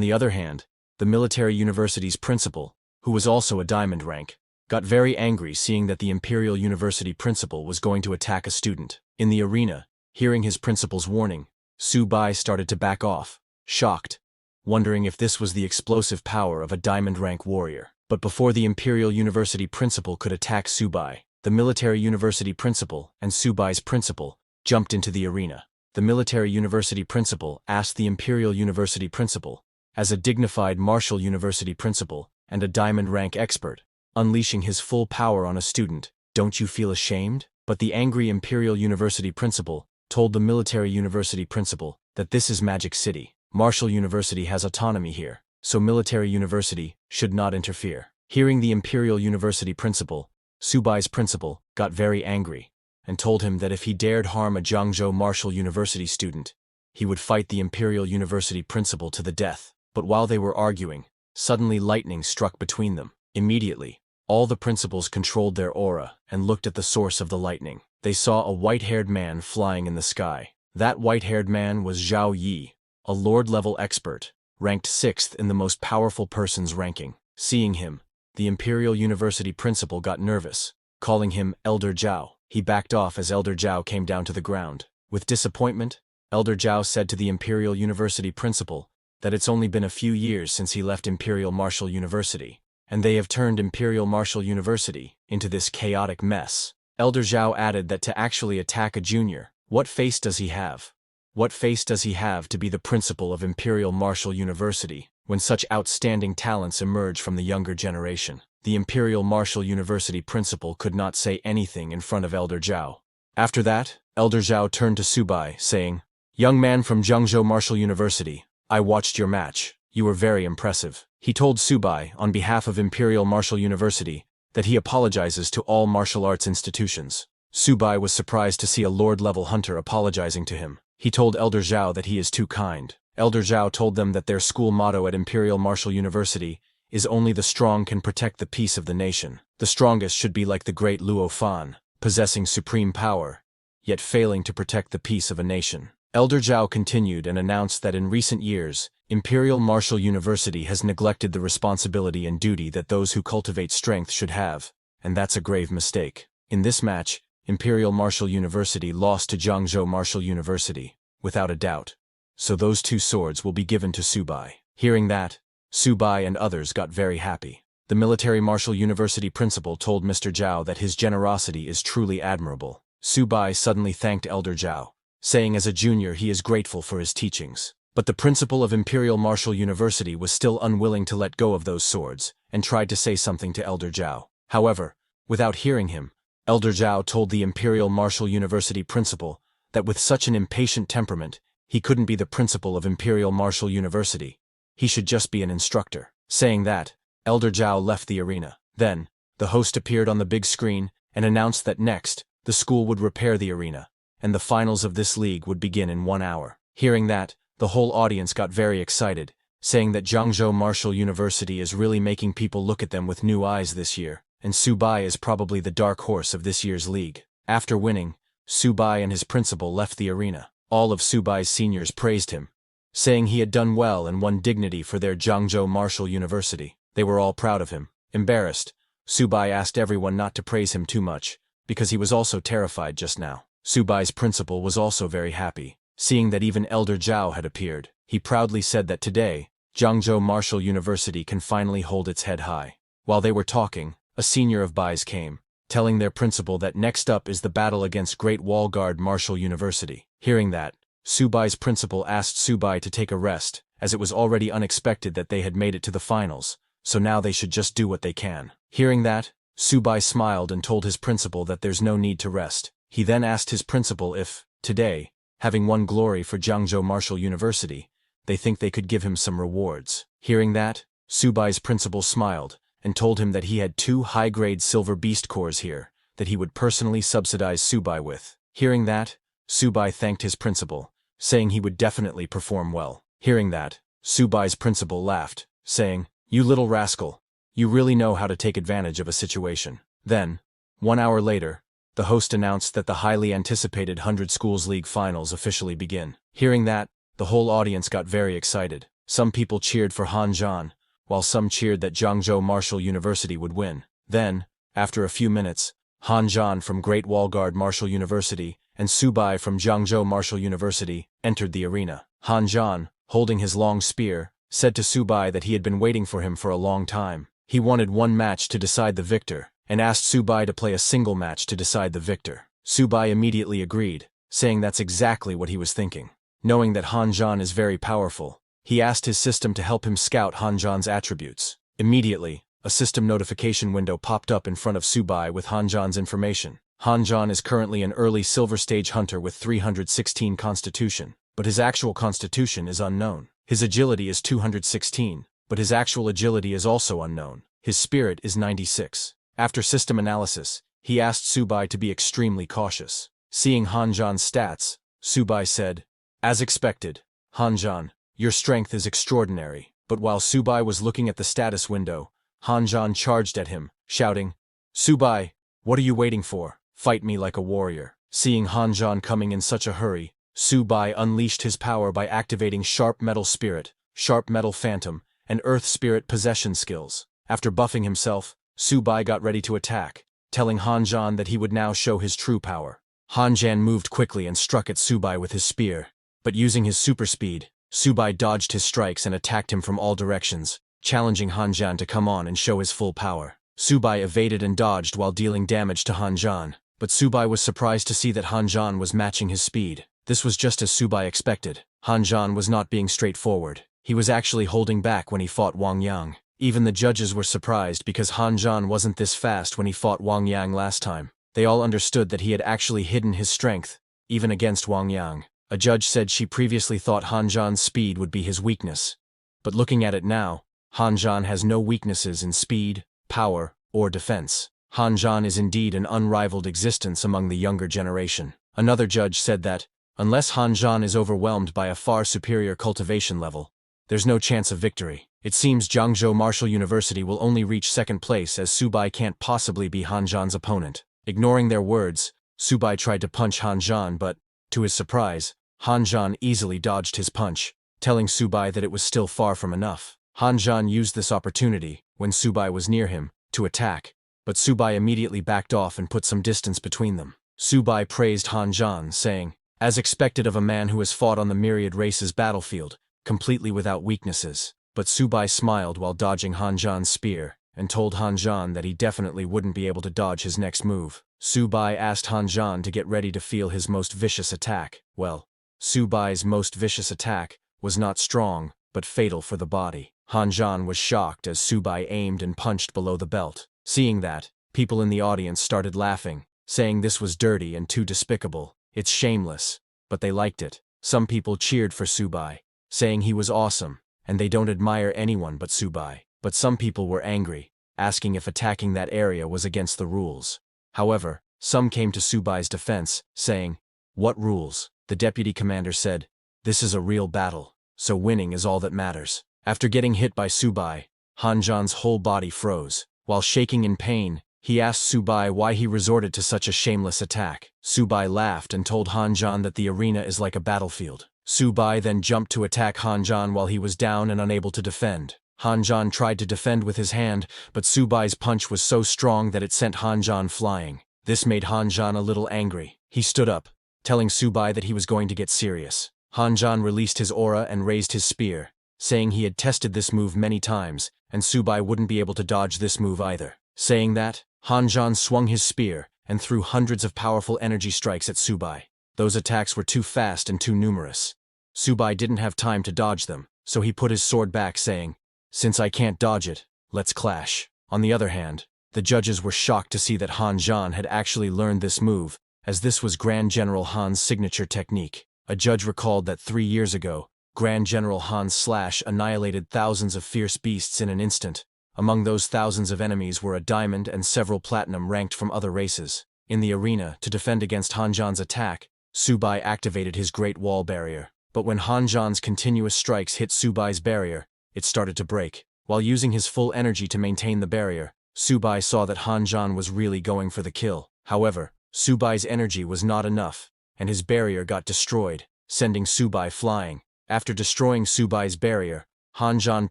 the other hand, the military university's principal, who was also a diamond rank, got very angry seeing that the Imperial University principal was going to attack a student. In the arena, hearing his principal's warning, Subai started to back off, shocked, wondering if this was the explosive power of a diamond rank warrior. But before the Imperial University principal could attack Subai, the military university principal and Subai's principal jumped into the arena. The military university principal asked the Imperial University principal, as a dignified martial university principal and a diamond rank expert, unleashing his full power on a student, "Don't you feel ashamed?" But the angry Imperial University principal told the military university principal that this is Magic City. Martial University has autonomy here, so military university should not interfere. Hearing the Imperial University principal, Subai's principal got very angry and told him that if he dared harm a Jiangzhou Martial University student, he would fight the Imperial University principal to the death. But while they were arguing, suddenly lightning struck between them. Immediately, all the principals controlled their aura and looked at the source of the lightning. They saw a white-haired man flying in the sky. That white-haired man was Zhao Yi, a Lord-level expert, ranked 6th in the most powerful person's ranking. Seeing him, the Imperial University principal got nervous, calling him Elder Zhao. He backed off as Elder Zhao came down to the ground. With disappointment, Elder Zhao said to the Imperial University principal that it's only been a few years since he left Imperial Martial University, and they have turned Imperial Martial University into this chaotic mess. Elder Zhao added that to actually attack a junior, what face does he have? What face does he have to be the principal of Imperial Martial University when such outstanding talents emerge from the younger generation? The Imperial Martial University principal could not say anything in front of Elder Zhao. After that, Elder Zhao turned to Subai, saying, "Young man from Jiangzhou Martial University, I watched your match. You were very impressive." He told Subai, on behalf of Imperial Martial University, that he apologizes to all martial arts institutions. Subai was surprised to see a Lord-level hunter apologizing to him. He told Elder Zhao that he is too kind. Elder Zhao told them that their school motto at Imperial Martial University is "Only the strong can protect the peace of the nation." The strongest should be like the great Luo Fan, possessing supreme power, yet failing to protect the peace of a nation. Elder Zhao continued and announced that in recent years, Imperial Martial University has neglected the responsibility and duty that those who cultivate strength should have, and that's a grave mistake. In this match, Imperial Martial University lost to Jiangzhou Martial University, without a doubt. So those two swords will be given to Subai. Hearing that, Subai and others got very happy. The Military Martial University principal told Mr. Zhao that his generosity is truly admirable. Subai suddenly thanked Elder Zhao, saying as a junior he is grateful for his teachings. But the principal of Imperial Martial University was still unwilling to let go of those swords, and tried to say something to Elder Zhao. However, without hearing him, Elder Zhao told the Imperial Martial University principal that with such an impatient temperament, he couldn't be the principal of Imperial Martial University. He should just be an instructor. Saying that, Elder Zhao left the arena. Then, the host appeared on the big screen and announced that next, the school would repair the arena, and the finals of this league would begin in 1 hour. Hearing that, the whole audience got very excited, saying that Jiangzhou Martial University is really making people look at them with new eyes this year, and Subai is probably the dark horse of this year's league. After winning, Subai and his principal left the arena. All of Subai's seniors praised him, saying he had done well and won dignity for their Jiangzhou Martial University. They were all proud of him. Embarrassed, Subai asked everyone not to praise him too much, because he was also terrified just now. Subai's principal was also very happy, seeing that even Elder Zhao had appeared. He proudly said that today, Jiangzhou Martial University can finally hold its head high. While they were talking, a senior of Bai's came, telling their principal that next up is the battle against Great Wall Guard Martial University. Hearing that, Subai's principal asked Subai to take a rest, as it was already unexpected that they had made it to the finals, so now they should just do what they can. Hearing that, Subai smiled and told his principal that there's no need to rest. He then asked his principal if, today, having won glory for Jiangzhou Martial University, they think they could give him some rewards. Hearing that, Subai's principal smiled and told him that he had 2 high-grade silver beast cores here that he would personally subsidize Subai with. Hearing that, Subai thanked his principal, saying he would definitely perform well. Hearing that, Subai's principal laughed, saying, "You little rascal, you really know how to take advantage of a situation." Then, 1 hour later, the host announced that the highly anticipated 100 Schools League finals officially begin. Hearing that, the whole audience got very excited. Some people cheered for Han Zhan, while some cheered that Jiangzhou Martial University would win. Then, after a few minutes, Han Zhan from Great Wall Guard Martial University and Subai from Jiangzhou Martial University entered the arena. Han Zhan, holding his long spear, said to Subai that he had been waiting for him for a long time. He wanted one match to decide the victor, and asked Subai to play a single match to decide the victor. Subai immediately agreed, saying that's exactly what he was thinking. Knowing that Han Zhan is very powerful, he asked his system to help him scout Han Zhan's attributes. Immediately, a system notification window popped up in front of Subai with Han Zhan's information. Han Zhan is currently an early silver stage hunter with 316 constitution, but his actual constitution is unknown. His agility is 216, but his actual agility is also unknown. His spirit is 96. After system analysis, he asked Subai to be extremely cautious. Seeing Han Zhan's stats, Subai said, "As expected, Han Zhan, your strength is extraordinary." But while Subai was looking at the status window, Han Zhan charged at him, shouting, "Subai, what are you waiting for? Fight me like a warrior." Seeing Han Zhan coming in such a hurry, Subai unleashed his power by activating Sharp Metal Spirit, Sharp Metal Phantom, and Earth Spirit possession skills. After buffing himself, Subai got ready to attack, telling Han Zhan that he would now show his true power. Han Zhan moved quickly and struck at Subai with his spear, but using his super speed, Subai dodged his strikes and attacked him from all directions, challenging Han Zhan to come on and show his full power. Subai evaded and dodged while dealing damage to Han Zhan, but Subai was surprised to see that Han Zhan was matching his speed. This was just as Subai expected. Han Zhan was not being straightforward. He was actually holding back when he fought Wang Yang. Even the judges were surprised because Han Zhan wasn't this fast when he fought Wang Yang last time. They all understood that he had actually hidden his strength, even against Wang Yang. A judge said she previously thought Han Zhan's speed would be his weakness. But looking at it now, Han Zhan has no weaknesses in speed, power, or defense. Han Zhan is indeed an unrivaled existence among the younger generation. Another judge said that, unless Han Zhan is overwhelmed by a far superior cultivation level, there's no chance of victory. It seems Jiangzhou Martial University will only reach second place as Subai can't possibly be Han Zhan's opponent. Ignoring their words, Subai tried to punch Han Zhan but, to his surprise, Han Zhan easily dodged his punch, telling Subai that it was still far from enough. Han Zhan used this opportunity, when Subai was near him, to attack, but Subai immediately backed off and put some distance between them. Subai praised Han Zhan, saying, "As expected of a man who has fought on the myriad races battlefield, completely without weaknesses." But Subai smiled while dodging Han Zhan's spear, and told Han Zhan that he definitely wouldn't be able to dodge his next move. Subai asked Han Zhan to get ready to feel his most vicious attack. Well, Subai's most vicious attack was not strong, but fatal for the body. Hanjan was shocked as Subai aimed and punched below the belt. Seeing that, people in the audience started laughing, saying this was dirty and too despicable. It's shameless. But they liked it. Some people cheered for Subai, saying he was awesome, and they don't admire anyone but Subai. But some people were angry, asking if attacking that area was against the rules. However, some came to Subai's defense, saying, "What rules?" The deputy commander said, "This is a real battle, so winning is all that matters." After getting hit by Subai, Hanjan's whole body froze. While shaking in pain, he asked Subai why he resorted to such a shameless attack. Subai laughed and told Hanjan that the arena is like a battlefield. Subai then jumped to attack Hanjan while he was down and unable to defend. Hanjan tried to defend with his hand, but Subai's punch was so strong that it sent Hanjan flying. This made Hanjan a little angry. He stood up, telling Subai that he was going to get serious. Hanjan released his aura and raised his spear, saying he had tested this move many times, and Subai wouldn't be able to dodge this move either. Saying that, Hanjan swung his spear and threw hundreds of powerful energy strikes at Subai. Those attacks were too fast and too numerous. Subai didn't have time to dodge them, so he put his sword back, saying, "Since I can't dodge it, let's clash." On the other hand, the judges were shocked to see that Hanjan had actually learned this move, as this was Grand General Han's signature technique. A judge recalled that 3 years ago, Grand General Han's slash annihilated thousands of fierce beasts in an instant. Among those thousands of enemies were a diamond and several platinum ranked from other races. In the arena, to defend against Hanjan's attack, Subai activated his Great Wall barrier. But when Hanjan's continuous strikes hit Subai's barrier, it started to break. While using his full energy to maintain the barrier, Subai saw that Hanjan was really going for the kill. However, Subai's energy was not enough, and his barrier got destroyed, sending Subai flying. After destroying Subai's barrier, Hanjan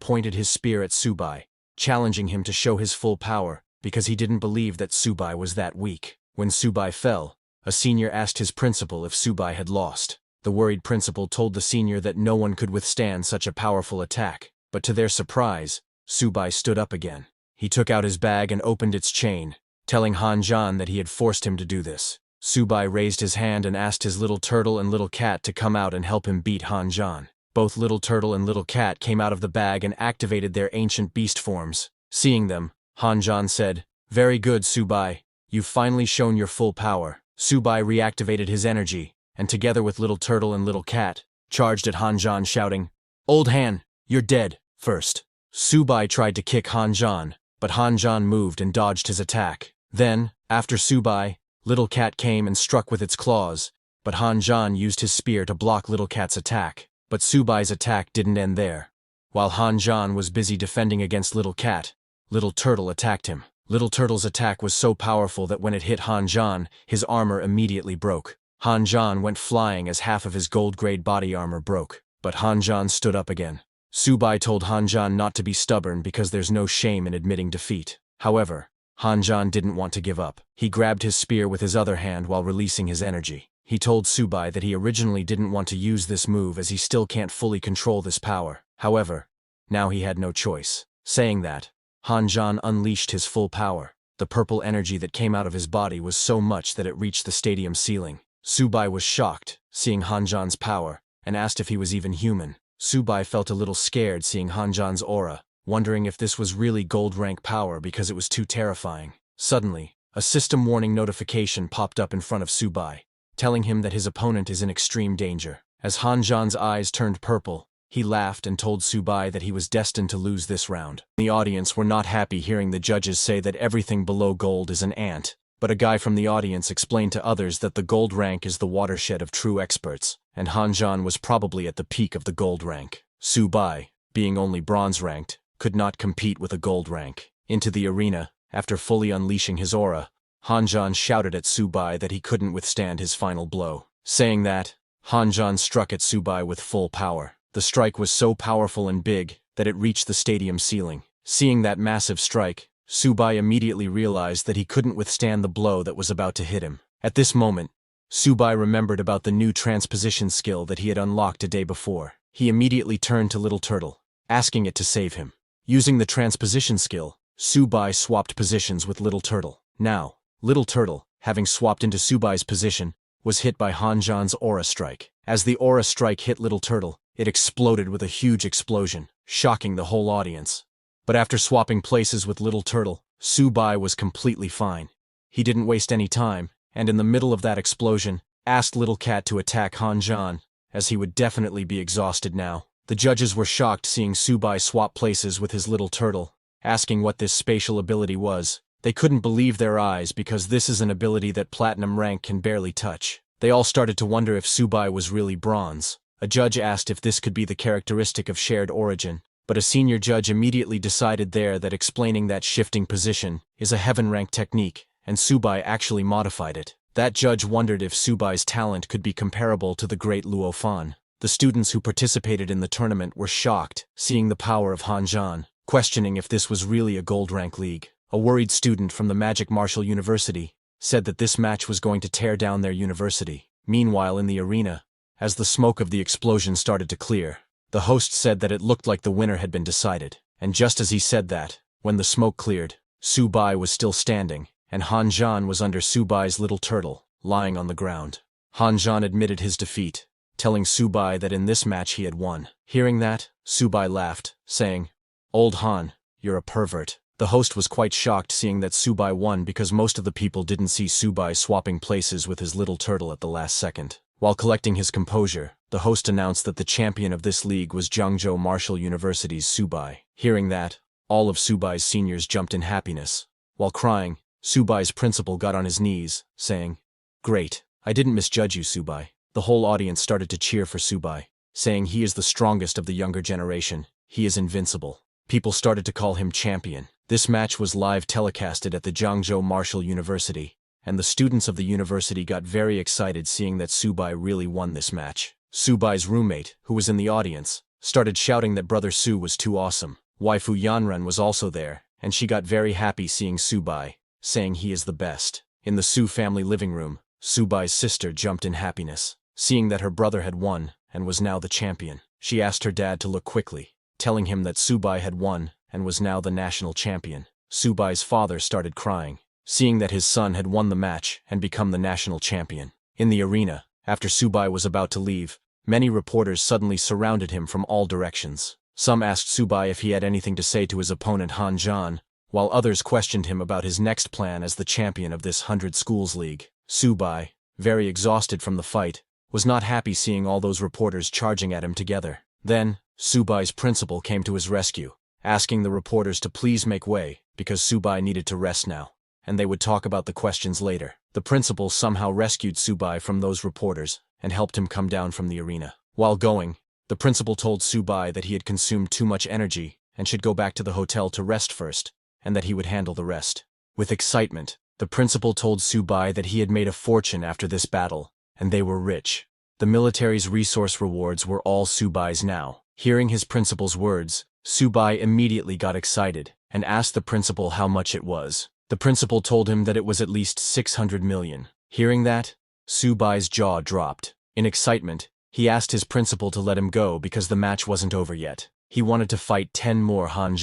pointed his spear at Subai, challenging him to show his full power, because he didn't believe that Subai was that weak. When Subai fell, a senior asked his principal if Subai had lost. The worried principal told the senior that no one could withstand such a powerful attack, but to their surprise, Subai stood up again. He took out his bag and opened its chain, telling Hanjan that he had forced him to do this. Subai raised his hand and asked his little turtle and little cat to come out and help him beat Hanjan. Both little turtle and little cat came out of the bag and activated their ancient beast forms. Seeing them, Hanjan said, "Very good, Subai. You've finally shown your full power." Subai reactivated his energy, and together with little turtle and little cat, charged at Hanjan shouting, "Old Han, you're dead." First, Subai tried to kick Hanjan, but Hanjan moved and dodged his attack. Then, after Subai, Little Cat came and struck with its claws, but Hanjan used his spear to block Little Cat's attack. But Subai's attack didn't end there. While Hanjan was busy defending against Little Cat, Little Turtle attacked him. Little Turtle's attack was so powerful that when it hit Hanjan, his armor immediately broke. Hanjan went flying as half of his gold-grade body armor broke. But Hanjan stood up again. Subai told Hanjan not to be stubborn because there's no shame in admitting defeat. However, Hanjan didn't want to give up. He grabbed his spear with his other hand while releasing his energy. He told Subai that he originally didn't want to use this move as he still can't fully control this power. However, now he had no choice. Saying that, Hanjan unleashed his full power. The purple energy that came out of his body was so much that it reached the stadium ceiling. Subai was shocked, seeing Hanjan's power, and asked if he was even human. Subai felt a little scared seeing Hanjan's aura, wondering if this was really gold rank power because it was too terrifying. Suddenly, a system warning notification popped up in front of Subai, telling him that his opponent is in extreme danger. As Hanjan's eyes turned purple, he laughed and told Subai that he was destined to lose this round. The audience were not happy hearing the judges say that everything below gold is an ant, but a guy from the audience explained to others that the gold rank is the watershed of true experts, and Hanjan was probably at the peak of the gold rank. Subai, being only bronze ranked, could not compete with a gold rank. Into the arena, after fully unleashing his aura, Hanjan shouted at Subai that he couldn't withstand his final blow. Saying that, Hanjan struck at Subai with full power. The strike was so powerful and big that it reached the stadium ceiling. Seeing that massive strike, Subai immediately realized that he couldn't withstand the blow that was about to hit him. At this moment, Subai remembered about the new transposition skill that he had unlocked a day before. He immediately turned to Little Turtle, asking it to save him. Using the transposition skill, Subai swapped positions with Little Turtle. Now, Little Turtle, having swapped into Subai's position, was hit by Hanjan's aura strike. As the aura strike hit Little Turtle, It exploded with a huge explosion, shocking the whole audience. But after swapping places with Little Turtle, Subai was completely fine. He didn't waste any time, and in the middle of that explosion, asked Little Cat to attack Han, as he would definitely be exhausted now. The judges were shocked seeing Subai swap places with his Little Turtle, asking what this spatial ability was. They couldn't believe their eyes because this is an ability that Platinum rank can barely touch. They all started to wonder if Subai was really bronze. A judge asked if this could be the characteristic of shared origin, but a senior judge immediately decided there that explaining that shifting position is a heaven rank technique, and Subai actually modified it. That judge wondered if Subai's talent could be comparable to the great Luo Fan. The students who participated in the tournament were shocked, seeing the power of Han, questioning if this was really a gold rank league. A worried student from the Magic Martial University said that this match was going to tear down their university. Meanwhile, in the arena, as the smoke of the explosion started to clear, the host said that it looked like the winner had been decided. And just as he said that, when the smoke cleared, Subai was still standing, and Han was under Subai's Little Turtle, lying on the ground. Han admitted his defeat, telling Subai that in this match he had won. Hearing that, Subai laughed, saying, "Old Han, you're a pervert." The host was quite shocked seeing that Subai won because most of the people didn't see Subai swapping places with his Little Turtle at the last second. While collecting his composure, the host announced that the champion of this league was Jiangzhou Martial University's Subai. Hearing that, all of Subai's seniors jumped in happiness. While crying, Subai's principal got on his knees, saying, "Great, I didn't misjudge you, Subai." The whole audience started to cheer for Subai, saying he is the strongest of the younger generation, he is invincible. People started to call him champion. This match was live telecasted at the Jiangzhou Martial University, and the students of the university got very excited seeing that Subai really won this match. Subai's roommate, who was in the audience, started shouting that Brother Su was too awesome. Waifu Yanren was also there, and she got very happy seeing Subai, saying he is the best. In the Su family living room, Subai's sister jumped in happiness, seeing that her brother had won and was now the champion. She asked her dad to look quickly, telling him that Subai had won and was now the national champion. Subai's father started crying, seeing that his son had won the match and become the national champion. In the arena, after Subai was about to leave, many reporters suddenly surrounded him from all directions. Some asked Subai if he had anything to say to his opponent Han, while others questioned him about his next plan as the champion of this 100 Schools League. Subai, very exhausted from the fight, was not happy seeing all those reporters charging at him together. Then, Subai's principal came to his rescue, asking the reporters to please make way, because Subai needed to rest now, and they would talk about the questions later. The principal somehow rescued Subai from those reporters and helped him come down from the arena. While going, the principal told Subai that he had consumed too much energy and should go back to the hotel to rest first, and that he would handle the rest. With excitement, the principal told Subai that he had made a fortune after this battle, and they were rich. The military's resource rewards were all Subai's now. Hearing his principal's words, Subai immediately got excited and asked the principal how much it was. The principal told him that it was at least 600 million. Hearing that, Subai's jaw dropped. In excitement, he asked his principal to let him go because the match wasn't over yet. He wanted to fight 10 more Han.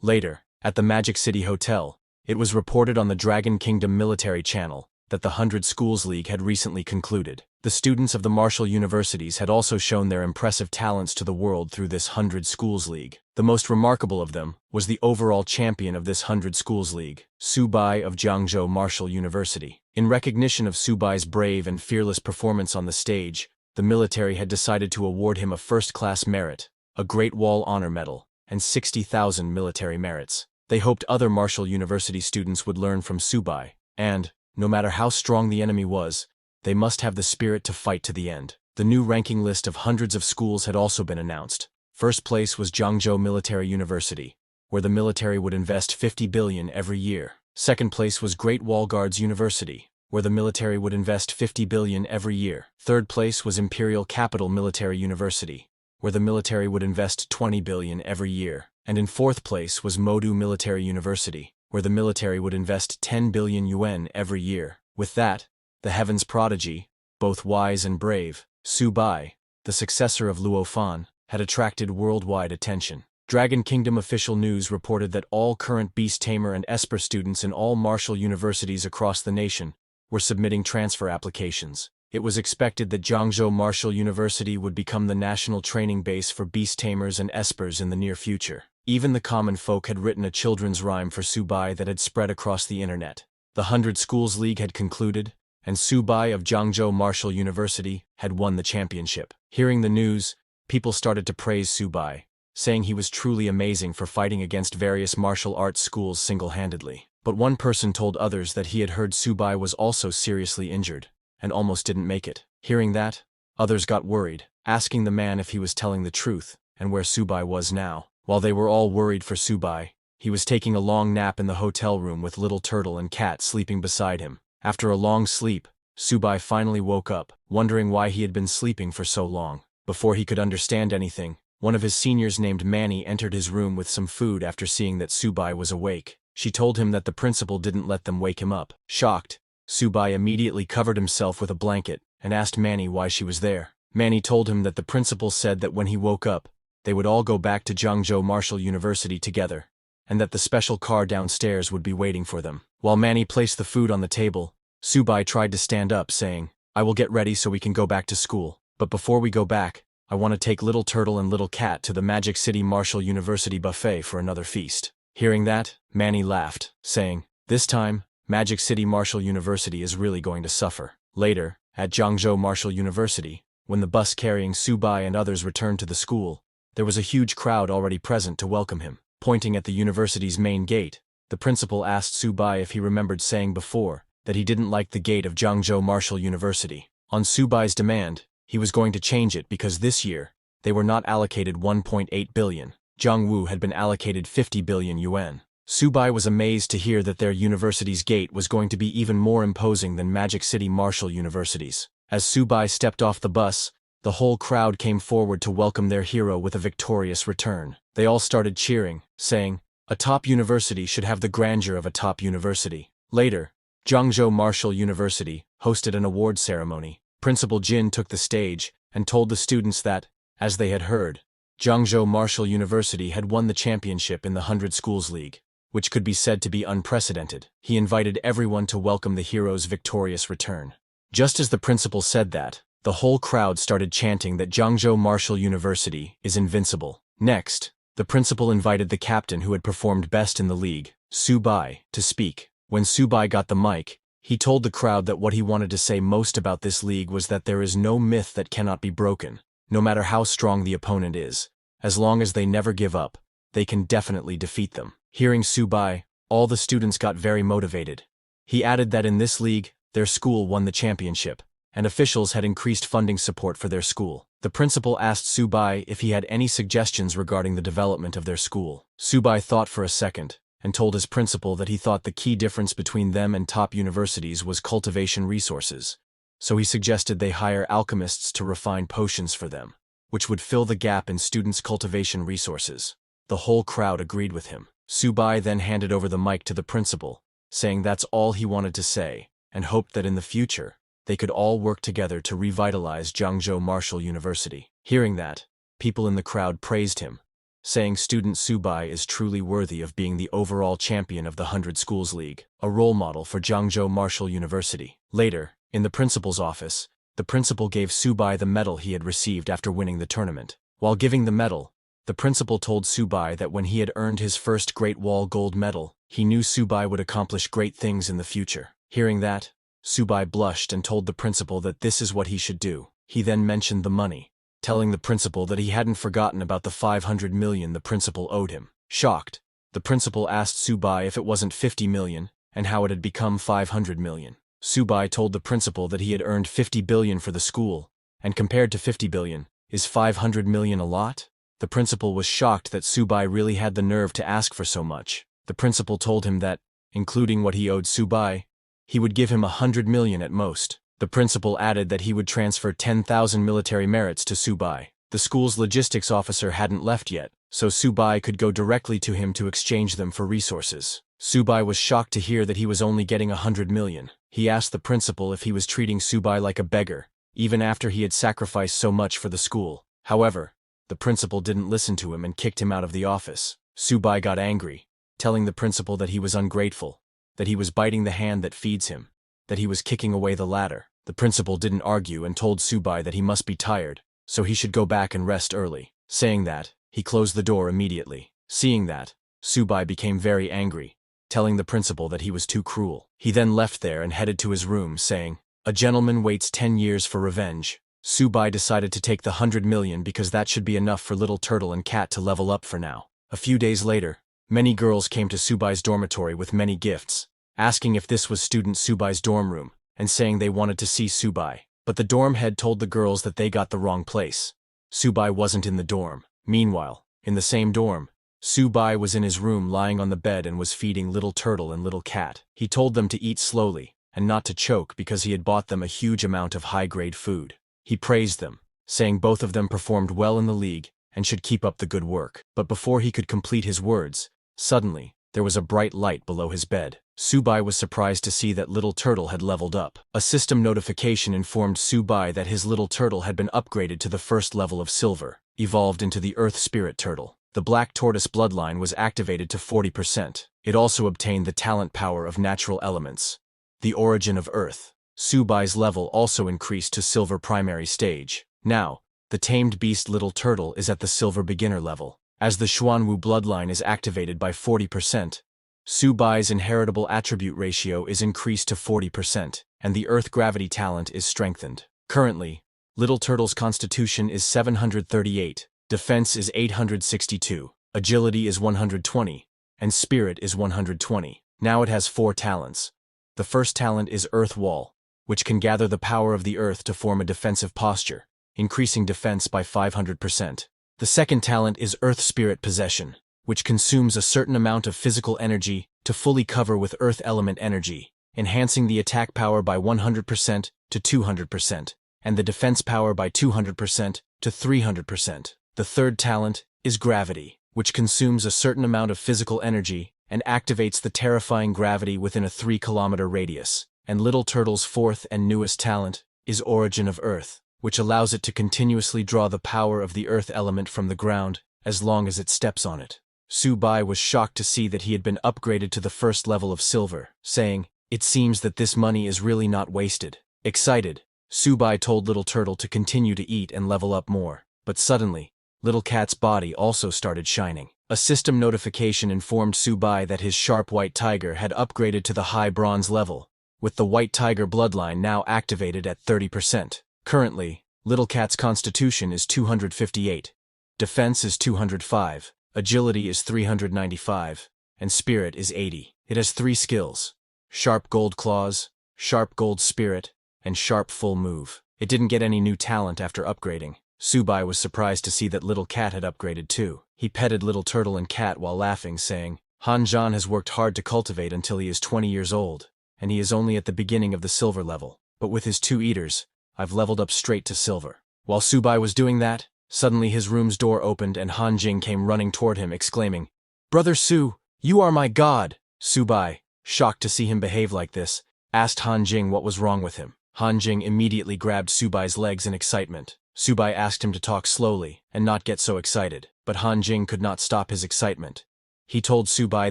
Later, at the Magic City Hotel, it was reported on the Dragon Kingdom military channel that the 100 Schools League had recently concluded. The students of the martial universities had also shown their impressive talents to the world through this 100 Schools League. The most remarkable of them was the overall champion of this 100 Schools League, Subai of Jiangzhou Martial University. In recognition of Subai's brave and fearless performance on the stage, the military had decided to award him a first-class merit, a Great Wall Honor Medal, and 60,000 military merits. They hoped other martial university students would learn from Subai, and, no matter how strong the enemy was, they must have the spirit to fight to the end. The new ranking list of hundreds of schools had also been announced. First place was Jiangzhou Military University, where the military would invest 50 billion every year. Second place was Great Wall Guards University, where the military would invest 50 billion every year. Third place was Imperial Capital Military University, where the military would invest 20 billion every year. And in fourth place was Modu Military University, where the military would invest 10 billion yuan every year. With that, the Heaven's prodigy, both wise and brave, Subai, the successor of Luo Fan, had attracted worldwide attention. Dragon Kingdom official news reported that all current Beast Tamer and Esper students in all martial universities across the nation were submitting transfer applications. It was expected that Jiangzhou Martial University would become the national training base for beast tamers and espers in the near future. Even the common folk had written a children's rhyme for Subai that had spread across the internet. The 100 Schools League had concluded, and Subai of Jiangzhou Martial University had won the championship. Hearing the news, people started to praise Subai, saying he was truly amazing for fighting against various martial arts schools single-handedly. But one person told others that he had heard Subai was also seriously injured, and almost didn't make it. Hearing that, others got worried, asking the man if he was telling the truth, and where Subai was now. While they were all worried for Subai, he was taking a long nap in the hotel room with Little Turtle and Cat sleeping beside him. After a long sleep, Subai finally woke up, wondering why he had been sleeping for so long. Before he could understand anything, one of his seniors named Manny entered his room with some food after seeing that Subai was awake. She told him that the principal didn't let them wake him up. Shocked, Subai immediately covered himself with a blanket and asked Manny why she was there. Manny told him that the principal said that when he woke up, they would all go back to Jiangzhou Martial University together, and that the special car downstairs would be waiting for them. While Manny placed the food on the table, Subai tried to stand up, saying, "I will get ready so we can go back to school. But before we go back, I want to take Little Turtle and Little Cat to the Magic City Martial University buffet for another feast." Hearing that, Manny laughed, saying, "This time, Magic City Martial University is really going to suffer." Later, at Jiangzhou Martial University, when the bus carrying Subai and others returned to the school, there was a huge crowd already present to welcome him. Pointing at the university's main gate, the principal asked Subai if he remembered saying before that he didn't like the gate of Jiangzhou Martial University. On Subai's demand, he was going to change it because this year, they were not allocated 1.8 billion. Jiangwu had been allocated 50 billion yuan. Subai was amazed to hear that their university's gate was going to be even more imposing than Magic City Martial University's. As Subai stepped off the bus, the whole crowd came forward to welcome their hero with a victorious return. They all started cheering, saying, "A top university should have the grandeur of a top university." Later, Jiangzhou Martial University hosted an award ceremony. Principal Jin took the stage and told the students that, as they had heard, Jiangzhou Martial University had won the championship in the 100 Schools League, which could be said to be unprecedented. He invited everyone to welcome the hero's victorious return. Just as the principal said that, the whole crowd started chanting that Jiangzhou Martial University is invincible. Next, the principal invited the captain who had performed best in the league, Subai, to speak. When Subai got the mic, he told the crowd that what he wanted to say most about this league was that there is no myth that cannot be broken, no matter how strong the opponent is. As long as they never give up, they can definitely defeat them. Hearing Subai, all the students got very motivated. He added that in this league, their school won the championship, and officials had increased funding support for their school. The principal asked Subai if he had any suggestions regarding the development of their school. Subai thought for a second, and told his principal that he thought the key difference between them and top universities was cultivation resources, so he suggested they hire alchemists to refine potions for them, which would fill the gap in students' cultivation resources. The whole crowd agreed with him. Subai then handed over the mic to the principal, saying that's all he wanted to say, and hoped that in the future, they could all work together to revitalize Jiangzhou Martial University. Hearing that, people in the crowd praised him, saying student Subai is truly worthy of being the overall champion of the 100 Schools League, a role model for Jiangzhou Martial University. Later, in the principal's office, the principal gave Subai the medal he had received after winning the tournament. While giving the medal, the principal told Subai that when he had earned his first Great Wall gold medal, he knew Subai would accomplish great things in the future. Hearing that, Subai blushed and told the principal that this is what he should do. He then mentioned the money, telling the principal that he hadn't forgotten about the 500 million the principal owed him. Shocked, the principal asked Subai if it wasn't 50 million, and how it had become 500 million. Subai told the principal that he had earned 50 billion for the school, and compared to 50 billion, is 500 million a lot? The principal was shocked that Subai really had the nerve to ask for so much. The principal told him that, including what he owed Subai, he would give him 100 million at most. The principal added that he would transfer 10,000 military merits to Subai. The school's logistics officer hadn't left yet, so Subai could go directly to him to exchange them for resources. Subai was shocked to hear that he was only getting 100 million. He asked the principal if he was treating Subai like a beggar, even after he had sacrificed so much for the school. However, the principal didn't listen to him and kicked him out of the office. Subai got angry, telling the principal that he was ungrateful, that he was biting the hand that feeds him, that he was kicking away the ladder. The principal didn't argue and told Subai that he must be tired, so he should go back and rest early. Saying that, he closed the door immediately. Seeing that, Subai became very angry, telling the principal that he was too cruel. He then left there and headed to his room, saying, "A gentleman waits 10 years for revenge." Subai decided to take the 100 million because that should be enough for Little Turtle and Cat to level up for now. A few days later, many girls came to Subai's dormitory with many gifts, asking if this was student Subai's dorm room, and saying they wanted to see Subai. But the dorm head told the girls that they got the wrong place. Subai wasn't in the dorm. Meanwhile, in the same dorm, Subai was in his room lying on the bed and was feeding Little Turtle and Little Cat. He told them to eat slowly and not to choke because he had bought them a huge amount of high-grade food. He praised them, saying both of them performed well in the league and should keep up the good work. But before he could complete his words, suddenly, there was a bright light below his bed. Subai was surprised to see that Little Turtle had leveled up. A system notification informed Subai that his Little Turtle had been upgraded to the first level of Silver, evolved into the Earth Spirit Turtle. The Black Tortoise bloodline was activated to 40%. It also obtained the talent power of natural elements. The origin of Earth. Subai's level also increased to Silver Primary Stage. Now, the tamed beast Little Turtle is at the Silver Beginner level. As the Xuanwu bloodline is activated by 40%, Subai's inheritable attribute ratio is increased to 40%, and the Earth Gravity talent is strengthened. Currently, Little Turtle's constitution is 738, defense is 862, agility is 120, and spirit is 120. Now it has 4 talents. The first talent is Earth Wall, which can gather the power of the earth to form a defensive posture, increasing defense by 500%. The second talent is Earth Spirit Possession, which consumes a certain amount of physical energy to fully cover with Earth Element energy, enhancing the attack power by 100% to 200%, and the defense power by 200% to 300%. The third talent is Gravity, which consumes a certain amount of physical energy and activates the terrifying gravity within a 3-kilometer radius. And Little Turtle's fourth and newest talent is Origin of Earth, which allows it to continuously draw the power of the earth element from the ground as long as it steps on it. Subai was shocked to see that he had been upgraded to the first level of Silver, saying, "It seems that this money is really not wasted." Excited, Subai told Little Turtle to continue to eat and level up more, but suddenly, Little Cat's body also started shining. A system notification informed Subai that his sharp white tiger had upgraded to the high bronze level, with the White Tiger bloodline now activated at 30%. Currently, Little Cat's constitution is 258, defense is 205, agility is 395, and spirit is 80. It has 3 skills: Sharp Gold Claws, Sharp Gold Spirit, and Sharp Full Move. It didn't get any new talent after upgrading. Subai was surprised to see that Little Cat had upgraded too. He petted Little Turtle and Cat while laughing, saying, "Hanjan has worked hard to cultivate until he is 20 years old. And he is only at the beginning of the Silver level. But with his 2 eaters, I've leveled up straight to Silver." While Subai was doing that, suddenly his room's door opened and Han Jing came running toward him, exclaiming, "Brother Su, you are my god!" Subai, shocked to see him behave like this, asked Han Jing what was wrong with him. Han Jing immediately grabbed Subai's legs in excitement. Subai asked him to talk slowly and not get so excited, but Han Jing could not stop his excitement. He told Subai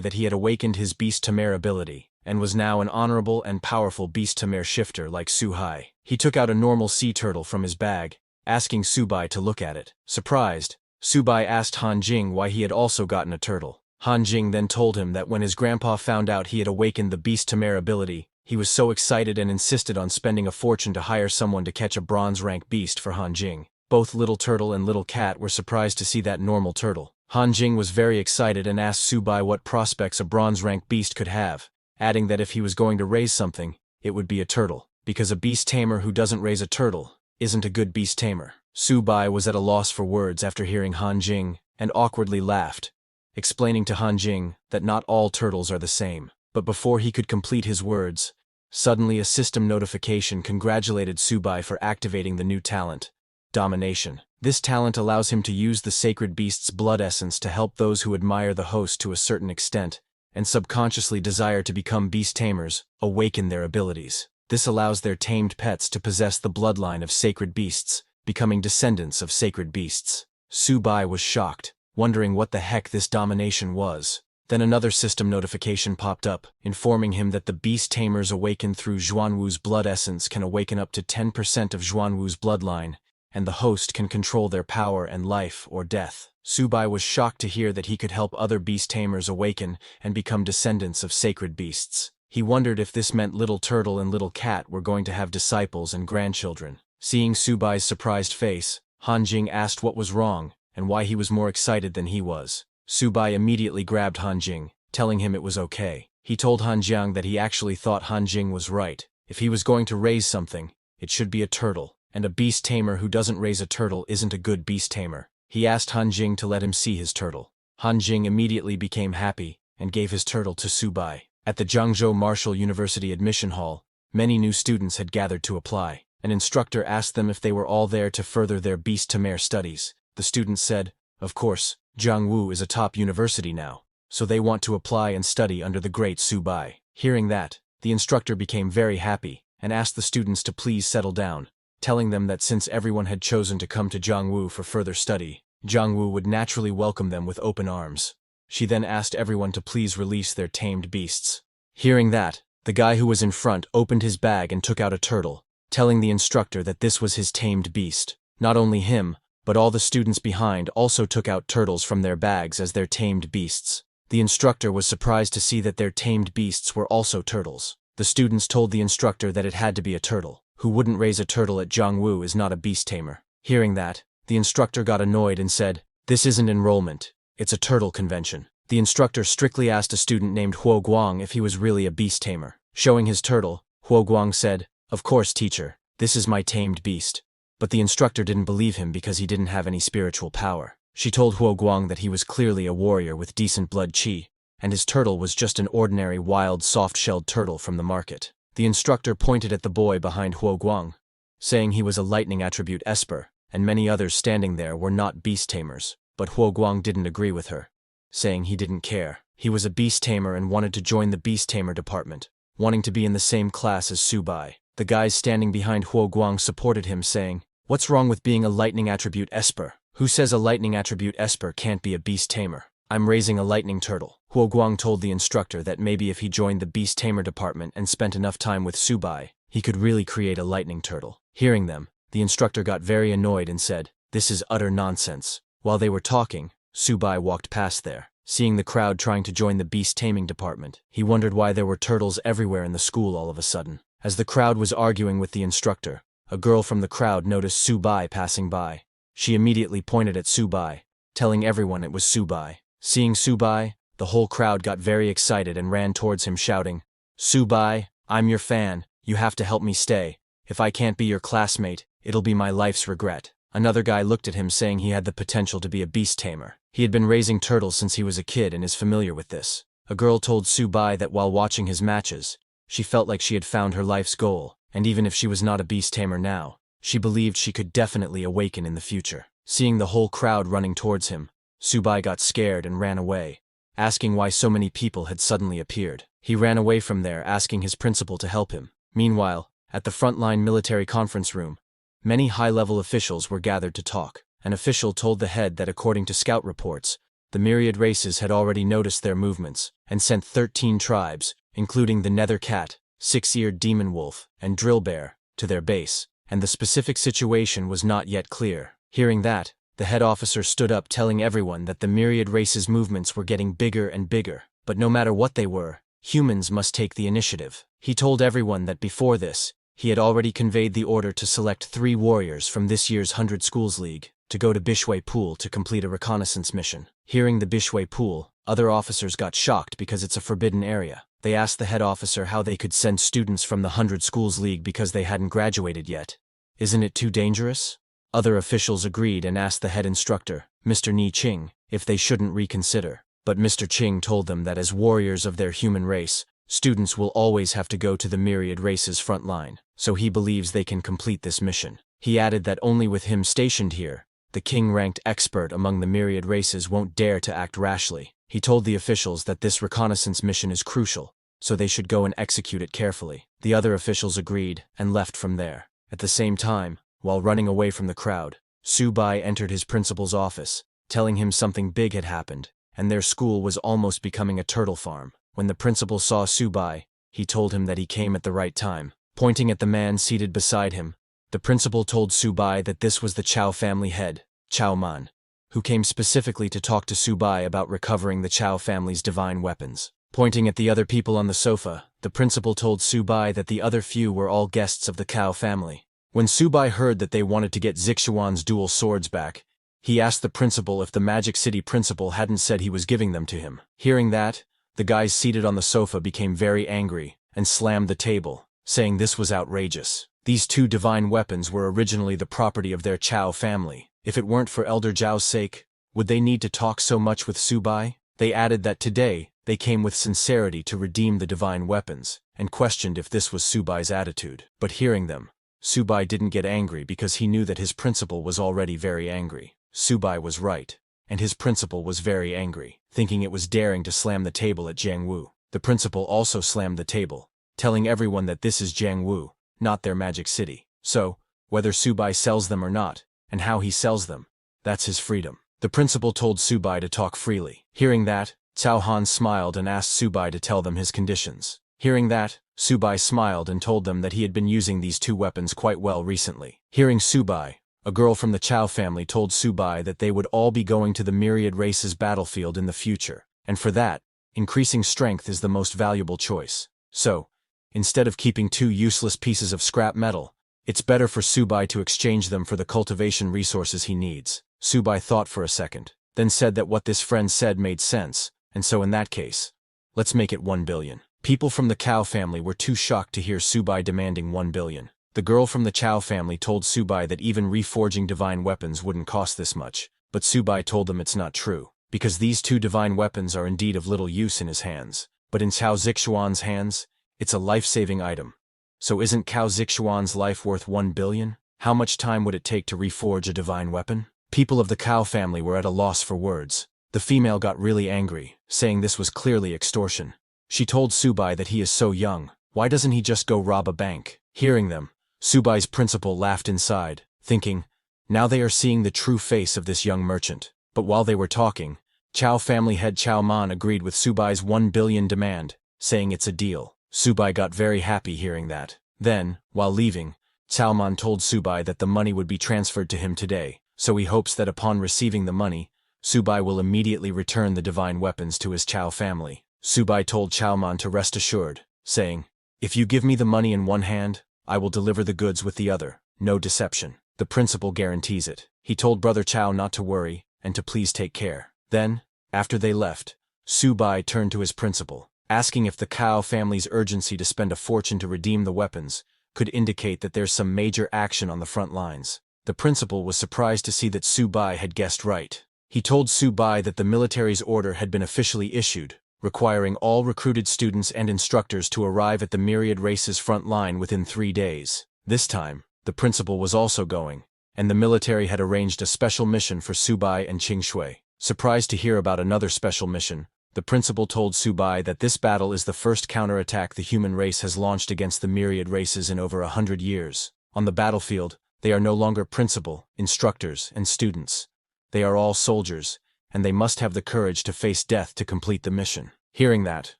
that he had awakened his Beast Tamer ability, and was now an honorable and powerful Beast Tamer shifter like Su Hai. He took out a normal sea turtle from his bag, asking Subai to look at it. Surprised, Subai asked Han Jing why he had also gotten a turtle. Han Jing then told him that when his grandpa found out he had awakened the Beast Tamer ability, he was so excited and insisted on spending a fortune to hire someone to catch a bronze rank beast for Han Jing. Both Little Turtle and Little Cat were surprised to see that normal turtle. Han Jing was very excited and asked Subai what prospects a bronze rank beast could have, adding that if he was going to raise something, it would be a turtle, because a beast tamer who doesn't raise a turtle isn't a good beast tamer. Subai was at a loss for words after hearing Han Jing, and awkwardly laughed, explaining to Han Jing that not all turtles are the same. But before he could complete his words, suddenly a system notification congratulated Subai for activating the new talent, Domination. This talent allows him to use the sacred beast's blood essence to help those who admire the host to a certain extent, and subconsciously desire to become beast tamers, awaken their abilities. This allows their tamed pets to possess the bloodline of sacred beasts, becoming descendants of sacred beasts. Subai was shocked, wondering what the heck this domination was. Then another system notification popped up, informing him that the beast tamers awakened through Xuanwu's blood essence can awaken up to 10% of Xuanwu's bloodline, and the host can control their power and life or death. Subai was shocked to hear that he could help other beast tamers awaken and become descendants of sacred beasts. He wondered if this meant Little Turtle and Little Cat were going to have disciples and grandchildren. Seeing Subai's surprised face, Han Jing asked what was wrong and why he was more excited than he was. Subai immediately grabbed Han Jing, telling him it was okay. He told Han Jiang that he actually thought Han Jing was right. If he was going to raise something, it should be a turtle, and a beast tamer who doesn't raise a turtle isn't a good beast tamer. He asked Han Jing to let him see his turtle. Han Jing immediately became happy and gave his turtle to Subai. At the Zhangzhou Martial University admission hall, many new students had gathered to apply. An instructor asked them if they were all there to further their beast tamer studies. The students said, "Of course, Jiangwu is a top university now, so they want to apply and study under the great Subai." Hearing that, the instructor became very happy and asked the students to please settle down, telling them that since everyone had chosen to come to Jiangwu for further study, Jiangwu would naturally welcome them with open arms. She then asked everyone to please release their tamed beasts. Hearing that, the guy who was in front opened his bag and took out a turtle, telling the instructor that this was his tamed beast. Not only him, but all the students behind also took out turtles from their bags as their tamed beasts. The instructor was surprised to see that their tamed beasts were also turtles. The students told the instructor that it had to be a turtle. Who wouldn't raise a turtle at Jiangwu is not a beast tamer. Hearing that, the instructor got annoyed and said, "This isn't enrollment, it's a turtle convention." The instructor strictly asked a student named Huo Guang if he was really a beast tamer. Showing his turtle, Huo Guang said, "Of course, teacher, this is my tamed beast." But the instructor didn't believe him because he didn't have any spiritual power. She told Huo Guang that he was clearly a warrior with decent blood qi, and his turtle was just an ordinary wild soft-shelled turtle from the market. The instructor pointed at the boy behind Huo Guang, saying he was a lightning attribute esper, and many others standing there were not beast tamers. But Huo Guang didn't agree with her, saying he didn't care. He was a beast tamer and wanted to join the beast tamer department, wanting to be in the same class as Subai. The guys standing behind Huo Guang supported him, saying, "What's wrong with being a lightning attribute esper? Who says a lightning attribute esper can't be a beast tamer? I'm raising a lightning turtle." Huo Guang told the instructor that maybe if he joined the beast tamer department and spent enough time with Subai, he could really create a lightning turtle. Hearing them, the instructor got very annoyed and said, "This is utter nonsense." While they were talking, Subai walked past there. Seeing the crowd trying to join the beast taming department, he wondered why there were turtles everywhere in the school all of a sudden. As the crowd was arguing with the instructor, a girl from the crowd noticed Subai passing by. She immediately pointed at Subai, telling everyone it was Subai. Seeing Subai, the whole crowd got very excited and ran towards him shouting, "Subai, I'm your fan, you have to help me stay. If I can't be your classmate, it'll be my life's regret." Another guy looked at him saying he had the potential to be a beast tamer. He had been raising turtles since he was a kid and is familiar with this. A girl told Subai that while watching his matches, she felt like she had found her life's goal, and even if she was not a beast tamer now, she believed she could definitely awaken in the future. Seeing the whole crowd running towards him, Subai got scared and ran away, asking why so many people had suddenly appeared. He ran away from there asking his principal to help him. Meanwhile, at the frontline military conference room, many high-level officials were gathered to talk. An official told the head that according to scout reports, the myriad races had already noticed their movements and sent 13 tribes, including the Nether Cat, Six-Eared Demon Wolf, and Drill Bear, to their base, and the specific situation was not yet clear. Hearing that, the head officer stood up telling everyone that the myriad races' movements were getting bigger and bigger, but no matter what they were, humans must take the initiative. He told everyone that before this, he had already conveyed the order to select 3 warriors from this year's 100 Schools League to go to Bishui Pool to complete a reconnaissance mission. Hearing the Bishui Pool, other officers got shocked because it's a forbidden area. They asked the head officer how they could send students from the 100 Schools League because they hadn't graduated yet. Isn't it too dangerous? Other officials agreed and asked the head instructor, Mr. Ni Qing, if they shouldn't reconsider. But Mr. Qing told them that as warriors of their human race, students will always have to go to the myriad races front line, so he believes they can complete this mission. He added that only with him stationed here, the king-ranked expert among the myriad races won't dare to act rashly. He told the officials that this reconnaissance mission is crucial, so they should go and execute it carefully. The other officials agreed and left from there. At the same time, while running away from the crowd, Subai entered his principal's office, telling him something big had happened, and their school was almost becoming a turtle farm. When the principal saw Subai, he told him that he came at the right time. Pointing at the man seated beside him, the principal told Subai that this was the Chow family head, Chow Man, who came specifically to talk to Subai about recovering the Chow family's divine weapons. Pointing at the other people on the sofa, the principal told Subai that the other few were all guests of the Chow family. When Subai heard that they wanted to get Zixuan's dual swords back, he asked the principal if the Magic City principal hadn't said he was giving them to him. Hearing that, the guys seated on the sofa became very angry and slammed the table, saying this was outrageous. These two divine weapons were originally the property of their Chow family. If it weren't for Elder Zhao's sake, would they need to talk so much with Subai? They added that today, they came with sincerity to redeem the divine weapons, and questioned if this was Subai's attitude. But hearing them, Subai didn't get angry because he knew that his principal was already very angry. Subai was right, and his principal was very angry, thinking it was daring to slam the table at Jiang Wu. The principal also slammed the table, telling everyone that this is Jiang Wu, not their Magic City. So, whether Subai sells them or not, and how he sells them, that's his freedom. The principal told Subai to talk freely. Hearing that, Cao Han smiled and asked Subai to tell them his conditions. Hearing that, Subai smiled and told them that he had been using these two weapons quite well recently. Hearing Subai, a girl from the Chow family told Subai that they would all be going to the myriad races battlefield in the future, and for that, increasing strength is the most valuable choice. So, instead of keeping two useless pieces of scrap metal, it's better for Subai to exchange them for the cultivation resources he needs. Subai thought for a second, then said that what this friend said made sense, and so in that case, let's make it 1 billion. People from the Chow family were too shocked to hear Subai demanding 1 billion. The girl from the Chow family told Subai that even reforging divine weapons wouldn't cost this much, but Subai told them it's not true, because these two divine weapons are indeed of little use in his hands, but in Cao Zixuan's hands, it's a life-saving item. So isn't Cao Zixuan's life worth 1 billion? How much time would it take to reforge a divine weapon? People of the Chow family were at a loss for words. The female got really angry, saying this was clearly extortion. She told Subai that he is so young, why doesn't he just go rob a bank? Hearing them, Subai's principal laughed inside, thinking, now they are seeing the true face of this young merchant. But while they were talking, Chow family head Chow Man agreed with Subai's 1 billion demand, saying it's a deal. Subai got very happy hearing that. Then, while leaving, Chow Man told Subai that the money would be transferred to him today, so he hopes that upon receiving the money, Subai will immediately return the divine weapons to his Chow family. Subai told Chow Man to rest assured, saying, if you give me the money in one hand, I will deliver the goods with the other, no deception. The principal guarantees it. He told Brother Chow not to worry, and to please take care. Then, after they left, Subai turned to his principal, asking if the Chow family's urgency to spend a fortune to redeem the weapons could indicate that there's some major action on the front lines. The principal was surprised to see that Subai had guessed right. He told Subai that the military's order had been officially issued, requiring all recruited students and instructors to arrive at the myriad races front line within 3 days. This time, the principal was also going, and the military had arranged a special mission for Subai and Qingshui. Surprised to hear about another special mission, the principal told Subai that this battle is the first counterattack the human race has launched against the myriad races in over 100 years. On the battlefield, they are no longer principal, instructors, and students. They are all soldiers, and they must have the courage to face death to complete the mission. Hearing that,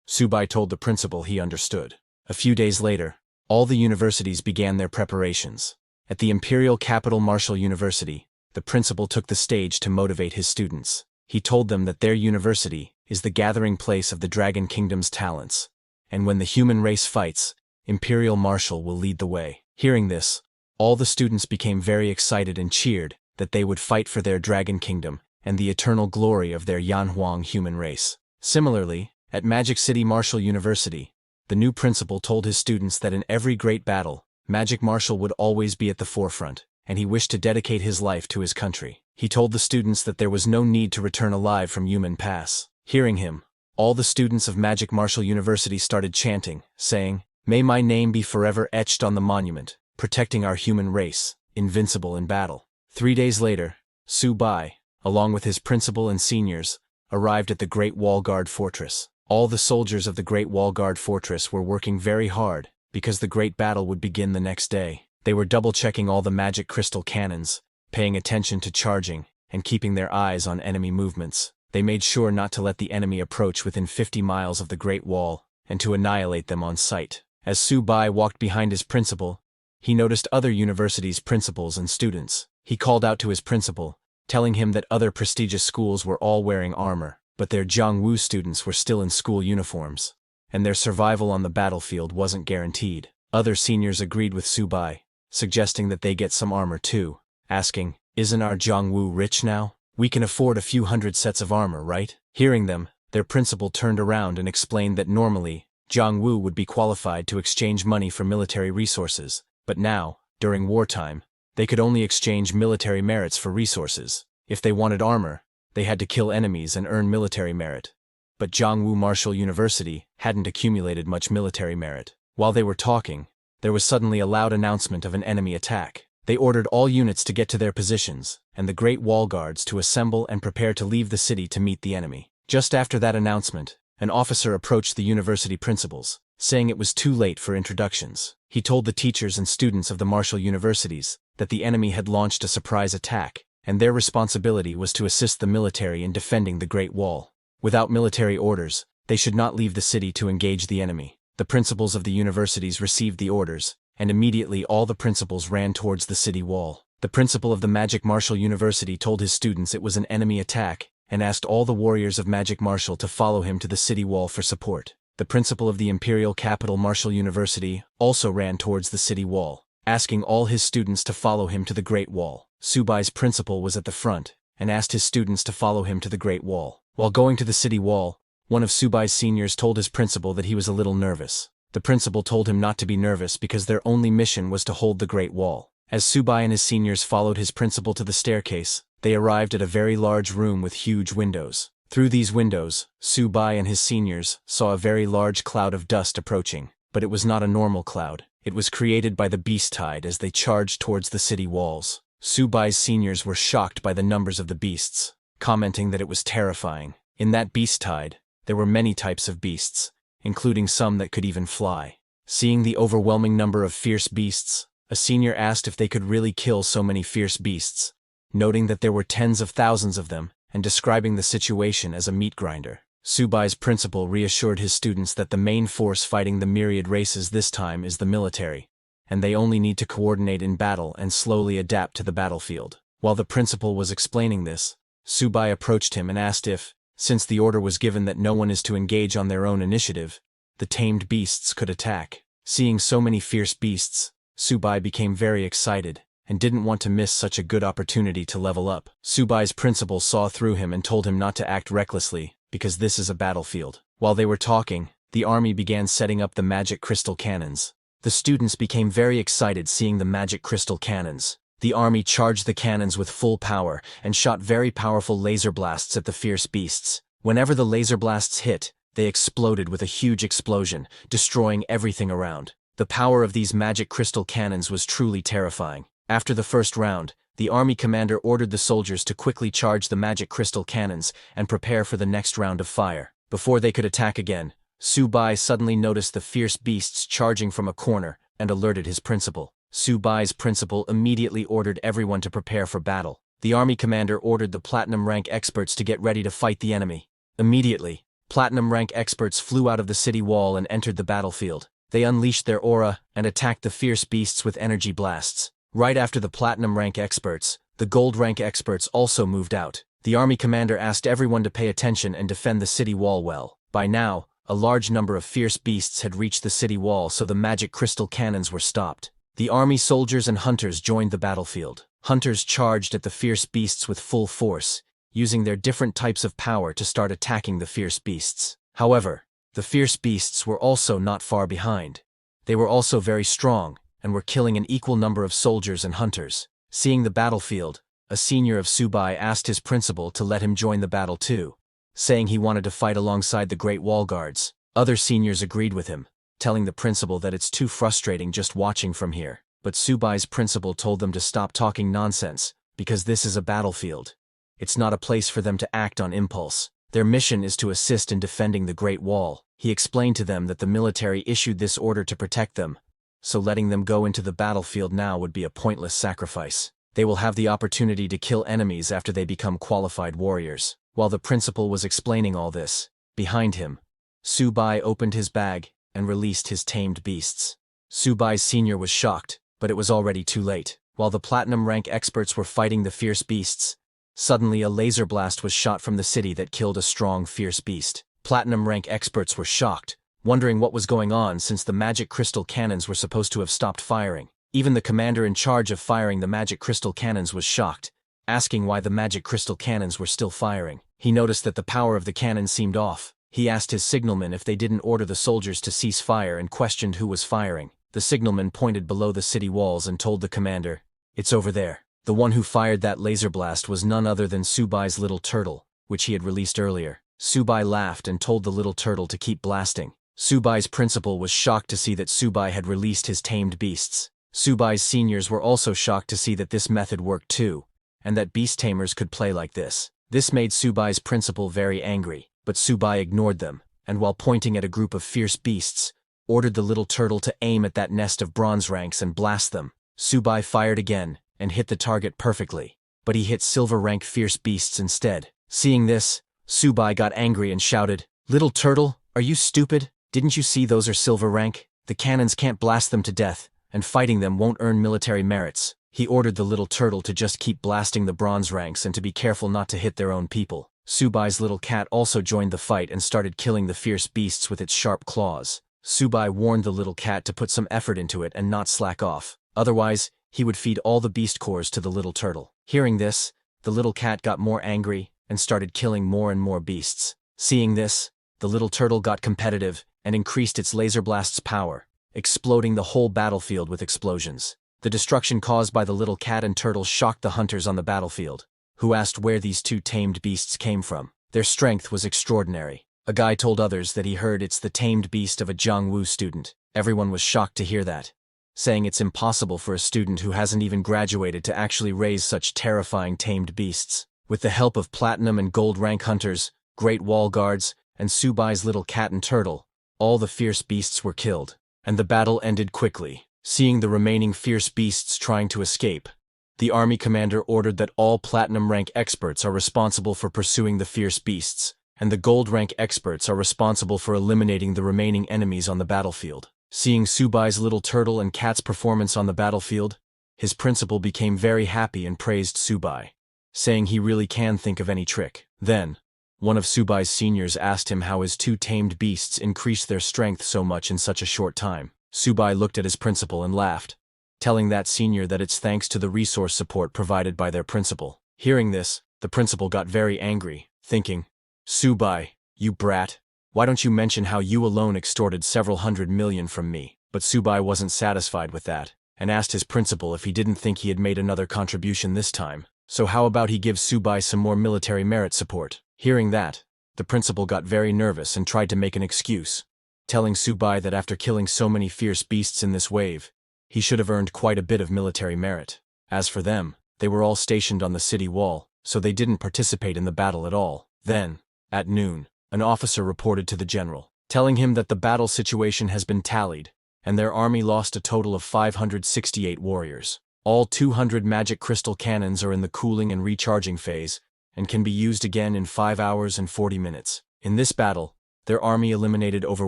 Subai told the principal he understood. A few days later, all the universities began their preparations. At the imperial capital Martial University, the principal took the stage to motivate his students. He told them that their university is the gathering place of the Dragon Kingdom's talents, and when the human race fights, Imperial Martial will lead the way. Hearing this, all the students became very excited and cheered that they would fight for their Dragon Kingdom and the eternal glory of their Yanhuang human race. Similarly, at Magic City Martial University, the new principal told his students that in every great battle, Magic Martial would always be at the forefront, and he wished to dedicate his life to his country. He told the students that there was no need to return alive from Human Pass. Hearing him, all the students of Magic Martial University started chanting, saying, may my name be forever etched on the monument, protecting our human race, invincible in battle. 3 days later, Subai, along with his principal and seniors, arrived at the Great Wall Guard Fortress. All the soldiers of the Great Wall Guard Fortress were working very hard, because the great battle would begin the next day. They were double-checking all the magic crystal cannons, paying attention to charging, and keeping their eyes on enemy movements. They made sure not to let the enemy approach within 50 miles of the Great Wall, and to annihilate them on sight. As Su-bai walked behind his principal, he noticed other universities' principals and students. He called out to his principal, telling him that other prestigious schools were all wearing armor, but their Jiangwu students were still in school uniforms, and their survival on the battlefield wasn't guaranteed. Other seniors agreed with Su-bai, suggesting that they get some armor too, asking, "Isn't our Jiangwu rich now? We can afford a few hundred sets of armor, right?" Hearing them, their principal turned around and explained that normally, Jiangwu would be qualified to exchange money for military resources, but now, during wartime, they could only exchange military merits for resources. If they wanted armor, they had to kill enemies and earn military merit. But Jiangwu Martial University hadn't accumulated much military merit. While they were talking, there was suddenly a loud announcement of an enemy attack. They ordered all units to get to their positions, and the Great Wall Guards to assemble and prepare to leave the city to meet the enemy. Just after that announcement, an officer approached the university principals, saying it was too late for introductions. He told the teachers and students of the martial universities that the enemy had launched a surprise attack, and their responsibility was to assist the military in defending the Great Wall. Without military orders, they should not leave the city to engage the enemy. The principals of the universities received the orders, and immediately all the principals ran towards the city wall. The principal of the Magic Martial University told his students it was an enemy attack, and asked all the warriors of Magic Martial to follow him to the city wall for support. The principal of the Imperial Capital Martial University also ran towards the city wall, asking all his students to follow him to the Great Wall. Su-bai's principal was at the front, and asked his students to follow him to the Great Wall. While going to the city wall, one of Su-bai's seniors told his principal that he was a little nervous. The principal told him not to be nervous because their only mission was to hold the Great Wall. As Su-bai and his seniors followed his principal to the staircase, they arrived at a very large room with huge windows. Through these windows, Su-bai and his seniors saw a very large cloud of dust approaching, but it was not a normal cloud. It was created by the beast tide as they charged towards the city walls. Su-bai's seniors were shocked by the numbers of the beasts, commenting that it was terrifying. In that beast tide, there were many types of beasts, including some that could even fly. Seeing the overwhelming number of fierce beasts, a senior asked if they could really kill so many fierce beasts, noting that there were tens of thousands of them, and describing the situation as a meat grinder. Su-bai's principal reassured his students that the main force fighting the myriad races this time is the military, and they only need to coordinate in battle and slowly adapt to the battlefield. While the principal was explaining this, Su-bai approached him and asked if, since the order was given that no one is to engage on their own initiative, the tamed beasts could attack. Seeing so many fierce beasts, Su-bai became very excited, and didn't want to miss such a good opportunity to level up. Su-bai's principal saw through him and told him not to act recklessly, because this is a battlefield. While they were talking, the army began setting up the magic crystal cannons. The students became very excited seeing the magic crystal cannons. The army charged the cannons with full power and shot very powerful laser blasts at the fierce beasts. Whenever the laser blasts hit, they exploded with a huge explosion, destroying everything around. The power of these magic crystal cannons was truly terrifying. After the first round, the army commander ordered the soldiers to quickly charge the magic crystal cannons and prepare for the next round of fire. Before they could attack again, Su-bai suddenly noticed the fierce beasts charging from a corner and alerted his principal. Su-bai's principal immediately ordered everyone to prepare for battle. The army commander ordered the platinum rank experts to get ready to fight the enemy. Immediately, platinum rank experts flew out of the city wall and entered the battlefield. They unleashed their aura and attacked the fierce beasts with energy blasts. Right after the platinum rank experts, the gold rank experts also moved out. The army commander asked everyone to pay attention and defend the city wall well. By now, a large number of fierce beasts had reached the city wall, so the magic crystal cannons were stopped. The army soldiers and hunters joined the battlefield. Hunters charged at the fierce beasts with full force, using their different types of power to start attacking the fierce beasts. However, the fierce beasts were also not far behind. They were also very strong, and were killing an equal number of soldiers and hunters. Seeing the battlefield, a senior of Su-bai asked his principal to let him join the battle too, saying he wanted to fight alongside the Great Wall Guards. Other seniors agreed with him, telling the principal that it's too frustrating just watching from here. But Su-bai's principal told them to stop talking nonsense, because this is a battlefield. It's not a place for them to act on impulse. Their mission is to assist in defending the Great Wall. He explained to them that the military issued this order to protect them, so letting them go into the battlefield now would be a pointless sacrifice. They will have the opportunity to kill enemies after they become qualified warriors. While the principal was explaining all this, behind him, Subai opened his bag and released his tamed beasts. Subai's senior was shocked, but it was already too late. While the platinum rank experts were fighting the fierce beasts, suddenly a laser blast was shot from the city that killed a strong fierce beast. Platinum rank experts were shocked, wondering what was going on since the magic crystal cannons were supposed to have stopped firing. Even the commander in charge of firing the magic crystal cannons was shocked, asking why the magic crystal cannons were still firing. He noticed that the power of the cannon seemed off. He asked his signalman if they didn't order the soldiers to cease fire and questioned who was firing. The signalman pointed below the city walls and told the commander, "It's over there." The one who fired that laser blast was none other than Subai's little turtle, which he had released earlier. Subai laughed and told the little turtle to keep blasting. Subai's principal was shocked to see that Subai had released his tamed beasts. Subai's seniors were also shocked to see that this method worked too, and that beast tamers could play like this. This made Subai's principal very angry, but Subai ignored them, and while pointing at a group of fierce beasts, ordered the little turtle to aim at that nest of bronze ranks and blast them. Subai fired again, and hit the target perfectly, but he hit silver rank fierce beasts instead. Seeing this, Subai got angry and shouted, "Little turtle, are you stupid? Didn't you see those are silver rank? The cannons can't blast them to death, and fighting them won't earn military merits." He ordered the little turtle to just keep blasting the bronze ranks and to be careful not to hit their own people. Subai's little cat also joined the fight and started killing the fierce beasts with its sharp claws. Subai warned the little cat to put some effort into it and not slack off, otherwise, he would feed all the beast cores to the little turtle. Hearing this, the little cat got more angry and started killing more and more beasts. Seeing this, the little turtle got competitive and increased its laser blast's power, exploding the whole battlefield with explosions. The destruction caused by the little cat and turtle shocked the hunters on the battlefield, who asked where these two tamed beasts came from. Their strength was extraordinary. A guy told others that he heard it's the tamed beast of a Jiangwu student. Everyone was shocked to hear that, saying it's impossible for a student who hasn't even graduated to actually raise such terrifying tamed beasts. With the help of platinum and gold rank hunters, great wall guards, and Subai's little cat and turtle, all the fierce beasts were killed, and the battle ended quickly. Seeing the remaining fierce beasts trying to escape, the army commander ordered that all platinum rank experts are responsible for pursuing the fierce beasts, and the gold rank experts are responsible for eliminating the remaining enemies on the battlefield. Seeing Subai's little turtle and cat's performance on the battlefield, his principal became very happy and praised Subai, saying he really can think of any trick. Then, one of Subai's seniors asked him how his two tamed beasts increased their strength so much in such a short time. Subai looked at his principal and laughed, telling that senior that it's thanks to the resource support provided by their principal. Hearing this, the principal got very angry, thinking, "Subai, you brat, why don't you mention how you alone extorted several hundred million from me?" But Subai wasn't satisfied with that, and asked his principal if he didn't think he had made another contribution this time. So how about he gives Subai some more military merit support? Hearing that, the principal got very nervous and tried to make an excuse, telling Subai that after killing so many fierce beasts in this wave, he should have earned quite a bit of military merit. As for them, they were all stationed on the city wall, so they didn't participate in the battle at all. Then, at noon, an officer reported to the general, telling him that the battle situation has been tallied, and their army lost a total of 568 warriors. All 200 magic crystal cannons are in the cooling and recharging phase, and can be used again in 5 hours and 40 minutes. In this battle, their army eliminated over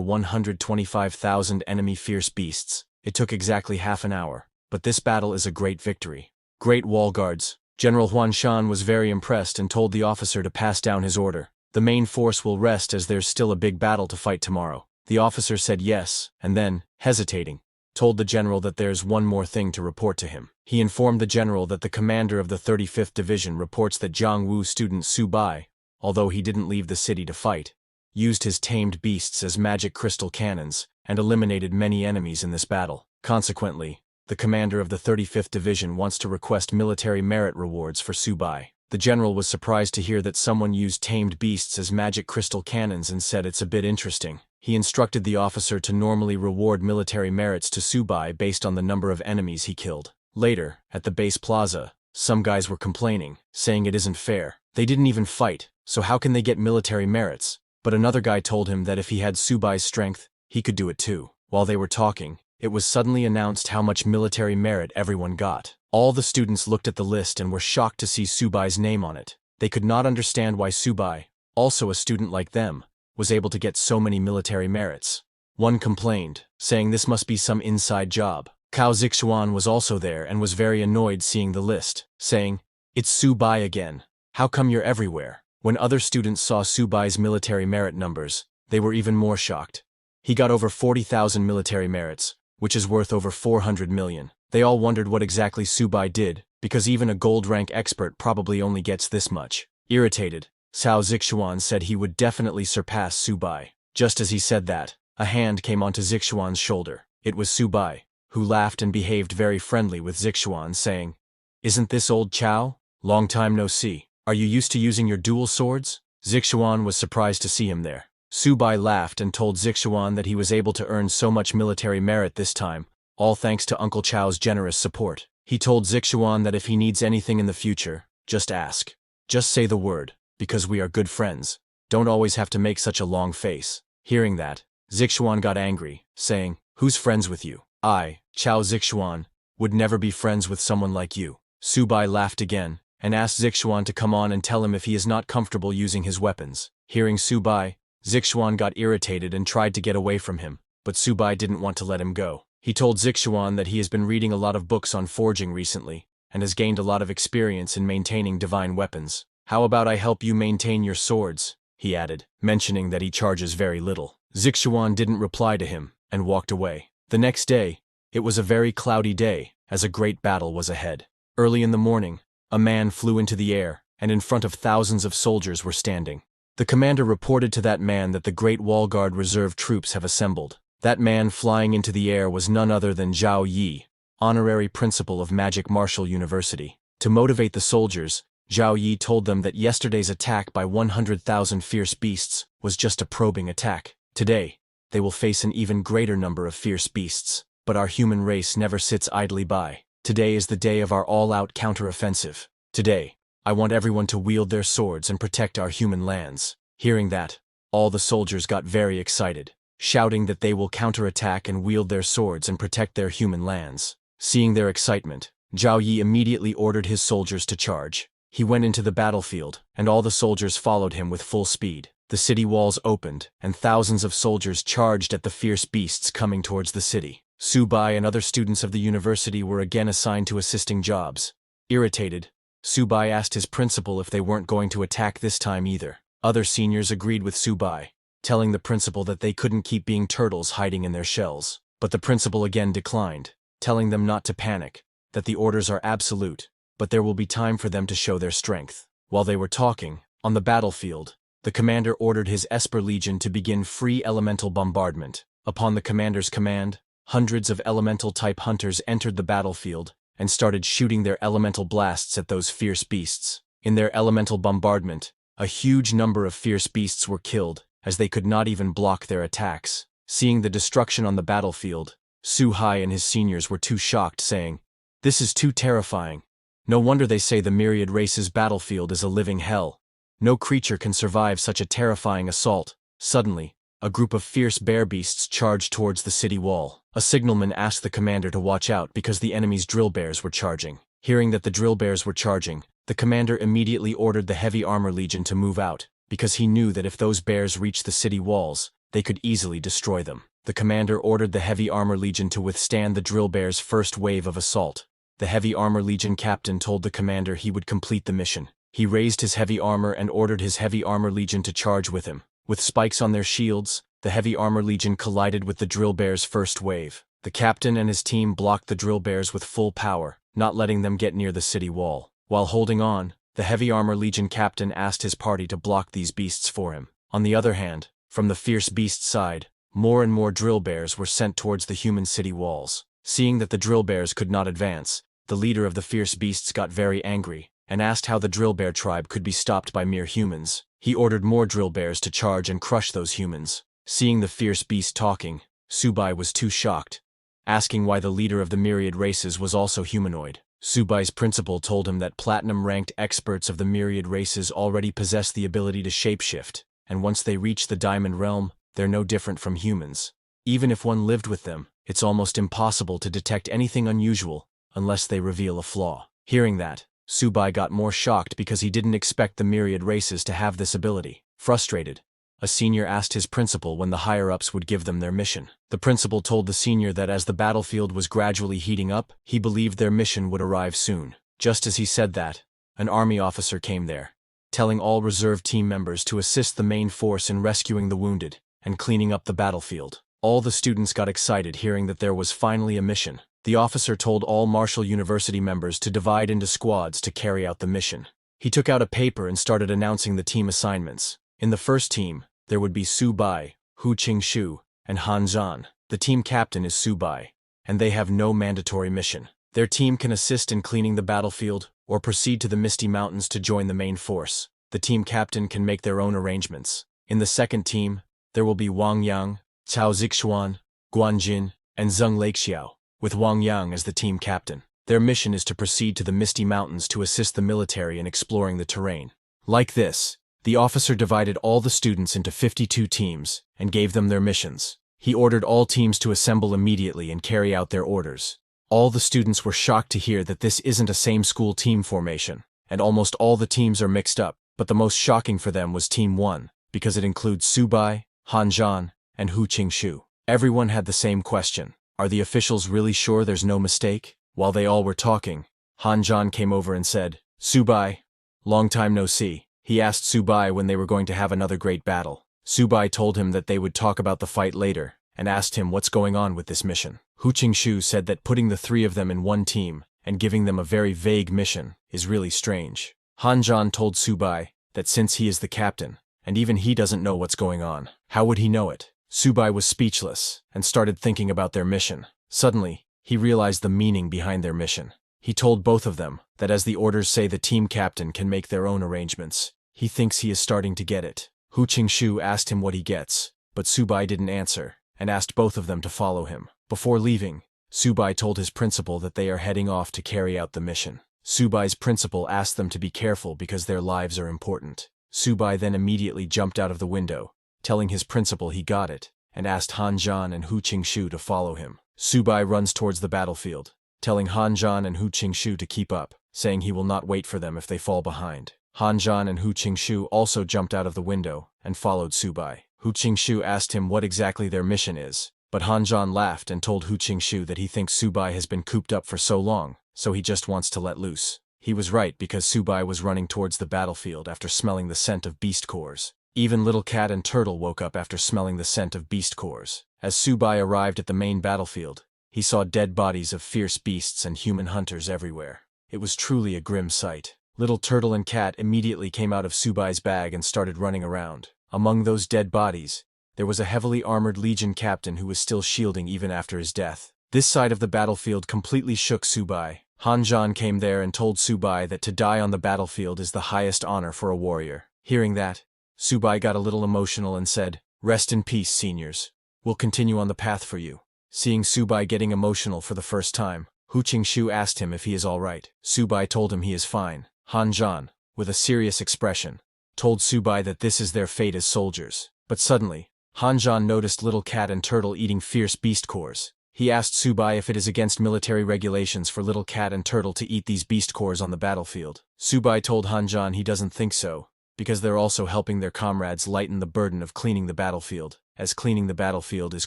125,000 enemy fierce beasts. It took exactly half an hour, but this battle is a great victory. Great wall guards. General Huanshan was very impressed and told the officer to pass down his order. The main force will rest as there's still a big battle to fight tomorrow. The officer said yes, and then, hesitating, told the general that there's one more thing to report to him. He informed the general that the commander of the 35th Division reports that Jiangwu student Subai, although he didn't leave the city to fight, used his tamed beasts as magic crystal cannons, and eliminated many enemies in this battle. Consequently, the commander of the 35th Division wants to request military merit rewards for Subai. The general was surprised to hear that someone used tamed beasts as magic crystal cannons and said it's a bit interesting. He instructed the officer to normally reward military merits to Subai based on the number of enemies he killed. Later, at the base plaza, some guys were complaining, saying it isn't fair. They didn't even fight, so how can they get military merits? But another guy told him that if he had Subai's strength, he could do it too. While they were talking, it was suddenly announced how much military merit everyone got. All the students looked at the list and were shocked to see Subai's name on it. They could not understand why Subai, also a student like them, was able to get so many military merits. One complained, saying this must be some inside job. Cao Zixuan was also there and was very annoyed seeing the list, saying, "It's Subai again. How come you're everywhere?" When other students saw Subai's military merit numbers, they were even more shocked. He got over 40,000 military merits, which is worth over 400 million. They all wondered what exactly Subai did, because even a gold rank expert probably only gets this much. Irritated, Cao Zixuan said he would definitely surpass Subai. Just as he said that, a hand came onto Zixuan's shoulder. It was Subai, who laughed and behaved very friendly with Zixuan, saying, "Isn't this old Cao? Long time no see. Are you used to using your dual swords?" Zixuan was surprised to see him there. Subai laughed and told Zixuan that he was able to earn so much military merit this time, all thanks to Uncle Chao's generous support. He told Zixuan that if he needs anything in the future, just ask. Just say the word, because we are good friends. Don't always have to make such a long face. Hearing that, Zixuan got angry, saying, "Who's friends with you? I, Chao Zixuan, would never be friends with someone like you." Subai laughed again, and asked Zixuan to come on and tell him if he is not comfortable using his weapons. Hearing Subai, Zixuan got irritated and tried to get away from him, but Subai didn't want to let him go. He told Zixuan that he has been reading a lot of books on forging recently, and has gained a lot of experience in maintaining divine weapons. "How about I help you maintain your swords?" he added, mentioning that he charges very little. Zixuan didn't reply to him, and walked away. The next day, it was a very cloudy day, as a great battle was ahead. Early in the morning, a man flew into the air, and in front of thousands of soldiers were standing. The commander reported to that man that the Great Wall Guard reserve troops have assembled. That man flying into the air was none other than Zhao Yi, honorary principal of Magic Martial University. To motivate the soldiers, Zhao Yi told them that yesterday's attack by 100,000 fierce beasts was just a probing attack. Today, they will face an even greater number of fierce beasts, but our human race never sits idly by. Today is the day of our all-out counter-offensive. Today, I want everyone to wield their swords and protect our human lands. Hearing that, all the soldiers got very excited, shouting that they will counterattack and wield their swords and protect their human lands. Seeing their excitement, Zhao Yi immediately ordered his soldiers to charge. He went into the battlefield, and all the soldiers followed him with full speed. The city walls opened, and thousands of soldiers charged at the fierce beasts coming towards the city. Subai and other students of the university were again assigned to assisting jobs. Irritated, Subai asked his principal if they weren't going to attack this time either. Other seniors agreed with Subai, telling the principal that they couldn't keep being turtles hiding in their shells. But the principal again declined, telling them not to panic, that the orders are absolute, but there will be time for them to show their strength. While they were talking, on the battlefield, the commander ordered his Esper Legion to begin free elemental bombardment. Upon the commander's command, hundreds of elemental-type hunters entered the battlefield and started shooting their elemental blasts at those fierce beasts. In their elemental bombardment, a huge number of fierce beasts were killed, as they could not even block their attacks. Seeing the destruction on the battlefield, Su Hai and his seniors were too shocked, saying, "This is too terrifying. No wonder they say the myriad race's battlefield is a living hell. No creature can survive such a terrifying assault." Suddenly, a group of fierce bear beasts charged towards the city wall. A signalman asked the commander to watch out because the enemy's drill bears were charging. Hearing that the drill bears were charging, the commander immediately ordered the heavy armor legion to move out, because he knew that if those bears reached the city walls, they could easily destroy them. The commander ordered the heavy armor legion to withstand the drill bears' first wave of assault. The heavy armor legion captain told the commander he would complete the mission. He raised his heavy armor and ordered his heavy armor legion to charge with him. With spikes on their shields, the heavy armor legion collided with the drill bears' first wave. The captain and his team blocked the drill bears with full power, not letting them get near the city wall. While holding on, the heavy armor legion captain asked his party to block these beasts for him. On the other hand, from the fierce beast side, more and more drill bears were sent towards the human city walls. Seeing that the drill bears could not advance, the leader of the fierce beasts got very angry, and asked how the drill bear tribe could be stopped by mere humans. He ordered more drill bears to charge and crush those humans. Seeing the fierce beast talking, Subai was too shocked, asking why the leader of the myriad races was also humanoid. Subai's principal told him that platinum-ranked experts of the myriad races already possess the ability to shapeshift, and once they reach the diamond realm, they're no different from humans. Even if one lived with them, it's almost impossible to detect anything unusual unless they reveal a flaw. Hearing that, Subai got more shocked because he didn't expect the myriad races to have this ability. Frustrated, a senior asked his principal when the higher-ups would give them their mission. The principal told the senior that as the battlefield was gradually heating up, he believed their mission would arrive soon. Just as he said that, an army officer came there, telling all reserve team members to assist the main force in rescuing the wounded and cleaning up the battlefield. All the students got excited hearing that there was finally a mission. The officer told all Marshall University members to divide into squads to carry out the mission. He took out a paper and started announcing the team assignments. In the first team, there would be Subai, Hu Qingxu, and Han Zhan. The team captain is Subai, and they have no mandatory mission. Their team can assist in cleaning the battlefield or proceed to the Misty Mountains to join the main force. The team captain can make their own arrangements. In the second team, there will be Wang Yang, Cao Zixuan, Guan Jin, and Zheng Lakexiao, with Wang Yang as the team captain. Their mission is to proceed to the Misty Mountains to assist the military in exploring the terrain. Like this, the officer divided all the students into 52 teams and gave them their missions. He ordered all teams to assemble immediately and carry out their orders. All the students were shocked to hear that this isn't a same-school team formation, and almost all the teams are mixed up, but the most shocking for them was Team 1, because it includes Subai, Han Zhan, and Hu Qingxu. Everyone had the same question. Are the officials really sure there's no mistake? While they all were talking, Han Zhan came over and said, "Subai, long time no see." He asked Subai when they were going to have another great battle. Subai told him that they would talk about the fight later, and asked him what's going on with this mission. Hu Qingxu said that putting the three of them in one team and giving them a very vague mission is really strange. Han Zhan told Subai that since he is the captain, and even he doesn't know what's going on, how would he know it? Subai was speechless and started thinking about their mission. Suddenly, he realized the meaning behind their mission. He told both of them that as the orders say the team captain can make their own arrangements. He thinks he is starting to get it. Hu Qingxu asked him what he gets, but Subai didn't answer, and asked both of them to follow him. Before leaving, Subai told his principal that they are heading off to carry out the mission. Subai's principal asked them to be careful because their lives are important. Subai then immediately jumped out of the window, telling his principal he got it, and asked Han Zhan and Hu Qingxu to follow him. Subai runs towards the battlefield, telling Han Zhan and Hu Qingxu to keep up, saying he will not wait for them if they fall behind. Han Zhan and Hu Qingxu also jumped out of the window and followed Subai. Hu Qingxu asked him what exactly their mission is, but Han Zhan laughed and told Hu Qingxu that he thinks Subai has been cooped up for so long, so he just wants to let loose. He was right because Subai was running towards the battlefield after smelling the scent of beast cores. Even Little Cat and Turtle woke up after smelling the scent of beast cores. As Subai arrived at the main battlefield, he saw dead bodies of fierce beasts and human hunters everywhere. It was truly a grim sight. Little Turtle and Cat immediately came out of Subai's bag and started running around. Among those dead bodies, there was a heavily armored Legion captain who was still shielding even after his death. This side of the battlefield completely shook Subai. Han Zhan came there and told Subai that to die on the battlefield is the highest honor for a warrior. Hearing that, Subai got a little emotional and said, "Rest in peace, seniors. We'll continue on the path for you." Seeing Subai getting emotional for the first time, Hu Qingxu asked him if he is all right. Subai told him he is fine. Han Zhan, with a serious expression, told Subai that this is their fate as soldiers. But suddenly, Han Zhan noticed Little Cat and Turtle eating fierce beast cores. He asked Subai if it is against military regulations for Little Cat and Turtle to eat these beast cores on the battlefield. Subai told Han Zhan he doesn't think so, because they're also helping their comrades lighten the burden of cleaning the battlefield, as cleaning the battlefield is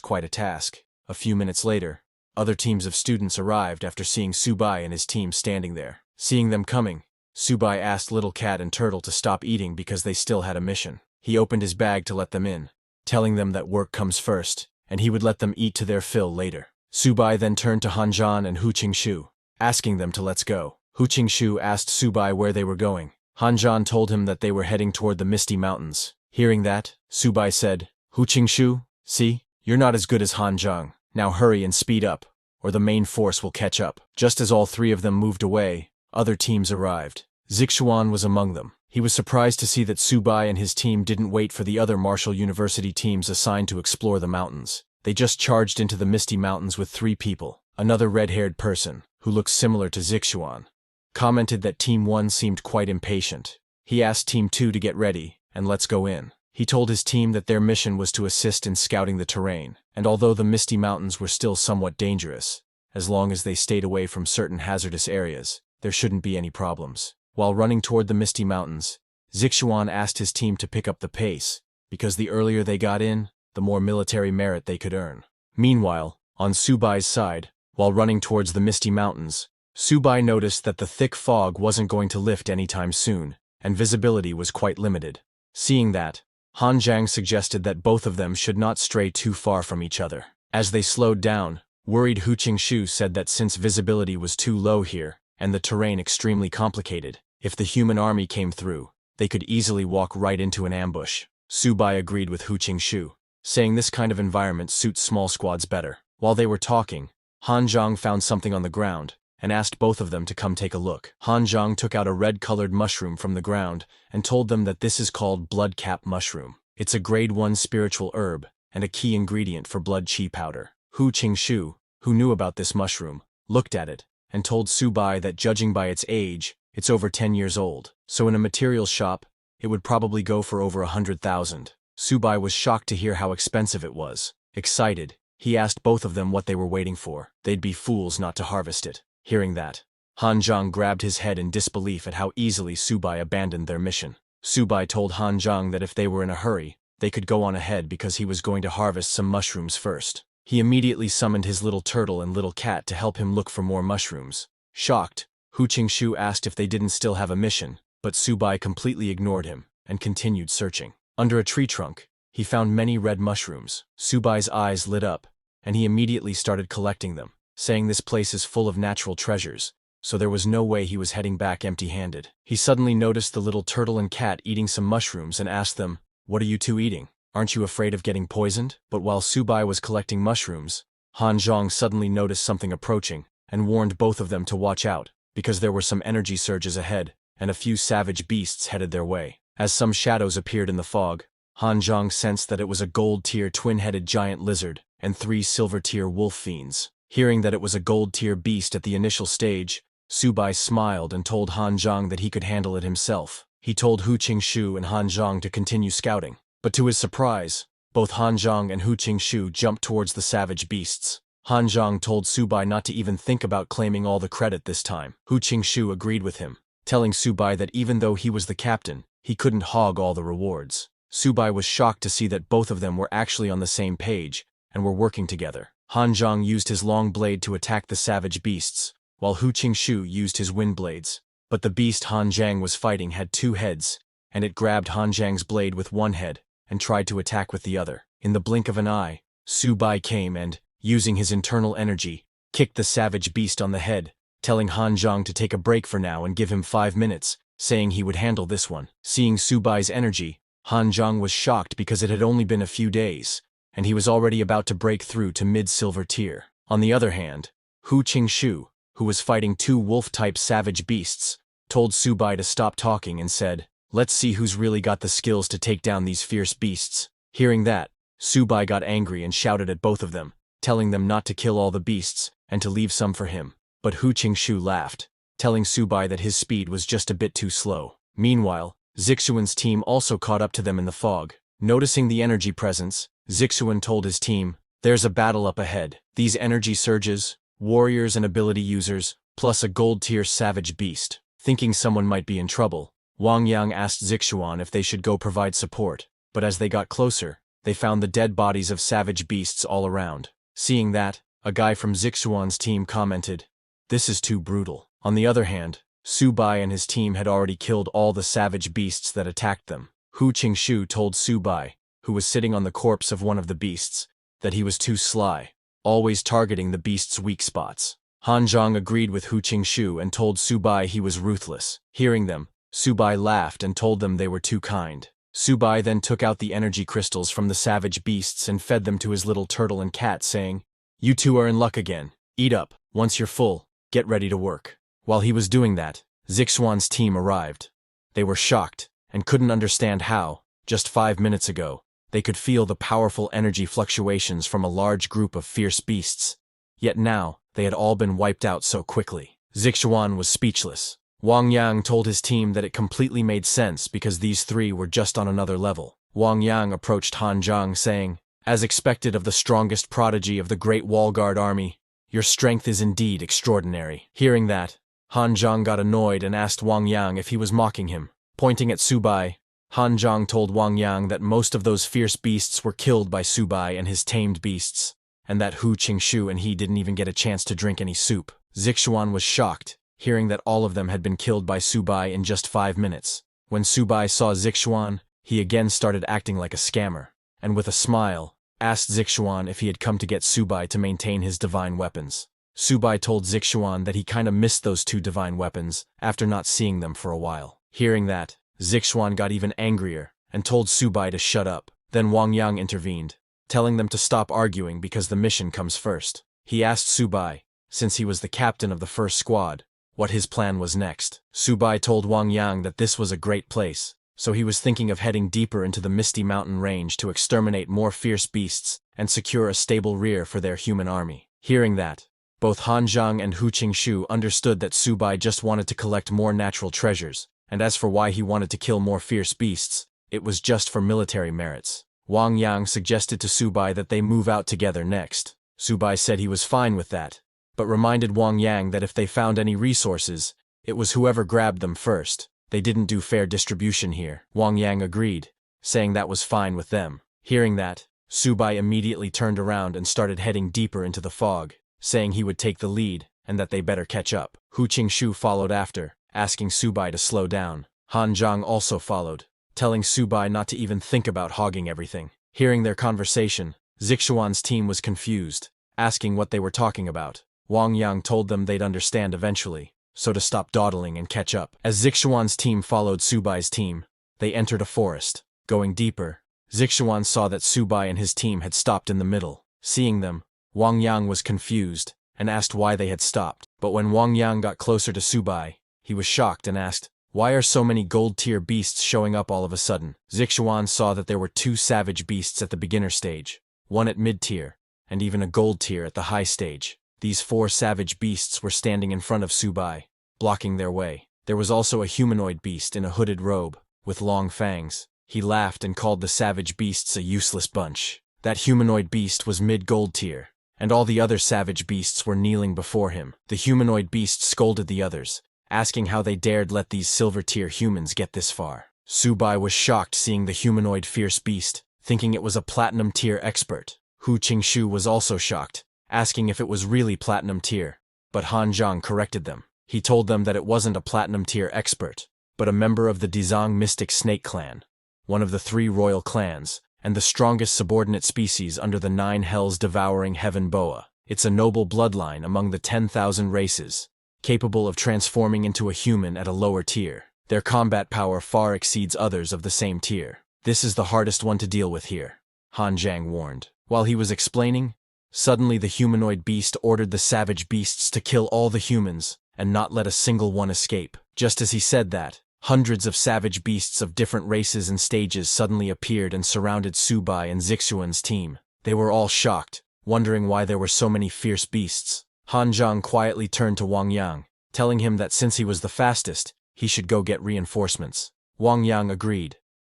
quite a task. A few minutes later, other teams of students arrived after seeing Subai and his team standing there. Seeing them coming, Subai asked Little Cat and Turtle to stop eating because they still had a mission. He opened his bag to let them in, telling them that work comes first, and he would let them eat to their fill later. Subai then turned to Han Zhan and Hu Qingxu, asking them to let's go. Hu Qingxu asked Subai where they were going. Han Zhan told him that they were heading toward the Misty Mountains. Hearing that, Subai said, "Hu Qingxu, see, you're not as good as Han Zhang. Now hurry and speed up, or the main force will catch up." Just as all three of them moved away, other teams arrived. Zixuan was among them. He was surprised to see that Subai and his team didn't wait for the other Marshall University teams assigned to explore the mountains. They just charged into the Misty Mountains with 3 people. Another red-haired person, who looks similar to Zixuan, commented that Team 1 seemed quite impatient. He asked Team 2 to get ready, and let's go in. He told his team that their mission was to assist in scouting the terrain, and although the Misty Mountains were still somewhat dangerous, as long as they stayed away from certain hazardous areas, there shouldn't be any problems. While running toward the Misty Mountains, Zixuan asked his team to pick up the pace, because the earlier they got in, the more military merit they could earn. Meanwhile, on Subai's side, while running towards the Misty Mountains, Subai noticed that the thick fog wasn't going to lift anytime soon, and visibility was quite limited. Seeing that, Han Zhang suggested that both of them should not stray too far from each other. As they slowed down, worried Hu Qingshu said that since visibility was too low here, and the terrain extremely complicated, if the human army came through, they could easily walk right into an ambush. Subai agreed with Hu Qingshu, saying this kind of environment suits small squads better. While they were talking, Han Zhang found something on the ground, and asked both of them to come take a look. Han Zhang took out a red-colored mushroom from the ground and told them that this is called blood cap mushroom. It's a grade 1 spiritual herb and a key ingredient for blood qi powder. Hu Qingshu, who knew about this mushroom, looked at it and told Subai that judging by its age, it's over 10 years old. So in a materials shop, it would probably go for over 100,000. Subai was shocked to hear how expensive it was. Excited, he asked both of them what they were waiting for. They'd be fools not to harvest it. Hearing that, Han Zhang grabbed his head in disbelief at how easily Subai abandoned their mission. Subai told Han Zhang that if they were in a hurry, they could go on ahead because he was going to harvest some mushrooms first. He immediately summoned his little turtle and little cat to help him look for more mushrooms. Shocked, Hu Qingshu asked if they didn't still have a mission, but Subai completely ignored him and continued searching. Under a tree trunk, he found many red mushrooms. Subai's eyes lit up, and he immediately started collecting them, saying this place is full of natural treasures, so there was no way he was heading back empty-handed. He suddenly noticed the little turtle and cat eating some mushrooms and asked them, "What are you two eating? Aren't you afraid of getting poisoned?" But while Subai was collecting mushrooms, Han Zhang suddenly noticed something approaching and warned both of them to watch out, because there were some energy surges ahead, and a few savage beasts headed their way. As some shadows appeared in the fog, Han Zhang sensed that it was a gold-tier twin-headed giant lizard and 3 silver-tier wolf fiends. Hearing that it was a gold-tier beast at the initial stage, Subai smiled and told Han Zhang that he could handle it himself. He told Hu Qingshu and Han Zhang to continue scouting, but to his surprise, both Han Zhang and Hu Qingshu jumped towards the savage beasts. Han Zhang told Subai not to even think about claiming all the credit this time. Hu Qingshu agreed with him, telling Subai that even though he was the captain, he couldn't hog all the rewards. Subai was shocked to see that both of them were actually on the same page and were working together. Han Zhang used his long blade to attack the savage beasts, while Hu Qingshu used his wind blades. But the beast Han Zhang was fighting had 2 heads, and it grabbed Han Zhang's blade with one head and tried to attack with the other. In the blink of an eye, Subai came and, using his internal energy, kicked the savage beast on the head, telling Han Zhang to take a break for now and give him 5 minutes, saying he would handle this one. Seeing Subai's energy, Han Zhang was shocked because it had only been a few days, and he was already about to break through to mid-silver tier. On the other hand, Hu Qingshu, who was fighting 2 wolf-type savage beasts, told Subai to stop talking and said, "Let's see who's really got the skills to take down these fierce beasts." Hearing that, Subai got angry and shouted at both of them, telling them not to kill all the beasts and to leave some for him. But Hu Qingshu laughed, telling Subai that his speed was just a bit too slow. Meanwhile, Zixuan's team also caught up to them in the fog. Noticing the energy presence, Zixuan told his team, "There's a battle up ahead. These energy surges, warriors and ability users, plus a gold-tier savage beast." Thinking someone might be in trouble, Wang Yang asked Zixuan if they should go provide support, but as they got closer, they found the dead bodies of savage beasts all around. Seeing that, a guy from Zixuan's team commented, "This is too brutal." On the other hand, Subai and his team had already killed all the savage beasts that attacked them. Hu Qingshu told Subai, who was sitting on the corpse of one of the beasts, that he was too sly, always targeting the beast's weak spots. Han Zhang agreed with Hu Qingshu and told Subai he was ruthless. Hearing them, Subai laughed and told them they were too kind. Subai then took out the energy crystals from the savage beasts and fed them to his little turtle and cat, saying, "You two are in luck again. Eat up. Once you're full, get ready to work." While he was doing that, Zixuan's team arrived. They were shocked and couldn't understand how, just 5 minutes ago, they could feel the powerful energy fluctuations from a large group of fierce beasts. Yet now, they had all been wiped out so quickly. Zixuan was speechless. Wang Yang told his team that it completely made sense because these 3 were just on another level. Wang Yang approached Han Zhang saying, "As expected of the strongest prodigy of the Great Wall Guard army, your strength is indeed extraordinary." Hearing that, Han Zhang got annoyed and asked Wang Yang if he was mocking him. Pointing at Subai, Han Zhang told Wang Yang that most of those fierce beasts were killed by Subai and his tamed beasts, and that Hu Qingshu and he didn't even get a chance to drink any soup. Zixuan was shocked, hearing that all of them had been killed by Subai in just 5 minutes. When Subai saw Zixuan, he again started acting like a scammer, and with a smile, asked Zixuan if he had come to get Subai to maintain his divine weapons. Subai told Zixuan that he kinda missed those 2 divine weapons after not seeing them for a while. Hearing that, Zixuan got even angrier and told Subai to shut up. Then Wang Yang intervened, telling them to stop arguing because the mission comes first. He asked Subai, since he was the captain of the first squad, what his plan was next. Subai told Wang Yang that this was a great place, so he was thinking of heading deeper into the Misty Mountain range to exterminate more fierce beasts and secure a stable rear for their human army. Hearing that, both Han Zhang and Hu Qingshu understood that Subai just wanted to collect more natural treasures, and as for why he wanted to kill more fierce beasts, it was just for military merits. Wang Yang suggested to Subai that they move out together next. Subai said he was fine with that, but reminded Wang Yang that if they found any resources, it was whoever grabbed them first. They didn't do fair distribution here. Wang Yang agreed, saying that was fine with them. Hearing that, Subai immediately turned around and started heading deeper into the fog, saying he would take the lead and that they better catch up. Hu Qingshu followed after, asking Subai to slow down. Han Zhang also followed, telling Subai not to even think about hogging everything. Hearing their conversation, Zixuan's team was confused, asking what they were talking about. Wang Yang told them they'd understand eventually, so to stop dawdling and catch up. As Zixuan's team followed Subai's team, they entered a forest. Going deeper, Zixuan saw that Subai and his team had stopped in the middle. Seeing them, Wang Yang was confused and asked why they had stopped. But when Wang Yang got closer to Subai, he was shocked and asked, "Why are so many gold-tier beasts showing up all of a sudden?" Zixuan saw that there were 2 savage beasts at the beginner stage, 1 at mid-tier, and even a gold tier at the high stage. These 4 savage beasts were standing in front of Subai, blocking their way. There was also a humanoid beast in a hooded robe, with long fangs. He laughed and called the savage beasts a useless bunch. That humanoid beast was mid-gold tier, and all the other savage beasts were kneeling before him. The humanoid beast scolded the others, asking how they dared let these silver-tier humans get this far. Subai was shocked seeing the humanoid fierce beast, thinking it was a platinum-tier expert. Hu Qingshu was also shocked, asking if it was really platinum tier, but Han Zhang corrected them. He told them that it wasn't a platinum tier expert, but a member of the Dizang Mystic Snake Clan, one of the 3 royal clans, and the strongest subordinate species under the 9 hells devouring heaven boa. It's a noble bloodline among the 10,000 races, capable of transforming into a human at a lower tier. Their combat power far exceeds others of the same tier. This is the hardest one to deal with here, Han Zhang warned. While he was explaining, suddenly the humanoid beast ordered the savage beasts to kill all the humans and not let a single one escape. Just as he said that, hundreds of savage beasts of different races and stages suddenly appeared and surrounded Subai and Zixuan's team. They were all shocked, wondering why there were so many fierce beasts. Han Zhang quietly turned to Wang Yang, telling him that since he was the fastest, he should go get reinforcements. Wang Yang agreed,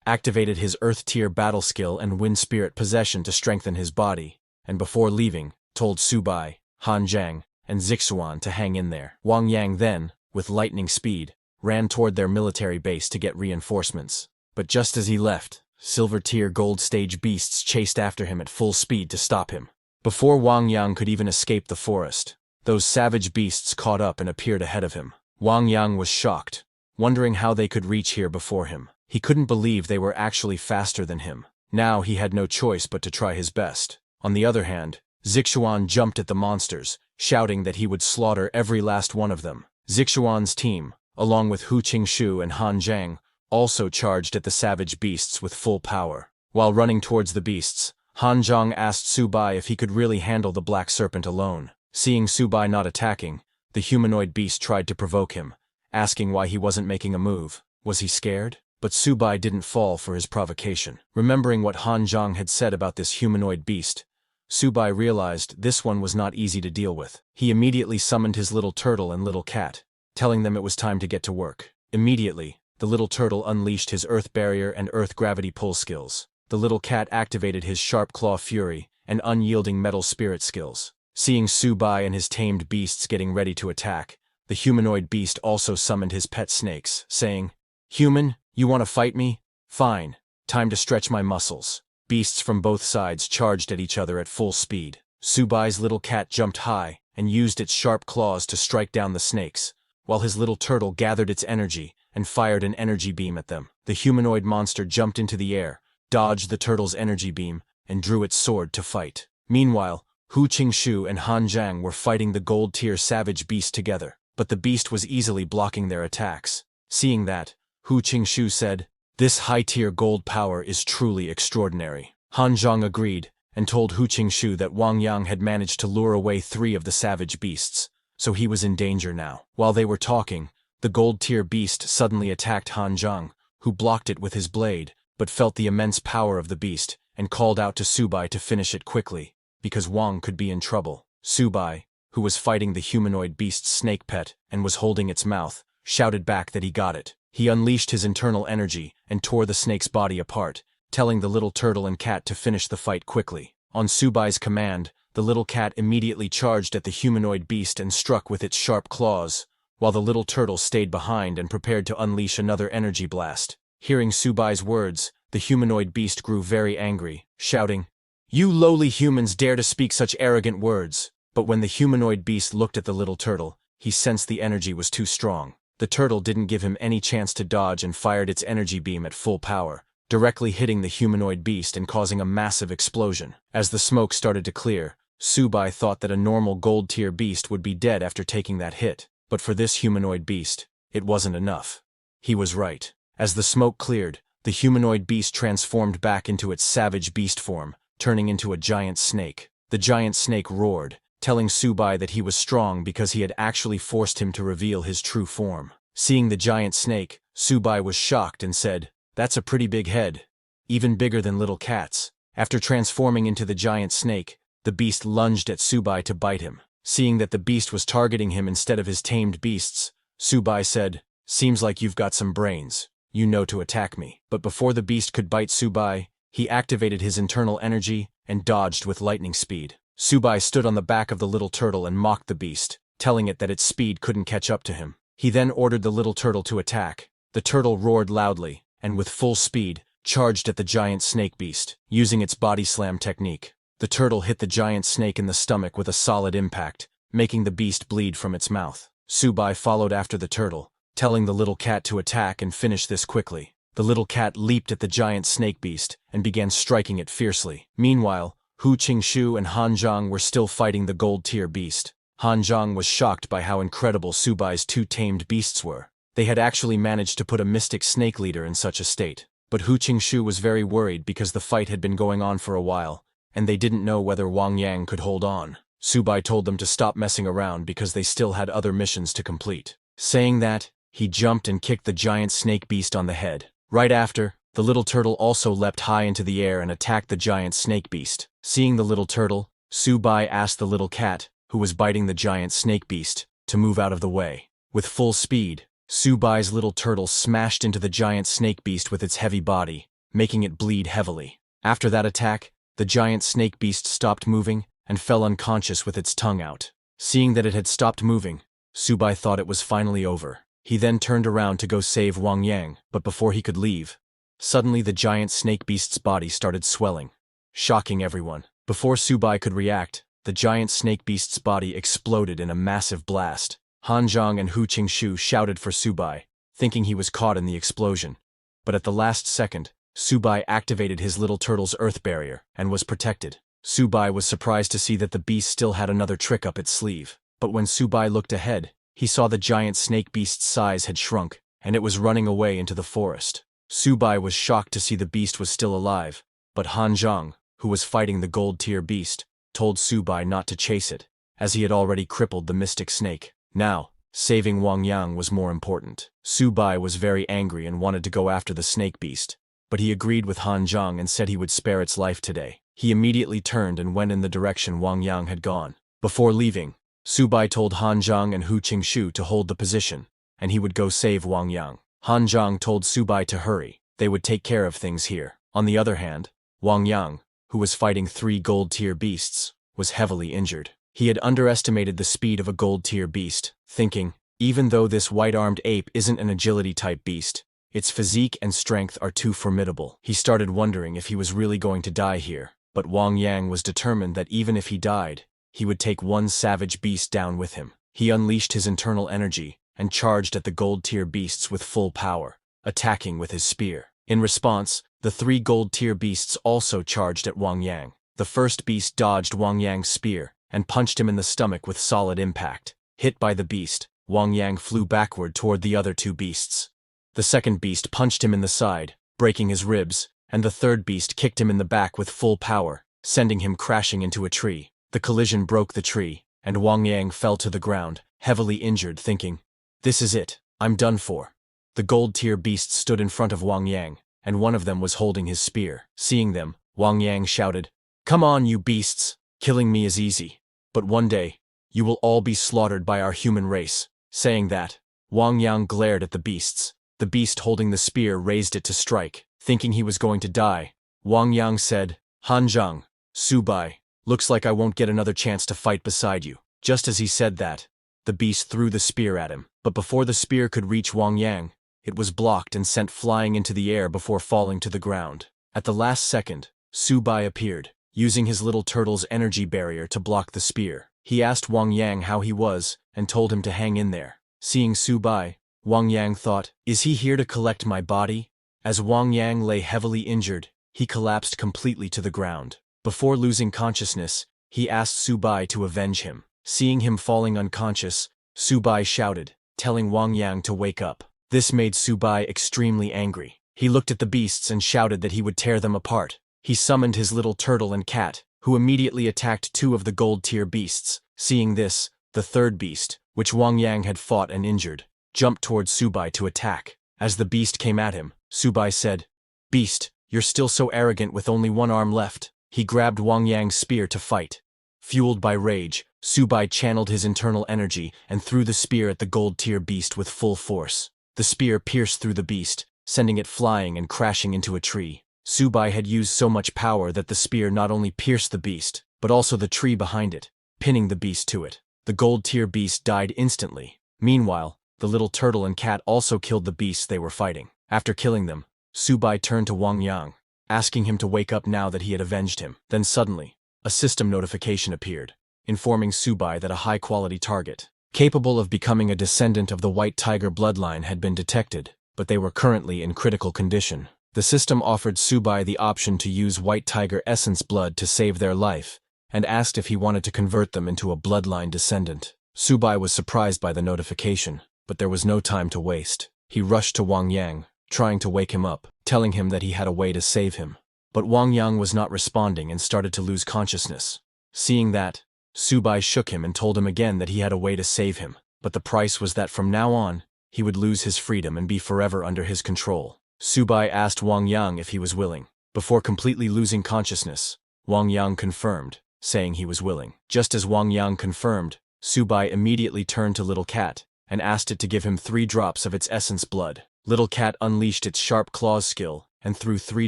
activated his Earth-tier battle skill and Wind Spirit possession to strengthen his body, and before leaving, told Subai, Han Zhang, and Zixuan to hang in there. Wang Yang then, with lightning speed, ran toward their military base to get reinforcements. But just as he left, silver-tier gold-stage beasts chased after him at full speed to stop him. Before Wang Yang could even escape the forest, those savage beasts caught up and appeared ahead of him. Wang Yang was shocked, wondering how they could reach here before him. He couldn't believe they were actually faster than him. Now he had no choice but to try his best. On the other hand, Zixuan jumped at the monsters, shouting that he would slaughter every last one of them. Zixuan's team, along with Hu Qingshu and Han Zhang, also charged at the savage beasts with full power. While running towards the beasts, Han Zhang asked Subai if he could really handle the black serpent alone. Seeing Subai not attacking, the humanoid beast tried to provoke him, asking why he wasn't making a move. Was he scared? But Subai didn't fall for his provocation. Remembering what Han Zhang had said about this humanoid beast, Subai realized this one was not easy to deal with. He immediately summoned his little turtle and little cat, telling them it was time to get to work. Immediately, the little turtle unleashed his earth barrier and earth gravity pull skills. The little cat activated his sharp claw fury and unyielding metal spirit skills. Seeing Subai and his tamed beasts getting ready to attack, the humanoid beast also summoned his pet snakes, saying, "Human, you want to fight me? Fine. Time to stretch my muscles." Beasts from both sides charged at each other at full speed. Subai's little cat jumped high and used its sharp claws to strike down the snakes, while his little turtle gathered its energy and fired an energy beam at them. The humanoid monster jumped into the air, dodged the turtle's energy beam, and drew its sword to fight. Meanwhile, Hu Qingxu and Han Zhang were fighting the gold-tier savage beast together, but the beast was easily blocking their attacks. Seeing that, Hu Qingxu said, "This high-tier gold power is truly extraordinary." Han Zhang agreed, and told Hu Qingxu that Wang Yang had managed to lure away 3 of the savage beasts, so he was in danger now. While they were talking, the gold-tier beast suddenly attacked Han Zhang, who blocked it with his blade, but felt the immense power of the beast, and called out to Subai to finish it quickly, because Wang could be in trouble. Subai, who was fighting the humanoid beast's snake pet and was holding its mouth, shouted back that he got it. He unleashed his internal energy and tore the snake's body apart, telling the little turtle and cat to finish the fight quickly. On Subai's command, the little cat immediately charged at the humanoid beast and struck with its sharp claws, while the little turtle stayed behind and prepared to unleash another energy blast. Hearing Subai's words, the humanoid beast grew very angry, shouting, "You lowly humans dare to speak such arrogant words!" But when the humanoid beast looked at the little turtle, he sensed the energy was too strong. The turtle didn't give him any chance to dodge and fired its energy beam at full power, directly hitting the humanoid beast and causing a massive explosion. As the smoke started to clear, Subai thought that a normal gold-tier beast would be dead after taking that hit, but for this humanoid beast, it wasn't enough. He was right. As the smoke cleared, the humanoid beast transformed back into its savage beast form, turning into a giant snake. The giant snake roared, telling Subai that he was strong because he had actually forced him to reveal his true form. Seeing the giant snake, Subai was shocked and said, "That's a pretty big head. Even bigger than little cats." After transforming into the giant snake, the beast lunged at Subai to bite him. Seeing that the beast was targeting him instead of his tamed beasts, Subai said, "Seems like you've got some brains. You know to attack me." But before the beast could bite Subai, he activated his internal energy and dodged with lightning speed. Subai stood on the back of the little turtle and mocked the beast, telling it that its speed couldn't catch up to him. He then ordered the little turtle to attack. The turtle roared loudly, and with full speed, charged at the giant snake beast, using its body slam technique. The turtle hit the giant snake in the stomach with a solid impact, making the beast bleed from its mouth. Subai followed after the turtle, telling the little cat to attack and finish this quickly. The little cat leaped at the giant snake beast and began striking it fiercely. Meanwhile, Hu Qingxu and Han Zhang were still fighting the gold-tier beast. Han Zhang was shocked by how incredible Subai's 2 tamed beasts were. They had actually managed to put a mystic snake leader in such a state. But Hu Qingxu was very worried because the fight had been going on for a while, and they didn't know whether Wang Yang could hold on. Subai told them to stop messing around because they still had other missions to complete. Saying that, he jumped and kicked the giant snake beast on the head. Right after, the little turtle also leapt high into the air and attacked the giant snake beast. Seeing the little turtle, Subai asked the little cat, who was biting the giant snake beast, to move out of the way. With full speed, Subai's little turtle smashed into the giant snake beast with its heavy body, making it bleed heavily. After that attack, the giant snake beast stopped moving and fell unconscious with its tongue out. Seeing that it had stopped moving, Subai thought it was finally over. He then turned around to go save Wang Yang, but before he could leave, suddenly the giant snake beast's body started swelling, shocking everyone. Before Subai could react, the giant snake beast's body exploded in a massive blast. Han Zhang and Hu Qingxu shouted for Subai, thinking he was caught in the explosion. But at the last second, Subai activated his little turtle's earth barrier and was protected. Subai was surprised to see that the beast still had another trick up its sleeve. But when Subai looked ahead, he saw the giant snake beast's size had shrunk, and it was running away into the forest. Subai was shocked to see the beast was still alive, but Han Zhang, who was fighting the gold-tier beast, told Subai not to chase it, as he had already crippled the mystic snake. Now, saving Wang Yang was more important. Subai was very angry and wanted to go after the snake beast, but he agreed with Han Zhang and said he would spare its life today. He immediately turned and went in the direction Wang Yang had gone. Before leaving, Subai told Han Zhang and Hu Qingxu to hold the position, and he would go save Wang Yang. Han Zhang told Subai to hurry. They would take care of things here. On the other hand, Wang Yang, who was fighting 3 gold-tier beasts, was heavily injured. He had underestimated the speed of a gold-tier beast, thinking, Even though this white-armed ape isn't an agility-type beast, its physique and strength are too formidable. He started wondering if he was really going to die here, but Wang Yang was determined that even if he died, he would take one savage beast down with him. He unleashed his internal energy and charged at the gold-tier beasts with full power, attacking with his spear. In response, the 3 gold-tier beasts also charged at Wang Yang. The first beast dodged Wang Yang's spear and punched him in the stomach with solid impact. Hit by the beast, Wang Yang flew backward toward the other 2 beasts. The second beast punched him in the side, breaking his ribs, and the third beast kicked him in the back with full power, sending him crashing into a tree. The collision broke the tree, and Wang Yang fell to the ground, heavily injured, thinking, "This is it, I'm done for." The gold-tier beasts stood in front of Wang Yang, and one of them was holding his spear. Seeing them, Wang Yang shouted, "Come on, you beasts! Killing me is easy. But one day, you will all be slaughtered by our human race." Saying that, Wang Yang glared at the beasts. The beast holding the spear raised it to strike. Thinking he was going to die, Wang Yang said, "Hanzhang, Subai, looks like I won't get another chance to fight beside you." Just as he said that, the beast threw the spear at him. But before the spear could reach Wang Yang, it was blocked and sent flying into the air before falling to the ground. At the last second, Subai appeared, using his little turtle's energy barrier to block the spear. He asked Wang Yang how he was and told him to hang in there. Seeing Subai, Wang Yang thought, "Is he here to collect my body?" As Wang Yang lay heavily injured, he collapsed completely to the ground. Before losing consciousness, he asked Subai to avenge him. Seeing him falling unconscious, Subai shouted, telling Wang Yang to wake up. This made Subai extremely angry. He looked at the beasts and shouted that he would tear them apart. He summoned his little turtle and cat, who immediately attacked 2 of the gold-tier beasts. Seeing this, the third beast, which Wang Yang had fought and injured, jumped towards Subai to attack. As the beast came at him, Subai said, "Beast, you're still so arrogant with only 1 arm left." He grabbed Wang Yang's spear to fight. Fueled by rage, Subai channeled his internal energy and threw the spear at the gold-tier beast with full force. The spear pierced through the beast, sending it flying and crashing into a tree. Subai had used so much power that the spear not only pierced the beast, but also the tree behind it, pinning the beast to it. The gold-tier beast died instantly. Meanwhile, the little turtle and cat also killed the beasts they were fighting. After killing them, Subai turned to Wang Yang, asking him to wake up now that he had avenged him. Then suddenly, a system notification appeared, informing Subai that a high-quality target, capable of becoming a descendant of the White Tiger bloodline, had been detected, but they were currently in critical condition. The system offered Subai the option to use White Tiger essence blood to save their life, and asked if he wanted to convert them into a bloodline descendant. Subai was surprised by the notification, but there was no time to waste. He rushed to Wang Yang, trying to wake him up, telling him that he had a way to save him. But Wang Yang was not responding and started to lose consciousness. Seeing that, Subai shook him and told him again that he had a way to save him, but the price was that from now on, he would lose his freedom and be forever under his control. Subai asked Wang Yang if he was willing. Before completely losing consciousness, Wang Yang confirmed, saying he was willing. Just as Wang Yang confirmed, Subai immediately turned to Little Cat and asked it to give him 3 drops of its essence blood. Little Cat unleashed its sharp claws skill and threw 3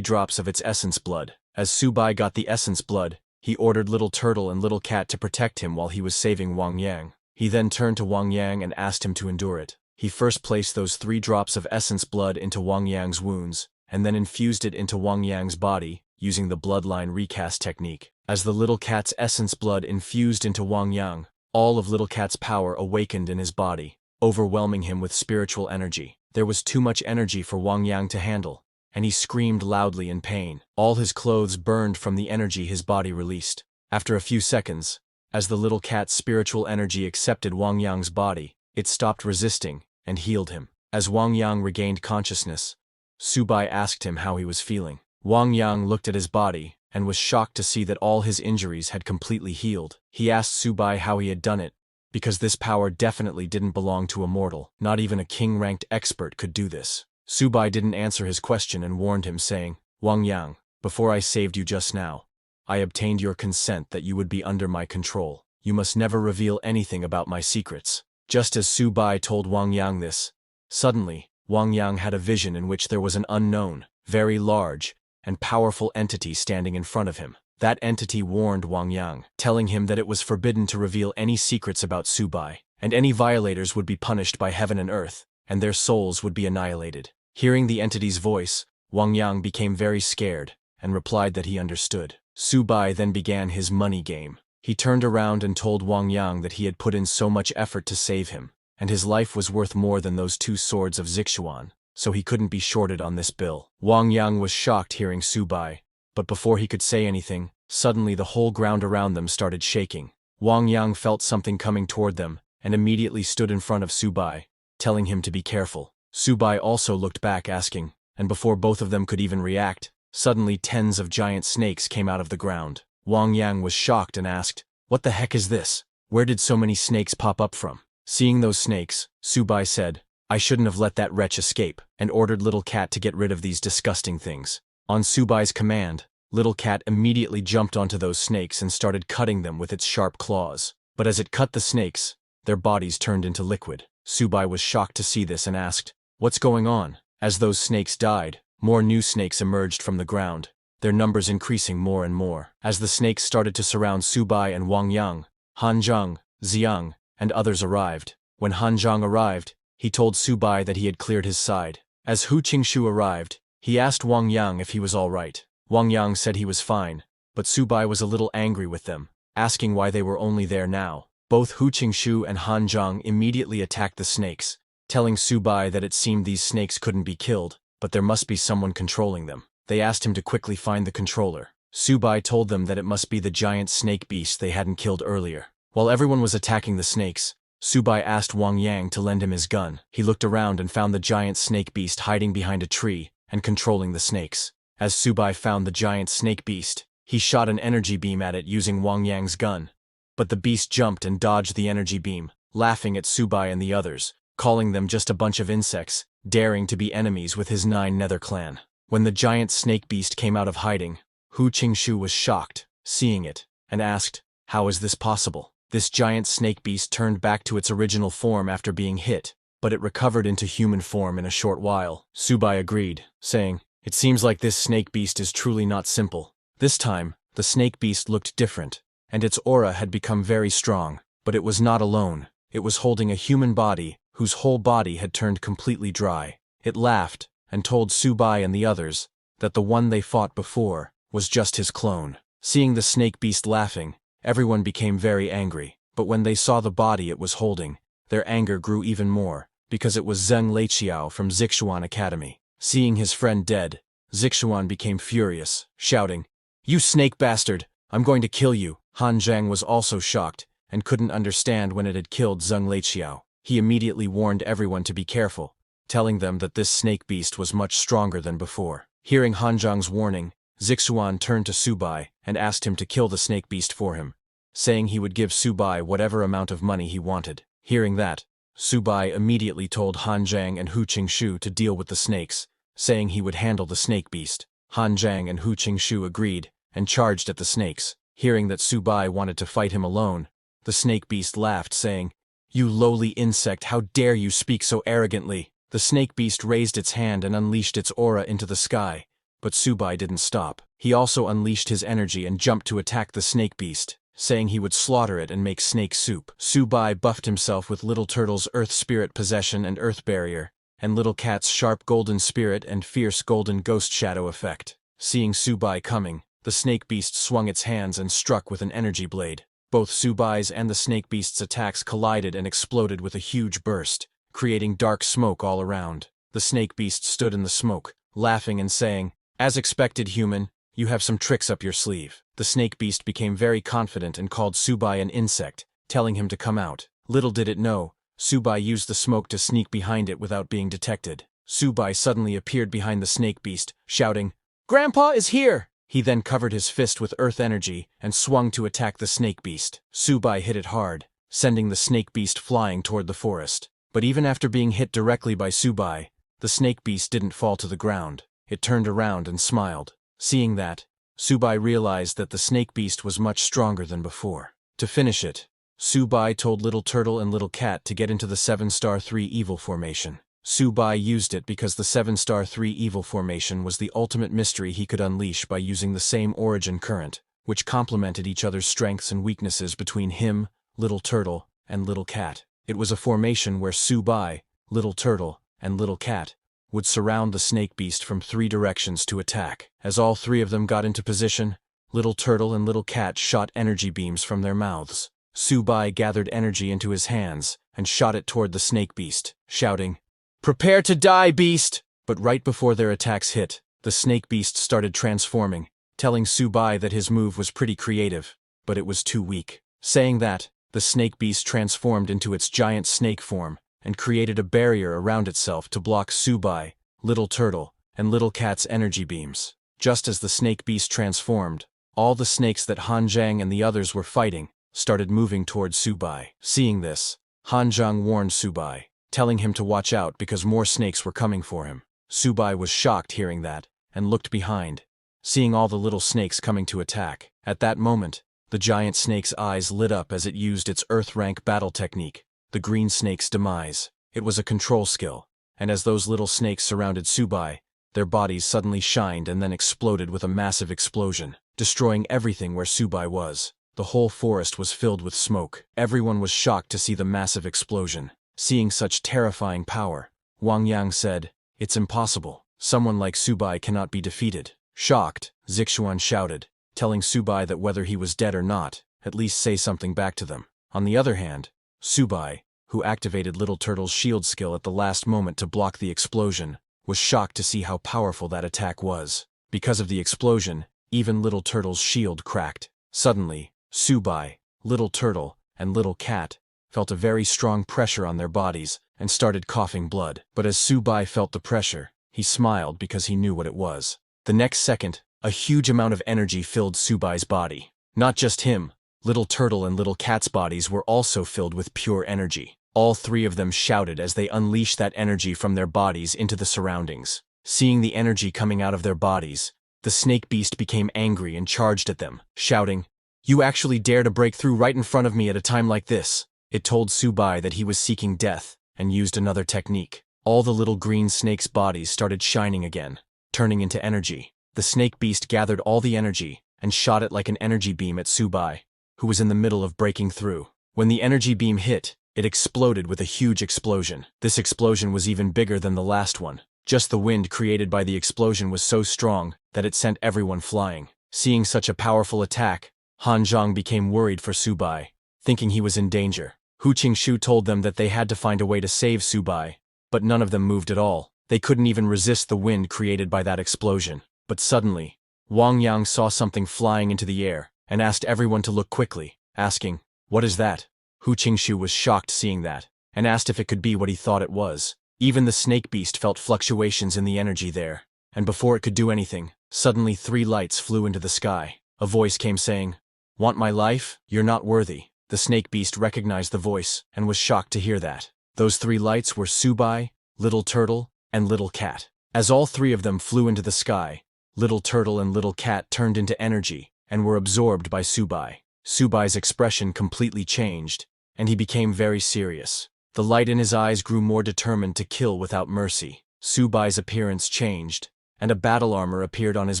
drops of its essence blood. As Subai got the essence blood, he ordered Little Turtle and Little Cat to protect him while he was saving Wang Yang. He then turned to Wang Yang and asked him to endure it. He first placed those 3 drops of essence blood into Wang Yang's wounds, and then infused it into Wang Yang's body, using the bloodline recast technique. As the Little Cat's essence blood infused into Wang Yang, all of Little Cat's power awakened in his body, overwhelming him with spiritual energy. There was too much energy for Wang Yang to handle, and he screamed loudly in pain. All his clothes burned from the energy his body released. After a few seconds, as the Little Cat's spiritual energy accepted Wang Yang's body, it stopped resisting and healed him. As Wang Yang regained consciousness, Subai asked him how he was feeling. Wang Yang looked at his body and was shocked to see that all his injuries had completely healed. He asked Subai how he had done it, because this power definitely didn't belong to a mortal. Not even a king-ranked expert could do this. Subai didn't answer his question and warned him, saying, "Wang Yang, before I saved you just now, I obtained your consent that you would be under my control. You must never reveal anything about my secrets." Just as Subai told Wang Yang this, suddenly, Wang Yang had a vision in which there was an unknown, very large, and powerful entity standing in front of him. That entity warned Wang Yang, telling him that it was forbidden to reveal any secrets about Subai. and any violators would be punished by heaven and earth, and their souls would be annihilated. Hearing the entity's voice, Wang Yang became very scared, and replied that he understood. Su Bai then began his money game. He turned around and told Wang Yang that he had put in so much effort to save him, and his life was worth more than those 2 swords of Zixuan, so he couldn't be shorted on this bill. Wang Yang was shocked hearing Su Bai, but before he could say anything, suddenly the whole ground around them started shaking. Wang Yang felt something coming toward them, and immediately stood in front of Su Bai, telling him to be careful. Su Bai also looked back asking, and before both of them could even react, suddenly tens of giant snakes came out of the ground. Wang Yang was shocked and asked, "What the heck is this? Where did so many snakes pop up from?" Seeing those snakes, Su Bai said, "I shouldn't have let that wretch escape," and ordered Little Cat to get rid of these disgusting things. On Su Bai's command, Little Cat immediately jumped onto those snakes and started cutting them with its sharp claws. But as it cut the snakes, their bodies turned into liquid. Su Bai was shocked to see this and asked, "What's going on?" As those snakes died, more new snakes emerged from the ground, their numbers increasing more and more. As the snakes started to surround Su Bai and Wang Yang, Han Zheng, Xiang, and others arrived. When Han Zheng arrived, he told Su Bai that he had cleared his side. As Hu Qingshu arrived, he asked Wang Yang if he was all right. Wang Yang said he was fine, but Su Bai was a little angry with them, asking why they were only there now. Both Hu Qingshu and Han Zheng immediately attacked the snakes, telling Su Bai that it seemed these snakes couldn't be killed, but there must be someone controlling them. They asked him to quickly find the controller. Su Bai told them that it must be the giant snake beast they hadn't killed earlier. While everyone was attacking the snakes, Su Bai asked Wang Yang to lend him his gun. He looked around and found the giant snake beast hiding behind a tree and controlling the snakes. As Su Bai found the giant snake beast, he shot an energy beam at it using Wang Yang's gun. But the beast jumped and dodged the energy beam, laughing at Su Bai and the others, calling them just a bunch of insects, daring to be enemies with his 9 nether clan. When the giant snake beast came out of hiding, Hu Qingshu was shocked, seeing it, and asked, "How is this possible?" This giant snake beast turned back to its original form after being hit, but it recovered into human form in a short while. Su Bai agreed, saying, "It seems like this snake beast is truly not simple." This time, the snake beast looked different, and its aura had become very strong, but it was not alone. It was holding a human body, whose whole body had turned completely dry. It laughed, and told Su Bai and the others that the one they fought before was just his clone. Seeing the snake beast laughing, everyone became very angry, but when they saw the body it was holding, their anger grew even more, because it was Zheng Leiqiao from Zixuan Academy. Seeing his friend dead, Zixuan became furious, shouting, "You snake bastard, I'm going to kill you." Han Zheng was also shocked, and couldn't understand when it had killed Zheng Leiqiao. He immediately warned everyone to be careful, telling them that this snake beast was much stronger than before. Hearing Han Zheng's warning, Zixuan turned to Su Bai and asked him to kill the snake beast for him, saying he would give Su Bai whatever amount of money he wanted. Hearing that, Su Bai immediately told Han Zheng and Hu Qingshu to deal with the snakes, saying he would handle the snake beast. Han Zheng and Hu Qingshu agreed and charged at the snakes. Hearing that Su Bai wanted to fight him alone, the snake beast laughed, saying, "You lowly insect, how dare you speak so arrogantly?" The snake beast raised its hand and unleashed its aura into the sky, but Su Bai didn't stop. He also unleashed his energy and jumped to attack the snake beast, saying he would slaughter it and make snake soup. Su Bai buffed himself with Little Turtle's Earth Spirit Possession and Earth Barrier, and Little Cat's Sharp Golden Spirit and Fierce Golden Ghost Shadow effect. Seeing Su Bai coming, the snake beast swung its hands and struck with an energy blade. Both Su Bai's and the snake beast's attacks collided and exploded with a huge burst, creating dark smoke all around. The snake beast stood in the smoke, laughing and saying, "As expected, human, you have some tricks up your sleeve." The snake beast became very confident and called Su Bai an insect, telling him to come out. Little did it know, Su Bai used the smoke to sneak behind it without being detected. Su Bai suddenly appeared behind the snake beast, shouting, "Grandpa is here!" He then covered his fist with earth energy and swung to attack the snake beast. Su Bai hit it hard, sending the snake beast flying toward the forest. But even after being hit directly by Su Bai, the snake beast didn't fall to the ground. It turned around and smiled. Seeing that, Su Bai realized that the snake beast was much stronger than before. To finish it, Su Bai told Little Turtle and Little Cat to get into the 7-star 3 evil formation. Su Bai used it because the 7-star 3 evil formation was the ultimate mystery he could unleash by using the same origin current, which complemented each other's strengths and weaknesses between him, Little Turtle, and Little Cat. It was a formation where Subai, Little Turtle, and Little Cat would surround the snake beast from 3 directions to attack. As all 3 of them got into position, Little Turtle and Little Cat shot energy beams from their mouths. Subai gathered energy into his hands and shot it toward the snake beast, shouting, "Prepare to die, beast!" But right before their attacks hit, the snake beast started transforming, telling Subai that his move was pretty creative, but it was too weak. Saying that, the snake beast transformed into its giant snake form and created a barrier around itself to block Subai, Little Turtle, and Little Cat's energy beams. Just as the snake beast transformed, all the snakes that Hanjiang and the others were fighting started moving towards Subai. Seeing this, Hanjiang warned Subai, telling him to watch out because more snakes were coming for him. Subai was shocked hearing that, and looked behind, seeing all the little snakes coming to attack. At that moment, the giant snake's eyes lit up as it used its Earth-rank battle technique, the green snake's demise. It was a control skill, and as those little snakes surrounded Subai, their bodies suddenly shined and then exploded with a massive explosion, destroying everything where Subai was. The whole forest was filled with smoke. Everyone was shocked to see the massive explosion. Seeing such terrifying power, Wang Yang said, "It's impossible. Someone like Subai cannot be defeated." Shocked, Zixuan shouted, telling Subai that whether he was dead or not, at least say something back to them. On the other hand, Subai, who activated Little Turtle's shield skill at the last moment to block the explosion, was shocked to see how powerful that attack was. Because of the explosion, even Little Turtle's shield cracked. Suddenly, Subai, Little Turtle, and Little Cat felt a very strong pressure on their bodies and started coughing blood. But as Subai felt the pressure, he smiled because he knew what it was. The next second, a huge amount of energy filled Subai's body. Not just him, Little Turtle and Little Cat's bodies were also filled with pure energy. All 3 of them shouted as they unleashed that energy from their bodies into the surroundings. Seeing the energy coming out of their bodies, the snake beast became angry and charged at them, shouting, "You actually dare to break through right in front of me at a time like this?" It told Subai that he was seeking death and used another technique. All the little green snakes' bodies started shining again, turning into energy. The snake beast gathered all the energy and shot it like an energy beam at Subai, who was in the middle of breaking through. When the energy beam hit, it exploded with a huge explosion. This explosion was even bigger than the last one. Just the wind created by the explosion was so strong that it sent everyone flying. Seeing such a powerful attack, Han Zhang became worried for Subai, thinking he was in danger. Hu Qingshu told them that they had to find a way to save Subai, but none of them moved at all. They couldn't even resist the wind created by that explosion. But suddenly, Wang Yang saw something flying into the air and asked everyone to look quickly, asking, "What is that?" Hu Qingshu was shocked seeing that, and asked if it could be what he thought it was. Even the snake beast felt fluctuations in the energy there, and before it could do anything, suddenly 3 lights flew into the sky. A voice came saying, "Want my life? You're not worthy." The snake beast recognized the voice and was shocked to hear that. Those 3 lights were Subai, Little Turtle, and Little Cat. As all 3 of them flew into the sky, Little Turtle and Little Cat turned into energy and were absorbed by Subai. Subai's expression completely changed, and he became very serious. The light in his eyes grew more determined to kill without mercy. Subai's appearance changed, and a battle armor appeared on his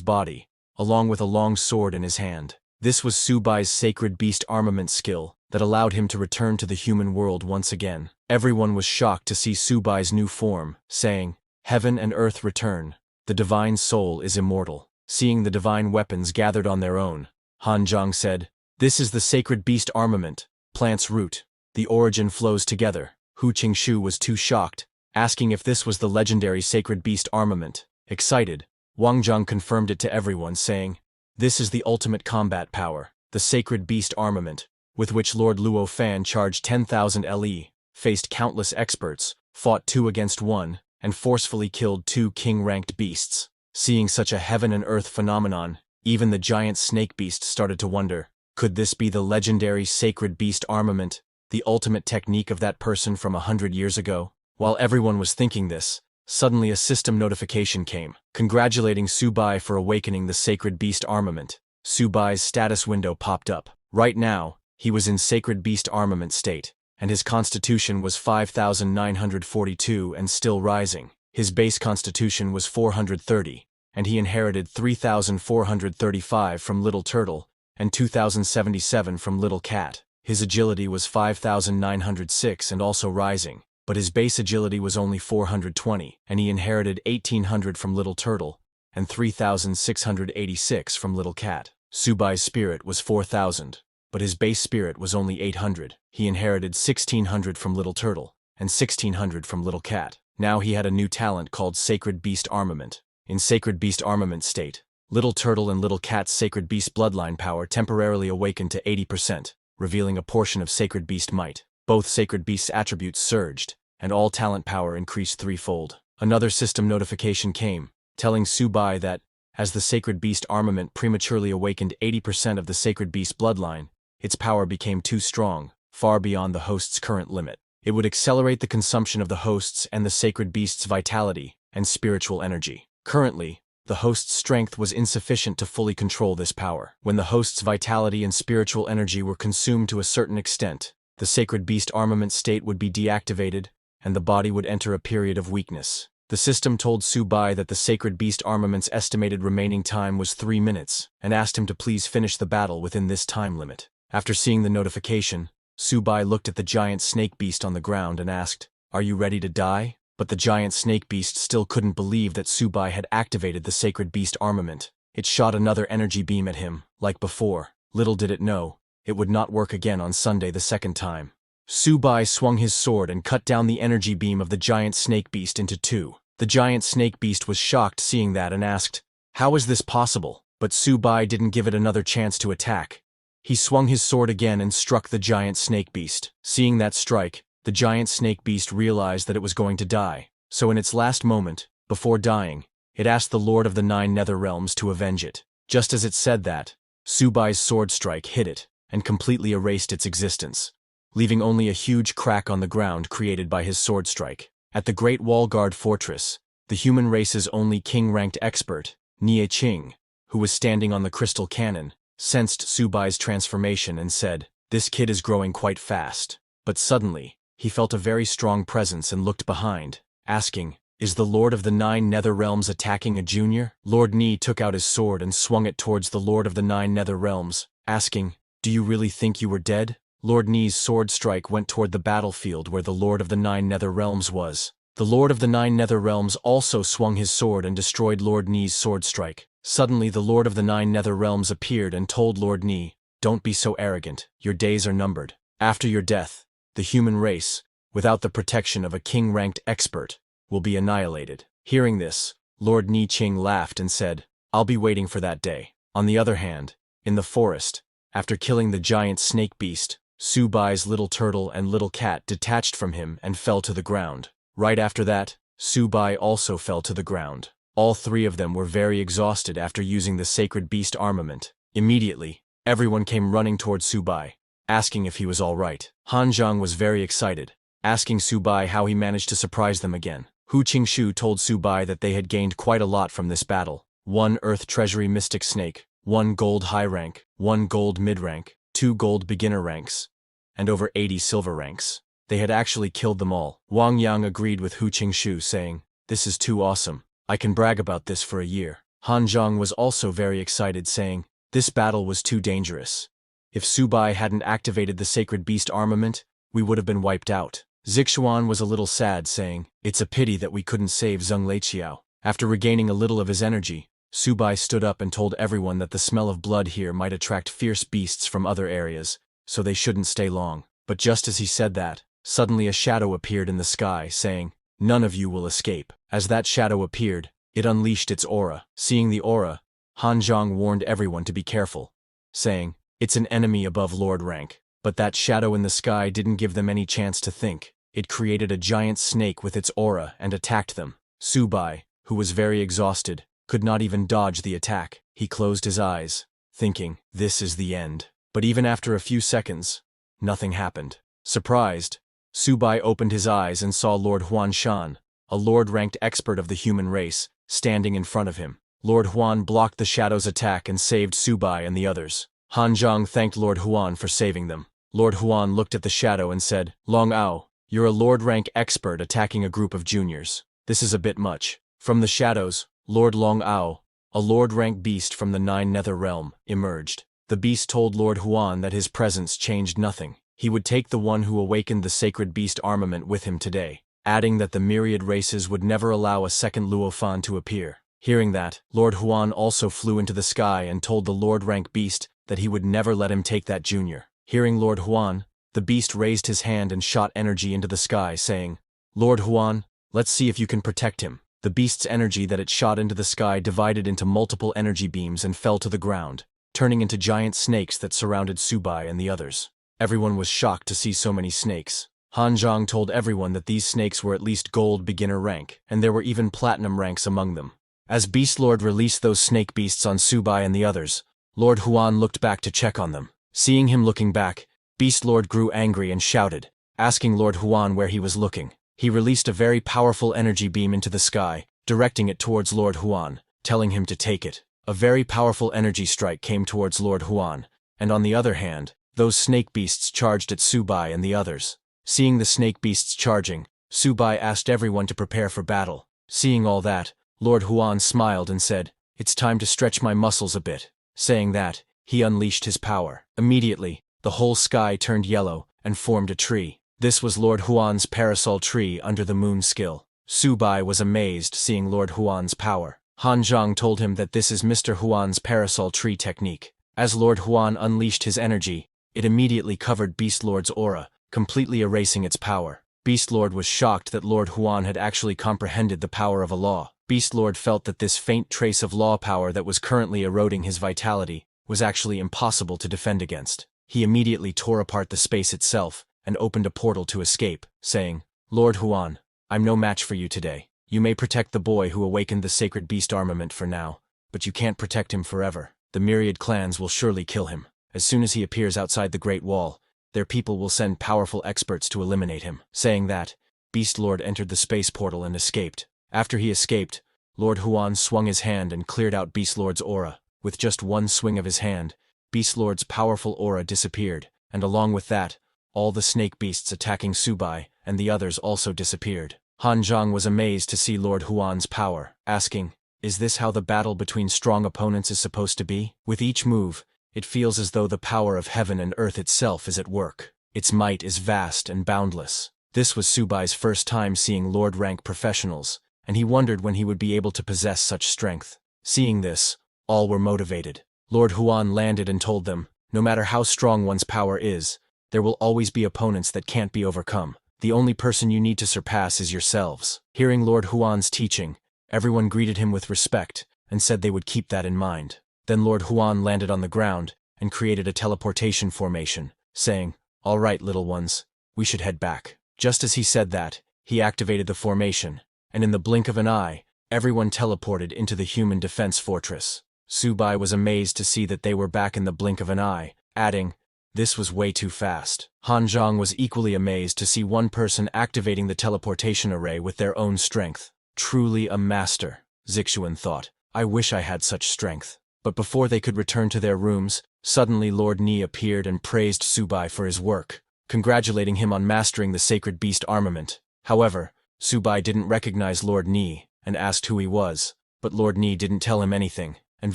body, along with a long sword in his hand. This was Subai's sacred beast armament skill that allowed him to return to the human world once again. Everyone was shocked to see Subai's new form, saying, "Heaven and earth return. The divine soul is immortal." Seeing the divine weapons gathered on their own, Han Zhang said, "This is the sacred beast armament, plant's root. The origin flows together." Hu Qingshu was too shocked, asking if this was the legendary sacred beast armament. Excited, Wang Zhang confirmed it to everyone, saying, "This is the ultimate combat power, the sacred beast armament, with which Lord Luo Fan charged 10,000 LE, faced countless experts, fought 2 against 1, and forcefully killed 2 king-ranked beasts." Seeing such a heaven and earth phenomenon, even the giant snake beast started to wonder, could this be the legendary sacred beast armament, the ultimate technique of that person from 100 years ago? While everyone was thinking this, suddenly a system notification came, congratulating Subai for awakening the sacred beast armament. Subai's status window popped up. Right now, he was in sacred beast armament state, and his constitution was 5,942 and still rising. His base constitution was 430, and he inherited 3,435 from Little Turtle and 2,077 from Little Cat. His agility was 5,906 and also rising, but his base agility was only 420, and he inherited 1,800 from Little Turtle and 3,686 from Little Cat. Subai's spirit was 4,000, but his base spirit was only 800. He inherited 1,600 from Little Turtle and 1,600 from Little Cat. Now he had a new talent called Sacred Beast Armament. In Sacred Beast Armament state, Little Turtle and Little Cat's Sacred Beast bloodline power temporarily awakened to 80%, revealing a portion of Sacred Beast might. Both Sacred Beast's attributes surged, and all talent power increased threefold. Another system notification came, telling Subai that, as the Sacred Beast Armament prematurely awakened 80% of the Sacred Beast bloodline, its power became too strong, far beyond the host's current limit. It would accelerate the consumption of the host's and the Sacred Beast's vitality and spiritual energy. Currently, the host's strength was insufficient to fully control this power. When the host's vitality and spiritual energy were consumed to a certain extent, the Sacred Beast Armament state would be deactivated, and the body would enter a period of weakness. The system told Subai that the Sacred Beast Armament's estimated remaining time was 3 minutes, and asked him to please finish the battle within this time limit. After seeing the notification, Subai looked at the giant snake beast on the ground and asked, "Are you ready to die?" But the giant snake beast still couldn't believe that Subai had activated the Sacred Beast Armament. It shot another energy beam at him, like before. Little did it know, it would not work again on Sunday the second time. Subai swung his sword and cut down the energy beam of the giant snake beast into two. The giant snake beast was shocked seeing that and asked, "How is this possible?" But Subai didn't give it another chance to attack. He swung his sword again and struck the giant snake beast. Seeing that strike, the giant snake beast realized that it was going to die. So in its last moment, before dying, it asked the Lord of the Nine Nether Realms to avenge it. Just as it said that, Subai's sword strike hit it and completely erased its existence, leaving only a huge crack on the ground created by his sword strike. At the Great Wall Guard Fortress, the human race's only king-ranked expert, Nie Ching, who was standing on the crystal cannon, sensed Subai's transformation and said, "This kid is growing quite fast." But suddenly, he felt a very strong presence and looked behind, asking, "Is the Lord of the Nine Nether Realms attacking a junior?" Lord Nie took out his sword and swung it towards the Lord of the Nine Nether Realms, asking, "Do you really think you were dead?" Lord Nie's sword strike went toward the battlefield where the Lord of the Nine Nether Realms was. The Lord of the Nine Nether Realms also swung his sword and destroyed Lord Nie's sword strike. Suddenly the Lord of the Nine Nether Realms appeared and told Lord Nie, "Don't be so arrogant, your days are numbered. After your death, the human race, without the protection of a king-ranked expert, will be annihilated." Hearing this, Lord Nie Ching laughed and said, "I'll be waiting for that day." On the other hand, in the forest, after killing the giant snake beast, Subai's Little Turtle and Little Cat detached from him and fell to the ground. Right after that, Subai also fell to the ground. All three of them were very exhausted after using the Sacred Beast Armament. Immediately, everyone came running towards Subai, asking if he was all right. Han Zhang was very excited, asking Subai how he managed to surprise them again. Hu Qingshu told Subai that they had gained quite a lot from this battle. 1 Earth Treasury Mystic Snake, 1 Gold High Rank, 1 Gold Mid Rank, 2 Gold Beginner Ranks, and over 80 Silver Ranks. They had actually killed them all. Wang Yang agreed with Hu Qingshu, saying, "This is too awesome. I can brag about this for a year." Han Zhang was also very excited, saying, "This battle was too dangerous. If Subai hadn't activated the Sacred Beast Armament, we would have been wiped out." Zixuan was a little sad, saying, "It's a pity that we couldn't save Zheng Leiqiao." After regaining a little of his energy, Subai stood up and told everyone that the smell of blood here might attract fierce beasts from other areas, so they shouldn't stay long. But just as he said that, suddenly a shadow appeared in the sky, saying, "None of you will escape." As that shadow appeared, it unleashed its aura. Seeing the aura, Han Zhang warned everyone to be careful, saying, "It's an enemy above Lord rank." But that shadow in the sky didn't give them any chance to think. It created a giant snake with its aura and attacked them. Subai, who was very exhausted, could not even dodge the attack. He closed his eyes, thinking, "This is the end." But even after a few seconds, nothing happened. Surprised, Subai opened his eyes and saw Lord Huan Shan, a Lord-ranked expert of the human race, standing in front of him. Lord Huan blocked the shadow's attack and saved Subai and the others. Han Zhang thanked Lord Huan for saving them. Lord Huan looked at the shadow and said, "Long Ao, you're a Lord-rank expert attacking a group of juniors. This is a bit much." From the shadows, Lord Long Ao, a Lord-rank beast from the Nine Nether Realm, emerged. The beast told Lord Huan that his presence changed nothing. He would take the one who awakened the sacred beast armament with him today, adding that the myriad races would never allow a second Luofan to appear. Hearing that, Lord Huan also flew into the sky and told the Lord rank beast that he would never let him take that junior. Hearing Lord Huan, the beast raised his hand and shot energy into the sky, saying, "Lord Huan, let's see if you can protect him." The beast's energy that it shot into the sky divided into multiple energy beams and fell to the ground, turning into giant snakes that surrounded Subai and the others. Everyone was shocked to see so many snakes. Han Zhang told everyone that these snakes were at least gold beginner rank, and there were even platinum ranks among them. As Beast Lord released those snake beasts on Subai and the others, Lord Huan looked back to check on them. Seeing him looking back, Beast Lord grew angry and shouted, asking Lord Huan where he was looking. He released a very powerful energy beam into the sky, directing it towards Lord Huan, telling him to take it. A very powerful energy strike came towards Lord Huan, and on the other hand, those snake beasts charged at Subai and the others. Seeing the snake beasts charging, Subai asked everyone to prepare for battle. Seeing all that, Lord Huan smiled and said, "It's time to stretch my muscles a bit." Saying that, he unleashed his power. Immediately, the whole sky turned yellow and formed a tree. This was Lord Huan's parasol tree under the moon skill. Subai was amazed seeing Lord Huan's power. Han Zhang told him that this is Mr. Huan's parasol tree technique. As Lord Huan unleashed his energy, it immediately covered Beast Lord's aura, completely erasing its power. Beast Lord was shocked that Lord Huan had actually comprehended the power of a law. Beast Lord felt that this faint trace of law power that was currently eroding his vitality was actually impossible to defend against. He immediately tore apart the space itself and opened a portal to escape, saying, "Lord Huan, I'm no match for you today. You may protect the boy who awakened the sacred beast armament for now, but you can't protect him forever. The myriad clans will surely kill him. As soon as he appears outside the Great Wall, their people will send powerful experts to eliminate him." Saying that, Beast Lord entered the space portal and escaped. After he escaped, Lord Huan swung his hand and cleared out Beast Lord's aura. With just one swing of his hand, Beast Lord's powerful aura disappeared, and along with that, all the snake beasts attacking Subai and the others also disappeared. Han Zhang was amazed to see Lord Huan's power, asking, "Is this how the battle between strong opponents is supposed to be?" With each move, it feels as though the power of heaven and earth itself is at work. Its might is vast and boundless. This was Subai's first time seeing Lord rank professionals, and he wondered when he would be able to possess such strength. Seeing this, all were motivated. Lord Huan landed and told them, no matter how strong one's power is, there will always be opponents that can't be overcome. The only person you need to surpass is yourselves. Hearing Lord Huan's teaching, everyone greeted him with respect and said they would keep that in mind. Then Lord Huan landed on the ground and created a teleportation formation, saying, "All right, little ones, we should head back." Just as he said that, he activated the formation, and in the blink of an eye, everyone teleported into the human defense fortress. Subai was amazed to see that they were back in the blink of an eye, adding, "This was way too fast." Han Zhang was equally amazed to see one person activating the teleportation array with their own strength. Truly a master, Zixuan thought. I wish I had such strength. But before they could return to their rooms, suddenly Lord Ni appeared and praised Subai for his work, congratulating him on mastering the sacred beast armament. However, Subai didn't recognize Lord Ni and asked who he was, but Lord Ni didn't tell him anything and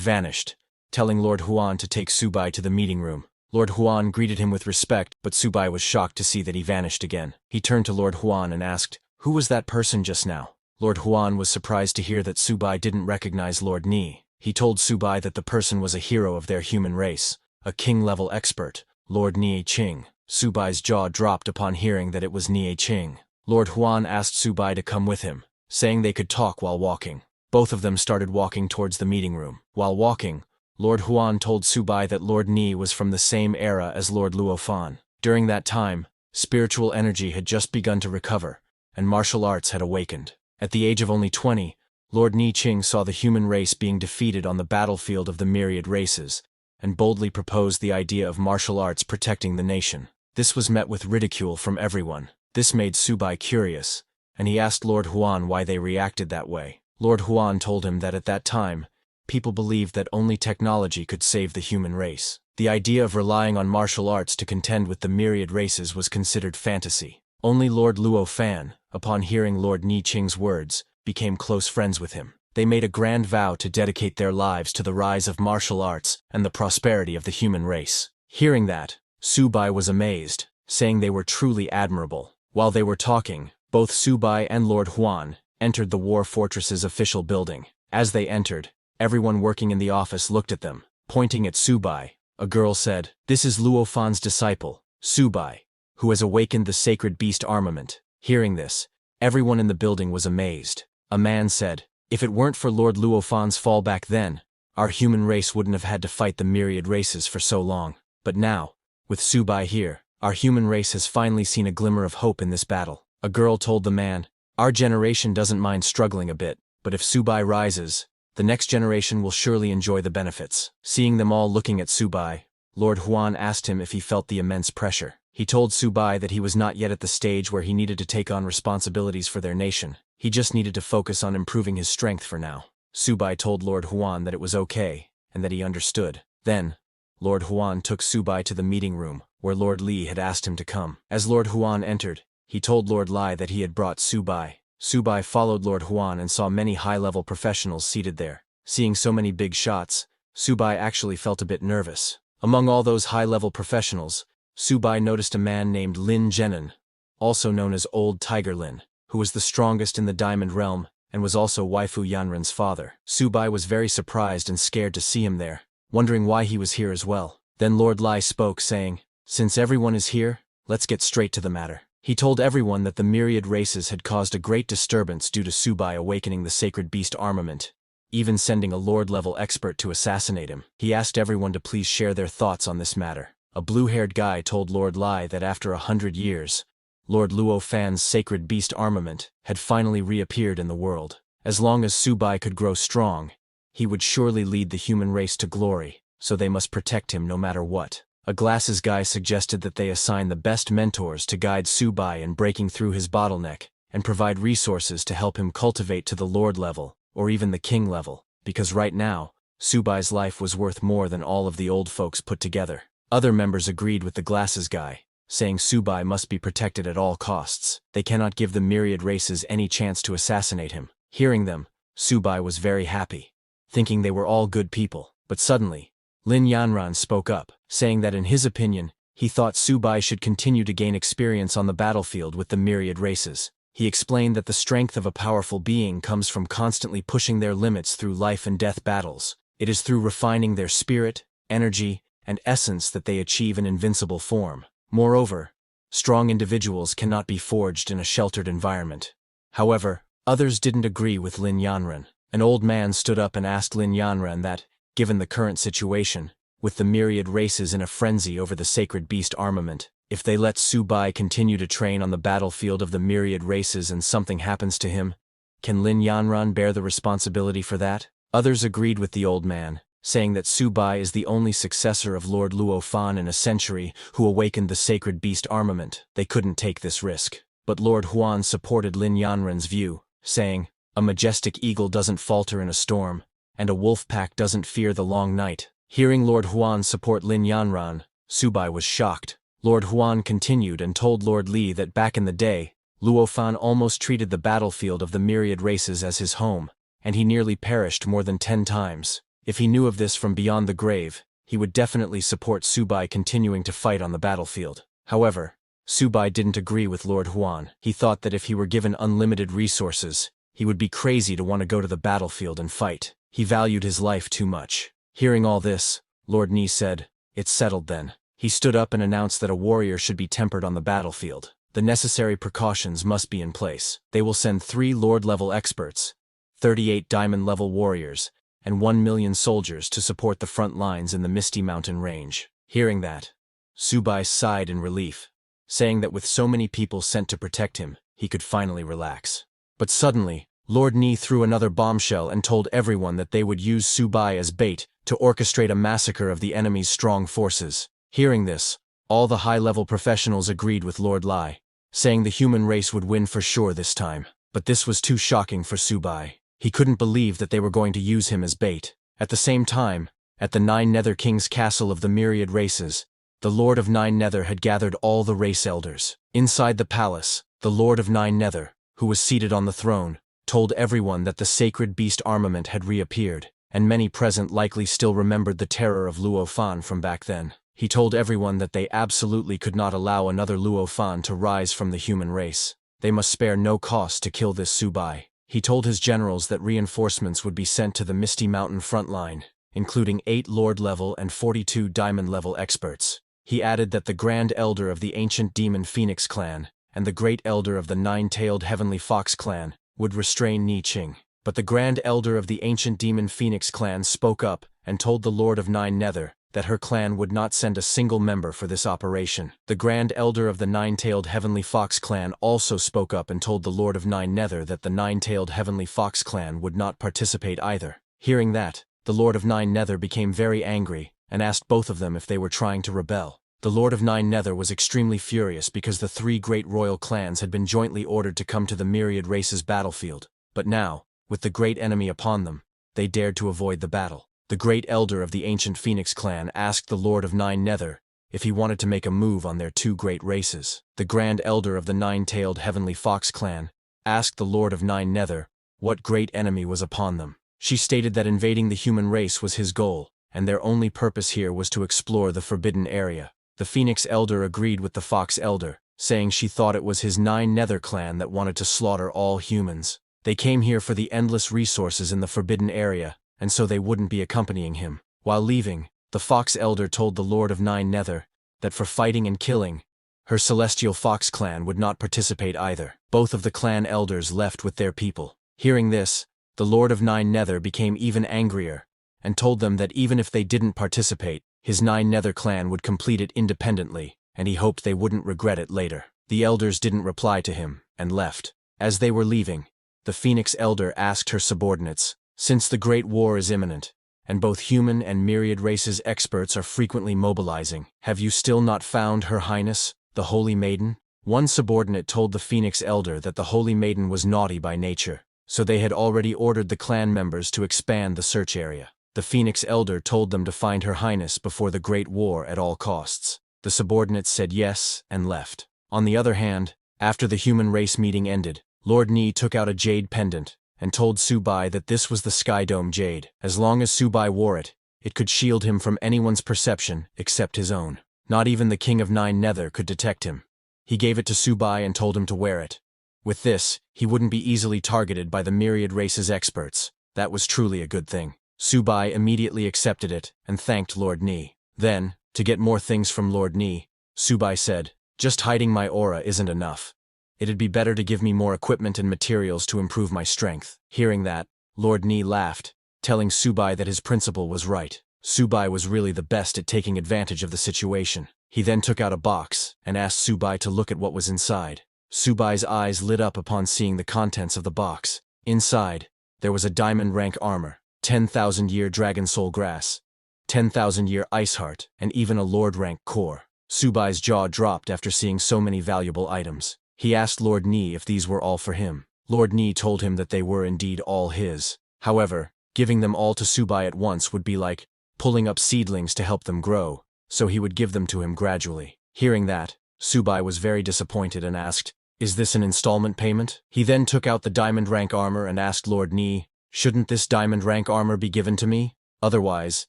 vanished, telling Lord Huan to take Subai to the meeting room. Lord Huan greeted him with respect, but Subai was shocked to see that he vanished again. He turned to Lord Huan and asked, "Who was that person just now?" Lord Huan was surprised to hear that Subai didn't recognize Lord Ni. He told Subai that the person was a hero of their human race, a king-level expert, Lord Nie Qing. Subai's jaw dropped upon hearing that it was Nie Qing. Lord Huan asked Subai to come with him, saying they could talk while walking. Both of them started walking towards the meeting room. While walking, Lord Huan told Subai that Lord Ni was from the same era as Lord Luofan. During that time, spiritual energy had just begun to recover, and martial arts had awakened. At the age of only 20, Lord Nie Qing saw the human race being defeated on the battlefield of the myriad races, and boldly proposed the idea of martial arts protecting the nation. This was met with ridicule from everyone. This made Subai curious, and he asked Lord Huan why they reacted that way. Lord Huan told him that at that time, people believed that only technology could save the human race. The idea of relying on martial arts to contend with the myriad races was considered fantasy. Only Lord Luo Fan, upon hearing Lord Nie Qing's words, became close friends with him. They made a grand vow to dedicate their lives to the rise of martial arts and the prosperity of the human race. Hearing that, Subai was amazed, saying they were truly admirable. While they were talking, both Subai and Lord Huan entered the War Fortress's official building. As they entered, everyone working in the office looked at them. Pointing at Subai, a girl said, "This is Luo Fan's disciple, Subai, who has awakened the sacred beast armament." Hearing this, everyone in the building was amazed. A man said, "If it weren't for Lord Luo Fan's fall back then, our human race wouldn't have had to fight the myriad races for so long. But now, with Subai here, our human race has finally seen a glimmer of hope in this battle." A girl told the man, "Our generation doesn't mind struggling a bit, but if Subai rises, the next generation will surely enjoy the benefits." Seeing them all looking at Subai, Lord Huan asked him if he felt the immense pressure. He told Subai that he was not yet at the stage where he needed to take on responsibilities for their nation. He just needed to focus on improving his strength for now. Subai told Lord Huan that it was okay, and that he understood. Then, Lord Huan took Subai to the meeting room, where Lord Li had asked him to come. As Lord Huan entered, he told Lord Li that he had brought Subai. Subai followed Lord Huan and saw many high-level professionals seated there. Seeing so many big shots, Subai actually felt a bit nervous. Among all those high-level professionals, Subai noticed a man named Lin Zhenan, also known as Old Tiger Lin, who was the strongest in the Diamond Realm and was also Waifu Yanren's father. Subai was very surprised and scared to see him there, wondering why he was here as well. Then Lord Lai spoke, saying, "Since everyone is here, let's get straight to the matter." He told everyone that the myriad races had caused a great disturbance due to Subai awakening the sacred beast armament, even sending a lord-level expert to assassinate him. He asked everyone to please share their thoughts on this matter. A blue-haired guy told Lord Lai that after 100 years, Lord Luo Fan's sacred beast armament had finally reappeared in the world. As long as Subai could grow strong, he would surely lead the human race to glory, so they must protect him no matter what. A glasses guy suggested that they assign the best mentors to guide Subai in breaking through his bottleneck and provide resources to help him cultivate to the lord level, or even the king level, because right now, Subai's life was worth more than all of the old folks put together. Other members agreed with the glasses guy, saying Subai must be protected at all costs. They cannot give the myriad races any chance to assassinate him. Hearing them, Subai was very happy, thinking they were all good people. But suddenly, Lin Yanran spoke up, saying that in his opinion, he thought Subai should continue to gain experience on the battlefield with the myriad races. He explained that the strength of a powerful being comes from constantly pushing their limits through life and death battles. It is through refining their spirit, energy, and essence that they achieve an invincible form. Moreover, strong individuals cannot be forged in a sheltered environment. However, others didn't agree with Lin Yanran. An old man stood up and asked Lin Yanran that, given the current situation, with the myriad races in a frenzy over the sacred beast armament, if they let Subai continue to train on the battlefield of the myriad races and something happens to him, can Lin Yanran bear the responsibility for that? Others agreed with the old man, saying that Subai is the only successor of Lord Luo Fan in a century who awakened the sacred beast armament. They couldn't take this risk. But Lord Huan supported Lin Yanran's view, saying, "A majestic eagle doesn't falter in a storm, and a wolf pack doesn't fear the long night." Hearing Lord Huan support Lin Yanran, Subai was shocked. Lord Huan continued and told Lord Li that back in the day, Luo Fan almost treated the battlefield of the myriad races as his home, and he nearly perished more than 10 times. If he knew of this from beyond the grave, he would definitely support Subai continuing to fight on the battlefield. However, Subai didn't agree with Lord Huan. He thought that if he were given unlimited resources, he would be crazy to want to go to the battlefield and fight. He valued his life too much. Hearing all this, Lord Ni said, "It's settled then." He stood up and announced that a warrior should be tempered on the battlefield. The necessary precautions must be in place. They will send 3 Lord-level experts, 38 Diamond-level warriors, and 1 million soldiers to support the front lines in the Misty Mountain Range. Hearing that, Subai sighed in relief, saying that with so many people sent to protect him, he could finally relax. But suddenly, Lord Ni threw another bombshell and told everyone that they would use Subai as bait to orchestrate a massacre of the enemy's strong forces. Hearing this, all the high-level professionals agreed with Lord Lai, saying the human race would win for sure this time. But this was too shocking for Subai. He couldn't believe that they were going to use him as bait. At the same time, at the 9 Nether King's castle of the myriad races, the Lord of 9 Nether had gathered all the race elders. Inside the palace, the Lord of 9 Nether, who was seated on the throne, told everyone that the sacred beast armament had reappeared, and many present likely still remembered the terror of Luo Fan from back then. He told everyone that they absolutely could not allow another Luo Fan to rise from the human race. They must spare no cost to kill this Subai. He told his generals that reinforcements would be sent to the Misty Mountain front line, including 8 Lord-level and 42 Diamond-level experts. He added that the Grand Elder of the ancient Demon Phoenix clan and the Great Elder of the Nine-tailed Heavenly Fox clan would restrain Ni Qing. But the Grand Elder of the ancient Demon Phoenix clan spoke up and told the Lord of Nine Nether that her clan would not send a single member for this operation. The Grand Elder of the Nine-tailed Heavenly Fox clan also spoke up and told the Lord of Nine Nether that the Nine-tailed Heavenly Fox clan would not participate either. Hearing that, the Lord of Nine Nether became very angry and asked both of them if they were trying to rebel. The Lord of Nine Nether was extremely furious because the 3 great royal clans had been jointly ordered to come to the myriad races battlefield, but now, with the great enemy upon them, they dared to avoid the battle. The Great Elder of the ancient Phoenix clan asked the Lord of Nine Nether if he wanted to make a move on their 2 great races. The Grand Elder of the Nine-tailed Heavenly Fox clan asked the Lord of Nine Nether what great enemy was upon them. She stated that invading the human race was his goal, and their only purpose here was to explore the forbidden area. The Phoenix Elder agreed with the Fox Elder, saying she thought it was his Nine Nether clan that wanted to slaughter all humans. They came here for the endless resources in the forbidden area, and so they wouldn't be accompanying him. While leaving, the Fox Elder told the Lord of Nine Nether that for fighting and killing, her Celestial Fox clan would not participate either. Both of the clan elders left with their people. Hearing this, the Lord of Nine Nether became even angrier, and told them that even if they didn't participate, his Nine Nether clan would complete it independently, and he hoped they wouldn't regret it later. The elders didn't reply to him, and left. As they were leaving, the Phoenix Elder asked her subordinates, since the Great War is imminent, and both human and myriad races experts are frequently mobilizing, have you still not found Her Highness, the Holy Maiden? One subordinate told the Phoenix Elder that the Holy Maiden was naughty by nature, so they had already ordered the clan members to expand the search area. The Phoenix Elder told them to find Her Highness before the Great War at all costs. The subordinates said yes and left. On the other hand, after the human race meeting ended, Lord Ni took out a jade pendant and told Subai that this was the Sky Dome Jade. As long as Subai wore it, it could shield him from anyone's perception except his own. Not even the King of Nine Nether could detect him. He gave it to Subai and told him to wear it. With this, he wouldn't be easily targeted by the myriad races experts. That was truly a good thing. Subai immediately accepted it and thanked Lord Ni. Then, to get more things from Lord Ni, Subai said, just hiding my aura isn't enough. It'd be better to give me more equipment and materials to improve my strength. Hearing that, Lord Ni laughed, telling Subai that his principal was right. Subai was really the best at taking advantage of the situation. He then took out a box and asked Subai to look at what was inside. Subai's eyes lit up upon seeing the contents of the box. Inside, there was a diamond rank armor, 10,000-year Dragon Soul Grass, 10,000-year Ice Heart, and even a Lord rank core. Subai's jaw dropped after seeing so many valuable items. He asked Lord Ni if these were all for him. Lord Ni told him that they were indeed all his. However, giving them all to Subai at once would be like pulling up seedlings to help them grow, so he would give them to him gradually. Hearing that, Subai was very disappointed and asked, "Is this an installment payment?" He then took out the diamond rank armor and asked Lord Ni, "Shouldn't this diamond rank armor be given to me? Otherwise,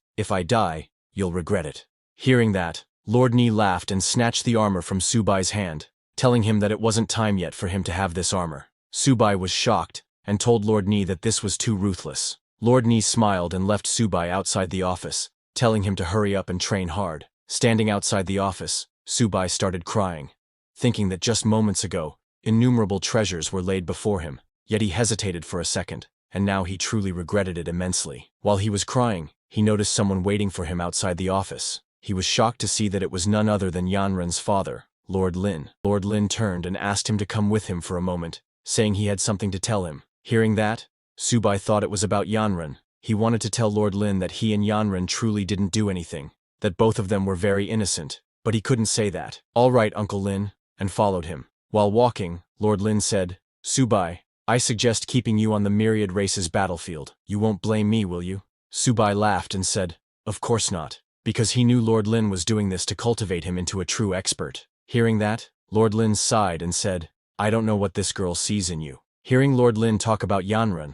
if I die, you'll regret it." Hearing that, Lord Ni laughed and snatched the armor from Subai's hand, telling him that it wasn't time yet for him to have this armor. Subai was shocked and told Lord Ni that this was too ruthless. Lord Ni smiled and left Subai outside the office, telling him to hurry up and train hard. Standing outside the office, Subai started crying, thinking that just moments ago, innumerable treasures were laid before him, yet he hesitated for a second, and now he truly regretted it immensely. While he was crying, he noticed someone waiting for him outside the office. He was shocked to see that it was none other than Yanren's father, Lord Lin. Lord Lin turned and asked him to come with him for a moment, saying he had something to tell him. Hearing that, Subai thought it was about Yanren. He wanted to tell Lord Lin that he and Yanren truly didn't do anything, that both of them were very innocent, but he couldn't say that. "All right, Uncle Lin," and followed him. While walking, Lord Lin said, "Subai, I suggest keeping you on the myriad races battlefield. You won't blame me, will you?" Subai laughed and said, "Of course not," because he knew Lord Lin was doing this to cultivate him into a true expert. Hearing that, Lord Lin sighed and said, "I don't know what this girl sees in you." Hearing Lord Lin talk about Yanran,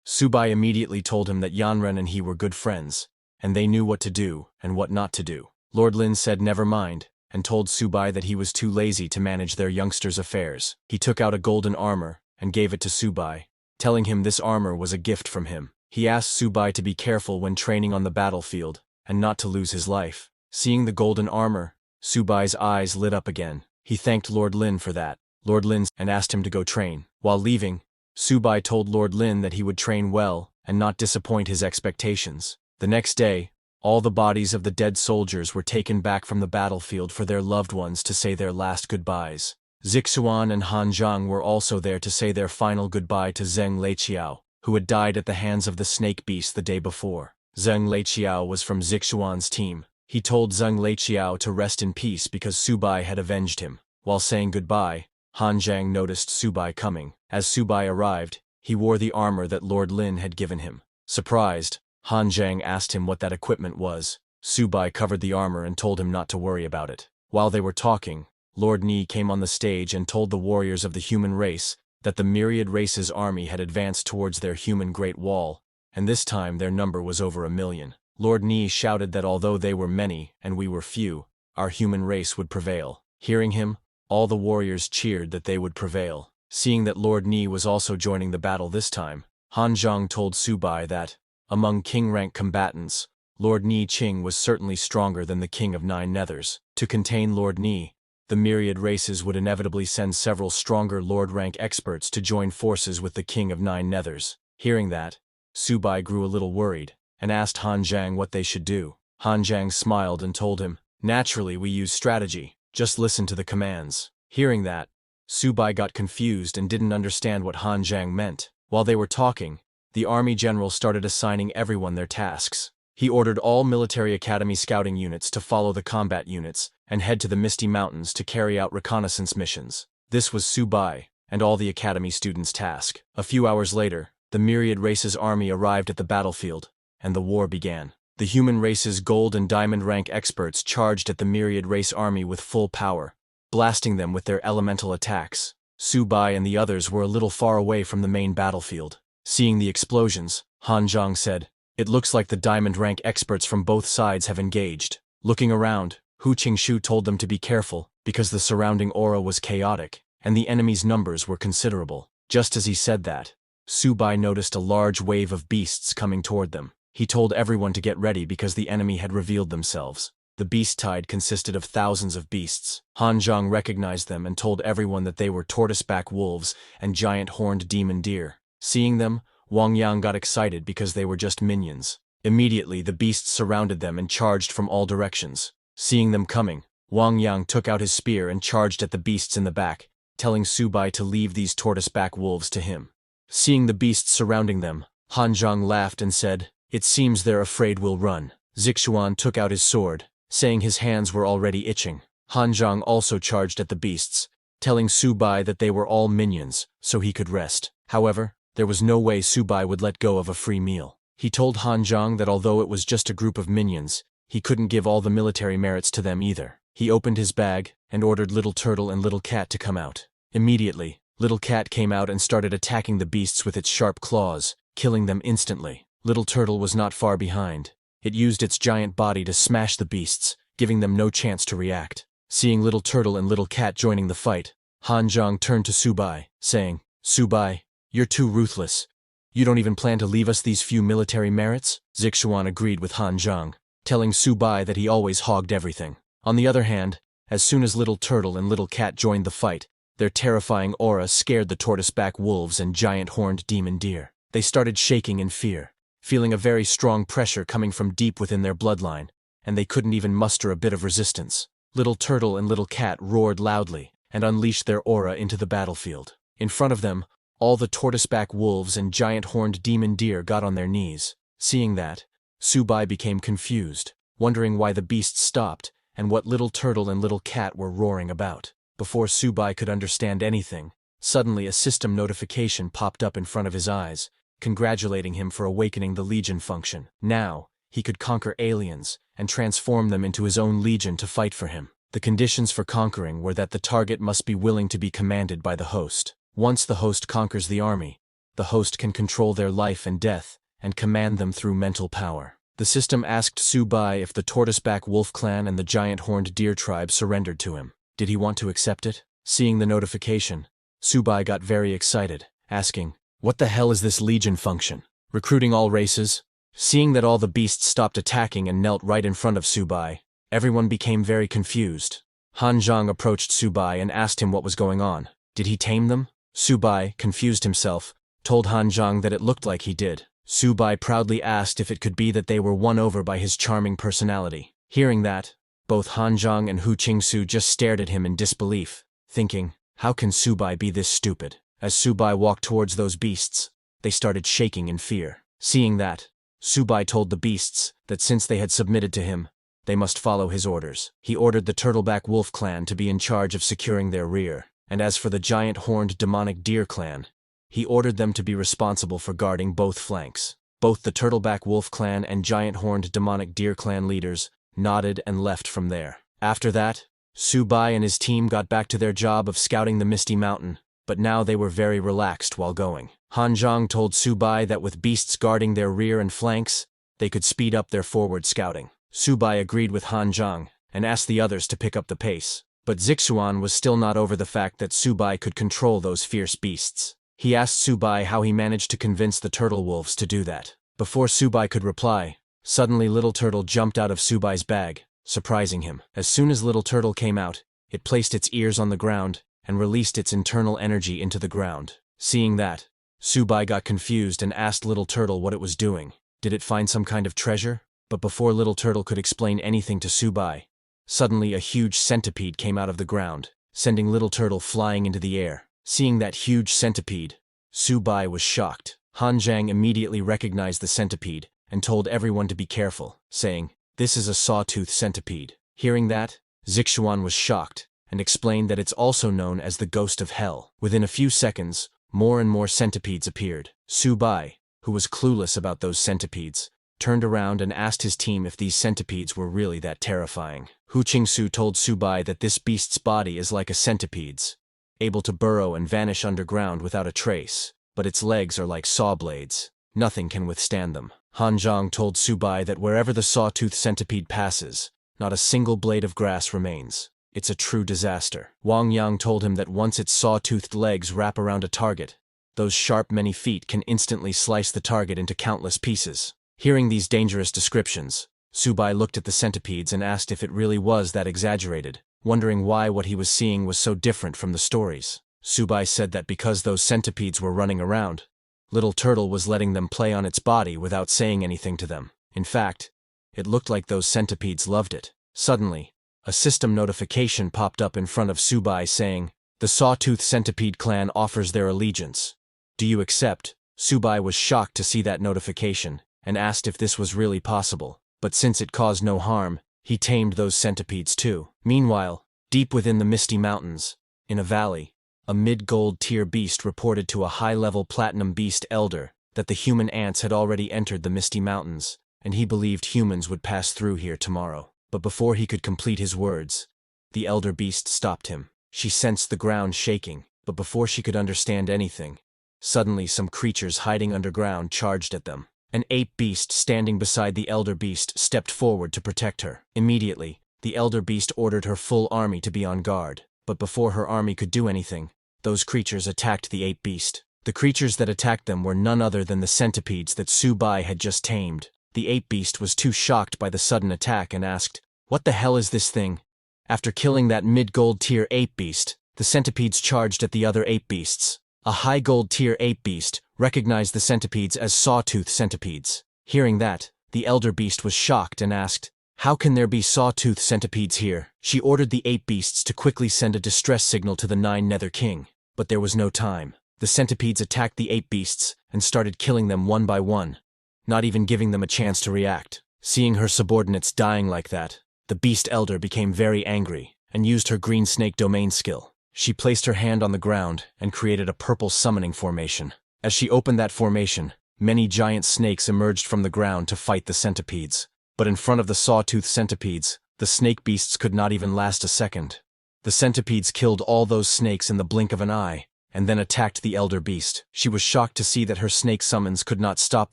Subai immediately told him that Yanran and he were good friends, and they knew what to do and what not to do. Lord Lin said never mind, and told Subai that he was too lazy to manage their youngster's affairs. He took out a golden armor and gave it to Subai, telling him this armor was a gift from him. He asked Subai to be careful when training on the battlefield, and not to lose his life. Seeing the golden armor, Subai's eyes lit up again. He thanked Lord Lin for that. Lord Lin and asked him to go train. While leaving, Subai told Lord Lin that he would train well and not disappoint his expectations. The next day, all the bodies of the dead soldiers were taken back from the battlefield for their loved ones to say their last goodbyes. Zixuan and Han Zhang were also there to say their final goodbye to Zheng Leiqiao, who had died at the hands of the snake beast the day before. Zheng Leiqiao was from Zixuan's team. He told Zheng Leiqiao to rest in peace because Subai had avenged him. While saying goodbye, Han Zhang noticed Subai coming. As Subai arrived, he wore the armor that Lord Lin had given him. Surprised, Han Zhang asked him what that equipment was. Subai covered the armor and told him not to worry about it. While they were talking, Lord Ni came on the stage and told the warriors of the human race that the myriad race's army had advanced towards their human Great Wall, and this time their number was over 1 million. Lord Ni shouted that although they were many and we were few, our human race would prevail. Hearing him, all the warriors cheered that they would prevail. Seeing that Lord Ni was also joining the battle this time, Han Zhang told Subai that, among king-rank combatants, Lord Ni Qing was certainly stronger than the King of Nine Nethers. To contain Lord Ni, the myriad races would inevitably send several stronger Lord-rank experts to join forces with the King of Nine Nethers. Hearing that, Subai grew a little worried, and asked Han Zhang what they should do. Han Zhang smiled and told him, "Naturally we use strategy, just listen to the commands." Hearing that, Subai got confused and didn't understand what Han Zhang meant. While they were talking, the army general started assigning everyone their tasks. He ordered all military academy scouting units to follow the combat units and head to the Misty Mountains to carry out reconnaissance missions. This was Subai and all the academy students' task. A few hours later, the myriad race's army arrived at the battlefield, and the war began. The human race's gold and diamond rank experts charged at the myriad race army with full power, blasting them with their elemental attacks. Subai and the others were a little far away from the main battlefield. Seeing the explosions, Han Zhang said, "It looks like the diamond rank experts from both sides have engaged." Looking around, Hu Qingshu told them to be careful because the surrounding aura was chaotic, and the enemy's numbers were considerable. Just as he said that, Subai noticed a large wave of beasts coming toward them. He told everyone to get ready because the enemy had revealed themselves. The beast tide consisted of thousands of beasts. Han Zhang recognized them and told everyone that they were tortoise-back wolves and giant horned demon deer. Seeing them, Wang Yang got excited because they were just minions. Immediately, the beasts surrounded them and charged from all directions. Seeing them coming, Wang Yang took out his spear and charged at the beasts in the back, telling Subai to leave these tortoise-back wolves to him. Seeing the beasts surrounding them, Han Zhang laughed and said, "It seems they're afraid we'll run." Zixuan took out his sword, saying his hands were already itching. Han Zhang also charged at the beasts, telling Subai that they were all minions, so he could rest. However, there was no way Subai would let go of a free meal. He told Han Zhang that although it was just a group of minions, he couldn't give all the military merits to them either. He opened his bag and ordered Little Turtle and Little Cat to come out. Immediately, Little Cat came out and started attacking the beasts with its sharp claws, killing them instantly. Little Turtle was not far behind. It used its giant body to smash the beasts, giving them no chance to react. Seeing Little Turtle and Little Cat joining the fight, Han Zhang turned to Subai, saying, "Subai, you're too ruthless. You don't even plan to leave us these few military merits?" Zixuan agreed with Han Zhang, telling Subai that he always hogged everything. On the other hand, as soon as Little Turtle and Little Cat joined the fight, their terrifying aura scared the tortoise-back wolves and giant horned demon deer. They started shaking in fear, feeling a very strong pressure coming from deep within their bloodline, and they couldn't even muster a bit of resistance. Little Turtle and Little Cat roared loudly and unleashed their aura into the battlefield. In front of them, all the tortoise-back wolves and giant horned demon deer got on their knees. Seeing that, Subai became confused, wondering why the beasts stopped and what Little Turtle and Little Cat were roaring about. Before Subai could understand anything, suddenly a system notification popped up in front of his eyes, congratulating him for awakening the Legion function. Now, he could conquer aliens and transform them into his own Legion to fight for him. The conditions for conquering were that the target must be willing to be commanded by the host. Once the host conquers the army, the host can control their life and death, and command them through mental power. The system asked Subai if the Tortoiseback Wolf clan and the Giant Horned Deer tribe surrendered to him. Did he want to accept it? Seeing the notification, Subai got very excited, asking, "What the hell is this Legion function? Recruiting all races?" Seeing that all the beasts stopped attacking and knelt right in front of Subai, everyone became very confused. Han Zhang approached Subai and asked him what was going on. Did he tame them? Subai, confused himself, told Han Zhang that it looked like he did. Subai proudly asked if it could be that they were won over by his charming personality. Hearing that, both Han Zhang and Hu Qingsu just stared at him in disbelief, thinking, how can Subai be this stupid? As Subai walked towards those beasts, they started shaking in fear. Seeing that, Subai told the beasts that since they had submitted to him, they must follow his orders. He ordered the Turtleback Wolf clan to be in charge of securing their rear, and as for the Giant Horned Demonic Deer clan, he ordered them to be responsible for guarding both flanks. Both the Turtleback Wolf clan and Giant Horned Demonic Deer clan leaders nodded and left from there. After that, Subai and his team got back to their job of scouting the Misty Mountain, but now they were very relaxed while going. Han Zhang told Subai that with beasts guarding their rear and flanks, they could speed up their forward scouting. Subai agreed with Han Zhang and asked the others to pick up the pace, but Zixuan was still not over the fact that Subai could control those fierce beasts. He asked Subai how he managed to convince the turtle wolves to do that. Before Subai could reply, suddenly Little Turtle jumped out of Subai's bag, surprising him. As soon as Little Turtle came out, it placed its ears on the ground and released its internal energy into the ground. Seeing that, Subai got confused and asked Little Turtle what it was doing. Did it find some kind of treasure? But before Little Turtle could explain anything to Subai, suddenly a huge centipede came out of the ground, sending Little Turtle flying into the air. Seeing that huge centipede, Subai was shocked. Han Zhang immediately recognized the centipede and told everyone to be careful, saying, "This is a sawtooth centipede." Hearing that, Zixuan was shocked and explained that it's also known as the Ghost of Hell. Within a few seconds, more and more centipedes appeared. Subai, who was clueless about those centipedes, turned around and asked his team if these centipedes were really that terrifying. Hu Qingsu told Subai that this beast's body is like a centipede's, able to burrow and vanish underground without a trace, but its legs are like saw blades. Nothing can withstand them. Han Zhang told Subai that wherever the sawtooth centipede passes, not a single blade of grass remains. It's a true disaster. Wang Yang told him that once its saw-toothed legs wrap around a target, those sharp many feet can instantly slice the target into countless pieces. Hearing these dangerous descriptions, Subai looked at the centipedes and asked if it really was that exaggerated, wondering why what he was seeing was so different from the stories. Subai said that because those centipedes were running around, Little Turtle was letting them play on its body without saying anything to them. In fact, it looked like those centipedes loved it. Suddenly, a system notification popped up in front of Subai saying, "The Sawtooth Centipede clan offers their allegiance. Do you accept?" Subai was shocked to see that notification and asked if this was really possible, but since it caused no harm, he tamed those centipedes too. Meanwhile, deep within the Misty Mountains, in a valley, a mid-gold tier beast reported to a high-level platinum beast elder that the human ants had already entered the Misty Mountains, and he believed humans would pass through here tomorrow. But before he could complete his words, the elder beast stopped him. She sensed the ground shaking, but before she could understand anything, suddenly some creatures hiding underground charged at them. An ape beast standing beside the elder beast stepped forward to protect her. Immediately, the elder beast ordered her full army to be on guard, but before her army could do anything, those creatures attacked the ape beast. The creatures that attacked them were none other than the centipedes that Subai had just tamed. The ape beast was too shocked by the sudden attack and asked, "What the hell is this thing?" After killing that mid-gold tier ape beast, the centipedes charged at the other ape beasts. A high gold tier ape beast recognized the centipedes as sawtooth centipedes. Hearing that, the elder beast was shocked and asked, "How can there be sawtooth centipedes here?" She ordered the ape beasts to quickly send a distress signal to the 9 Nether King, but there was no time. The centipedes attacked the ape beasts and started killing them one by one, not even giving them a chance to react. Seeing her subordinates dying like that, the beast elder became very angry and used her green snake domain skill. She placed her hand on the ground and created a purple summoning formation. As she opened that formation, many giant snakes emerged from the ground to fight the centipedes. But in front of the sawtooth centipedes, the snake beasts could not even last a second. The centipedes killed all those snakes in the blink of an eye, and then attacked the elder beast. She was shocked to see that her snake summons could not stop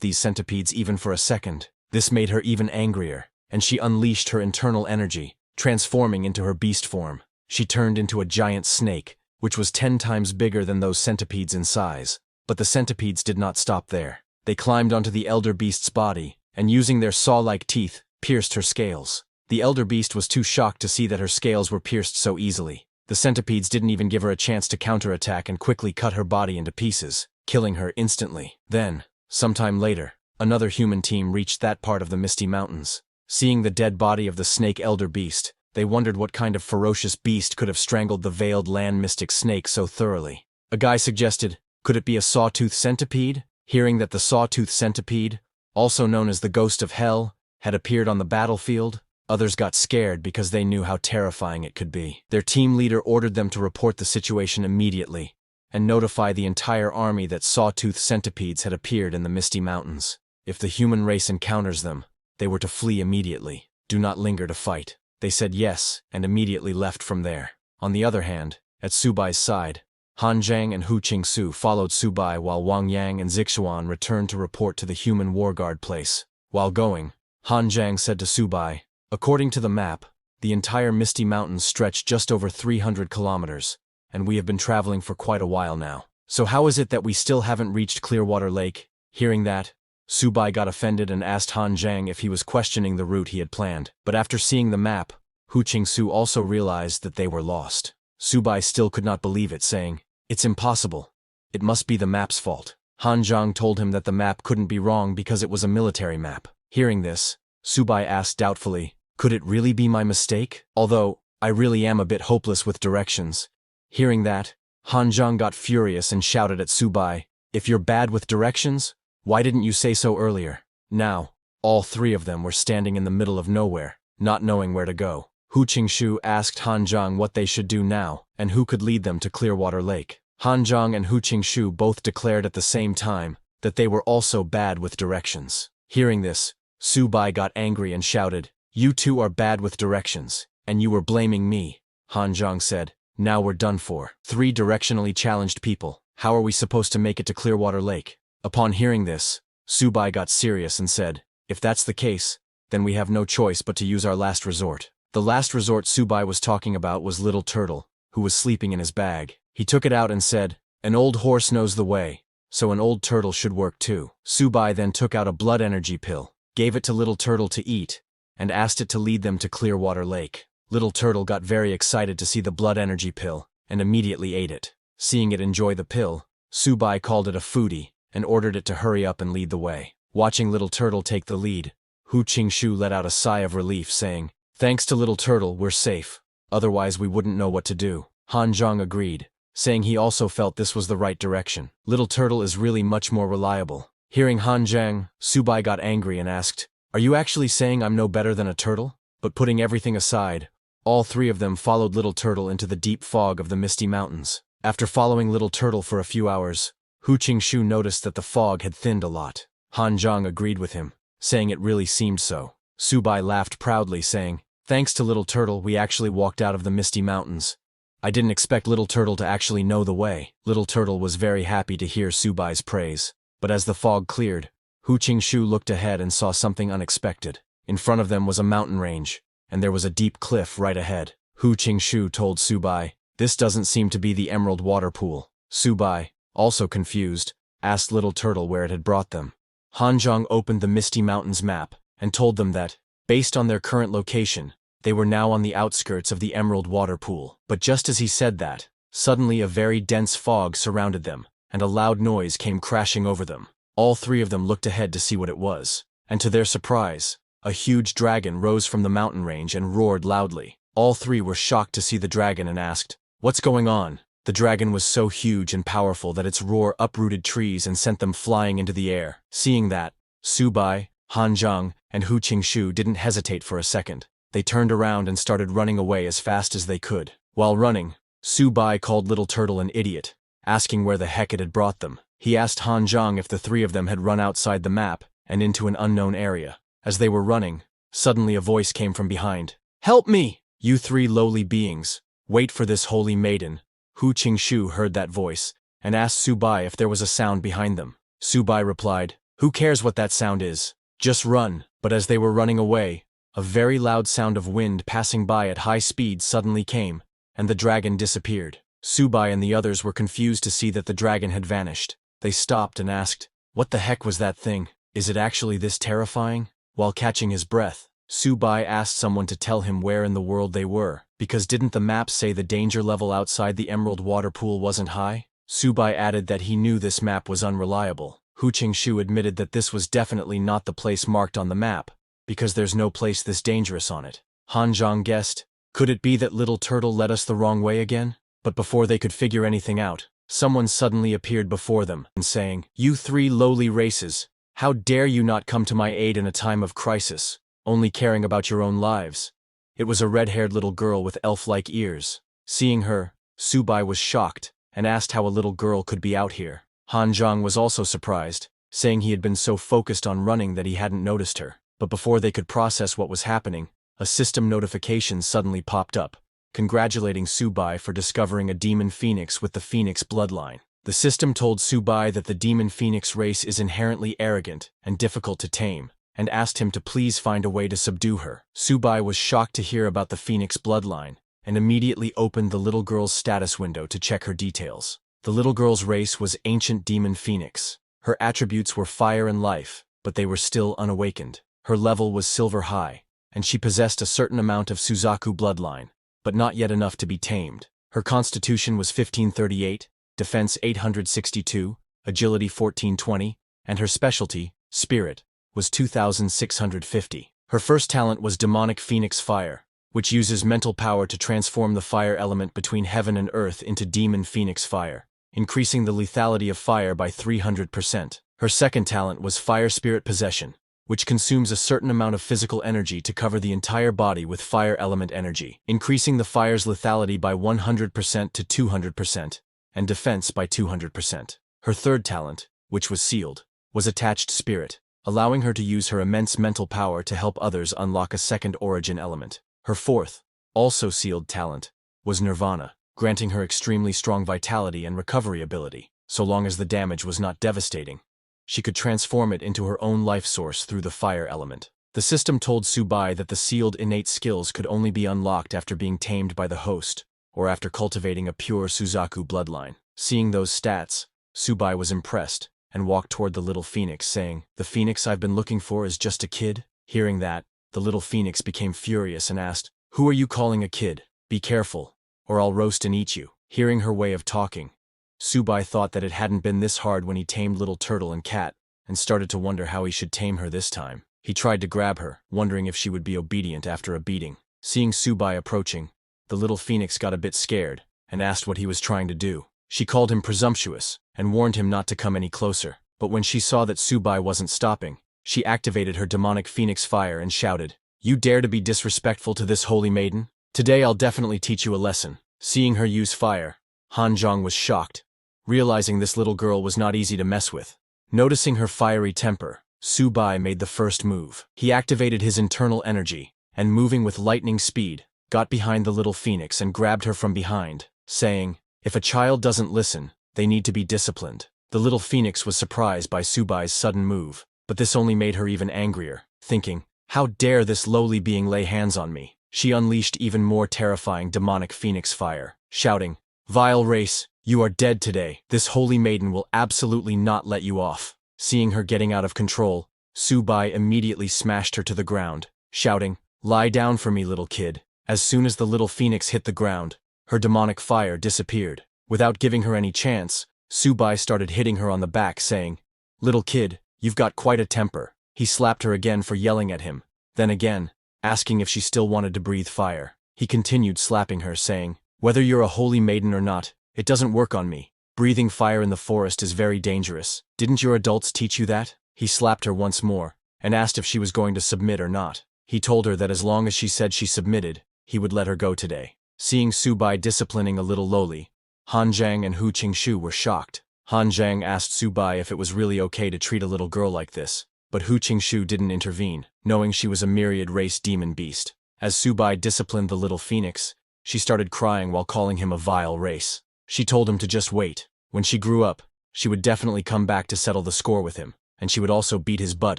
these centipedes even for a second. This made her even angrier, and she unleashed her internal energy, transforming into her beast form. She turned into a giant snake, which was 10 times bigger than those centipedes in size. But the centipedes did not stop there. They climbed onto the elder beast's body, and using their saw-like teeth, pierced her scales. The elder beast was too shocked to see that her scales were pierced so easily. The centipedes didn't even give her a chance to counterattack and quickly cut her body into pieces, killing her instantly. Then, sometime later, another human team reached that part of the Misty Mountains. Seeing the dead body of the snake elder beast, they wondered what kind of ferocious beast could have strangled the veiled land mystic snake so thoroughly. A guy suggested, could it be a sawtooth centipede? Hearing that the sawtooth centipede, also known as the ghost of hell, had appeared on the battlefield, others got scared because they knew how terrifying it could be. Their team leader ordered them to report the situation immediately and notify the entire army that sawtooth centipedes had appeared in the Misty Mountains. If the human race encounters them, they were to flee immediately. Do not linger to fight. They said yes and immediately left from there. On the other hand, at Subai's side, Han Zhang and Hu Qingsu followed Subai while Wang Yang and Zixuan returned to report to the human war guard place. While going, Han Zhang said to Subai, according to the map, the entire Misty Mountains stretch just over 300 kilometers, and we have been traveling for quite a while now. So how is it that we still haven't reached Clearwater Lake? Hearing that, Subai got offended and asked Han Zhang if he was questioning the route he had planned. But after seeing the map, Hu Qingsu also realized that they were lost. Subai still could not believe it, saying, it's impossible. It must be the map's fault. Han Zhang told him that the map couldn't be wrong because it was a military map. Hearing this, Subai asked doubtfully, could it really be my mistake? Although, I really am a bit hopeless with directions. Hearing that, Han Zhang got furious and shouted at Subai, if you're bad with directions, why didn't you say so earlier? Now, all 3 of them were standing in the middle of nowhere, not knowing where to go. Hu Qingsu asked Han Zhang what they should do now, and who could lead them to Clearwater Lake. Han Zhang and Hu Qingsu both declared at the same time that they were also bad with directions. Hearing this, Subai got angry and shouted, you 2 are bad with directions, and you were blaming me. Han Zhang said, now we're done for. 3 directionally challenged people. How are we supposed to make it to Clearwater Lake? Upon hearing this, Subai got serious and said, if that's the case, then we have no choice but to use our last resort. The last resort Subai was talking about was Little Turtle, who was sleeping in his bag. He took it out and said, an old horse knows the way, so an old turtle should work too. Subai then took out a blood energy pill, gave it to Little Turtle to eat, and asked it to lead them to Clearwater Lake. Little Turtle got very excited to see the blood energy pill, and immediately ate it. Seeing it enjoy the pill, Subai called it a foodie, and ordered it to hurry up and lead the way. Watching Little Turtle take the lead, Hu Qingsu let out a sigh of relief, saying, thanks to Little Turtle, we're safe. Otherwise we wouldn't know what to do. Han Zhang agreed, saying he also felt this was the right direction. Little Turtle is really much more reliable. Hearing Han Zhang, Subai got angry and asked, are you actually saying I'm no better than a turtle? But putting everything aside, all 3 of them followed Little Turtle into the deep fog of the Misty Mountains. After following Little Turtle for a few hours, Hu Qingsu noticed that the fog had thinned a lot. Han Zhang agreed with him, saying it really seemed so. Subai laughed proudly, saying, thanks to Little Turtle, we actually walked out of the Misty Mountains. I didn't expect Little Turtle to actually know the way. Little Turtle was very happy to hear Subai's praise. But as the fog cleared, Hu Qingsu looked ahead and saw something unexpected. In front of them was a mountain range, and there was a deep cliff right ahead. Hu Qingsu told Subai, this doesn't seem to be the Emerald Water Pool. Subai, also confused, asked Little Turtle where it had brought them. Han Zhang opened the Misty Mountains map and told them that, based on their current location, they were now on the outskirts of the Emerald Water Pool. But just as he said that, suddenly a very dense fog surrounded them, and a loud noise came crashing over them. All 3 of them looked ahead to see what it was, and to their surprise, a huge dragon rose from the mountain range and roared loudly. All 3 were shocked to see the dragon and asked, what's going on? The dragon was so huge and powerful that its roar uprooted trees and sent them flying into the air. Seeing that, Subai, Han Zhang, and Hu Qingsu didn't hesitate for a second. They turned around and started running away as fast as they could. While running, Subai called Little Turtle an idiot, asking where the heck it had brought them. He asked Han Zhang if the 3 of them had run outside the map and into an unknown area. As they were running, suddenly a voice came from behind. Help me! You 3 lowly beings, wait for this holy maiden. Hu Qingsu heard that voice and asked Subai if there was a sound behind them. Subai replied, "Who cares what that sound is? Just run." But as they were running away, a very loud sound of wind passing by at high speed suddenly came, and the dragon disappeared. Subai and the others were confused to see that the dragon had vanished. They stopped and asked, "What the heck was that thing? Is it actually this terrifying?" While catching his breath, Subai asked someone to tell him where in the world they were, because didn't the map say the danger level outside the emerald water pool wasn't high? Subai added that he knew this map was unreliable. Hu Qingshu admitted that this was definitely not the place marked on the map, because there's no place this dangerous on it. Han Zhang guessed, could it be that little turtle led us the wrong way again? But before they could figure anything out, someone suddenly appeared before them, and saying, "You three lowly races, how dare you not come to my aid in a time of crisis, only caring about your own lives?" It was a red-haired little girl with elf-like ears. Seeing her, Subai was shocked, and asked how a little girl could be out here. Han Zhang was also surprised, saying he had been so focused on running that he hadn't noticed her. But before they could process what was happening, a system notification suddenly popped up, congratulating Subai for discovering a demon phoenix with the phoenix bloodline. The system told Subai that the demon phoenix race is inherently arrogant and difficult to tame, and asked him to please find a way to subdue her. Subai was shocked to hear about the phoenix bloodline, and immediately opened the little girl's status window to check her details. The little girl's race was ancient demon phoenix. Her attributes were fire and life, but they were still unawakened. Her level was silver high, and she possessed a certain amount of Suzaku bloodline, but not yet enough to be tamed. Her constitution was 1538, defense 862, agility 1420, and her specialty, spirit, was 2650. Her first talent was demonic phoenix fire, which uses mental power to transform the fire element between heaven and earth into demon phoenix fire, increasing the lethality of fire by 300%. Her second talent was fire spirit possession, which consumes a certain amount of physical energy to cover the entire body with fire element energy, increasing the fire's lethality by 100% to 200%, and defense by 200%. Her third talent, which was sealed, was attached spirit, allowing her to use her immense mental power to help others unlock a second origin element. Her fourth, also sealed talent, was nirvana, granting her extremely strong vitality and recovery ability, so long as the damage was not devastating. She could transform it into her own life source through the fire element. The system told Subai that the sealed innate skills could only be unlocked after being tamed by the host, or after cultivating a pure Suzaku bloodline. Seeing those stats, Subai was impressed, and walked toward the little phoenix saying, "The phoenix I've been looking for is just a kid?" Hearing that, the little phoenix became furious and asked, "Who are you calling a kid? Be careful, or I'll roast and eat you." Hearing her way of talking, Subai thought that it hadn't been this hard when he tamed Little Turtle and Cat, and started to wonder how he should tame her this time. He tried to grab her, wondering if she would be obedient after a beating. Seeing Subai approaching, the little phoenix got a bit scared, and asked what he was trying to do. She called him presumptuous, and warned him not to come any closer. But when she saw that Subai wasn't stopping, she activated her demonic phoenix fire and shouted, "You dare to be disrespectful to this holy maiden? Today I'll definitely teach you a lesson." Seeing her use fire, Han Zhang was shocked, realizing this little girl was not easy to mess with. Noticing her fiery temper, Subai made the first move. He activated his internal energy, and moving with lightning speed, got behind the little phoenix and grabbed her from behind, saying, "If a child doesn't listen, they need to be disciplined." The little phoenix was surprised by Subai's sudden move, but this only made her even angrier, thinking, "How dare this lowly being lay hands on me?" She unleashed even more terrifying demonic phoenix fire, shouting, "Vile race, you are dead today. This holy maiden will absolutely not let you off." Seeing her getting out of control, Subai immediately smashed her to the ground, shouting, "Lie down for me, little kid." As soon as the little phoenix hit the ground, her demonic fire disappeared. Without giving her any chance, Subai started hitting her on the back, saying, "Little kid, you've got quite a temper." He slapped her again for yelling at him, then again, asking if she still wanted to breathe fire. He continued slapping her, saying, "Whether you're a holy maiden or not, it doesn't work on me. Breathing fire in the forest is very dangerous. Didn't your adults teach you that?" He slapped her once more, and asked if she was going to submit or not. He told her that as long as she said she submitted, he would let her go today. Seeing Subai disciplining a little lowly, Han Zhang and Hu Qingshu were shocked. Han Zhang asked Subai if it was really okay to treat a little girl like this, but Hu Qingshu didn't intervene, knowing she was a myriad race demon beast. As Subai disciplined the little phoenix, she started crying while calling him a vile race. She told him to just wait, When she grew up, she would definitely come back to settle the score with him, and she would also beat his butt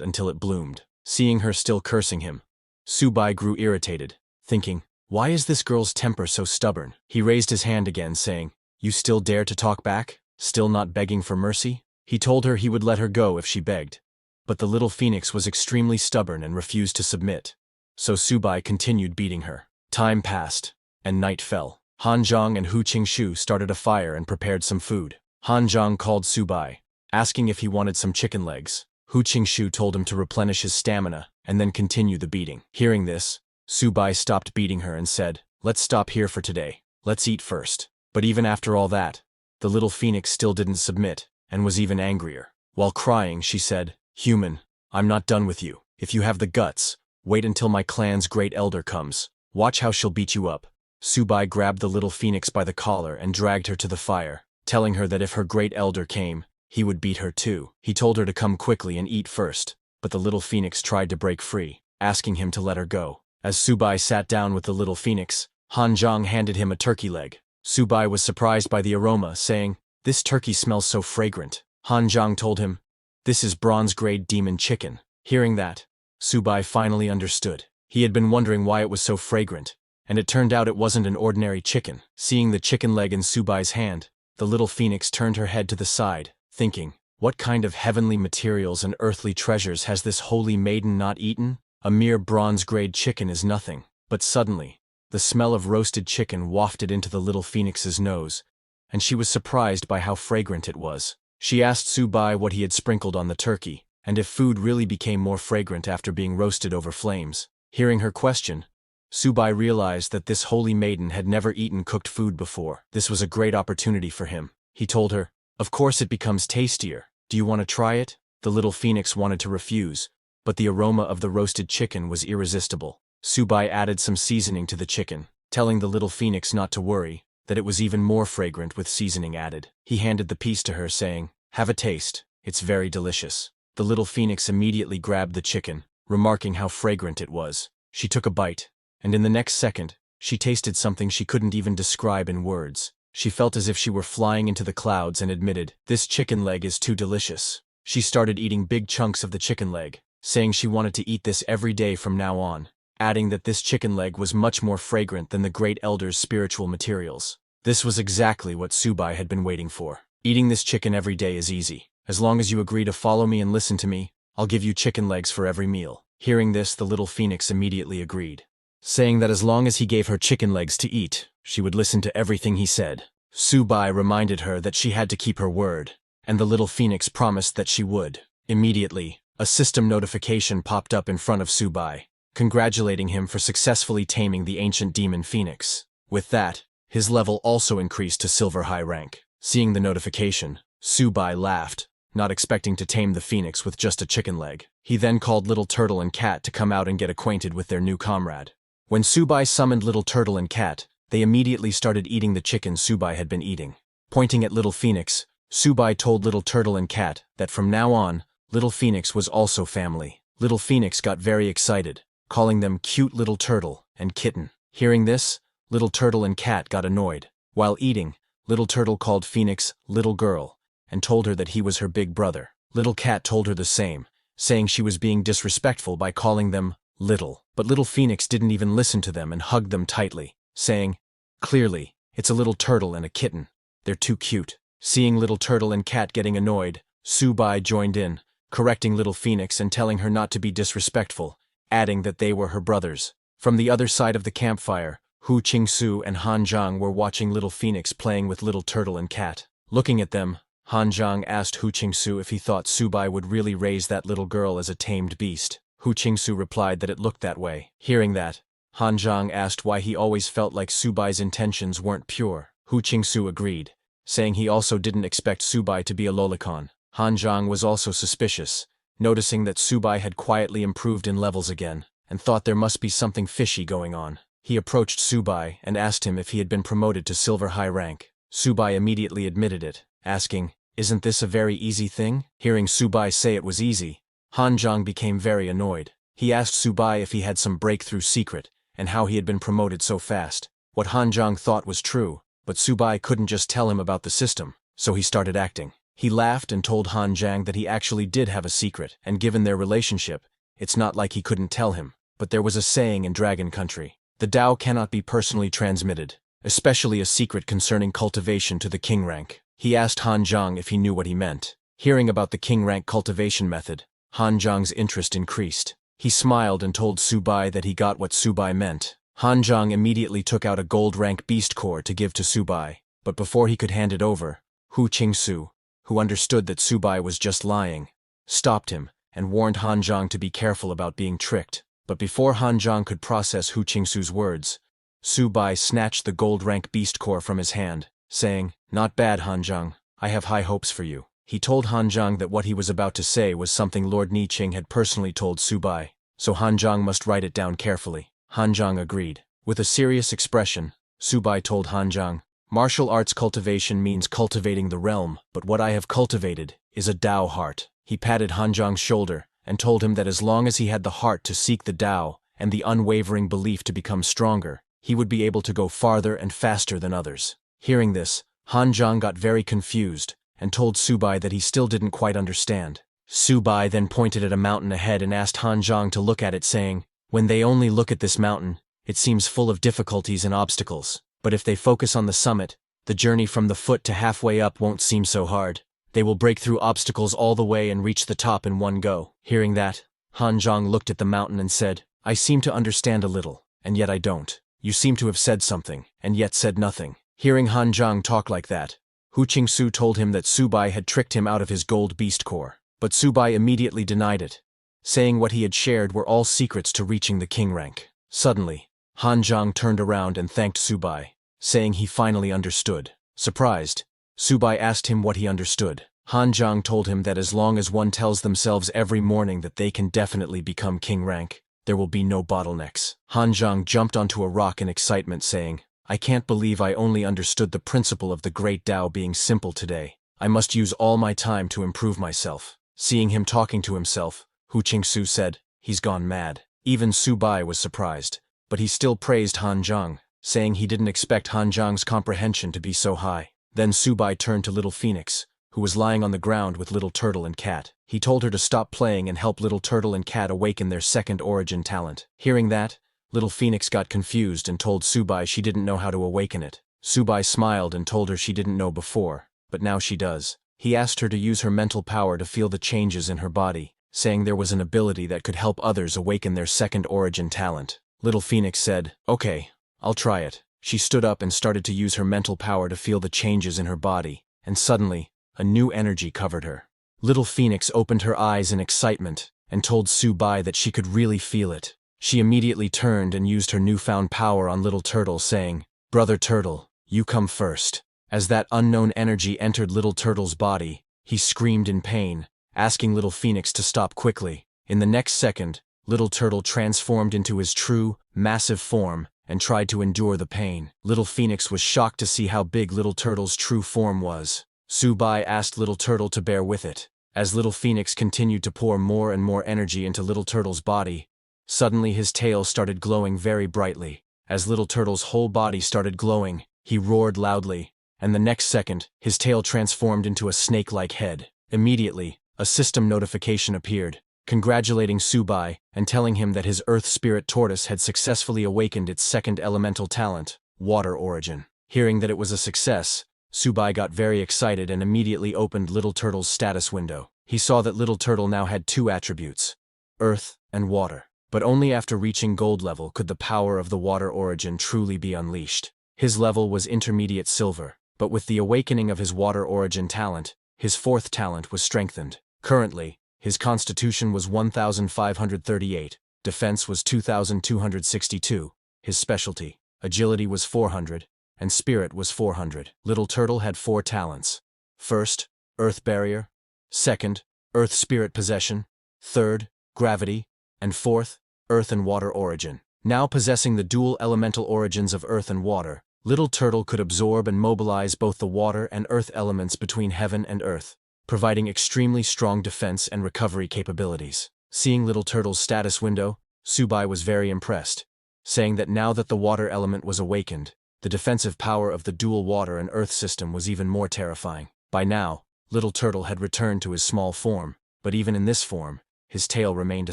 until it bloomed. Seeing her still cursing him, Subai grew irritated, thinking, why is this girl's temper so stubborn? He raised his hand again, saying, you still dare to talk back? Still not begging for mercy? He told her he would let her go if she begged. But the little phoenix was extremely stubborn and refused to submit. So Subai continued beating her. Time passed, and night fell. Han Zhang and Hu Qingshu started a fire and prepared some food. Han Zhang called Subai, asking if he wanted some chicken legs. Hu Qingshu told him to replenish his stamina and then continue the beating. Hearing this, Subai stopped beating her and said, let's stop here for today. Let's eat first. But even after all that, the little phoenix still didn't submit and was even angrier. While crying, she said, human, I'm not done with you. If you have the guts, wait until my clan's great elder comes. Watch how she'll beat you up. Subai grabbed the little phoenix by the collar and dragged her to the fire, telling her that if her great elder came, he would beat her too. He told her to come quickly and eat first, but the little phoenix tried to break free, asking him to let her go. As Subai sat down with the little phoenix, Han Zhang handed him a turkey leg. Subai was surprised by the aroma, saying, this turkey smells so fragrant. Han Zhang told him, this is bronze-grade demon chicken. Hearing that, Subai finally understood. He had been wondering why it was so fragrant, and it turned out it wasn't an ordinary chicken. Seeing the chicken leg in Subai's hand, the little phoenix turned her head to the side, thinking, what kind of heavenly materials and earthly treasures has this holy maiden not eaten? A mere bronze-grade chicken is nothing. But suddenly, the smell of roasted chicken wafted into the little phoenix's nose, and she was surprised by how fragrant it was. She asked Subai what he had sprinkled on the turkey, and if food really became more fragrant after being roasted over flames. Hearing her question, Subai realized that this holy maiden had never eaten cooked food before. This was a great opportunity for him. He told her, of course it becomes tastier. Do you want to try it? The little phoenix wanted to refuse, but the aroma of the roasted chicken was irresistible. Subai added some seasoning to the chicken, telling the little phoenix not to worry, that it was even more fragrant with seasoning added. He handed the piece to her, saying, have a taste, it's very delicious. The little phoenix immediately grabbed the chicken, remarking how fragrant it was. She took a bite, and in the next second, she tasted something she couldn't even describe in words. She felt as if she were flying into the clouds and admitted, this chicken leg is too delicious. She started eating big chunks of the chicken leg, saying she wanted to eat this every day from now on, adding that this chicken leg was much more fragrant than the great elder's spiritual materials. This was exactly what Subai had been waiting for. Eating this chicken every day is easy. As long as you agree to follow me and listen to me, I'll give you chicken legs for every meal. Hearing this, the little phoenix immediately agreed, saying that as long as he gave her chicken legs to eat, she would listen to everything he said. Subai reminded her that she had to keep her word, and the little phoenix promised that she would. Immediately, a system notification popped up in front of Subai, congratulating him for successfully taming the ancient demon phoenix. With that, his level also increased to silver high rank. Seeing the notification, Subai laughed, not expecting to tame the phoenix with just a chicken leg. He then called Little Turtle and Cat to come out and get acquainted with their new comrade. When Subai summoned Little Turtle and Cat, they immediately started eating the chicken Subai had been eating. Pointing at Little Phoenix, Subai told Little Turtle and Cat that from now on, Little Phoenix was also family. Little Phoenix got very excited, calling them cute Little Turtle and Kitten. Hearing this, Little Turtle and Cat got annoyed. While eating, Little Turtle called Phoenix Little Girl and told her that he was her big brother. Little Cat told her the same, saying she was being disrespectful by calling them Little. But Little Phoenix didn't even listen to them and hugged them tightly, saying, clearly, it's a little turtle and a kitten. They're too cute. Seeing Little Turtle and Cat getting annoyed, Subai joined in, correcting Little Phoenix and telling her not to be disrespectful, adding that they were her brothers. From the other side of the campfire, Hu Qingsu and Han Zhang were watching Little Phoenix playing with Little Turtle and Cat. Looking at them, Han Zhang asked Hu Qingsu if he thought Subai would really raise that little girl as a tamed beast. Hu Qingsu replied that it looked that way. Hearing that, Han Zhang asked why he always felt like Subai's intentions weren't pure. Hu Qingsu agreed, saying he also didn't expect Subai to be a lolicon. Han Zhang was also suspicious, noticing that Subai had quietly improved in levels again, and thought there must be something fishy going on. He approached Subai and asked him if he had been promoted to silver high rank. Subai immediately admitted it, asking, isn't this a very easy thing? Hearing Subai say it was easy, Han Zhang became very annoyed. He asked Subai if he had some breakthrough secret, and how he had been promoted so fast. What Han Zhang thought was true, but Subai couldn't just tell him about the system, so he started acting. He laughed and told Han Zhang that he actually did have a secret, and given their relationship, it's not like he couldn't tell him. But there was a saying in Dragon Country: the Tao cannot be personally transmitted, especially a secret concerning cultivation to the king rank. He asked Han Zhang if he knew what he meant. Hearing about the king rank cultivation method, Han Zhang's interest increased. He smiled and told Su Bai that he got what Su Bai meant. Han Zhang immediately took out a gold rank beast core to give to Su Bai, but before he could hand it over, Hu Qingsu, who understood that Su Bai was just lying, stopped him and warned Han Zhang to be careful about being tricked. But before Han Zhang could process Hu Qingsu's words, Su Bai snatched the gold rank beast core from his hand, saying, "Not bad, Han Zhang. I have high hopes for you." He told Han Zhang that what he was about to say was something Lord Ni Qing had personally told Su Bai, so Han Zhang must write it down carefully. Han Zhang agreed. With a serious expression, Su Bai told Han Zhang, "Martial arts cultivation means cultivating the realm, but what I have cultivated is a Tao heart." He patted Han Zhang's shoulder and told him that as long as he had the heart to seek the Tao and the unwavering belief to become stronger, he would be able to go farther and faster than others. Hearing this, Han Zhang got very confused and told Su Bai that he still didn't quite understand. Su Bai then pointed at a mountain ahead and asked Han Zhang to look at it, saying, "When they only look at this mountain, it seems full of difficulties and obstacles. But if they focus on the summit, the journey from the foot to halfway up won't seem so hard. They will break through obstacles all the way and reach the top in one go." Hearing that, Han Zhang looked at the mountain and said, "I seem to understand a little, and yet I don't. You seem to have said something, and yet said nothing." Hearing Han Zhang talk like that, Hu Qingsu told him that Su Bai had tricked him out of his gold beast core. But Su Bai immediately denied it, saying what he had shared were all secrets to reaching the king rank. Suddenly, Han Zhang turned around and thanked Su Bai, saying he finally understood. Surprised, Su Bai asked him what he understood. Han Zhang told him that as long as one tells themselves every morning that they can definitely become king rank, there will be no bottlenecks. Han Zhang jumped onto a rock in excitement, saying, "I can't believe I only understood the principle of the great Tao being simple today. I must use all my time to improve myself." Seeing him talking to himself, Hu Qingsu said, "He's gone mad." Even Su Bai was surprised, but he still praised Han Zhang, saying he didn't expect Han Zhang's comprehension to be so high. Then Su Bai turned to Little Phoenix, who was lying on the ground with Little Turtle and Cat. He told her to stop playing and help Little Turtle and Cat awaken their second origin talent. Hearing that, Little Phoenix got confused and told Su Bai she didn't know how to awaken it. Su Bai smiled and told her she didn't know before, but now she does. He asked her to use her mental power to feel the changes in her body, saying there was an ability that could help others awaken their second origin talent. Little Phoenix said, "Okay, I'll try it." She stood up and started to use her mental power to feel the changes in her body, and suddenly, a new energy covered her. Little Phoenix opened her eyes in excitement and told Su Bai that she could really feel it. She immediately turned and used her newfound power on Little Turtle, saying, "Brother Turtle, you come first." As that unknown energy entered Little Turtle's body, he screamed in pain, asking Little Phoenix to stop quickly. In the next second, Little Turtle transformed into his true, massive form and tried to endure the pain. Little Phoenix was shocked to see how big Little Turtle's true form was. Su Bai asked Little Turtle to bear with it. As Little Phoenix continued to pour more and more energy into Little Turtle's body, suddenly his tail started glowing very brightly. As Little Turtle's whole body started glowing, he roared loudly, and the next second, his tail transformed into a snake-like head. Immediately, a system notification appeared, congratulating Su Bai and telling him that his Earth Spirit Tortoise had successfully awakened its second elemental talent, Water Origin. Hearing that it was a success, Su Bai got very excited and immediately opened Little Turtle's status window. He saw that Little Turtle now had two attributes, Earth and Water. But only after reaching gold level could the power of the Water Origin truly be unleashed. His level was intermediate silver, but with the awakening of his Water Origin talent, his fourth talent was strengthened. Currently, his constitution was 1,538, defense was 2,262, his specialty, agility was 400, and spirit was 400. Little Turtle had 4 talents. First, Earth Barrier. Second, Earth Spirit Possession. Third, Gravity. And fourth, Earth and Water Origin. Now possessing the dual elemental origins of Earth and Water, Little Turtle could absorb and mobilize both the water and earth elements between heaven and earth, providing extremely strong defense and recovery capabilities. Seeing Little Turtle's status window, Su Bai was very impressed, saying that now that the water element was awakened, the defensive power of the dual water and earth system was even more terrifying. By now, Little Turtle had returned to his small form, but even in this form, his tail remained a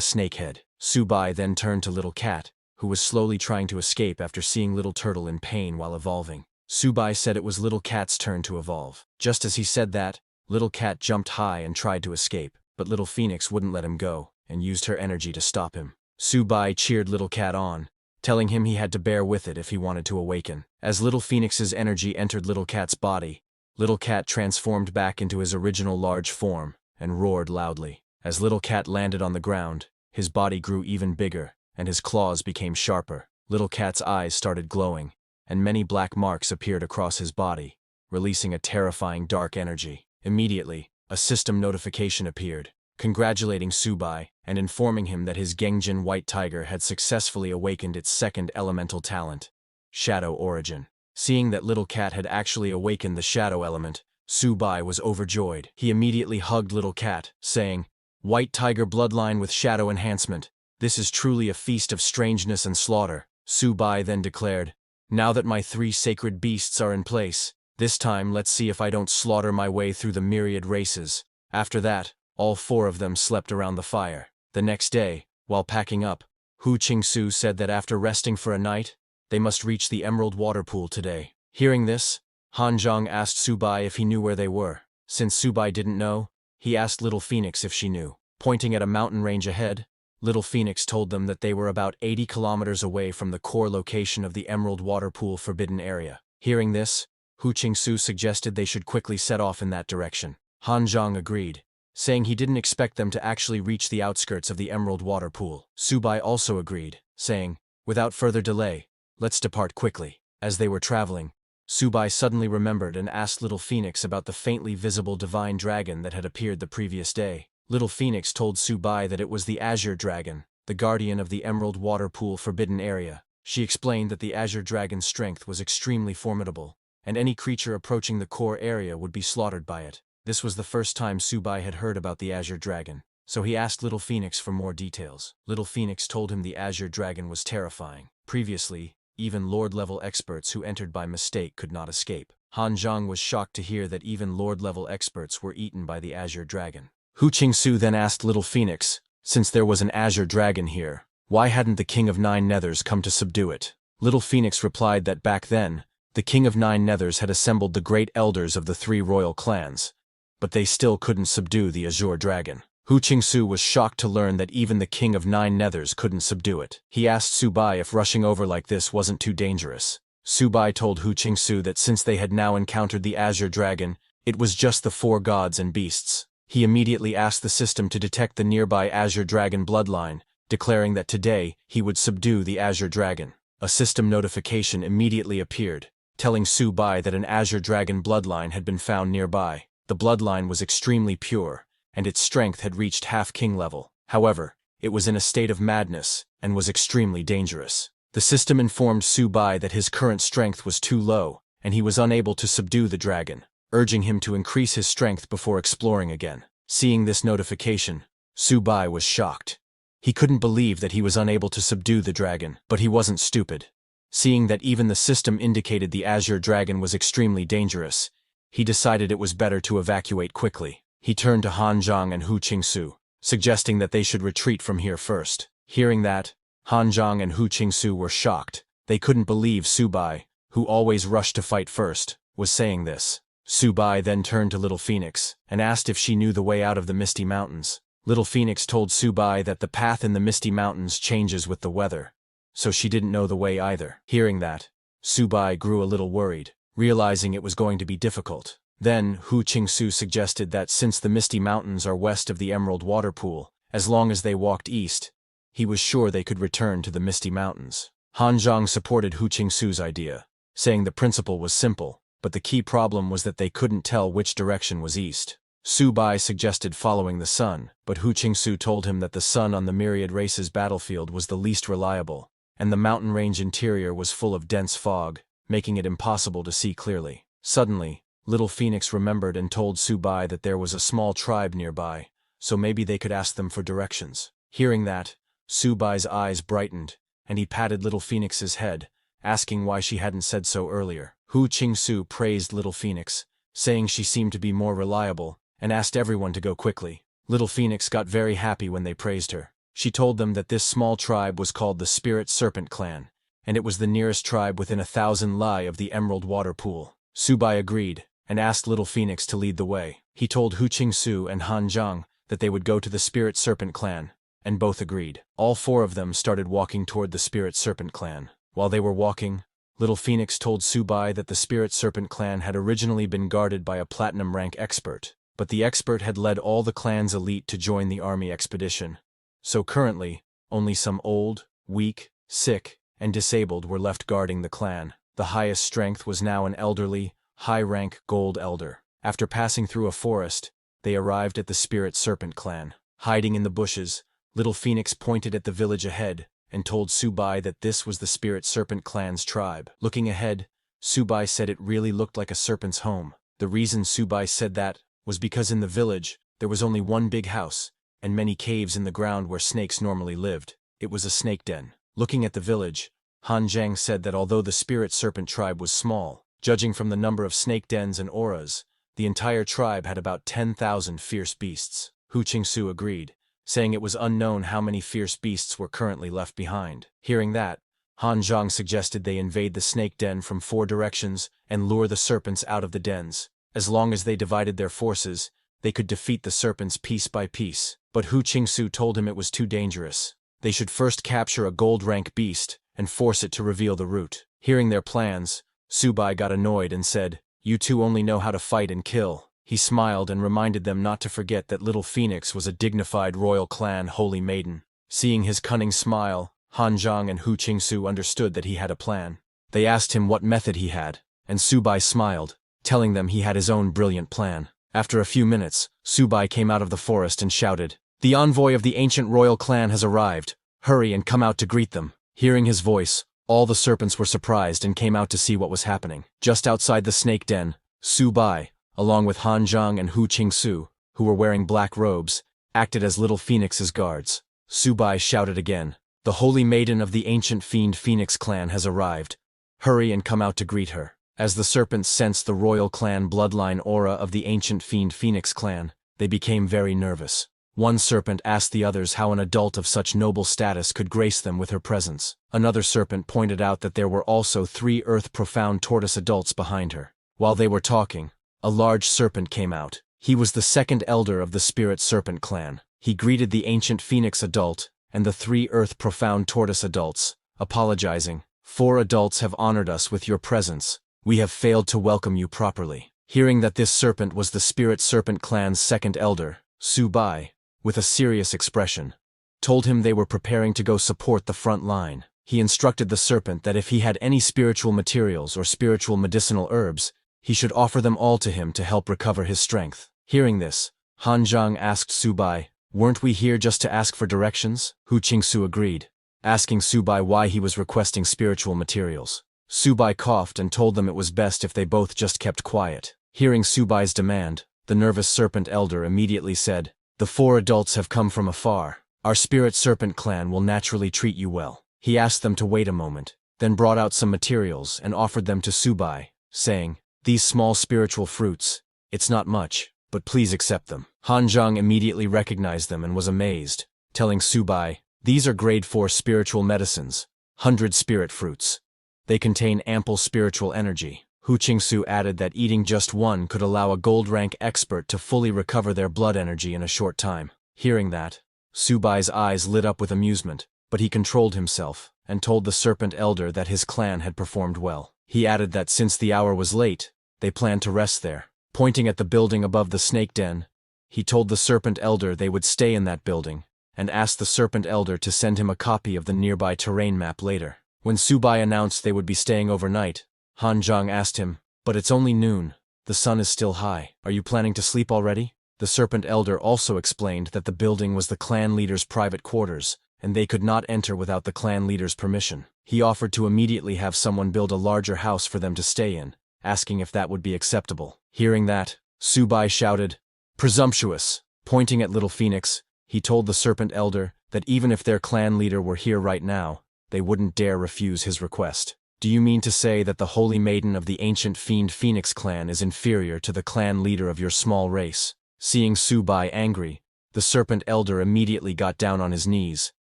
snakehead. Subai then turned to Little Cat, who was slowly trying to escape after seeing Little Turtle in pain while evolving. Subai said it was Little Cat's turn to evolve. Just as he said that, Little Cat jumped high and tried to escape, but Little Phoenix wouldn't let him go, and used her energy to stop him. Subai cheered Little Cat on, telling him he had to bear with it if he wanted to awaken. As Little Phoenix's energy entered Little Cat's body, Little Cat transformed back into his original large form, and roared loudly. As Little Cat landed on the ground, his body grew even bigger, and his claws became sharper. Little Cat's eyes started glowing, and many black marks appeared across his body, releasing a terrifying dark energy. Immediately, a system notification appeared, congratulating Subai and informing him that his Gengjin White Tiger had successfully awakened its second elemental talent, Shadow Origin. Seeing that Little Cat had actually awakened the shadow element, Subai was overjoyed. He immediately hugged Little Cat, saying, "White Tiger bloodline with shadow enhancement. This is truly a feast of strangeness and slaughter." Subai then declared, "Now that my 3 sacred beasts are in place, this time let's see if I don't slaughter my way through the myriad races." After that, all 4 of them slept around the fire. The next day, while packing up, Hu Qingsu said that after resting for a night, they must reach the Emerald Water Pool today. Hearing this, Hanzhong asked Subai if he knew where they were. Since Subai didn't know, he asked Little Phoenix if she knew. Pointing at a mountain range ahead, Little Phoenix told them that they were about 80 kilometers away from the core location of the Emerald Water Pool Forbidden Area. Hearing this, Hu Qingsu suggested they should quickly set off in that direction. Hanzhong agreed, saying he didn't expect them to actually reach the outskirts of the Emerald Water Pool. Subai also agreed, saying, "Without further delay, let's depart quickly." As they were traveling, Subai suddenly remembered and asked Little Phoenix about the faintly visible divine dragon that had appeared the previous day. Little Phoenix told Subai that it was the Azure Dragon, the guardian of the Emerald Water Pool Forbidden Area. She explained that the Azure Dragon's strength was extremely formidable, and any creature approaching the core area would be slaughtered by it. This was the first time Subai had heard about the Azure Dragon, so he asked Little Phoenix for more details. Little Phoenix told him the Azure Dragon was terrifying. Previously, even Lord-level experts who entered by mistake could not escape. Hanzhong was shocked to hear that even Lord-level experts were eaten by the Azure Dragon. Hu Qingsu then asked Little Phoenix, since there was an Azure Dragon here, why hadn't the King of 9 Nethers come to subdue it? Little Phoenix replied that back then, the King of 9 Nethers had assembled the great elders of the 3 royal clans, but they still couldn't subdue the Azure Dragon. Hu Qingsu was shocked to learn that even the King of 9 Nethers couldn't subdue it. He asked Subai if rushing over like this wasn't too dangerous. Subai told Hu Qingsu that since they had now encountered the Azure Dragon, it was just the 4 gods and beasts. He immediately asked the system to detect the nearby Azure Dragon bloodline, declaring that today he would subdue the Azure Dragon. A system notification immediately appeared, telling Subai that an Azure Dragon bloodline had been found nearby. The bloodline was extremely pure, and its strength had reached half-king level. However, it was in a state of madness, and was extremely dangerous. The system informed Subai that his current strength was too low, and he was unable to subdue the dragon, urging him to increase his strength before exploring again. Seeing this notification, Subai was shocked. He couldn't believe that he was unable to subdue the dragon, but he wasn't stupid. Seeing that even the system indicated the Azure Dragon was extremely dangerous, he decided it was better to evacuate quickly. He turned to Hanzhong and Hu Qingsu, suggesting that they should retreat from here first. Hearing that, Hanzhong and Hu Qingsu were shocked. They couldn't believe Subai, who always rushed to fight first, was saying this. Subai then turned to Little Phoenix, and asked if she knew the way out of the Misty Mountains. Little Phoenix told Subai that the path in the Misty Mountains changes with the weather, so she didn't know the way either. Hearing that, Subai grew a little worried, realizing it was going to be difficult. Then, Hu Qingsu suggested that since the Misty Mountains are west of the Emerald Water Pool, as long as they walked east, he was sure they could return to the Misty Mountains. Hanzhong supported Hu Qingsu's idea, saying the principle was simple, but the key problem was that they couldn't tell which direction was east. Subai suggested following the sun, but Hu Qingsu told him that the sun on the Myriad Races battlefield was the least reliable, and the mountain range interior was full of dense fog, making it impossible to see clearly. Suddenly, Little Phoenix remembered and told Subai that there was a small tribe nearby, so maybe they could ask them for directions. Hearing that, Subai's eyes brightened, and he patted Little Phoenix's head, asking why she hadn't said so earlier. Hu Qingsu praised Little Phoenix, saying she seemed to be more reliable, and asked everyone to go quickly. Little Phoenix got very happy when they praised her. She told them that this small tribe was called the Spirit Serpent Clan, and it was the nearest tribe within 1,000 li of the Emerald Water Pool. Subai agreed, and asked Little Phoenix to lead the way. He told Hu Qingsu and Han Zhang that they would go to the Spirit Serpent Clan, and both agreed. All four of them started walking toward the Spirit Serpent Clan. While they were walking, Little Phoenix told Subai that the Spirit Serpent Clan had originally been guarded by a platinum rank expert, but the expert had led all the clan's elite to join the army expedition. So currently, only some old, weak, sick, and disabled were left guarding the clan. The highest strength was now an elderly, high-rank gold elder. After passing through a forest, they arrived at the Spirit Serpent Clan. Hiding in the bushes, Little Phoenix pointed at the village ahead and told Subai that this was the Spirit Serpent Clan's tribe. Looking ahead, Subai said it really looked like a serpent's home. The reason Subai said that was because in the village, there was only one big house, and many caves in the ground where snakes normally lived. It was a snake den. Looking at the village, Han Zhang said that although the Spirit Serpent tribe was small, judging from the number of snake dens and auras, the entire tribe had about 10,000 fierce beasts. Hu Qingsu agreed, saying it was unknown how many fierce beasts were currently left behind. Hearing that, Han Zhang suggested they invade the snake den from 4 directions and lure the serpents out of the dens. As long as they divided their forces, they could defeat the serpents piece by piece. But Hu Qingsu told him it was too dangerous. They should first capture a gold-rank beast and force it to reveal the root. Hearing their plans, Subai got annoyed and said, "You two only know how to fight and kill." He smiled and reminded them not to forget that Little Phoenix was a dignified royal clan holy maiden. Seeing his cunning smile, Han Zhang and Hu Qingsu understood that he had a plan. They asked him what method he had, and Subai smiled, telling them he had his own brilliant plan. After a few minutes, Subai came out of the forest and shouted, "The envoy of the ancient royal clan has arrived. Hurry and come out to greet them." Hearing his voice, all the serpents were surprised and came out to see what was happening. Just outside the snake den, Subai, along with Han Zhang and Hu Qingsu, who were wearing black robes, acted as Little Phoenix's guards. Subai shouted again, "The holy maiden of the ancient fiend Phoenix clan has arrived. Hurry and come out to greet her." As the serpents sensed the royal clan bloodline aura of the ancient fiend Phoenix clan, they became very nervous. One serpent asked the others how an adult of such noble status could grace them with her presence. Another serpent pointed out that there were also 3 earth-profound tortoise adults behind her. While they were talking, a large serpent came out. He was the second elder of the Spirit Serpent Clan. He greeted the ancient Phoenix adult and the 3 earth-profound tortoise adults, apologizing. "4 adults have honored us with your presence. We have failed to welcome you properly." Hearing that this serpent was the Spirit Serpent Clan's second elder, Subai, with a serious expression, told him they were preparing to go support the front line. He instructed the serpent that if he had any spiritual materials or spiritual medicinal herbs, he should offer them all to him to help recover his strength. Hearing this, Han Zhang asked Subai, "Weren't we here just to ask for directions?" Hu Qingsu agreed, asking Subai why he was requesting spiritual materials. Subai coughed and told them it was best if they both just kept quiet. Hearing Subai's demand, the nervous serpent elder immediately said, "The 4 adults have come from afar. Our Spirit Serpent Clan will naturally treat you well." He asked them to wait a moment, then brought out some materials and offered them to Subai, saying, "These small spiritual fruits, it's not much, but please accept them." Han Zhang immediately recognized them and was amazed, telling Subai, "These are grade 4 spiritual medicines, 100 spirit fruits. They contain ample spiritual energy." Hu Qingsu added that eating just one could allow a gold-rank expert to fully recover their blood energy in a short time. Hearing that, Subai's eyes lit up with amusement, but he controlled himself and told the Serpent Elder that his clan had performed well. He added that since the hour was late, they planned to rest there. Pointing at the building above the snake den, he told the Serpent Elder they would stay in that building, and asked the Serpent Elder to send him a copy of the nearby terrain map later. When Subai announced they would be staying overnight, Han Zhang asked him, "But it's only noon. The sun is still high. Are you planning to sleep already?" The Serpent Elder also explained that the building was the clan leader's private quarters, and they could not enter without the clan leader's permission. He offered to immediately have someone build a larger house for them to stay in, asking if that would be acceptable. Hearing that, Subai shouted, "Presumptuous!" Pointing at Little Phoenix, he told the Serpent Elder that even if their clan leader were here right now, they wouldn't dare refuse his request. Do you mean to say that the holy maiden of the ancient fiend Phoenix clan is inferior to the clan leader of your small race? Seeing Subai angry, the Serpent Elder immediately got down on his knees,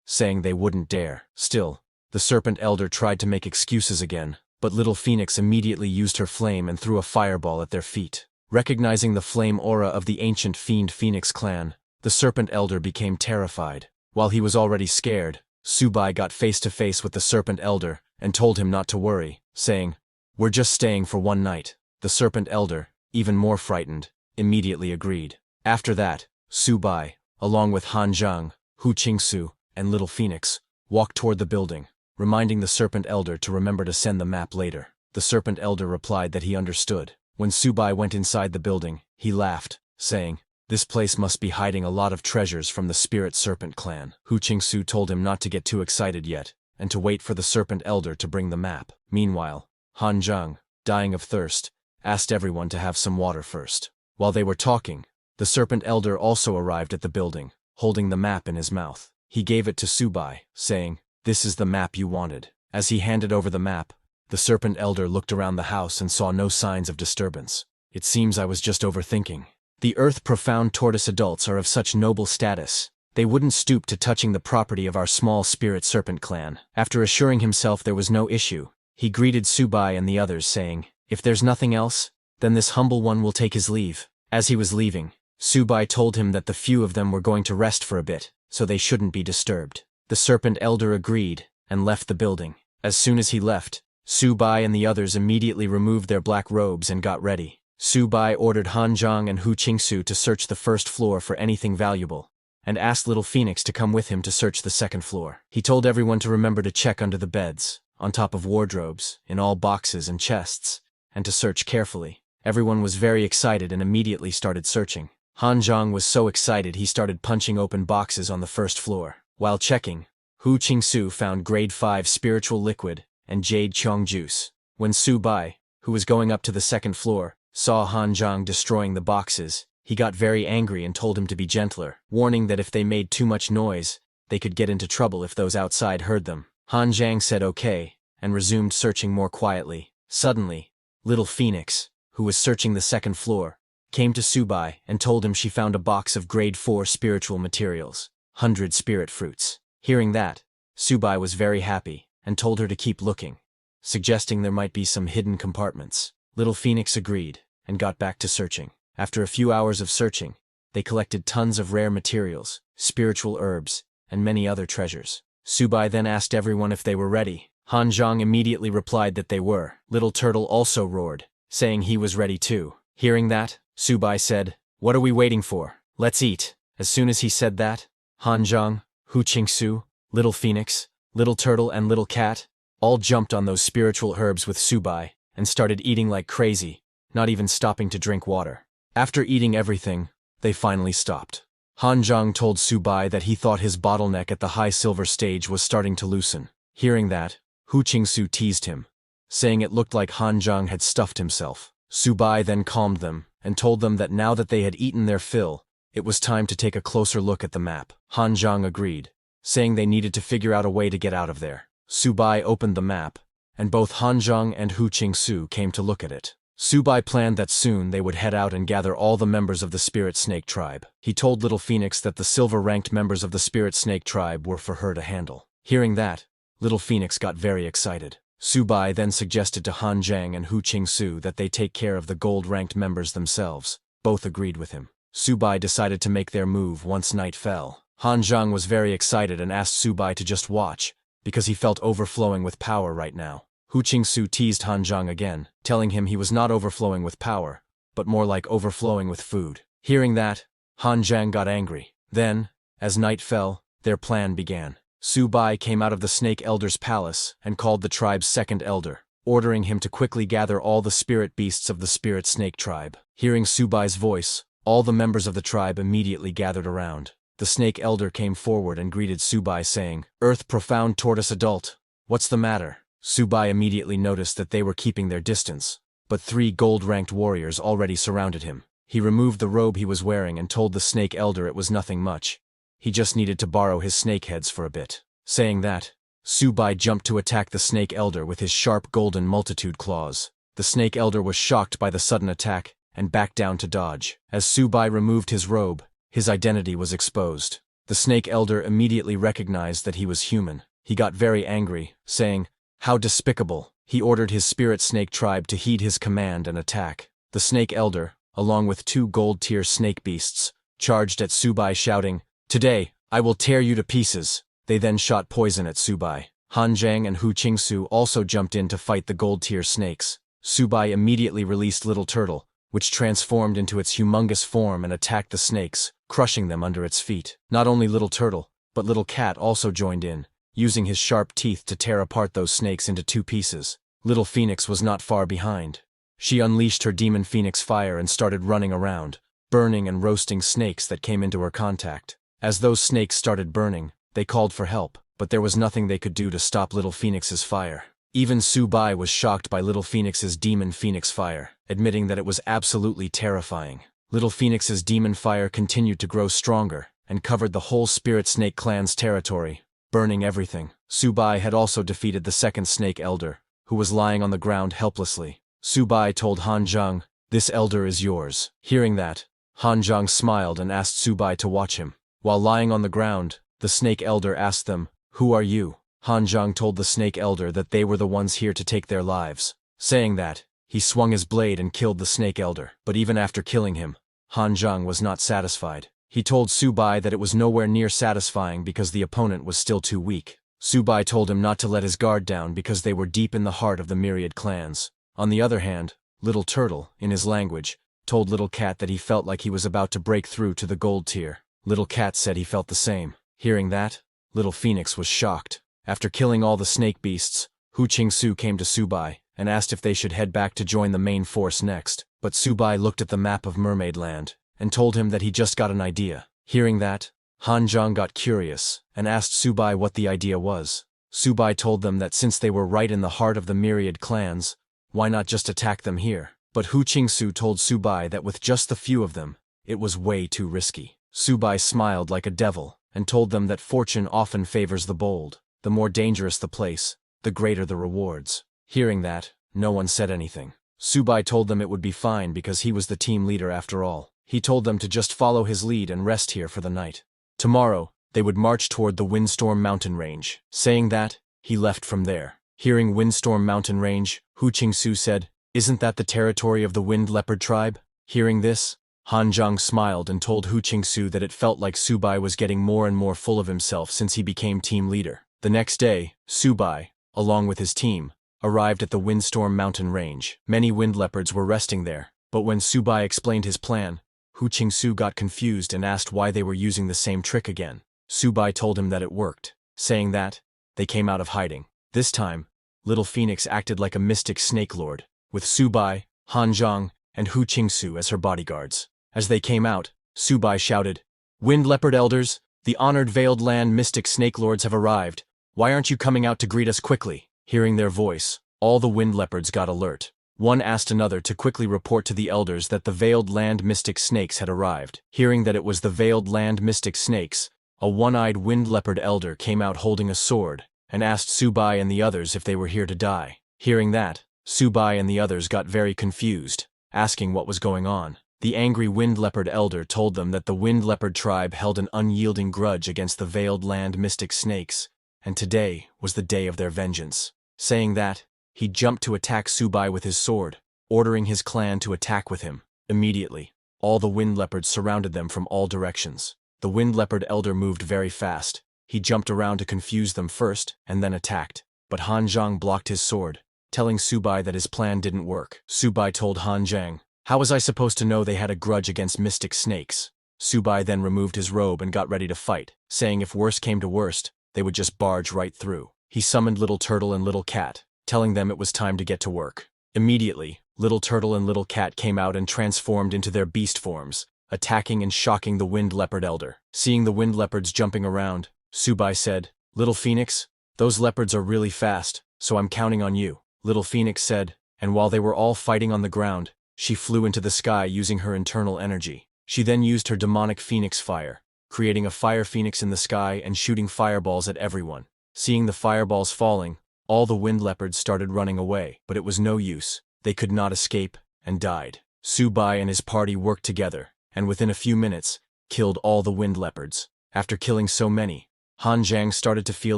saying they wouldn't dare. Still, the Serpent Elder tried to make excuses again, but little Phoenix immediately used her flame and threw a fireball at their feet. Recognizing the flame aura of the ancient fiend Phoenix clan, the Serpent Elder became terrified. While he was already scared, Subai got face to face with the Serpent Elder and told him not to worry, saying, "We're just staying for one night." The Serpent Elder, even more frightened, immediately agreed. After that, Subai, along with Han Zhang, Hu Qingsu, and Little Phoenix, walked toward the building, reminding the Serpent Elder to remember to send the map later. The Serpent Elder replied that he understood. When Subai went inside the building, he laughed, saying, "This place must be hiding a lot of treasures from the Spirit Serpent clan." Hu Qingsu told him not to get too excited yet, and to wait for the Serpent Elder to bring the map. Meanwhile, Han Zhang, dying of thirst, asked everyone to have some water first. While they were talking, the Serpent Elder also arrived at the building, holding the map in his mouth. He gave it to Subai, saying, "This is the map you wanted." As he handed over the map, the Serpent Elder looked around the house and saw no signs of disturbance. "It seems I was just overthinking. The Earth-profound tortoise adults are of such noble status. They wouldn't stoop to touching the property of our small Spirit Serpent clan." After assuring himself there was no issue, he greeted Subai and the others, saying, "If there's nothing else, then this humble one will take his leave." As he was leaving, Subai told him that the few of them were going to rest for a bit, so they shouldn't be disturbed. The Serpent Elder agreed and left the building. As soon as he left, Subai and the others immediately removed their black robes and got ready. Subai ordered Han Zhang and Hu Qingsu to search the first floor for anything valuable, and asked Little Phoenix to come with him to search the second floor. He told everyone to remember to check under the beds, on top of wardrobes, in all boxes and chests, and to search carefully. Everyone was very excited and immediately started searching. Han Zhang was so excited he started punching open boxes on the first floor. While checking, Hu Qingsu found grade 5 spiritual liquid and jade qiong juice. When Subai, who was going up to the second floor, saw Han Zhang destroying the boxes, he got very angry and told him to be gentler, warning that if they made too much noise, they could get into trouble if those outside heard them. Han Zhang said okay, and resumed searching more quietly. Suddenly, Little Phoenix, who was searching the second floor, came to Subai and told him she found a box of grade 4 spiritual materials, 100 spirit fruits. Hearing that, Subai was very happy and told her to keep looking, suggesting there might be some hidden compartments. Little Phoenix agreed and got back to searching. After a few hours of searching, they collected tons of rare materials, spiritual herbs, and many other treasures. Subai then asked everyone if they were ready. Han Zhang immediately replied that they were. Little Turtle also roared, saying he was ready too. Hearing that, Subai said, "What are we waiting for? Let's eat." As soon as he said that, Han Zhang, Hu Qingsu, Little Phoenix, Little Turtle and Little Cat all jumped on those spiritual herbs with Subai and started eating like crazy, not even stopping to drink water. After eating everything, they finally stopped. Han Zhang told Subai that he thought his bottleneck at the high silver stage was starting to loosen. Hearing that, Hu Qingsu teased him, saying it looked like Han Zhang had stuffed himself. Subai then calmed them and told them that now that they had eaten their fill, it was time to take a closer look at the map. Han Zhang agreed, saying they needed to figure out a way to get out of there. Subai opened the map, and both Han Zhang and Hu Qingsu came to look at it. Subai planned that soon they would head out and gather all the members of the Spirit Snake tribe. He told Little Phoenix that the silver-ranked members of the Spirit Snake tribe were for her to handle. Hearing that, Little Phoenix got very excited. Subai then suggested to Han Zhang and Hu Qingsu that they take care of the gold-ranked members themselves. Both agreed with him. Subai decided to make their move once night fell. Han Zhang was very excited and asked Subai to just watch, because he felt overflowing with power right now. Hu Qingsu teased Han Zhang again, telling him he was not overflowing with power, but more like overflowing with food. Hearing that, Han Zhang got angry. Then, as night fell, their plan began. Subai came out of the Snake Elder's palace and called the tribe's second elder, ordering him to quickly gather all the spirit beasts of the Spirit Snake tribe. Hearing Subai's voice, all the members of the tribe immediately gathered around. The Snake Elder came forward and greeted Subai, saying, "Earth Profound Tortoise Adult, what's the matter?" Subai immediately noticed that they were keeping their distance, but 3 gold-ranked warriors already surrounded him. He removed the robe he was wearing and told the Snake Elder it was nothing much. He just needed to borrow his snake heads for a bit. Saying that, Subai jumped to attack the Snake Elder with his sharp golden multitude claws. The Snake Elder was shocked by the sudden attack and backed down to dodge. As Subai removed his robe, his identity was exposed. The Snake Elder immediately recognized that he was human. He got very angry, saying, "How despicable!" He ordered his spirit snake tribe to heed his command and attack. The Snake Elder, along with 2 gold-tier snake beasts, charged at Subai shouting, "Today, I will tear you to pieces." They then shot poison at Subai. Han Zhang and Hu Qingsu also jumped in to fight the gold-tier snakes. Subai immediately released Little Turtle, which transformed into its humongous form and attacked the snakes, crushing them under its feet. Not only Little Turtle, but Little Cat also joined in, using his sharp teeth to tear apart those snakes into 2 pieces. Little Phoenix was not far behind. She unleashed her demon phoenix fire and started running around, burning and roasting snakes that came into her contact. As those snakes started burning, they called for help, but there was nothing they could do to stop Little Phoenix's fire. Even Subai was shocked by Little Phoenix's demon phoenix fire, admitting that it was absolutely terrifying. Little Phoenix's demon fire continued to grow stronger and covered the whole Spirit Snake clan's territory, burning everything. Subai had also defeated the second Snake Elder, who was lying on the ground helplessly. Subai told Han Zhang, "This elder is yours." Hearing that, Han Zhang smiled and asked Subai to watch him. While lying on the ground, the Snake Elder asked them, "Who are you?" Han Zhang told the Snake Elder that they were the ones here to take their lives. Saying that, he swung his blade and killed the Snake Elder. But even after killing him, Han Zhang was not satisfied. He told Subai that it was nowhere near satisfying because the opponent was still too weak. Subai told him not to let his guard down because they were deep in the heart of the myriad clans. On the other hand, Little Turtle, in his language, told Little Cat that he felt like he was about to break through to the gold tier. Little Cat said he felt the same. Hearing that, Little Phoenix was shocked. After killing all the snake beasts, Hu Qingsu came to Subai and asked if they should head back to join the main force next. But Subai looked at the map of Mermaid Land and told him that he just got an idea. Hearing that, Han Zhang got curious and asked Subai what the idea was. Subai told them that since they were right in the heart of the myriad clans, why not just attack them here? But Hu Qingsu told Subai that with just the few of them, it was way too risky. Subai smiled like a devil and told them that fortune often favors the bold. The more dangerous the place, the greater the rewards. Hearing that, no one said anything. Subai told them it would be fine because he was the team leader after all. He told them to just follow his lead and rest here for the night. Tomorrow, they would march toward the Windstorm Mountain Range. Saying that, he left from there. Hearing Windstorm Mountain Range, Hu Qingsu said, "Isn't that the territory of the Wind Leopard tribe?" Hearing this, Han Zhang smiled and told Hu Qingsu that it felt like Subai was getting more and more full of himself since he became team leader. The next day, Subai, along with his team, arrived at the Windstorm Mountain Range. Many wind leopards were resting there, but when Subai explained his plan, Hu Qingsu got confused and asked why they were using the same trick again. Subai told him that it worked, saying that they came out of hiding. This time, Little Phoenix acted like a mystic snake lord, with Subai, Han Zhang, and Hu Qingsu as her bodyguards. As they came out, Subai shouted, "Wind Leopard Elders, the honored Veiled Land mystic snake lords have arrived. Why aren't you coming out to greet us quickly?" Hearing their voice, all the wind leopards got alert. One asked another to quickly report to the elders that the Veiled Land mystic snakes had arrived. Hearing that it was the Veiled Land mystic snakes, a one-eyed wind leopard elder came out holding a sword and asked Subai and the others if they were here to die. Hearing that, Subai and the others got very confused, asking what was going on. The angry wind leopard elder told them that the wind leopard tribe held an unyielding grudge against the Veiled Land mystic snakes, and today was the day of their vengeance. Saying that, he jumped to attack Subai with his sword, ordering his clan to attack with him. Immediately, all the wind leopards surrounded them from all directions. The wind leopard elder moved very fast. He jumped around to confuse them first, and then attacked. But Han Zhang blocked his sword, telling Subai that his plan didn't work. Subai told Han Zhang, "How was I supposed to know they had a grudge against mystic snakes?" Subai then removed his robe and got ready to fight, saying if worst came to worst, they would just barge right through. He summoned Little Turtle and Little Cat, telling them it was time to get to work. Immediately, Little Turtle and Little Cat came out and transformed into their beast forms, attacking and shocking the wind leopard elder. Seeing the wind leopards jumping around, Subai said, "Little Phoenix, those leopards are really fast, so I'm counting on you." Little Phoenix said, and while they were all fighting on the ground, she flew into the sky using her internal energy. She then used her demonic phoenix fire, creating a fire phoenix in the sky and shooting fireballs at everyone. Seeing the fireballs falling, all the wind leopards started running away, but it was no use. They could not escape, and died. Subai and his party worked together, and within a few minutes, killed all the wind leopards. After killing so many, Han Zhang started to feel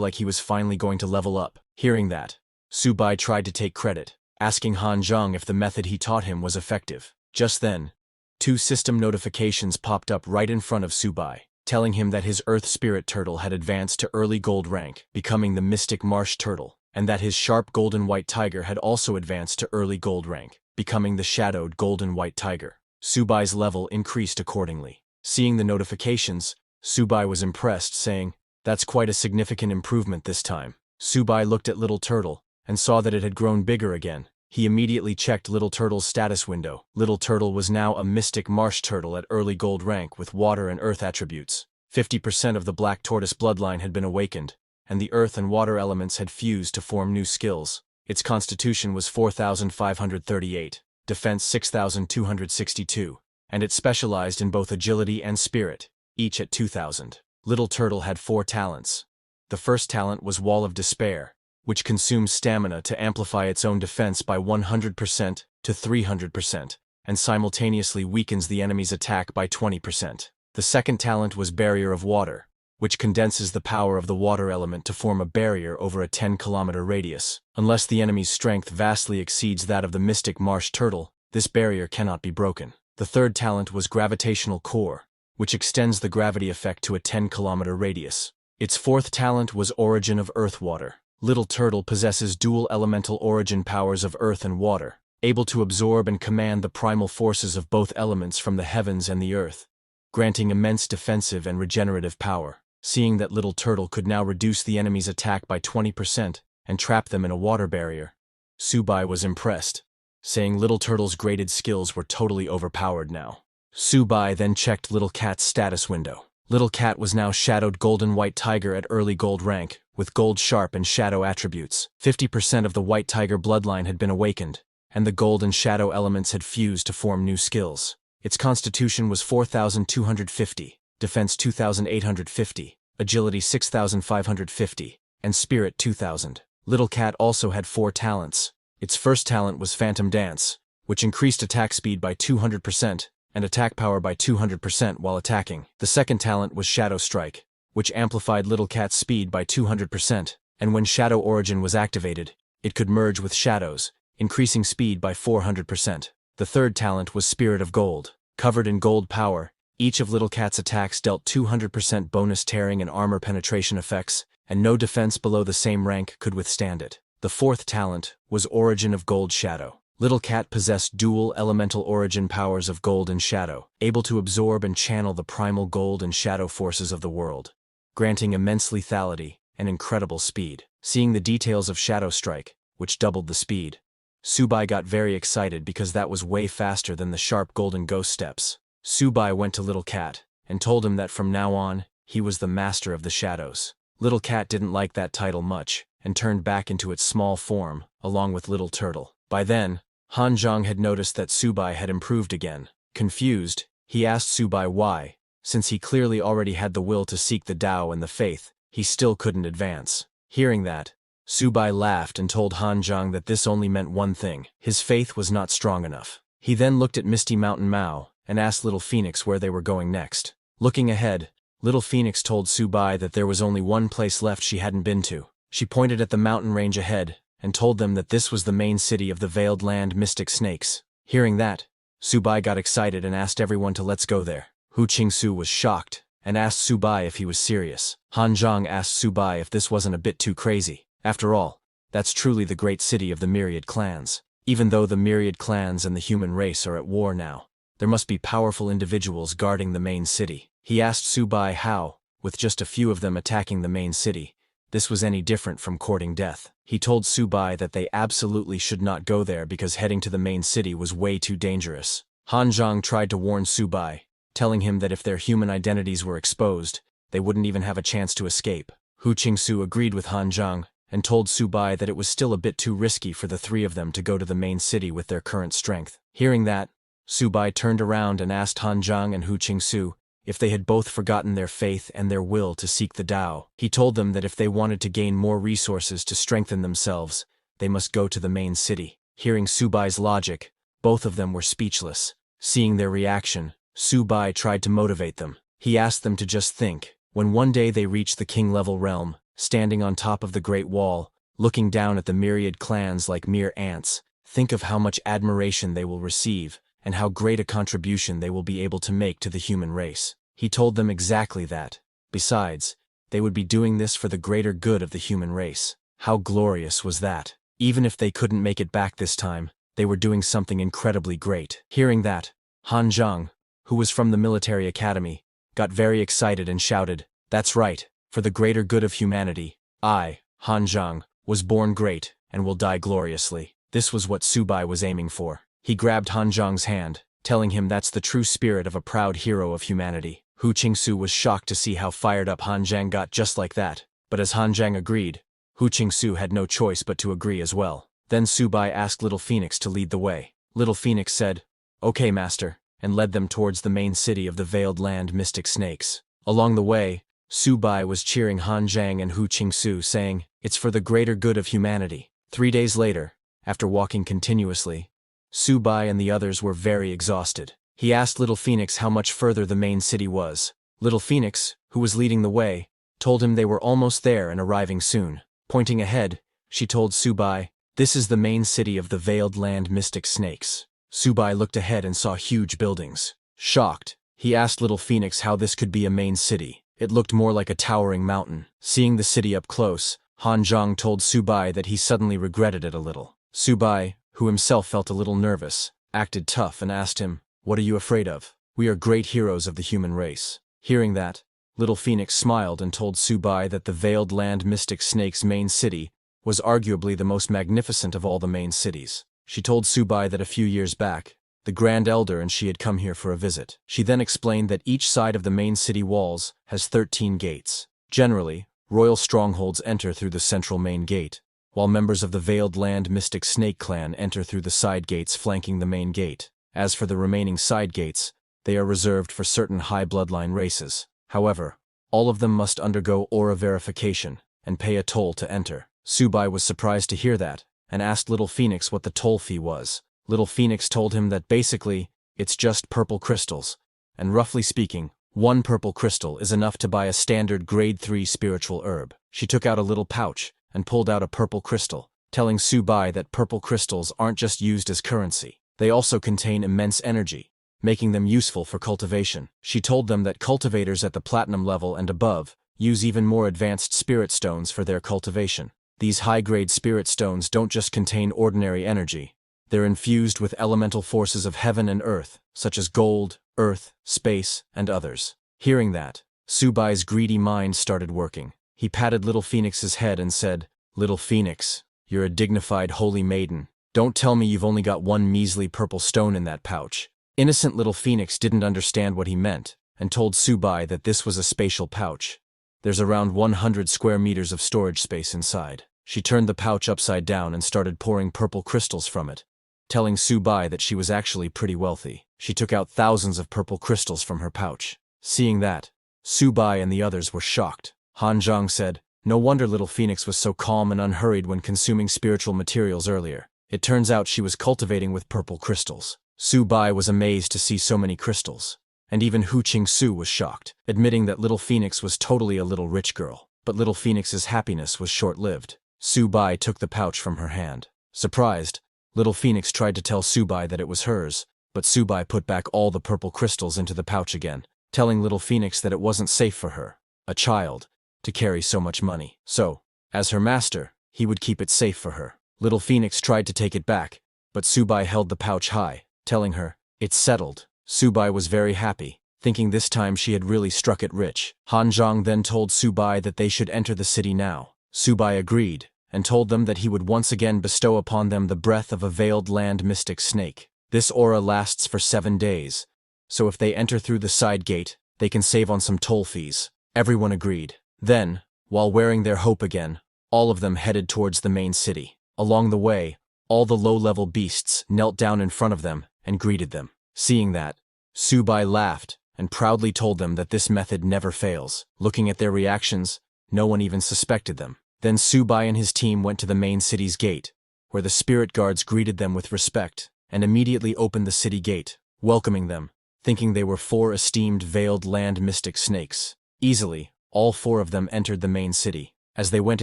like he was finally going to level up. Hearing that, Subai tried to take credit, asking Han Zhang if the method he taught him was effective. Just then, 2 system notifications popped up right in front of Subai, telling him that his Earth Spirit Turtle had advanced to early gold rank, becoming the Mystic Marsh Turtle, and that his Sharp Golden White Tiger had also advanced to early gold rank, becoming the Shadowed Golden White Tiger. Subai's level increased accordingly. Seeing the notifications, Subai was impressed, saying, "That's quite a significant improvement this time." Subai looked at Little Turtle, and saw that it had grown bigger again. He immediately checked Little Turtle's status window. Little Turtle was now a Mystic Marsh Turtle at early gold rank with water and earth attributes. 50% of the Black Tortoise bloodline had been awakened, and the earth and water elements had fused to form new skills. Its constitution was 4,538, defense 6,262, and it specialized in both agility and spirit, each at 2,000. Little Turtle had 4 talents. The first talent was Wall of Despair, which consumes stamina to amplify its own defense by 100% to 300%, and simultaneously weakens the enemy's attack by 20%. The second talent was Barrier of Water, which condenses the power of the water element to form a barrier over a 10-kilometer radius. Unless the enemy's strength vastly exceeds that of the Mystic Marsh Turtle, this barrier cannot be broken. The third talent was Gravitational Core, which extends the gravity effect to a 10-kilometer radius. Its fourth talent was Origin of Earth Water. Little Turtle possesses dual elemental origin powers of earth and water, able to absorb and command the primal forces of both elements from the heavens and the earth, granting immense defensive and regenerative power. Seeing that Little Turtle could now reduce the enemy's attack by 20% and trap them in a water barrier, Subai was impressed, saying Little Turtle's graded skills were totally overpowered now. Subai then checked Little Cat's status window. Little Cat was now Shadowed Golden White Tiger at early gold rank, with gold sharp and shadow attributes. 50% of the White Tiger bloodline had been awakened, and the gold and shadow elements had fused to form new skills. Its constitution was 4,250, defense 2,850, agility 6,550, and spirit 2,000. Little Cat also had 4 talents. Its first talent was Phantom Dance, which increased attack speed by 200%, and attack power by 200% while attacking. The second talent was Shadow Strike, which amplified Little Cat's speed by 200%, and when Shadow Origin was activated, it could merge with shadows, increasing speed by 400%. The third talent was Spirit of Gold. Covered in gold power, each of Little Cat's attacks dealt 200% bonus tearing and armor penetration effects, and no defense below the same rank could withstand it. The fourth talent was Origin of Gold Shadow. Little Cat possessed dual elemental origin powers of gold and shadow, able to absorb and channel the primal gold and shadow forces of the world, granting immense lethality and incredible speed. Seeing the details of Shadow Strike, which doubled the speed, Subai got very excited because that was way faster than the sharp golden ghost steps. Subai went to Little Cat and told him that from now on, he was the master of the shadows. Little Cat didn't like that title much and turned back into its small form, along with Little Turtle. By then, Han Zhang had noticed that Subai had improved again. Confused, he asked Subai why, since he clearly already had the will to seek the Tao and the faith, he still couldn't advance. Hearing that, Subai laughed and told Han Zhang that this only meant one thing: his faith was not strong enough. He then looked at Misty Mountain Mao and asked Little Phoenix where they were going next. Looking ahead, Little Phoenix told Subai that there was only one place left she hadn't been to. She pointed at the mountain range ahead and told them that this was the main city of the Veiled Land Mystic Snakes. Hearing that, Subai got excited and asked everyone to let's go there. Hu Qingsu was shocked and asked Subai if he was serious. Han Zhang asked Subai if this wasn't a bit too crazy. After all, that's truly the great city of the myriad clans. Even though the myriad clans and the human race are at war now, there must be powerful individuals guarding the main city. He asked Subai how, with just a few of them attacking the main city, this was any different from courting death. He told Subai that they absolutely should not go there because heading to the main city was way too dangerous. Han Zhang tried to warn Subai, telling him that if their human identities were exposed, they wouldn't even have a chance to escape. Hu Qingsu agreed with Han Zhang and told Subai that it was still a bit too risky for the three of them to go to the main city with their current strength. Hearing that, Subai turned around and asked Han Zhang and Hu Qingsu if they had both forgotten their faith and their will to seek the Tao. He told them that if they wanted to gain more resources to strengthen themselves, they must go to the main city. Hearing Subai's logic, both of them were speechless. Seeing their reaction, Subai tried to motivate them. He asked them to just think. When one day they reached the king-level realm, standing on top of the Great Wall, looking down at the myriad clans like mere ants, think of how much admiration they will receive, and how great a contribution they will be able to make to the human race. He told them exactly that. Besides, they would be doing this for the greater good of the human race. How glorious was that? Even if they couldn't make it back this time, they were doing something incredibly great. Hearing that, Han Zhang, who was from the military academy, got very excited and shouted, "That's right, for the greater good of humanity, I, Han Zhang, was born great and will die gloriously." This was what Subai was aiming for. He grabbed Han Zhang's hand, telling him that's the true spirit of a proud hero of humanity. Hu Qingsu was shocked to see how fired up Han Zhang got just like that, but as Han Zhang agreed, Hu Qingsu had no choice but to agree as well. Then Subai asked Little Phoenix to lead the way. Little Phoenix said, "Okay, master," and led them towards the main city of the Veiled Land Mystic Snakes. Along the way, Subai was cheering Han Zhang and Hu Qingsu, saying, "It's for the greater good of humanity." 3 days later, after walking continuously, Subai and the others were very exhausted. He asked Little Phoenix how much further the main city was. Little Phoenix, who was leading the way, told him they were almost there and arriving soon. Pointing ahead, she told Subai, "This is the main city of the Veiled Land Mystic Snakes." Subai looked ahead and saw huge buildings. Shocked, he asked Little Phoenix how this could be a main city. It looked more like a towering mountain. Seeing the city up close, Han Zhang told Subai that he suddenly regretted it a little. Subai, who himself felt a little nervous, acted tough and asked him, "What are you afraid of? We are great heroes of the human race." Hearing that, Little Phoenix smiled and told Subai that the Veiled Land Mystic Snake's main city was arguably the most magnificent of all the main cities. She told Subai that a few years back, the Grand Elder and she had come here for a visit. She then explained that each side of the main city walls has 13 gates. Generally, royal strongholds enter through the central main gate, while members of the Veiled Land Mystic Snake clan enter through the side gates flanking the main gate. As for the remaining side gates, they are reserved for certain high bloodline races. However, all of them must undergo aura verification and pay a toll to enter. Subai was surprised to hear that, and asked Little Phoenix what the toll fee was. Little Phoenix told him that basically, it's just purple crystals, and roughly speaking, 1 purple crystal is enough to buy a standard grade 3 spiritual herb. She took out a little pouch and pulled out a purple crystal, telling Subai that purple crystals aren't just used as currency. They also contain immense energy, making them useful for cultivation. She told them that cultivators at the platinum level and above use even more advanced spirit stones for their cultivation. These high-grade spirit stones don't just contain ordinary energy. They're infused with elemental forces of heaven and earth, such as gold, earth, space, and others. Hearing that, Subai's greedy mind started working. He patted Little Phoenix's head and said, "Little Phoenix, you're a dignified holy maiden. Don't tell me you've only got 1 measly purple stone in that pouch." Innocent Little Phoenix didn't understand what he meant, and told Subai that this was a spatial pouch. There's around 100 square meters of storage space inside. She turned the pouch upside down and started pouring purple crystals from it, telling Subai that she was actually pretty wealthy. She took out thousands of purple crystals from her pouch. Seeing that, Subai and the others were shocked. Han Zhang said, "No wonder Little Phoenix was so calm and unhurried when consuming spiritual materials earlier. It turns out she was cultivating with purple crystals." Subai was amazed to see so many crystals, and even Hu Qingsu was shocked, admitting that Little Phoenix was totally a little rich girl. But Little Phoenix's happiness was short-lived. Subai took the pouch from her hand. Surprised, Little Phoenix tried to tell Subai that it was hers, but Subai put back all the purple crystals into the pouch again, telling Little Phoenix that it wasn't safe for her, a child, to carry so much money. So, as her master, he would keep it safe for her. Little Phoenix tried to take it back, but Subai held the pouch high, telling her, "It's settled." Subai was very happy, thinking this time she had really struck it rich. Han Zhang then told Subai that they should enter the city now. Subai agreed, and told them that he would once again bestow upon them the breath of a Veiled Land Mystic Snake. This aura lasts for 7 days, so if they enter through the side gate, they can save on some toll fees. Everyone agreed. Then, while wearing their hope again, all of them headed towards the main city. Along the way, all the low-level beasts knelt down in front of them and greeted them. Seeing that, Subai laughed and proudly told them that this method never fails. Looking at their reactions, no one even suspected them. Then Subai and his team went to the main city's gate, where the spirit guards greeted them with respect, and immediately opened the city gate, welcoming them, thinking they were 4 esteemed veiled land mystic snakes. Easily, all 4 of them entered the main city. As they went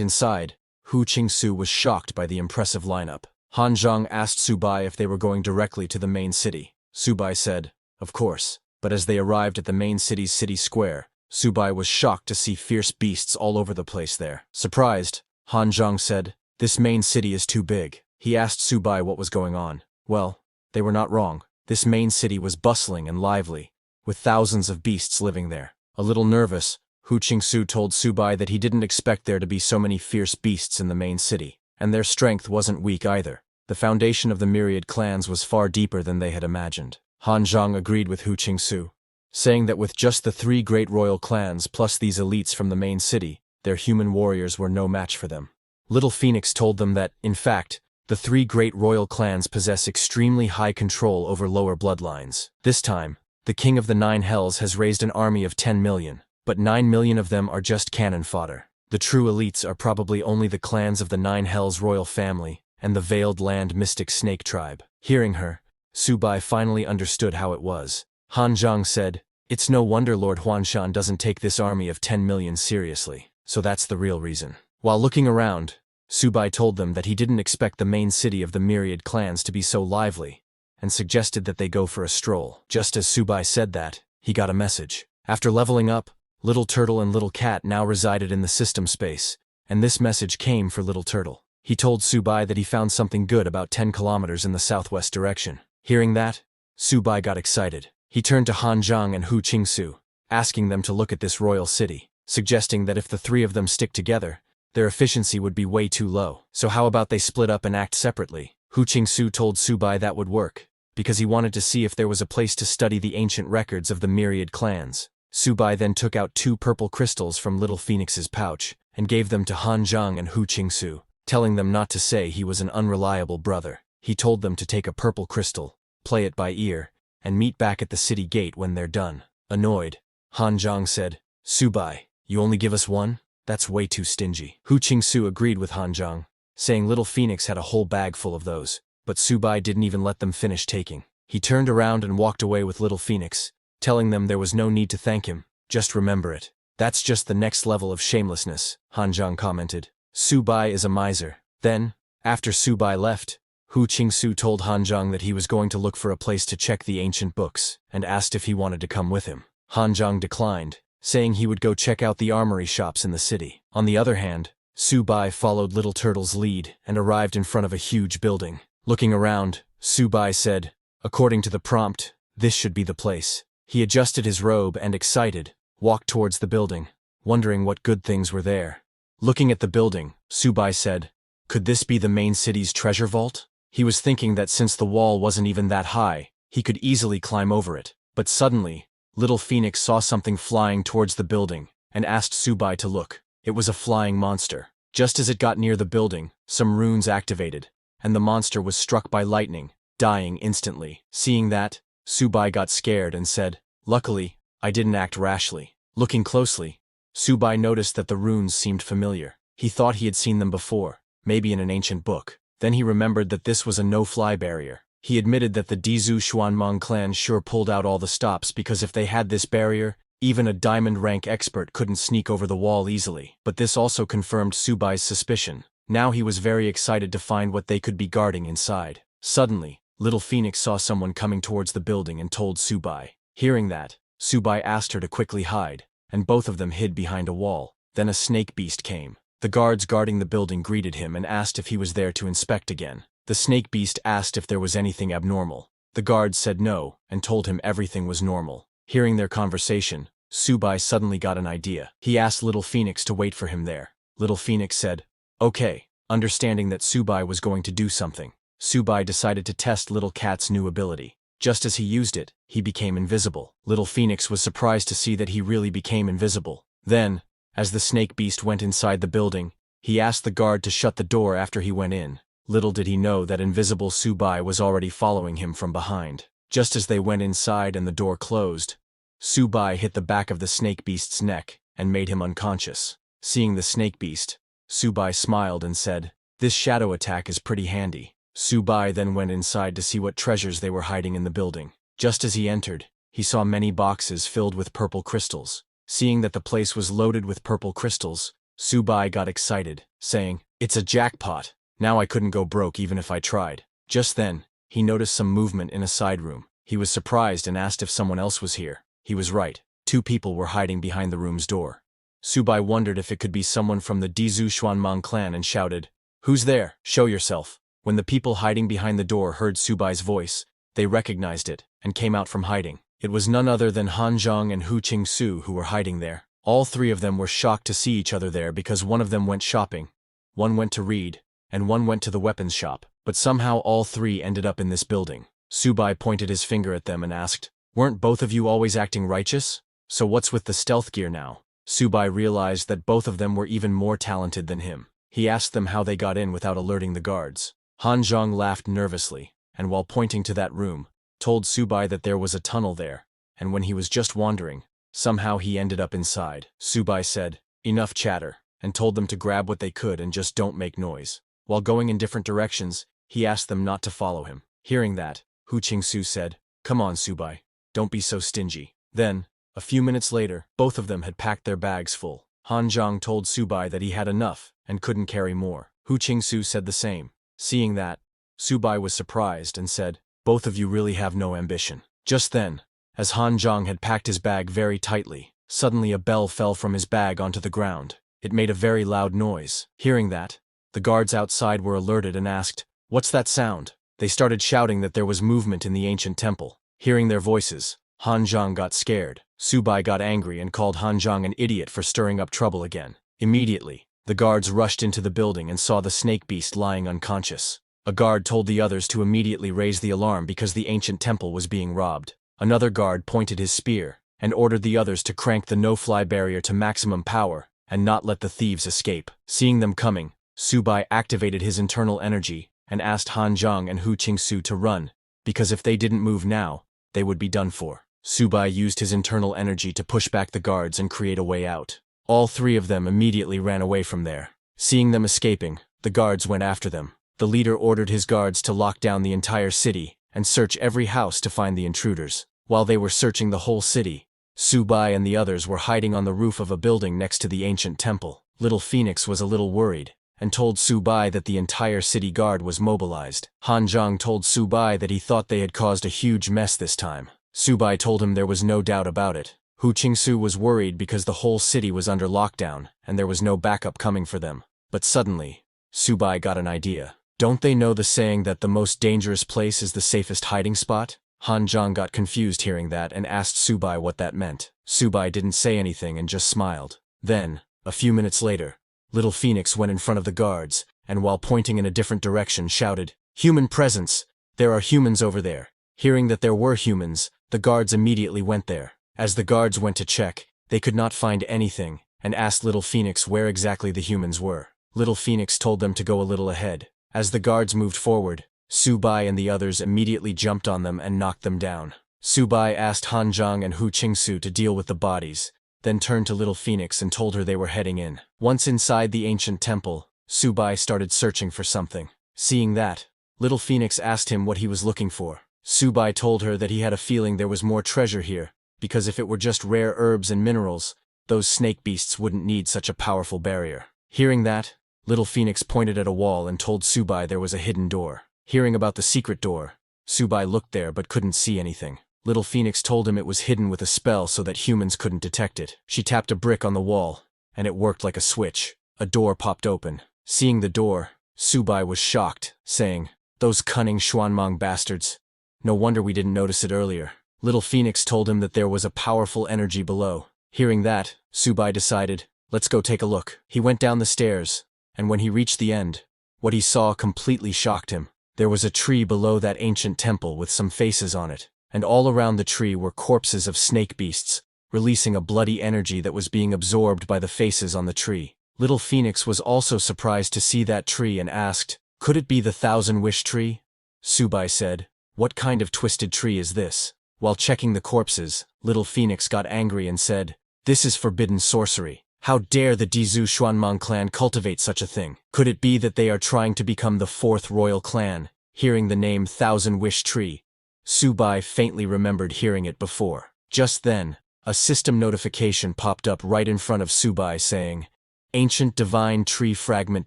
inside, Hu Qingsu was shocked by the impressive lineup. Han Zhang asked Subai if they were going directly to the main city. Subai said, of course. But as they arrived at the main city's city square, Subai was shocked to see fierce beasts all over the place there. Surprised, Han Zhang said, this main city is too big. He asked Subai what was going on. Well, they were not wrong. This main city was bustling and lively, with thousands of beasts living there. A little nervous, Hu Qingsu told Subai that he didn't expect there to be so many fierce beasts in the main city, and their strength wasn't weak either. The foundation of the myriad clans was far deeper than they had imagined. Han Zhang agreed with Hu Qingsu, saying that with just the 3 great royal clans plus these elites from the main city, their human warriors were no match for them. Little Phoenix told them that, in fact, the 3 great royal clans possess extremely high control over lower bloodlines. This time, the King of the 9 Hells has raised an army of 10 million, but 9 million of them are just cannon fodder. The true elites are probably only the clans of the 9 Hells royal family and the veiled land mystic snake tribe. Hearing her, Subai finally understood how it was. Han Zhang said, it's no wonder Lord Huanshan doesn't take this army of 10 million seriously, so that's the real reason. While looking around, Subai told them that he didn't expect the main city of the myriad clans to be so lively, and suggested that they go for a stroll. Just as Subai said that, he got a message. After leveling up, Little Turtle and Little Cat now resided in the system space, and this message came for Little Turtle. He told Subai that he found something good about 10 kilometers in the southwest direction. Hearing that, Subai got excited. He turned to Han Zhang and Hu Qingsu, asking them to look at this royal city, suggesting that if the 3 of them stick together, their efficiency would be way too low. So how about they split up and act separately? Hu Qingsu told Subai that would work, because he wanted to see if there was a place to study the ancient records of the myriad clans. Subai then took out 2 purple crystals from Little Phoenix's pouch and gave them to Han Zhang and Hu Qingsu, telling them not to say he was an unreliable brother. He told them to take a purple crystal, play it by ear, and meet back at the city gate when they're done. Annoyed, Han Zhang said, Subai, you only give us 1? That's way too stingy. Hu Qingsu agreed with Han Zhang, saying Little Phoenix had a whole bag full of those, but Subai didn't even let them finish taking. He turned around and walked away with Little Phoenix, telling them there was no need to thank him, just remember it. That's just the next level of shamelessness, Han Zhang commented. Subai is a miser. Then, after Subai left, Hu Qingsu told Han Zhang that he was going to look for a place to check the ancient books, and asked if he wanted to come with him. Han Zhang declined, saying he would go check out the armory shops in the city. On the other hand, Subai followed Little Turtle's lead and arrived in front of a huge building. Looking around, Subai said, according to the prompt, this should be the place. He adjusted his robe and, excited, walked towards the building, wondering what good things were there. Looking at the building, Subai said, could this be the main city's treasure vault? He was thinking that since the wall wasn't even that high, he could easily climb over it. But suddenly, Little Phoenix saw something flying towards the building and asked Subai to look. It was a flying monster. Just as it got near the building, some runes activated, and the monster was struck by lightning, dying instantly. Seeing that, Subai got scared and said, luckily, I didn't act rashly. Looking closely, Subai noticed that the runes seemed familiar. He thought he had seen them before, maybe in an ancient book. Then he remembered that this was a no-fly barrier. He admitted that the Dizhu Xuanmeng clan sure pulled out all the stops because if they had this barrier, even a diamond rank expert couldn't sneak over the wall easily. But this also confirmed Subai's suspicion. Now he was very excited to find what they could be guarding inside. Suddenly, Little Phoenix saw someone coming towards the building and told Subai. Hearing that, Subai asked her to quickly hide, and both of them hid behind a wall. Then a snake beast came. The guards guarding the building greeted him and asked if he was there to inspect again. The snake beast asked if there was anything abnormal. The guards said no, and told him everything was normal. Hearing their conversation, Subai suddenly got an idea. He asked Little Phoenix to wait for him there. Little Phoenix said, okay, understanding that Subai was going to do something. Subai decided to test Little Cat's new ability. Just as he used it, he became invisible. Little Phoenix was surprised to see that he really became invisible. Then, as the snake beast went inside the building, he asked the guard to shut the door after he went in. Little did he know that invisible Subai was already following him from behind. Just as they went inside and the door closed, Subai hit the back of the snake beast's neck and made him unconscious. Seeing the snake beast, Subai smiled and said, "This shadow attack is pretty handy." Subai then went inside to see what treasures they were hiding in the building. Just as he entered, he saw many boxes filled with purple crystals. Seeing that the place was loaded with purple crystals, Subai got excited, saying, "It's a jackpot. Now I couldn't go broke even if I tried." Just then, he noticed some movement in a side room. He was surprised and asked if someone else was here. He was right. 2 people were hiding behind the room's door. Subai wondered if it could be someone from the Dizu Xuanmang clan and shouted, "Who's there? Show yourself." When the people hiding behind the door heard Subai's voice, they recognized it and came out from hiding. It was none other than Han Zhang and Hu Qingsu who were hiding there. All 3 of them were shocked to see each other there because one of them went shopping, one went to read, and one went to the weapons shop. But somehow all 3 ended up in this building. Subai pointed his finger at them and asked, "Weren't both of you always acting righteous? So what's with the stealth gear now?" Subai realized that both of them were even more talented than him. He asked them how they got in without alerting the guards. Han Zhang laughed nervously, and while pointing to that room, told Subai that there was a tunnel there, and when he was just wandering, somehow he ended up inside. Subai said, "Enough chatter," and told them to grab what they could and just don't make noise. While going in different directions, he asked them not to follow him. Hearing that, Hu Qingsu said, "Come on, Subai, don't be so stingy." Then, a few minutes later, both of them had packed their bags full. Han Zhang told Subai that he had enough and couldn't carry more. Hu Qingsu said the same. Seeing that, Subai was surprised and said, "Both of you really have no ambition." Just then, as Han Zhang had packed his bag very tightly, suddenly a bell fell from his bag onto the ground. It made a very loud noise. Hearing that, the guards outside were alerted and asked, "What's that sound?" They started shouting that there was movement in the ancient temple. Hearing their voices, Han Zhang got scared. Subai got angry and called Han Zhang an idiot for stirring up trouble again. Immediately, the guards rushed into the building and saw the snake beast lying unconscious. A guard told the others to immediately raise the alarm because the ancient temple was being robbed. Another guard pointed his spear and ordered the others to crank the no-fly barrier to maximum power and not let the thieves escape. Seeing them coming, Subai activated his internal energy and asked Han Zhang and Hu Qingsu to run, because if they didn't move now, they would be done for. Subai used his internal energy to push back the guards and create a way out. All 3 of them immediately ran away from there. Seeing them escaping, the guards went after them. The leader ordered his guards to lock down the entire city and search every house to find the intruders. While they were searching the whole city, Subai and the others were hiding on the roof of a building next to the ancient temple. Little Phoenix was a little worried and told Subai that the entire city guard was mobilized. Han Zhang told Subai that he thought they had caused a huge mess this time. Subai told him there was no doubt about it. Hu Qingsu was worried because the whole city was under lockdown and there was no backup coming for them. But suddenly, Subai got an idea. Don't they know the saying that the most dangerous place is the safest hiding spot? Han Zhang got confused hearing that and asked Subai what that meant. Subai didn't say anything and just smiled. Then, a few minutes later, Little Phoenix went in front of the guards and while pointing in a different direction shouted, "Human presence! There are humans over there." Hearing that there were humans, the guards immediately went there. As the guards went to check, they could not find anything and asked Little Phoenix where exactly the humans were. Little Phoenix told them to go a little ahead. As the guards moved forward, Subai and the others immediately jumped on them and knocked them down. Subai asked Han Zhang and Hu Qingsu to deal with the bodies, then turned to Little Phoenix and told her they were heading in. Once inside the ancient temple, Subai started searching for something. Seeing that, Little Phoenix asked him what he was looking for. Subai told her that he had a feeling there was more treasure here, because if it were just rare herbs and minerals, those snake beasts wouldn't need such a powerful barrier. Hearing that, Little Phoenix pointed at a wall and told Subai there was a hidden door. Hearing about the secret door, Subai looked there but couldn't see anything. Little Phoenix told him it was hidden with a spell so that humans couldn't detect it. She tapped a brick on the wall, and it worked like a switch. A door popped open. Seeing the door, Subai was shocked, saying, "Those cunning Xuanmang bastards. No wonder we didn't notice it earlier." Little Phoenix told him that there was a powerful energy below. Hearing that, Subai decided, "Let's go take a look." He went down the stairs, and when he reached the end, what he saw completely shocked him. There was a tree below that ancient temple with some faces on it, and all around the tree were corpses of snake beasts, releasing a bloody energy that was being absorbed by the faces on the tree. Little Phoenix was also surprised to see that tree and asked, "Could it be the Thousand-Wish Tree?" Subai said, "What kind of twisted tree is this?" While checking the corpses, Little Phoenix got angry and said, "This is forbidden sorcery. How dare the Dizu Xuanmeng clan cultivate such a thing? Could it be that they are trying to become the fourth royal clan?" Hearing the name Thousand Wish Tree, Subai faintly remembered hearing it before. Just then, a system notification popped up right in front of Subai saying, "Ancient Divine Tree Fragment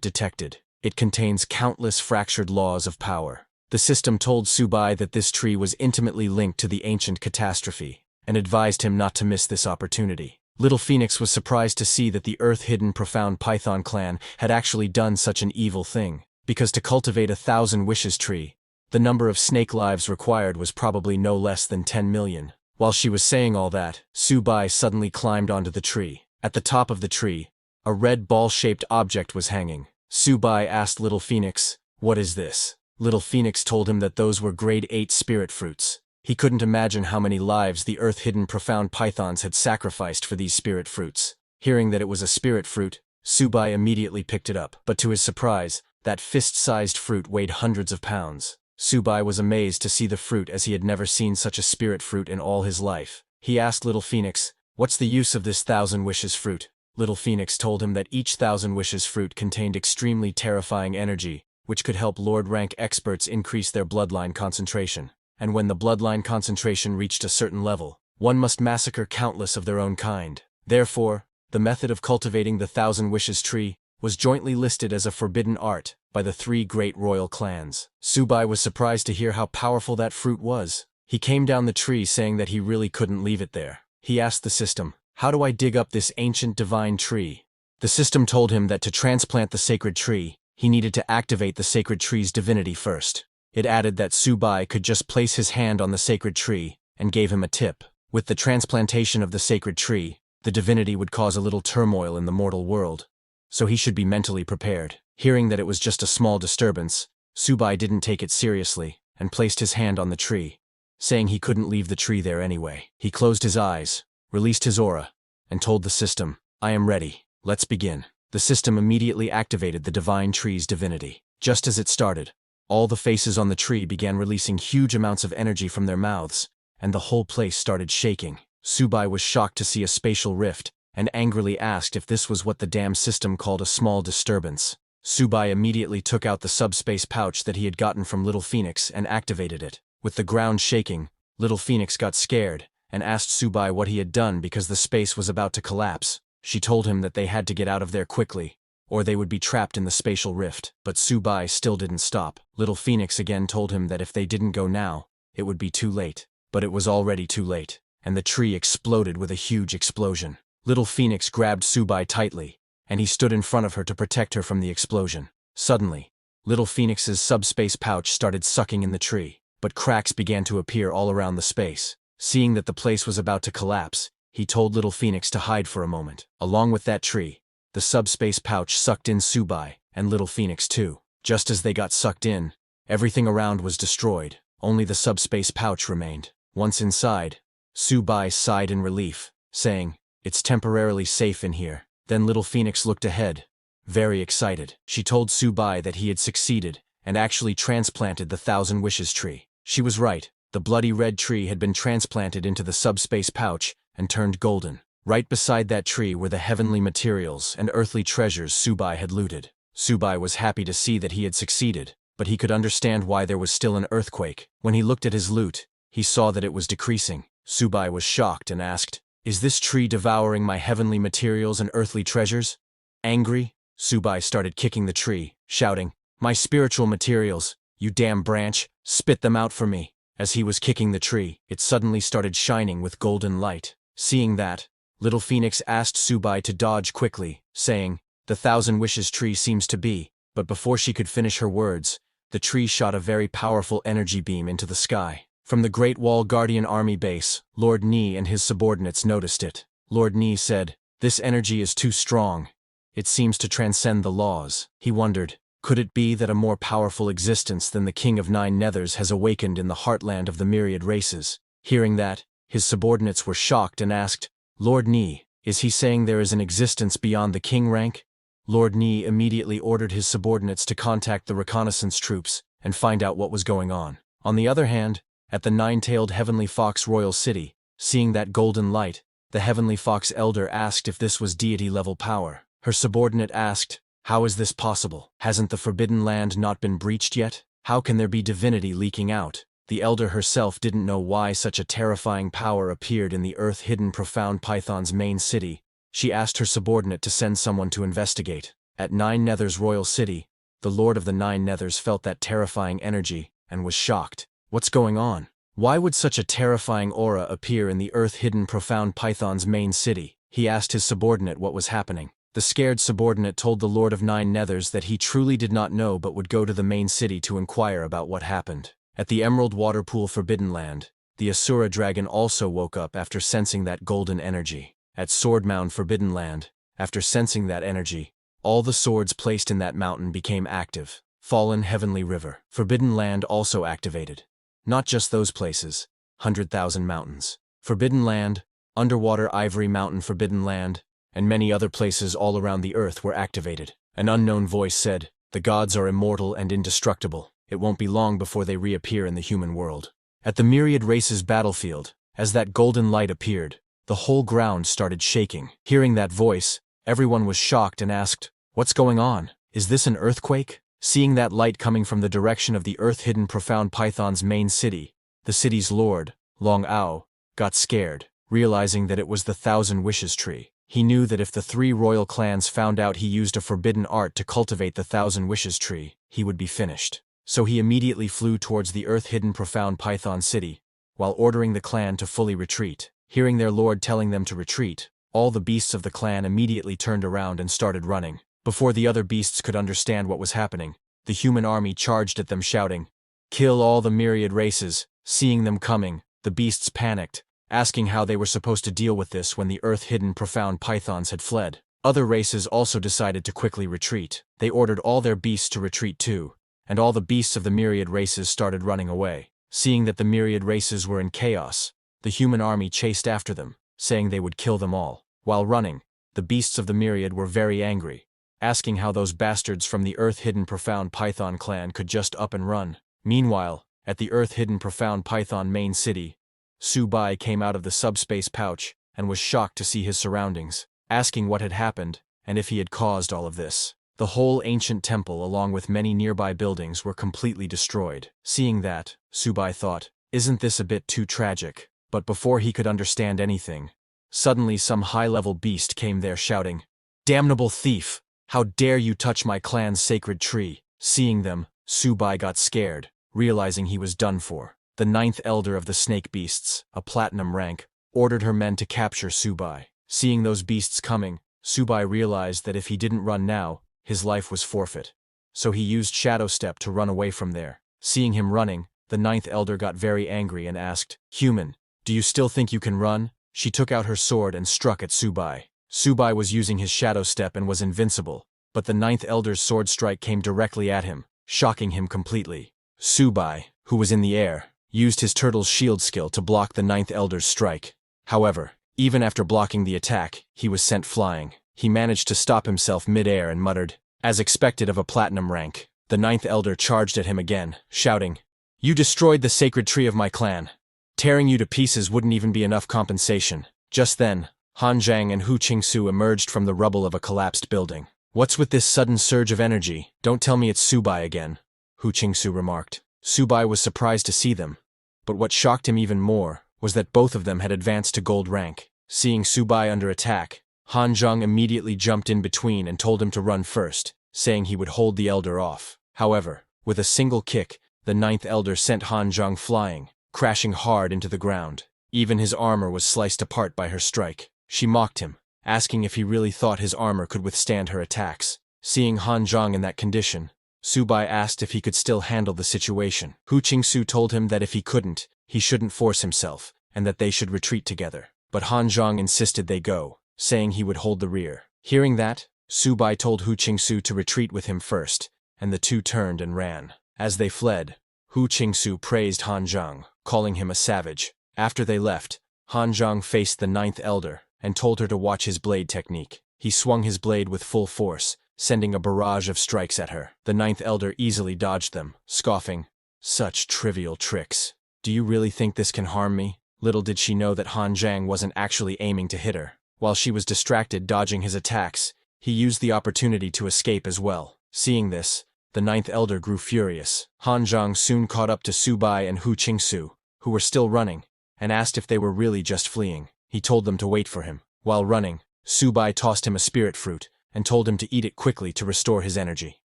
detected. It contains countless fractured laws of power." The system told Subai that this tree was intimately linked to the ancient catastrophe, and advised him not to miss this opportunity. Little Phoenix was surprised to see that the Earth-hidden Profound Python clan had actually done such an evil thing, because to cultivate a Thousand Wishes tree, the number of snake lives required was probably no less than 10 million. While she was saying all that, Subai suddenly climbed onto the tree. At the top of the tree, a red ball-shaped object was hanging. Subai asked Little Phoenix, "What is this?" Little Phoenix told him that those were grade 8 spirit fruits. He couldn't imagine how many lives the Earth-hidden Profound Pythons had sacrificed for these spirit fruits. Hearing that it was a spirit fruit, Subai immediately picked it up, but to his surprise, that fist-sized fruit weighed hundreds of pounds. Subai was amazed to see the fruit as he had never seen such a spirit fruit in all his life. He asked Little Phoenix, "What's the use of this Thousand Wishes fruit?" Little Phoenix told him that each Thousand Wishes fruit contained extremely terrifying energy, which could help Lord-rank experts increase their bloodline concentration. And when the bloodline concentration reached a certain level, one must massacre countless of their own kind. Therefore, the method of cultivating the Thousand Wishes tree was jointly listed as a forbidden art by the 3 great royal clans. Subai was surprised to hear how powerful that fruit was. He came down the tree saying that he really couldn't leave it there. He asked the system, "How do I dig up this ancient divine tree?" The system told him that to transplant the sacred tree, he needed to activate the sacred tree's divinity first. It added that Subai could just place his hand on the sacred tree, and gave him a tip. With the transplantation of the sacred tree, the divinity would cause a little turmoil in the mortal world, so he should be mentally prepared. Hearing that it was just a small disturbance, Subai didn't take it seriously, and placed his hand on the tree, saying he couldn't leave the tree there anyway. He closed his eyes, released his aura, and told the system, "I am ready. Let's begin." The system immediately activated the divine tree's divinity. Just as it started, all the faces on the tree began releasing huge amounts of energy from their mouths, and the whole place started shaking. Subai was shocked to see a spatial rift, and angrily asked if this was what the damn system called a small disturbance. Subai immediately took out the subspace pouch that he had gotten from Little Phoenix and activated it. With the ground shaking, Little Phoenix got scared, and asked Subai what he had done because the space was about to collapse. She told him that they had to get out of there quickly, or they would be trapped in the spatial rift. But Subai still didn't stop. Little Phoenix again told him that if they didn't go now, it would be too late. But it was already too late, and the tree exploded with a huge explosion. Little Phoenix grabbed Subai tightly, and he stood in front of her to protect her from the explosion. Suddenly, Little Phoenix's subspace pouch started sucking in the tree, but cracks began to appear all around the space. Seeing that the place was about to collapse, he told Little Phoenix to hide for a moment. Along with that tree, the subspace pouch sucked in Subai, and Little Phoenix too. Just as they got sucked in, everything around was destroyed. Only the subspace pouch remained. Once inside, Subai sighed in relief, saying, "It's temporarily safe in here." Then Little Phoenix looked ahead, very excited. She told Subai that he had succeeded, and actually transplanted the Thousand Wishes tree. She was right. The bloody red tree had been transplanted into the subspace pouch and turned golden. Right beside that tree were the heavenly materials and earthly treasures Subai had looted. Subai was happy to see that he had succeeded, but he could understand why there was still an earthquake. When he looked at his loot, he saw that it was decreasing. Subai was shocked and asked, "Is this tree devouring my heavenly materials and earthly treasures?" Angry, Subai started kicking the tree, shouting, "My spiritual materials, you damn branch, spit them out for me." As he was kicking the tree, it suddenly started shining with golden light. Seeing that, Little Phoenix asked Subai to dodge quickly, saying, "The Thousand Wishes tree seems to be," but before she could finish her words, the tree shot a very powerful energy beam into the sky. From the Great Wall Guardian Army base, Lord Ni and his subordinates noticed it. Lord Ni said, "This energy is too strong. It seems to transcend the laws." He wondered, could it be that a more powerful existence than the King of Nine Nethers has awakened in the heartland of the myriad races? Hearing that, his subordinates were shocked and asked, "Lord Ni, is he saying there is an existence beyond the king rank?" Lord Ni immediately ordered his subordinates to contact the reconnaissance troops and find out what was going on. On the other hand, at the Nine-Tailed Heavenly Fox Royal City, Seeing that golden light, the Heavenly Fox Elder asked if this was deity-level power. Her subordinate asked, "How is this possible? Hasn't the Forbidden Land not been breached yet? How can there be divinity leaking out?" The Elder herself didn't know why such a terrifying power appeared in the earth-hidden profound Python's main city. She asked her subordinate to send someone to investigate. At Nine Nether's royal city, the Lord of the Nine Nethers felt that terrifying energy and was shocked. What's going on? Why would such a terrifying aura appear in the earth-hidden profound Python's main city? He asked his subordinate what was happening. The scared subordinate told the Lord of Nine Nethers that he truly did not know but would go to the main city to inquire about what happened. At the Emerald Waterpool Forbidden Land, the Asura dragon also woke up after sensing that golden energy. At Sword Mound Forbidden Land, after sensing that energy, all the swords placed in that mountain became active. Fallen Heavenly River Forbidden Land also activated. Not just those places, 100,000 mountains. Forbidden Land, Underwater Ivory Mountain Forbidden Land, and many other places all around the earth were activated. An unknown voice said, "The gods are immortal and indestructible. It won't be long before they reappear in the human world." At the Myriad Races battlefield, as that golden light appeared, the whole ground started shaking. Hearing that voice, everyone was shocked and asked, "What's going on? Is this an earthquake?" Seeing that light coming from the direction of the earth-hidden profound Python's main city, the city's lord, Long Ao, got scared, realizing that it was the Thousand Wishes tree. He knew that if the three royal clans found out he used a forbidden art to cultivate the Thousand Wishes tree, he would be finished. So he immediately flew towards the earth-hidden profound Python city, while ordering the clan to fully retreat. Hearing their lord telling them to retreat, all the beasts of the clan immediately turned around and started running. Before the other beasts could understand what was happening, the human army charged at them shouting, "Kill all the myriad races." Seeing them coming, the beasts panicked, asking how they were supposed to deal with this when the earth-hidden profound pythons had fled. Other races also decided to quickly retreat. They ordered all their beasts to retreat too, and all the beasts of the myriad races started running away. Seeing that the myriad races were in chaos, the human army chased after them, saying they would kill them all. While running, the beasts of the myriad were very angry, asking how those bastards from the earth-hidden profound python clan could just up and run. Meanwhile, at the earth-hidden profound python main city, Subai came out of the subspace pouch and was shocked to see his surroundings, asking what had happened and if he had caused all of this. The whole ancient temple along with many nearby buildings were completely destroyed. Seeing that, Subai thought, "Isn't this a bit too tragic?" But before he could understand anything, suddenly some high-level beast came there shouting, "Damnable thief! How dare you touch my clan's sacred tree?" Seeing them, Subai got scared, realizing he was done for. The ninth elder of the snake beasts, a platinum rank, ordered her men to capture Subai. Seeing those beasts coming, Subai realized that if he didn't run now, his life was forfeit. So he used Shadow Step to run away from there. Seeing him running, the ninth elder got very angry and asked, "Human, do you still think you can run?" She took out her sword and struck at Subai. Subai was using his Shadow Step and was invincible, but the ninth elder's sword strike came directly at him, shocking him completely. Subai, who was in the air, used his turtle's shield skill to block the ninth elder's strike. However, even after blocking the attack, he was sent flying. He managed to stop himself mid-air and muttered, as expected of a platinum rank. The ninth elder charged at him again, shouting, "You destroyed the sacred tree of my clan. Tearing you to pieces wouldn't even be enough compensation." Just then, Han Zhang and Hu Qingsu emerged from the rubble of a collapsed building. "What's with this sudden surge of energy? Don't tell me it's Subai again," Hu Qingsu remarked. Subai was surprised to see them, but what shocked him even more was that both of them had advanced to gold rank. Seeing Subai under attack, Han Zhang immediately jumped in between and told him to run first, saying he would hold the elder off. However, with a single kick, the ninth elder sent Han Zhang flying, crashing hard into the ground. Even his armor was sliced apart by her strike. She mocked him, asking if he really thought his armor could withstand her attacks. Seeing Han Zhang in that condition, Subai asked if he could still handle the situation. Hu Qingsu told him that if he couldn't, he shouldn't force himself, and that they should retreat together. But Han Zhang insisted they go, saying he would hold the rear. Hearing that, Subai told Hu Qingsu to retreat with him first, and the two turned and ran. As they fled, Hu Qingsu praised Han Zhang, calling him a savage. After they left, Han Zhang faced the ninth elder and told her to watch his blade technique. He swung his blade with full force, sending a barrage of strikes at her. The ninth elder easily dodged them, scoffing, "Such trivial tricks. Do you really think this can harm me?" Little did she know that Han Zhang wasn't actually aiming to hit her. While she was distracted dodging his attacks, he used the opportunity to escape as well. Seeing this, the ninth elder grew furious. Han Zhang soon caught up to Su Bai and Hu Qingsu, who were still running, and asked if they were really just fleeing. He told them to wait for him. While running, Su Bai tossed him a spirit fruit and told him to eat it quickly to restore his energy.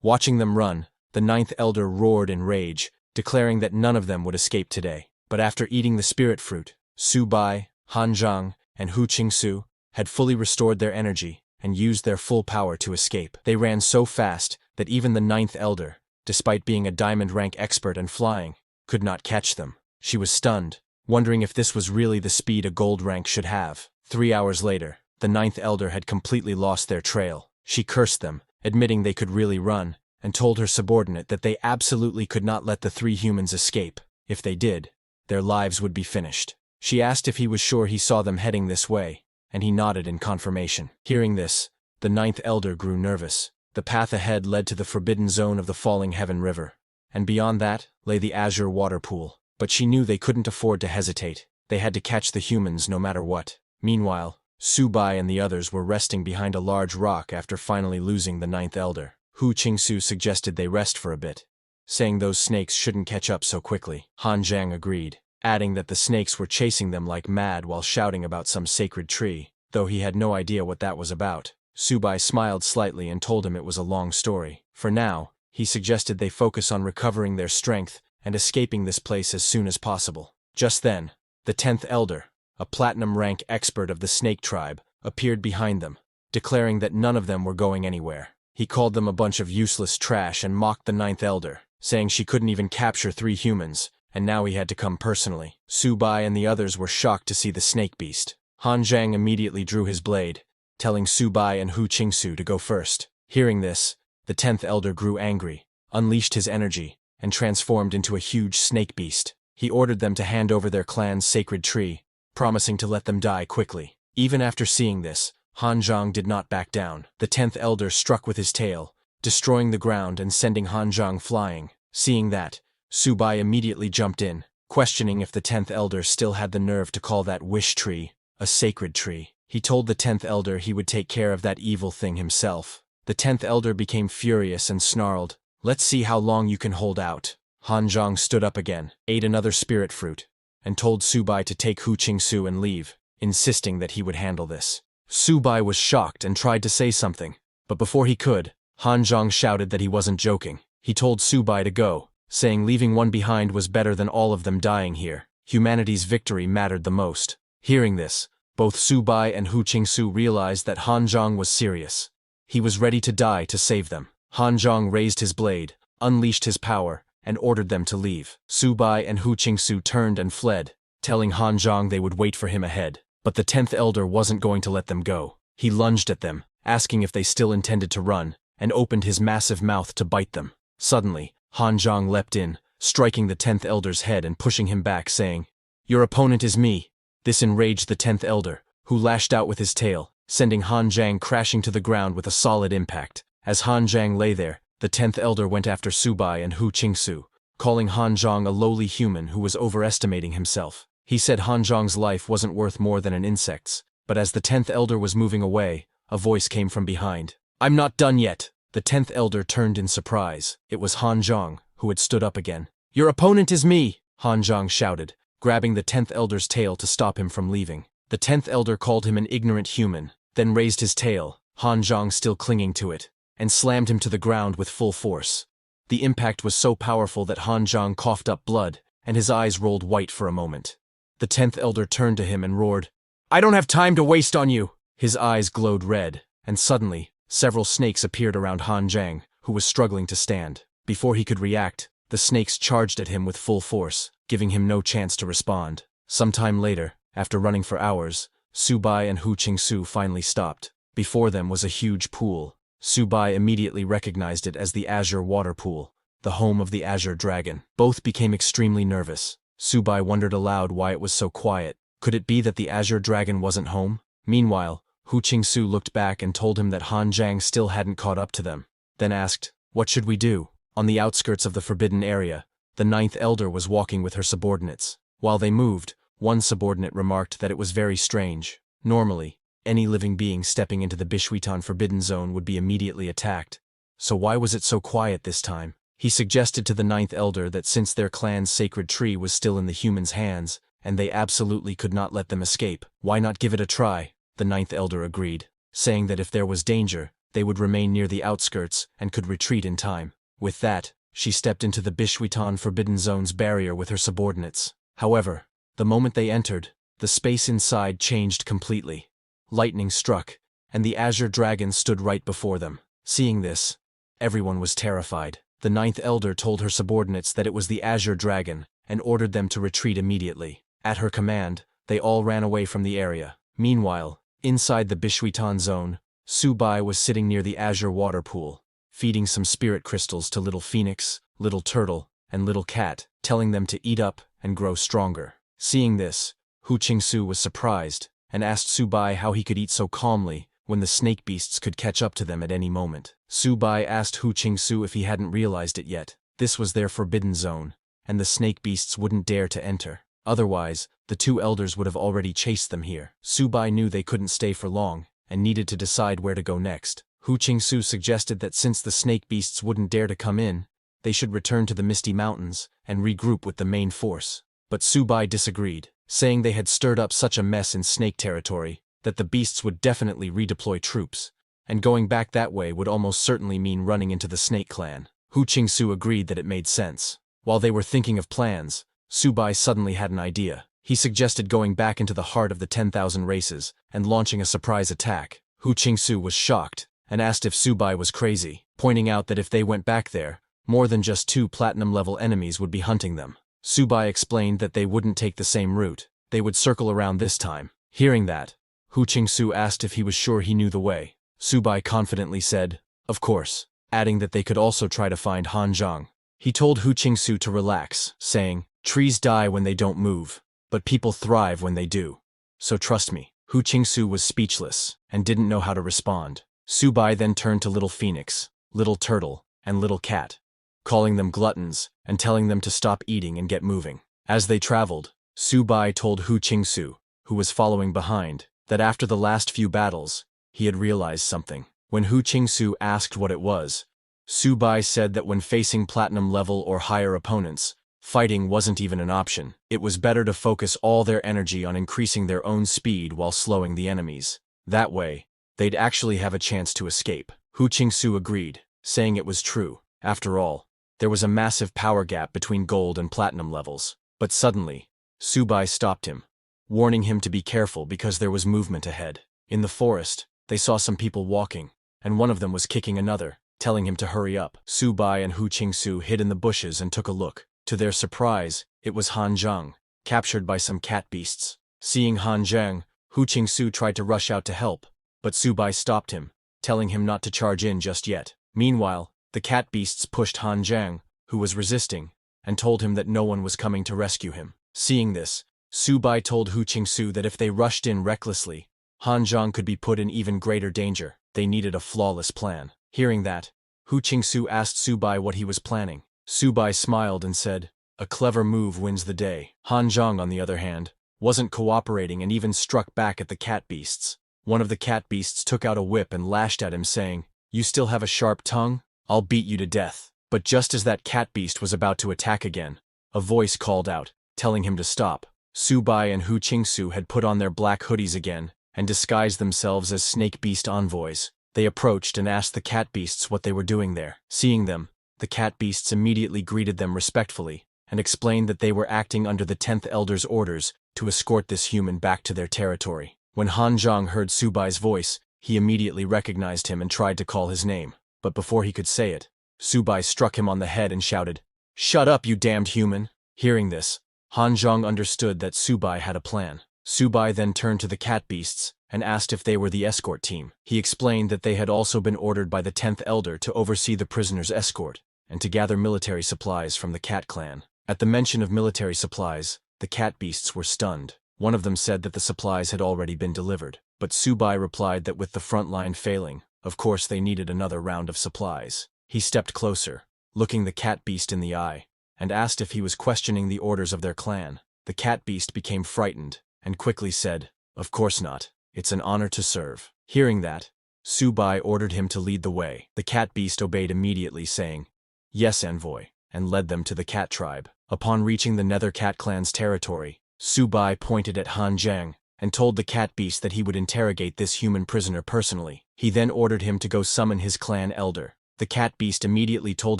Watching them run, the ninth elder roared in rage, declaring that none of them would escape today. But after eating the spirit fruit, Su Bai, Han Zhang, and Hu Qingsu had fully restored their energy and used their full power to escape. They ran so fast that even the ninth elder, despite being a diamond rank expert and flying, could not catch them. She was stunned, wondering if this was really the speed a gold rank should have. 3 hours later, the ninth elder had completely lost their trail. She cursed them, admitting they could really run, and told her subordinate that they absolutely could not let the 3 humans escape. If they did, their lives would be finished. She asked if he was sure he saw them heading this way, and he nodded in confirmation. Hearing this, the ninth elder grew nervous. The path ahead led to the forbidden zone of the Falling Heaven River, and beyond that lay the azure water pool. But she knew they couldn't afford to hesitate. They had to catch the humans no matter what. Meanwhile, Su Bai and the others were resting behind a large rock after finally losing the ninth elder. Hu Qingsu suggested they rest for a bit, saying those snakes shouldn't catch up so quickly. Han Zhang agreed, adding that the snakes were chasing them like mad while shouting about some sacred tree, though he had no idea what that was about. Su Bai smiled slightly and told him it was a long story. For now, he suggested they focus on recovering their strength and escaping this place as soon as possible. Just then, the 10th elder, a platinum rank expert of the snake tribe, appeared behind them, declaring that none of them were going anywhere. He called them a bunch of useless trash and mocked the 9th elder, saying she couldn't even capture 3 humans, and now he had to come personally. Su Bai and the others were shocked to see the snake beast. Han Zhang immediately drew his blade, telling Su Bai and Hu Qingsu to go first. Hearing this, the 10th elder grew angry, unleashed his energy, and transformed into a huge snake beast. He ordered them to hand over their clan's sacred tree, promising to let them die quickly. Even after seeing this, Han Zhang did not back down. The 10th elder struck with his tail, destroying the ground and sending Han Zhang flying. Seeing that, Su Bai immediately jumped in, questioning if the 10th elder still had the nerve to call that wish tree a sacred tree. He told the 10th elder he would take care of that evil thing himself. The 10th elder became furious and snarled, "Let's see how long you can hold out." Han Zhang stood up again, ate another spirit fruit, and told Su Bai to take Hu Qingsu and leave, insisting that he would handle this. Su Bai was shocked and tried to say something, but before he could, Han Zhang shouted that he wasn't joking. He told Su Bai to go, saying leaving one behind was better than all of them dying here. Humanity's victory mattered the most. Hearing this, both Su Bai and Hu Qingsu realized that Han Zhang was serious. He was ready to die to save them. Han Zhang raised his blade, unleashed his power, and ordered them to leave. Su Bai and Hu Qingsu turned and fled, telling Han Zhang they would wait for him ahead. But the 10th elder wasn't going to let them go. He lunged at them, asking if they still intended to run, and opened his massive mouth to bite them. Suddenly, Han Zhang leapt in, striking the 10th elder's head and pushing him back, saying, "Your opponent is me." This enraged the 10th elder, who lashed out with his tail, sending Han Zhang crashing to the ground with a solid impact. As Han Zhang lay there, the 10th elder went after Su Bai and Hu Qingsu, calling Han Zhang a lowly human who was overestimating himself. He said Han Zhang's life wasn't worth more than an insect's, but as the 10th elder was moving away, a voice came from behind. "I'm not done yet." The 10th elder turned in surprise. It was Han Zhang, who had stood up again. "Your opponent is me!" Han Zhang shouted, grabbing the 10th elder's tail to stop him from leaving. The 10th elder called him an ignorant human, then raised his tail, Han Zhang still clinging to it, and slammed him to the ground with full force. The impact was so powerful that Han Zhang coughed up blood, and his eyes rolled white for a moment. The 10th elder turned to him and roared, "I don't have time to waste on you!" His eyes glowed red, and suddenly, several snakes appeared around Han Zhang, who was struggling to stand. Before he could react, the snakes charged at him with full force, giving him no chance to respond. Sometime later, after running for hours, Su Bai and Hu Qingsu finally stopped. Before them was a huge pool. Su Bai immediately recognized it as the Azure Water Pool, the home of the Azure Dragon. Both became extremely nervous. Su Bai wondered aloud why it was so quiet. Could it be that the Azure Dragon wasn't home? Meanwhile, Hu Qingsu looked back and told him that Han Zhang still hadn't caught up to them, then asked, "What should we do?" On the outskirts of the forbidden area, the 9th elder was walking with her subordinates. While they moved, One subordinate remarked that it was very strange. Normally, any living being stepping into the Bishwitan Forbidden Zone would be immediately attacked. So why was it so quiet this time? He suggested to the ninth elder that since their clan's sacred tree was still in the humans' hands, and they absolutely could not let them escape, why not give it a try? The ninth elder agreed, saying that if there was danger, they would remain near the outskirts and could retreat in time. With that, she stepped into the Bishwitan Forbidden Zone's barrier with her subordinates. However, the moment they entered, the space inside changed completely. Lightning struck, and the Azure Dragon stood right before them. Seeing this, everyone was terrified. The ninth elder told her subordinates that it was the Azure Dragon and ordered them to retreat immediately. At her command, they all ran away from the area. Meanwhile, inside the Bishwitan Zone, Subai was sitting near the Azure water pool, feeding some spirit crystals to Little Phoenix, Little Turtle, and Little Cat, telling them to eat up and grow stronger. Seeing this, Hu Qingsu was surprised and asked Subai how he could eat so calmly when the snake beasts could catch up to them at any moment. Subai asked Hu Qingsu if he hadn't realized it yet. This was their forbidden zone, and the snake beasts wouldn't dare to enter. Otherwise, the two elders would have already chased them here. Subai knew they couldn't stay for long, and needed to decide where to go next. Hu Qingsu suggested that since the snake beasts wouldn't dare to come in, they should return to the Misty Mountains and regroup with the main force. But Subai disagreed, saying they had stirred up such a mess in snake territory that the beasts would definitely redeploy troops, and going back that way would almost certainly mean running into the Snake Clan. Hu Qingsu agreed that it made sense. While they were thinking of plans, Subai suddenly had an idea. He suggested going back into the heart of the 10,000 races and launching a surprise attack. Hu Qingsu was shocked and asked if Subai was crazy, pointing out that if they went back there, more than just 2 platinum-level enemies would be hunting them. Subai explained that they wouldn't take the same route. They would circle around this time. Hearing that, Hu Qingsu asked if he was sure he knew the way. Subai confidently said, "Of course," adding that they could also try to find Han Zhang. He told Hu Qingsu to relax, saying, "Trees die when they don't move, but people thrive when they do. So trust me." Hu Qingsu was speechless and didn't know how to respond. Subai then turned to Little Phoenix, Little Turtle, and Little Cat, calling them gluttons and telling them to stop eating and get moving. As they traveled, Subai told Hu Qingsu, who was following behind, that after the last few battles, he had realized something. When Hu Qingsu asked what it was, Subai said that when facing platinum-level or higher opponents, fighting wasn't even an option. It was better to focus all their energy on increasing their own speed while slowing the enemies. That way, they'd actually have a chance to escape. Hu Qingsu agreed, saying it was true. After all, there was a massive power gap between gold and platinum levels. But suddenly, Subai stopped him, warning him to be careful because there was movement ahead. In the forest, they saw some people walking, and one of them was kicking another, telling him to hurry up. Subai and Hu Qingsu hid in the bushes and took a look. To their surprise, it was Han Zhang, captured by some cat beasts. Seeing Han Zhang, Hu Qingsu tried to rush out to help, but Subai stopped him, telling him not to charge in just yet. Meanwhile, the cat beasts pushed Han Zhang, who was resisting, and told him that no one was coming to rescue him. Seeing this, Subai told Hu Qingsu that if they rushed in recklessly, Han Zhang could be put in even greater danger. They needed a flawless plan. Hearing that, Hu Qingsu asked Subai what he was planning. Subai smiled and said, "A clever move wins the day." Han Zhang, on the other hand, wasn't cooperating and even struck back at the cat beasts. One of the cat beasts took out a whip and lashed at him, saying, "You still have a sharp tongue? I'll beat you to death." But just as that cat beast was about to attack again, a voice called out, telling him to stop. Subai and Hu Qingsu had put on their black hoodies again and disguised themselves as snake beast envoys. They approached and asked the cat beasts what they were doing there. Seeing them, the cat beasts immediately greeted them respectfully and explained that they were acting under the 10th Elder's orders to escort this human back to their territory. When Han Zhang heard Subai's voice, he immediately recognized him and tried to call his name. But before he could say it, Subai struck him on the head and shouted, "Shut up, you damned human!" Hearing this, Han Zhang understood that Subai had a plan. Subai then turned to the cat beasts and asked if they were the escort team. He explained that they had also been ordered by the 10th Elder to oversee the prisoner's escort and to gather military supplies from the cat clan. At the mention of military supplies, the cat beasts were stunned. One of them said that the supplies had already been delivered, but Subai replied that with the front line failing, of course they needed another round of supplies. He stepped closer, looking the cat beast in the eye, and asked if he was questioning the orders of their clan. The cat beast became frightened, and quickly said, "Of course not. It's an honor to serve." Hearing that, Subai ordered him to lead the way. The cat beast obeyed immediately, saying, "Yes, envoy," and led them to the cat tribe. Upon reaching the Nether Cat clan's territory, Subai pointed at Han Zhang and told the cat beast that he would interrogate this human prisoner personally. He then ordered him to go summon his clan elder. The cat beast immediately told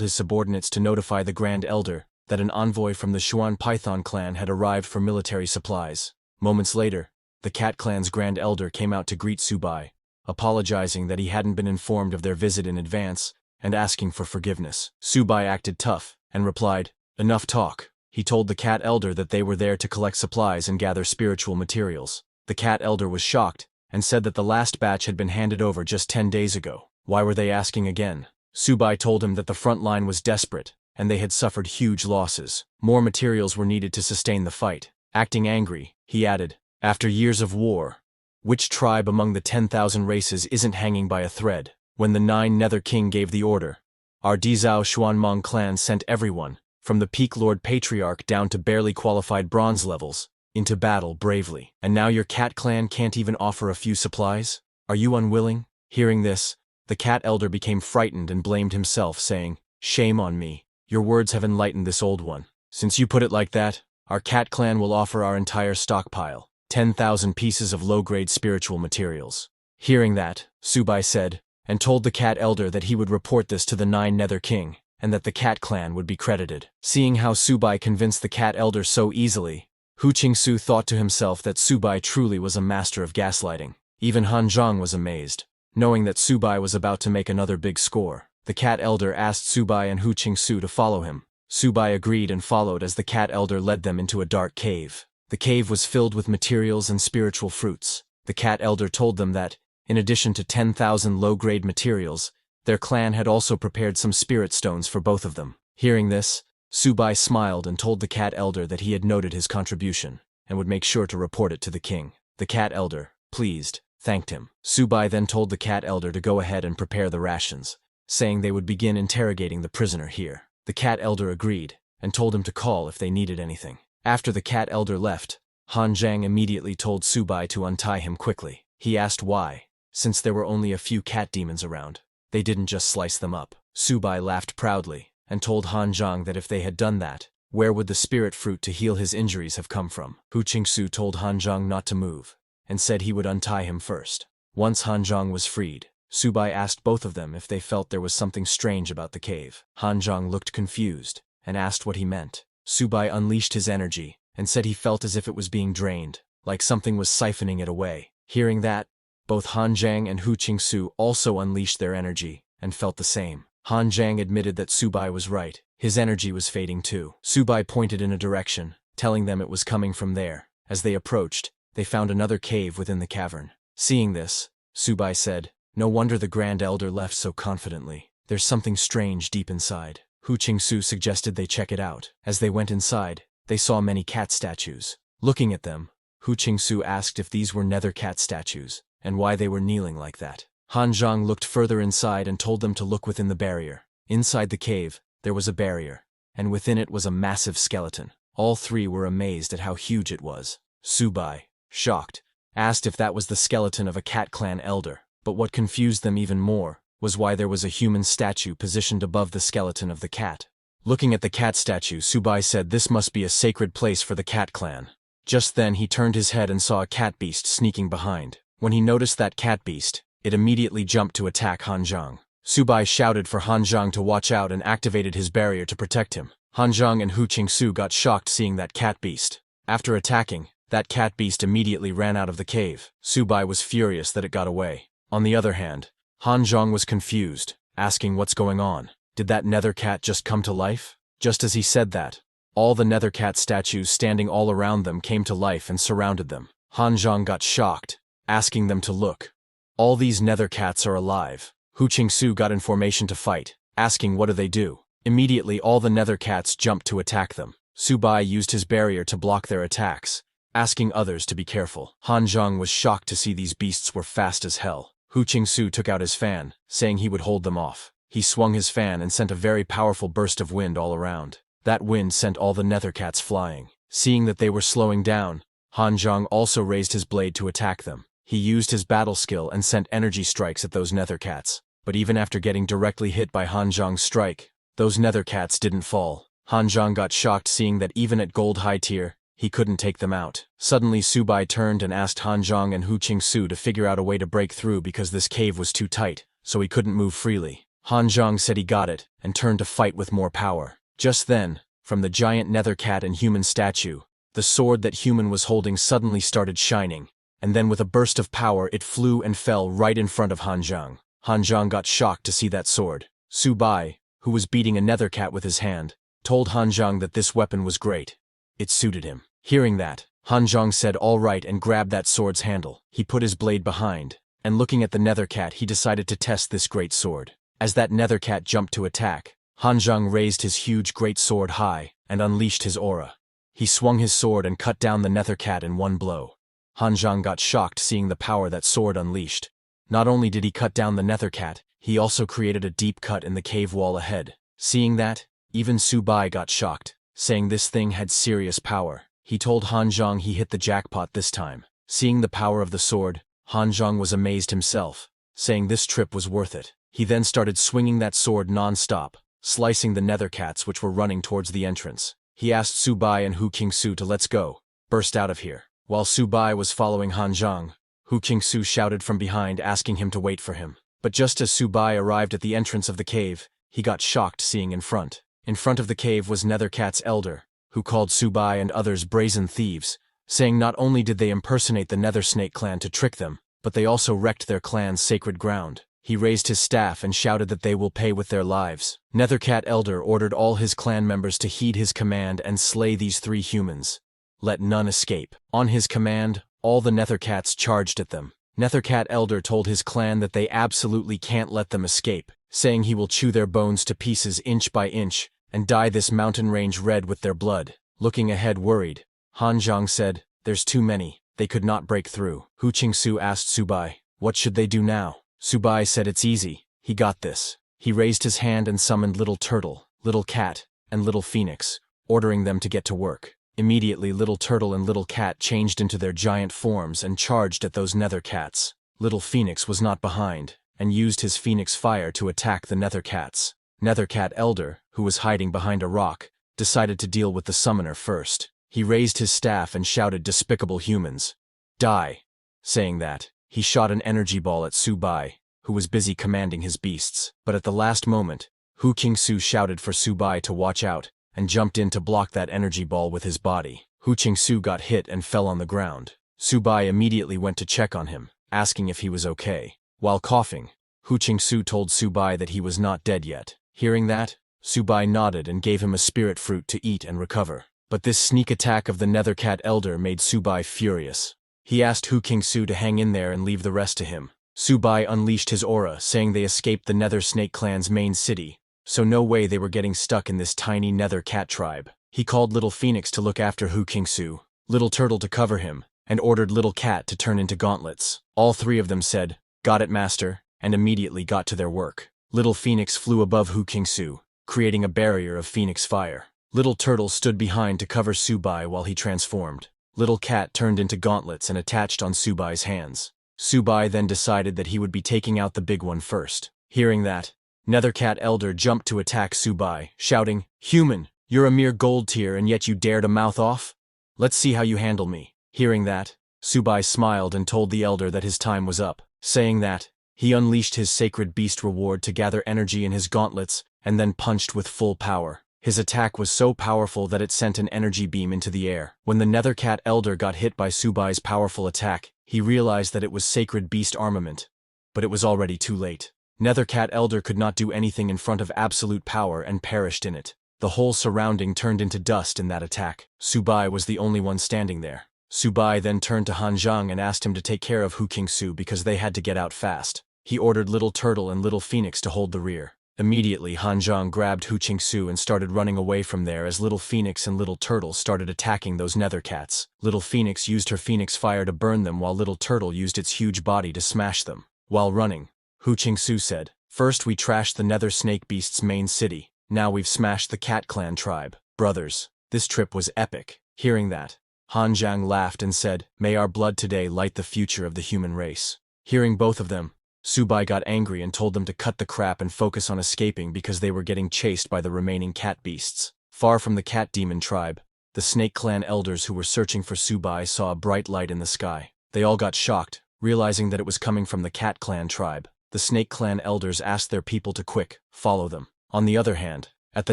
his subordinates to notify the Grand Elder that an envoy from the Xuan Python clan had arrived for military supplies. Moments later, the cat clan's Grand Elder came out to greet Subai, apologizing that he hadn't been informed of their visit in advance and asking for forgiveness. Subai acted tough and replied, "Enough talk." He told the cat elder that they were there to collect supplies and gather spiritual materials. The cat elder was shocked and said that the last batch had been handed over just 10 days ago. Why were they asking again? Subai told him that the front line was desperate and they had suffered huge losses. More materials were needed to sustain the fight. Acting angry, he added, "After years of war, which tribe among the 10,000 races isn't hanging by a thread?" When the 9 Nether King gave the order, our Dizhao Xuanmong clan sent everyone, from the Peak Lord Patriarch down to barely qualified bronze levels, into battle bravely. And now your cat clan can't even offer a few supplies? Are you unwilling? Hearing this, the cat elder became frightened and blamed himself, saying, "Shame on me. Your words have enlightened this old one. Since you put it like that, our cat clan will offer our entire stockpile, 10,000 pieces of low-grade spiritual materials." Hearing that, Subai said, and told the cat elder that he would report this to the 9 Nether King, and that the cat clan would be credited. Seeing how Subai convinced the cat elder so easily, Hu Qingsu thought to himself that Subai truly was a master of gaslighting. Even Han Zhang was amazed, knowing that Subai was about to make another big score. The cat elder asked Subai and Hu Qingsu to follow him. Subai agreed and followed as the cat elder led them into a dark cave. The cave was filled with materials and spiritual fruits. The cat elder told them that, in addition to 10,000 low-grade materials, their clan had also prepared some spirit stones for both of them. Hearing this, Subai smiled and told the cat elder that he had noted his contribution and would make sure to report it to the king. The cat elder, pleased, thanked him. Subai then told the cat elder to go ahead and prepare the rations, saying they would begin interrogating the prisoner here. The cat elder agreed and told him to call if they needed anything. After the cat elder left, Han Zhang immediately told Subai to untie him quickly. He asked why, since there were only a few cat demons around. They didn't just slice them up. Subai laughed proudly and told Han Zhang that if they had done that, where would the spirit fruit to heal his injuries have come from? Hu Qingsu told Han Zhang not to move and said he would untie him first. Once Han Zhang was freed, Subai asked both of them if they felt there was something strange about the cave. Han Zhang looked confused and asked what he meant. Subai unleashed his energy and said he felt as if it was being drained, like something was siphoning it away. Hearing that, both Han Zhang and Hu Qingsu also unleashed their energy and felt the same. Han Zhang admitted that Subai was right. His energy was fading too. Subai pointed in a direction, telling them it was coming from there. As they approached, they found another cave within the cavern. Seeing this, Subai said, "No wonder the Grand Elder left so confidently. There's something strange deep inside." Hu Qingsu suggested they check it out. As they went inside, they saw many cat statues. Looking at them, Hu Qingsu asked if these were nether cat statues, and why they were kneeling like that. Han Zhang looked further inside and told them to look within the barrier. Inside the cave, there was a barrier, and within it was a massive skeleton. All three were amazed at how huge it was. Subai, shocked, asked if that was the skeleton of a cat clan elder. But what confused them even more was why there was a human statue positioned above the skeleton of the cat. Looking at the cat statue, Subai said this must be a sacred place for the cat clan. Just then he turned his head and saw a cat beast sneaking behind. When he noticed that cat beast, it immediately jumped to attack Han Zhang. Subai shouted for Han Zhang to watch out and activated his barrier to protect him. Han Zhang and Hu Qingsu got shocked seeing that cat beast. After attacking, that cat beast immediately ran out of the cave. Subai was furious that it got away. On the other hand, Han Zhang was confused, asking what's going on. Did that nether cat just come to life? Just as he said that, all the nether cat statues standing all around them came to life and surrounded them. Han Zhang got shocked, asking them to look. All these nether cats are alive. Hu Qingsu got in formation to fight, asking what do they do. Immediately all the nether cats jumped to attack them. Subai used his barrier to block their attacks, asking others to be careful. Han Zhang was shocked to see these beasts were fast as hell. Hu Qingsu took out his fan, saying he would hold them off. He swung his fan and sent a very powerful burst of wind all around. That wind sent all the nether cats flying. Seeing that they were slowing down, Han Zhang also raised his blade to attack them. He used his battle skill and sent energy strikes at those nether cats. But even after getting directly hit by Han Zhang's strike, those nether cats didn't fall. Han Zhang got shocked seeing that even at gold high tier, he couldn't take them out. Suddenly Subai turned and asked Han Zhang and Hu Qingsu to figure out a way to break through because this cave was too tight, so he couldn't move freely. Han Zhang said he got it, and turned to fight with more power. Just then, from the giant nether cat and human statue, the sword that human was holding suddenly started shining, and then with a burst of power it flew and fell right in front of Han Zhang. Han Zhang got shocked to see that sword. Subai, who was beating a nether cat with his hand, told Han Zhang that this weapon was great. It suited him. Hearing that, Han Zhang said all right and grabbed that sword's handle. He put his blade behind, and looking at the nether cat he decided to test this great sword. As that nether cat jumped to attack, Han Zhang raised his huge great sword high and unleashed his aura. He swung his sword and cut down the nether cat in one blow. Han Zhang got shocked seeing the power that sword unleashed. Not only did he cut down the nether cat, he also created a deep cut in the cave wall ahead. Seeing that, even Subai got shocked, saying this thing had serious power. He told Han Zhang he hit the jackpot this time. Seeing the power of the sword, Han Zhang was amazed himself, saying this trip was worth it. He then started swinging that sword non-stop, slicing the nether cats which were running towards the entrance. He asked Subai and Hu Qingsu to let's go, burst out of here. While Subai was following Han Zhang, Hu Qingsu shouted from behind asking him to wait for him. But just as Subai arrived at the entrance of the cave, he got shocked seeing in front. In front of the cave was Nethercat's elder, who called Subai and others brazen thieves, saying not only did they impersonate the Nether Snake clan to trick them, but they also wrecked their clan's sacred ground. He raised his staff and shouted that they will pay with their lives. Nethercat elder ordered all his clan members to heed his command and slay these 3 humans. Let none escape. On his command, all the Nethercats charged at them. Nethercat elder told his clan that they absolutely can't let them escape, saying he will chew their bones to pieces inch by inch, and dye this mountain range red with their blood. Looking ahead worried, Han Zhang said, there's too many, they could not break through. Hu Qingsu asked Subai, what should they do now? Subai said it's easy, he got this. He raised his hand and summoned Little Turtle, Little Cat, and Little Phoenix, ordering them to get to work. Immediately Little Turtle and Little Cat changed into their giant forms and charged at those Nether Cats. Little Phoenix was not behind, and used his Phoenix Fire to attack the Nether Cats. Nethercat Elder, who was hiding behind a rock, decided to deal with the summoner first. He raised his staff and shouted despicable humans. Die! Saying that, he shot an energy ball at Subai, who was busy commanding his beasts. But at the last moment, Hu Qingsu shouted for Subai to watch out, and jumped in to block that energy ball with his body. Hu Qingsu got hit and fell on the ground. Subai immediately went to check on him, asking if he was okay. While coughing, Hu Qingsu told Subai that he was not dead yet. Hearing that, Subai nodded and gave him a spirit fruit to eat and recover. But this sneak attack of the Nethercat Elder made Subai furious. He asked Hu Qingsu to hang in there and leave the rest to him. Subai unleashed his aura, saying they escaped the Nether Snake clan's main city, so no way they were getting stuck in this tiny Nether Cat tribe. He called Little Phoenix to look after Hu Qingsu, Little Turtle to cover him, and ordered Little Cat to turn into gauntlets. All 3 of them said, "Got it, master," and immediately got to their work. Little Phoenix flew above Hu Qingsu, creating a barrier of Phoenix fire. Little Turtle stood behind to cover Subai while he transformed. Little Cat turned into gauntlets and attached on Subai's hands. Subai then decided that he would be taking out the big one first. Hearing that, Nethercat Elder jumped to attack Subai, shouting, "Human, you're a mere gold tier and yet you dare to mouth off? Let's see how you handle me." Hearing that, Subai smiled and told the Elder that his time was up. Saying that, he unleashed his sacred beast reward to gather energy in his gauntlets and then punched with full power. His attack was so powerful that it sent an energy beam into the air. When the Nethercat Elder got hit by Subai's powerful attack, he realized that it was sacred beast armament. But it was already too late. Nethercat Elder could not do anything in front of absolute power and perished in it. The whole surrounding turned into dust in that attack. Subai was the only one standing there. Subai then turned to Han Zhang and asked him to take care of Hu Qingsu because they had to get out fast. He ordered Little Turtle and Little Phoenix to hold the rear. Immediately Han Zhang grabbed Hu Qingsu and started running away from there as Little Phoenix and Little Turtle started attacking those Nethercats. Little Phoenix used her Phoenix Fire to burn them while Little Turtle used its huge body to smash them. While running, Hu Qingsu said, "First we trashed the Nether Snake Beast's main city, now we've smashed the Cat Clan tribe. Brothers, this trip was epic." Hearing that, Han Zhang laughed and said, "May our blood today light the future of the human race." Hearing both of them, Subai got angry and told them to cut the crap and focus on escaping because they were getting chased by the remaining cat beasts. Far from the cat demon tribe, the Snake Clan elders who were searching for Subai saw a bright light in the sky. They all got shocked, realizing that it was coming from the Cat Clan tribe. The Snake Clan elders asked their people to follow them. On the other hand, at the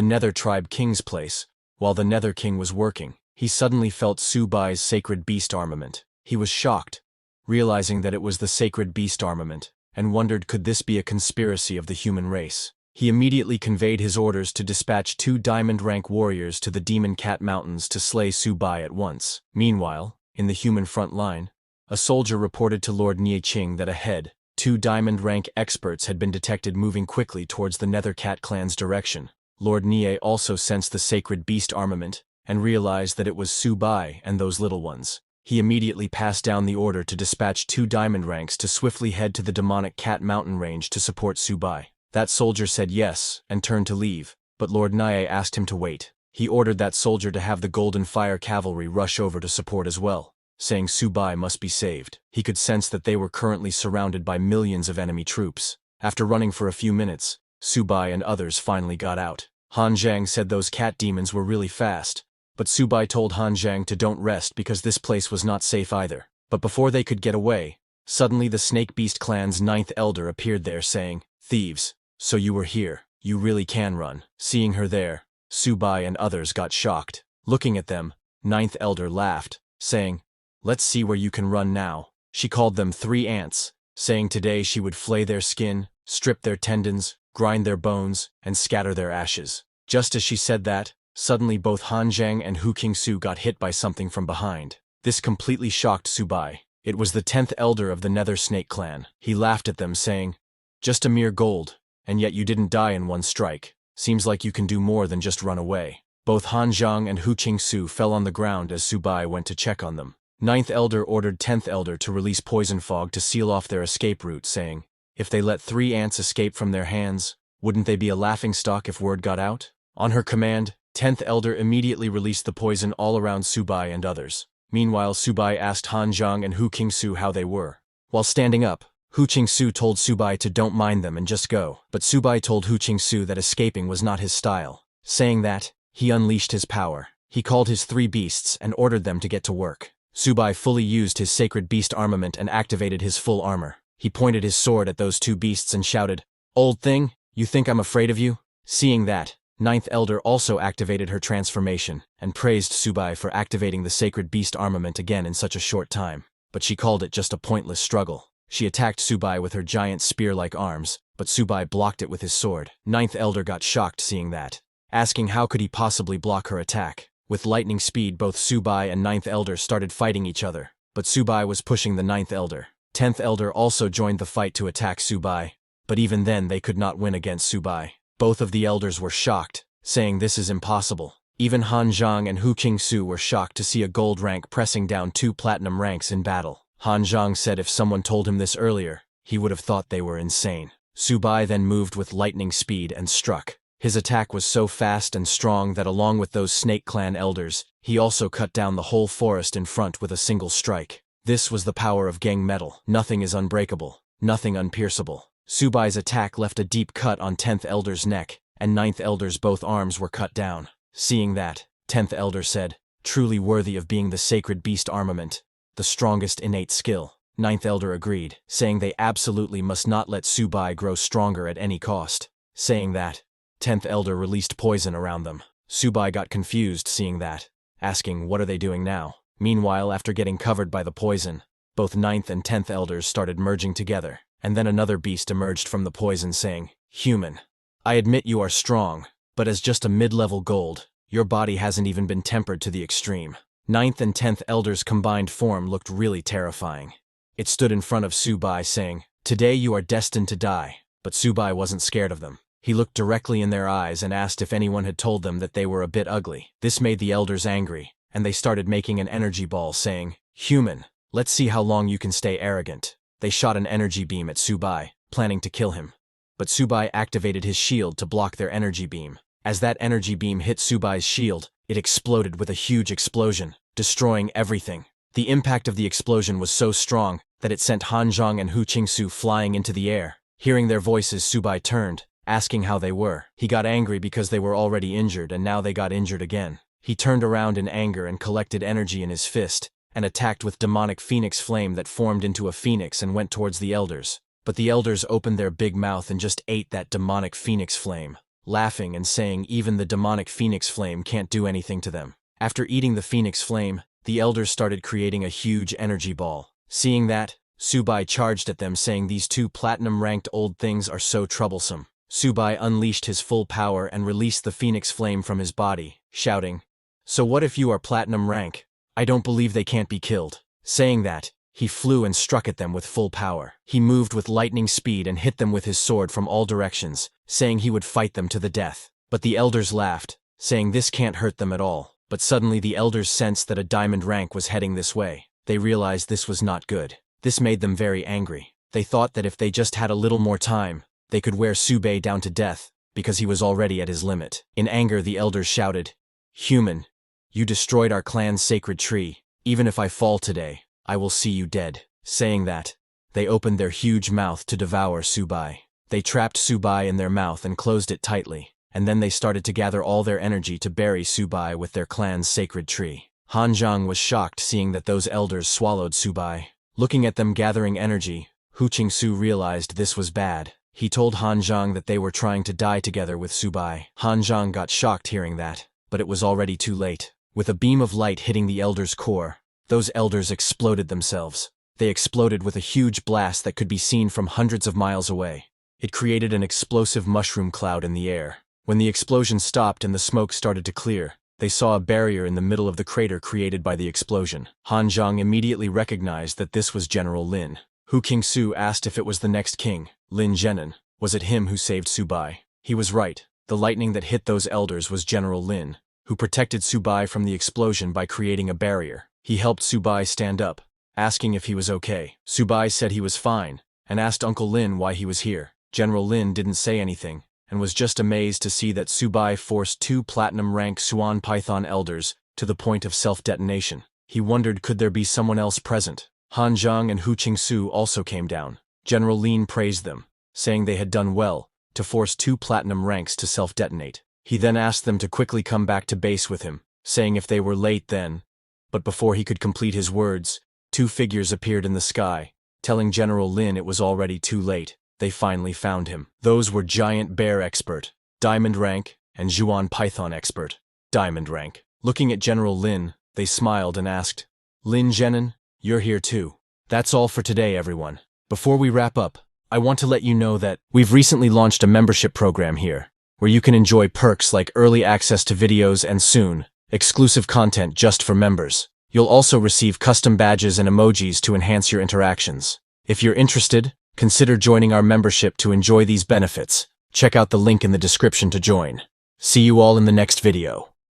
Nether tribe king's place, while the Nether king was working, he suddenly felt Subai's sacred beast armament. He was shocked, realizing that it was the sacred beast armament, and wondered could this be a conspiracy of the human race. He immediately conveyed his orders to dispatch 2 diamond-rank warriors to the Demon Cat Mountains to slay Subai at once. Meanwhile, in the human front line, a soldier reported to Lord Nieching that ahead, 2 diamond-rank experts had been detected moving quickly towards the Nether Cat Clan's direction. Lord Nie also sensed the sacred beast armament and realized that it was Subai and those little ones. He immediately passed down the order to dispatch 2 diamond ranks to swiftly head to the demonic Cat Mountain range to support Subai. That soldier said yes and turned to leave, but Lord Nie asked him to wait. He ordered that soldier to have the Golden Fire Cavalry rush over to support as well, saying Subai must be saved. He could sense that they were currently surrounded by millions of enemy troops. After running for a few minutes, Subai and others finally got out. Han Zhang said those cat demons were really fast, but Subai told Han Zhang to don't rest because this place was not safe either. But before they could get away, suddenly the Snake Beast clan's 9th elder appeared there saying, "Thieves, so you were here, you really can run." Seeing her there, Subai and others got shocked. Looking at them, 9th elder laughed, saying, "Let's see where you can run now." She called them 3 ants, saying today she would flay their skin, strip their tendons, grind their bones, and scatter their ashes. Just as she said that, suddenly both Han Zhang and Hu Qingsu got hit by something from behind. This completely shocked Subai. It was the 10th elder of the Nether Snake Clan. He laughed at them saying, "Just a mere gold, and yet you didn't die in one strike. Seems like you can do more than just run away." Both Han Zhang and Hu Qingsu fell on the ground as Subai went to check on them. 9th elder ordered 10th elder to release poison fog to seal off their escape route, saying, if they let 3 ants escape from their hands, wouldn't they be a laughingstock if word got out? On her command, 10th elder immediately released the poison all around Subai and others. Meanwhile, Subai asked Han Zhang and Hu Qingsu how they were. While standing up, Hu Qingsu told Subai to don't mind them and just go. But Subai told Hu Qingsu that escaping was not his style. Saying that, he unleashed his power. He called his 3 beasts and ordered them to get to work. Subai fully used his sacred beast armament and activated his full armor. He pointed his sword at those 2 beasts and shouted, "Old thing, you think I'm afraid of you?" Seeing that, 9th elder also activated her transformation and praised Subai for activating the sacred beast armament again in such a short time. But she called it just a pointless struggle. She attacked Subai with her giant spear-like arms, but Subai blocked it with his sword. 9th elder got shocked seeing that, asking how could he possibly block her attack. With lightning speed, both Subai and 9th elder started fighting each other, but Subai was pushing the 9th elder. 10th elder also joined the fight to attack Subai, but even then they could not win against Subai. Both of the elders were shocked, saying this is impossible. Even Han Zhang and Hu Qingsu were shocked to see a gold rank pressing down 2 platinum ranks in battle. Han Zhang said if someone told him this earlier, he would have thought they were insane. Subai then moved with lightning speed and struck. His attack was so fast and strong that along with those Snake Clan elders, he also cut down the whole forest in front with a single strike. This was the power of gang metal. Nothing is unbreakable, nothing unpierceable. Subai's attack left a deep cut on 10th elder's neck, and 9th elder's both arms were cut down. Seeing that, 10th elder said, "Truly worthy of being the sacred beast armament, the strongest innate skill." 9th elder agreed, saying they absolutely must not let Subai grow stronger at any cost. Saying that, 10th elder released poison around them. Subai got confused seeing that, asking what are they doing now? Meanwhile, after getting covered by the poison, both 9th and 10th elders started merging together, and then another beast emerged from the poison saying, "Human, I admit you are strong, but as just a mid-level gold, your body hasn't even been tempered to the extreme." 9th and 10th elders' combined form looked really terrifying. It stood in front of Subai saying, "Today you are destined to die." But Subai wasn't scared of them. He looked directly in their eyes and asked if anyone had told them that they were a bit ugly. This made the elders angry, and they started making an energy ball saying, "Human, let's see how long you can stay arrogant." They shot an energy beam at Subai, planning to kill him. But Subai activated his shield to block their energy beam. As that energy beam hit Subai's shield, it exploded with a huge explosion, destroying everything. The impact of the explosion was so strong that it sent Han Zhang and Hu Qingsu flying into the air. Hearing their voices, Subai turned, asking how they were. He got angry because they were already injured and now they got injured again. He turned around in anger and collected energy in his fist, and attacked with demonic phoenix flame that formed into a phoenix and went towards the elders. But the elders opened their big mouth and just ate that demonic phoenix flame, laughing and saying even the demonic phoenix flame can't do anything to them. After eating the phoenix flame, the elders started creating a huge energy ball. Seeing that, Subai charged at them saying these two platinum-ranked old things are so troublesome. Subai unleashed his full power and released the phoenix flame from his body, shouting, "So what if you are platinum rank? I don't believe they can't be killed." Saying that, he flew and struck at them with full power. He moved with lightning speed and hit them with his sword from all directions, saying he would fight them to the death. But the elders laughed, saying this can't hurt them at all. But suddenly the elders sensed that a diamond rank was heading this way. They realized this was not good. This made them very angry. They thought that if they just had a little more time, they could wear Subai down to death, because he was already at his limit. In anger, the elders shouted, "Human, you destroyed our clan's sacred tree. Even if I fall today, I will see you dead." Saying that, they opened their huge mouth to devour Subai. They trapped Subai in their mouth and closed it tightly, and then they started to gather all their energy to bury Subai with their clan's sacred tree. Han Zhang was shocked seeing that those elders swallowed Subai. Looking at them gathering energy, Hu Qingsu realized this was bad. He told Han Zhang that they were trying to die together with Subai. Han Zhang got shocked hearing that, but it was already too late. With a beam of light hitting the elders' core, those elders exploded themselves. They exploded with a huge blast that could be seen from hundreds of miles away. It created an explosive mushroom cloud in the air. When the explosion stopped and the smoke started to clear, they saw a barrier in the middle of the crater created by the explosion. Han Zhang immediately recognized that this was General Lin. Hu Qingsu asked if it was the next king, Lin Zhenan. Was it him who saved Subai? He was right. The lightning that hit those elders was General Lin, who protected Subai from the explosion by creating a barrier. He helped Subai stand up, asking if he was okay. Subai said he was fine, and asked Uncle Lin why he was here. General Lin didn't say anything, and was just amazed to see that Subai forced two platinum-rank Suan Python elders to the point of self-detonation. He wondered could there be someone else present. Han Zhang and Hu Qingsu also came down. General Lin praised them, saying they had done well to force two platinum ranks to self-detonate. He then asked them to quickly come back to base with him, saying if they were late then. But before he could complete his words, two figures appeared in the sky, telling General Lin it was already too late. They finally found him. Those were Giant Bear Expert, Diamond Rank, and Zhuan Python Expert, Diamond Rank. Looking at General Lin, they smiled and asked, "Lin Zhenan, you're here too." That's all for today, everyone. Before we wrap up, I want to let you know that we've recently launched a membership program here, where you can enjoy perks like early access to videos and soon, exclusive content just for members. You'll also receive custom badges and emojis to enhance your interactions. If you're interested, consider joining our membership to enjoy these benefits. Check out the link in the description to join. See you all in the next video.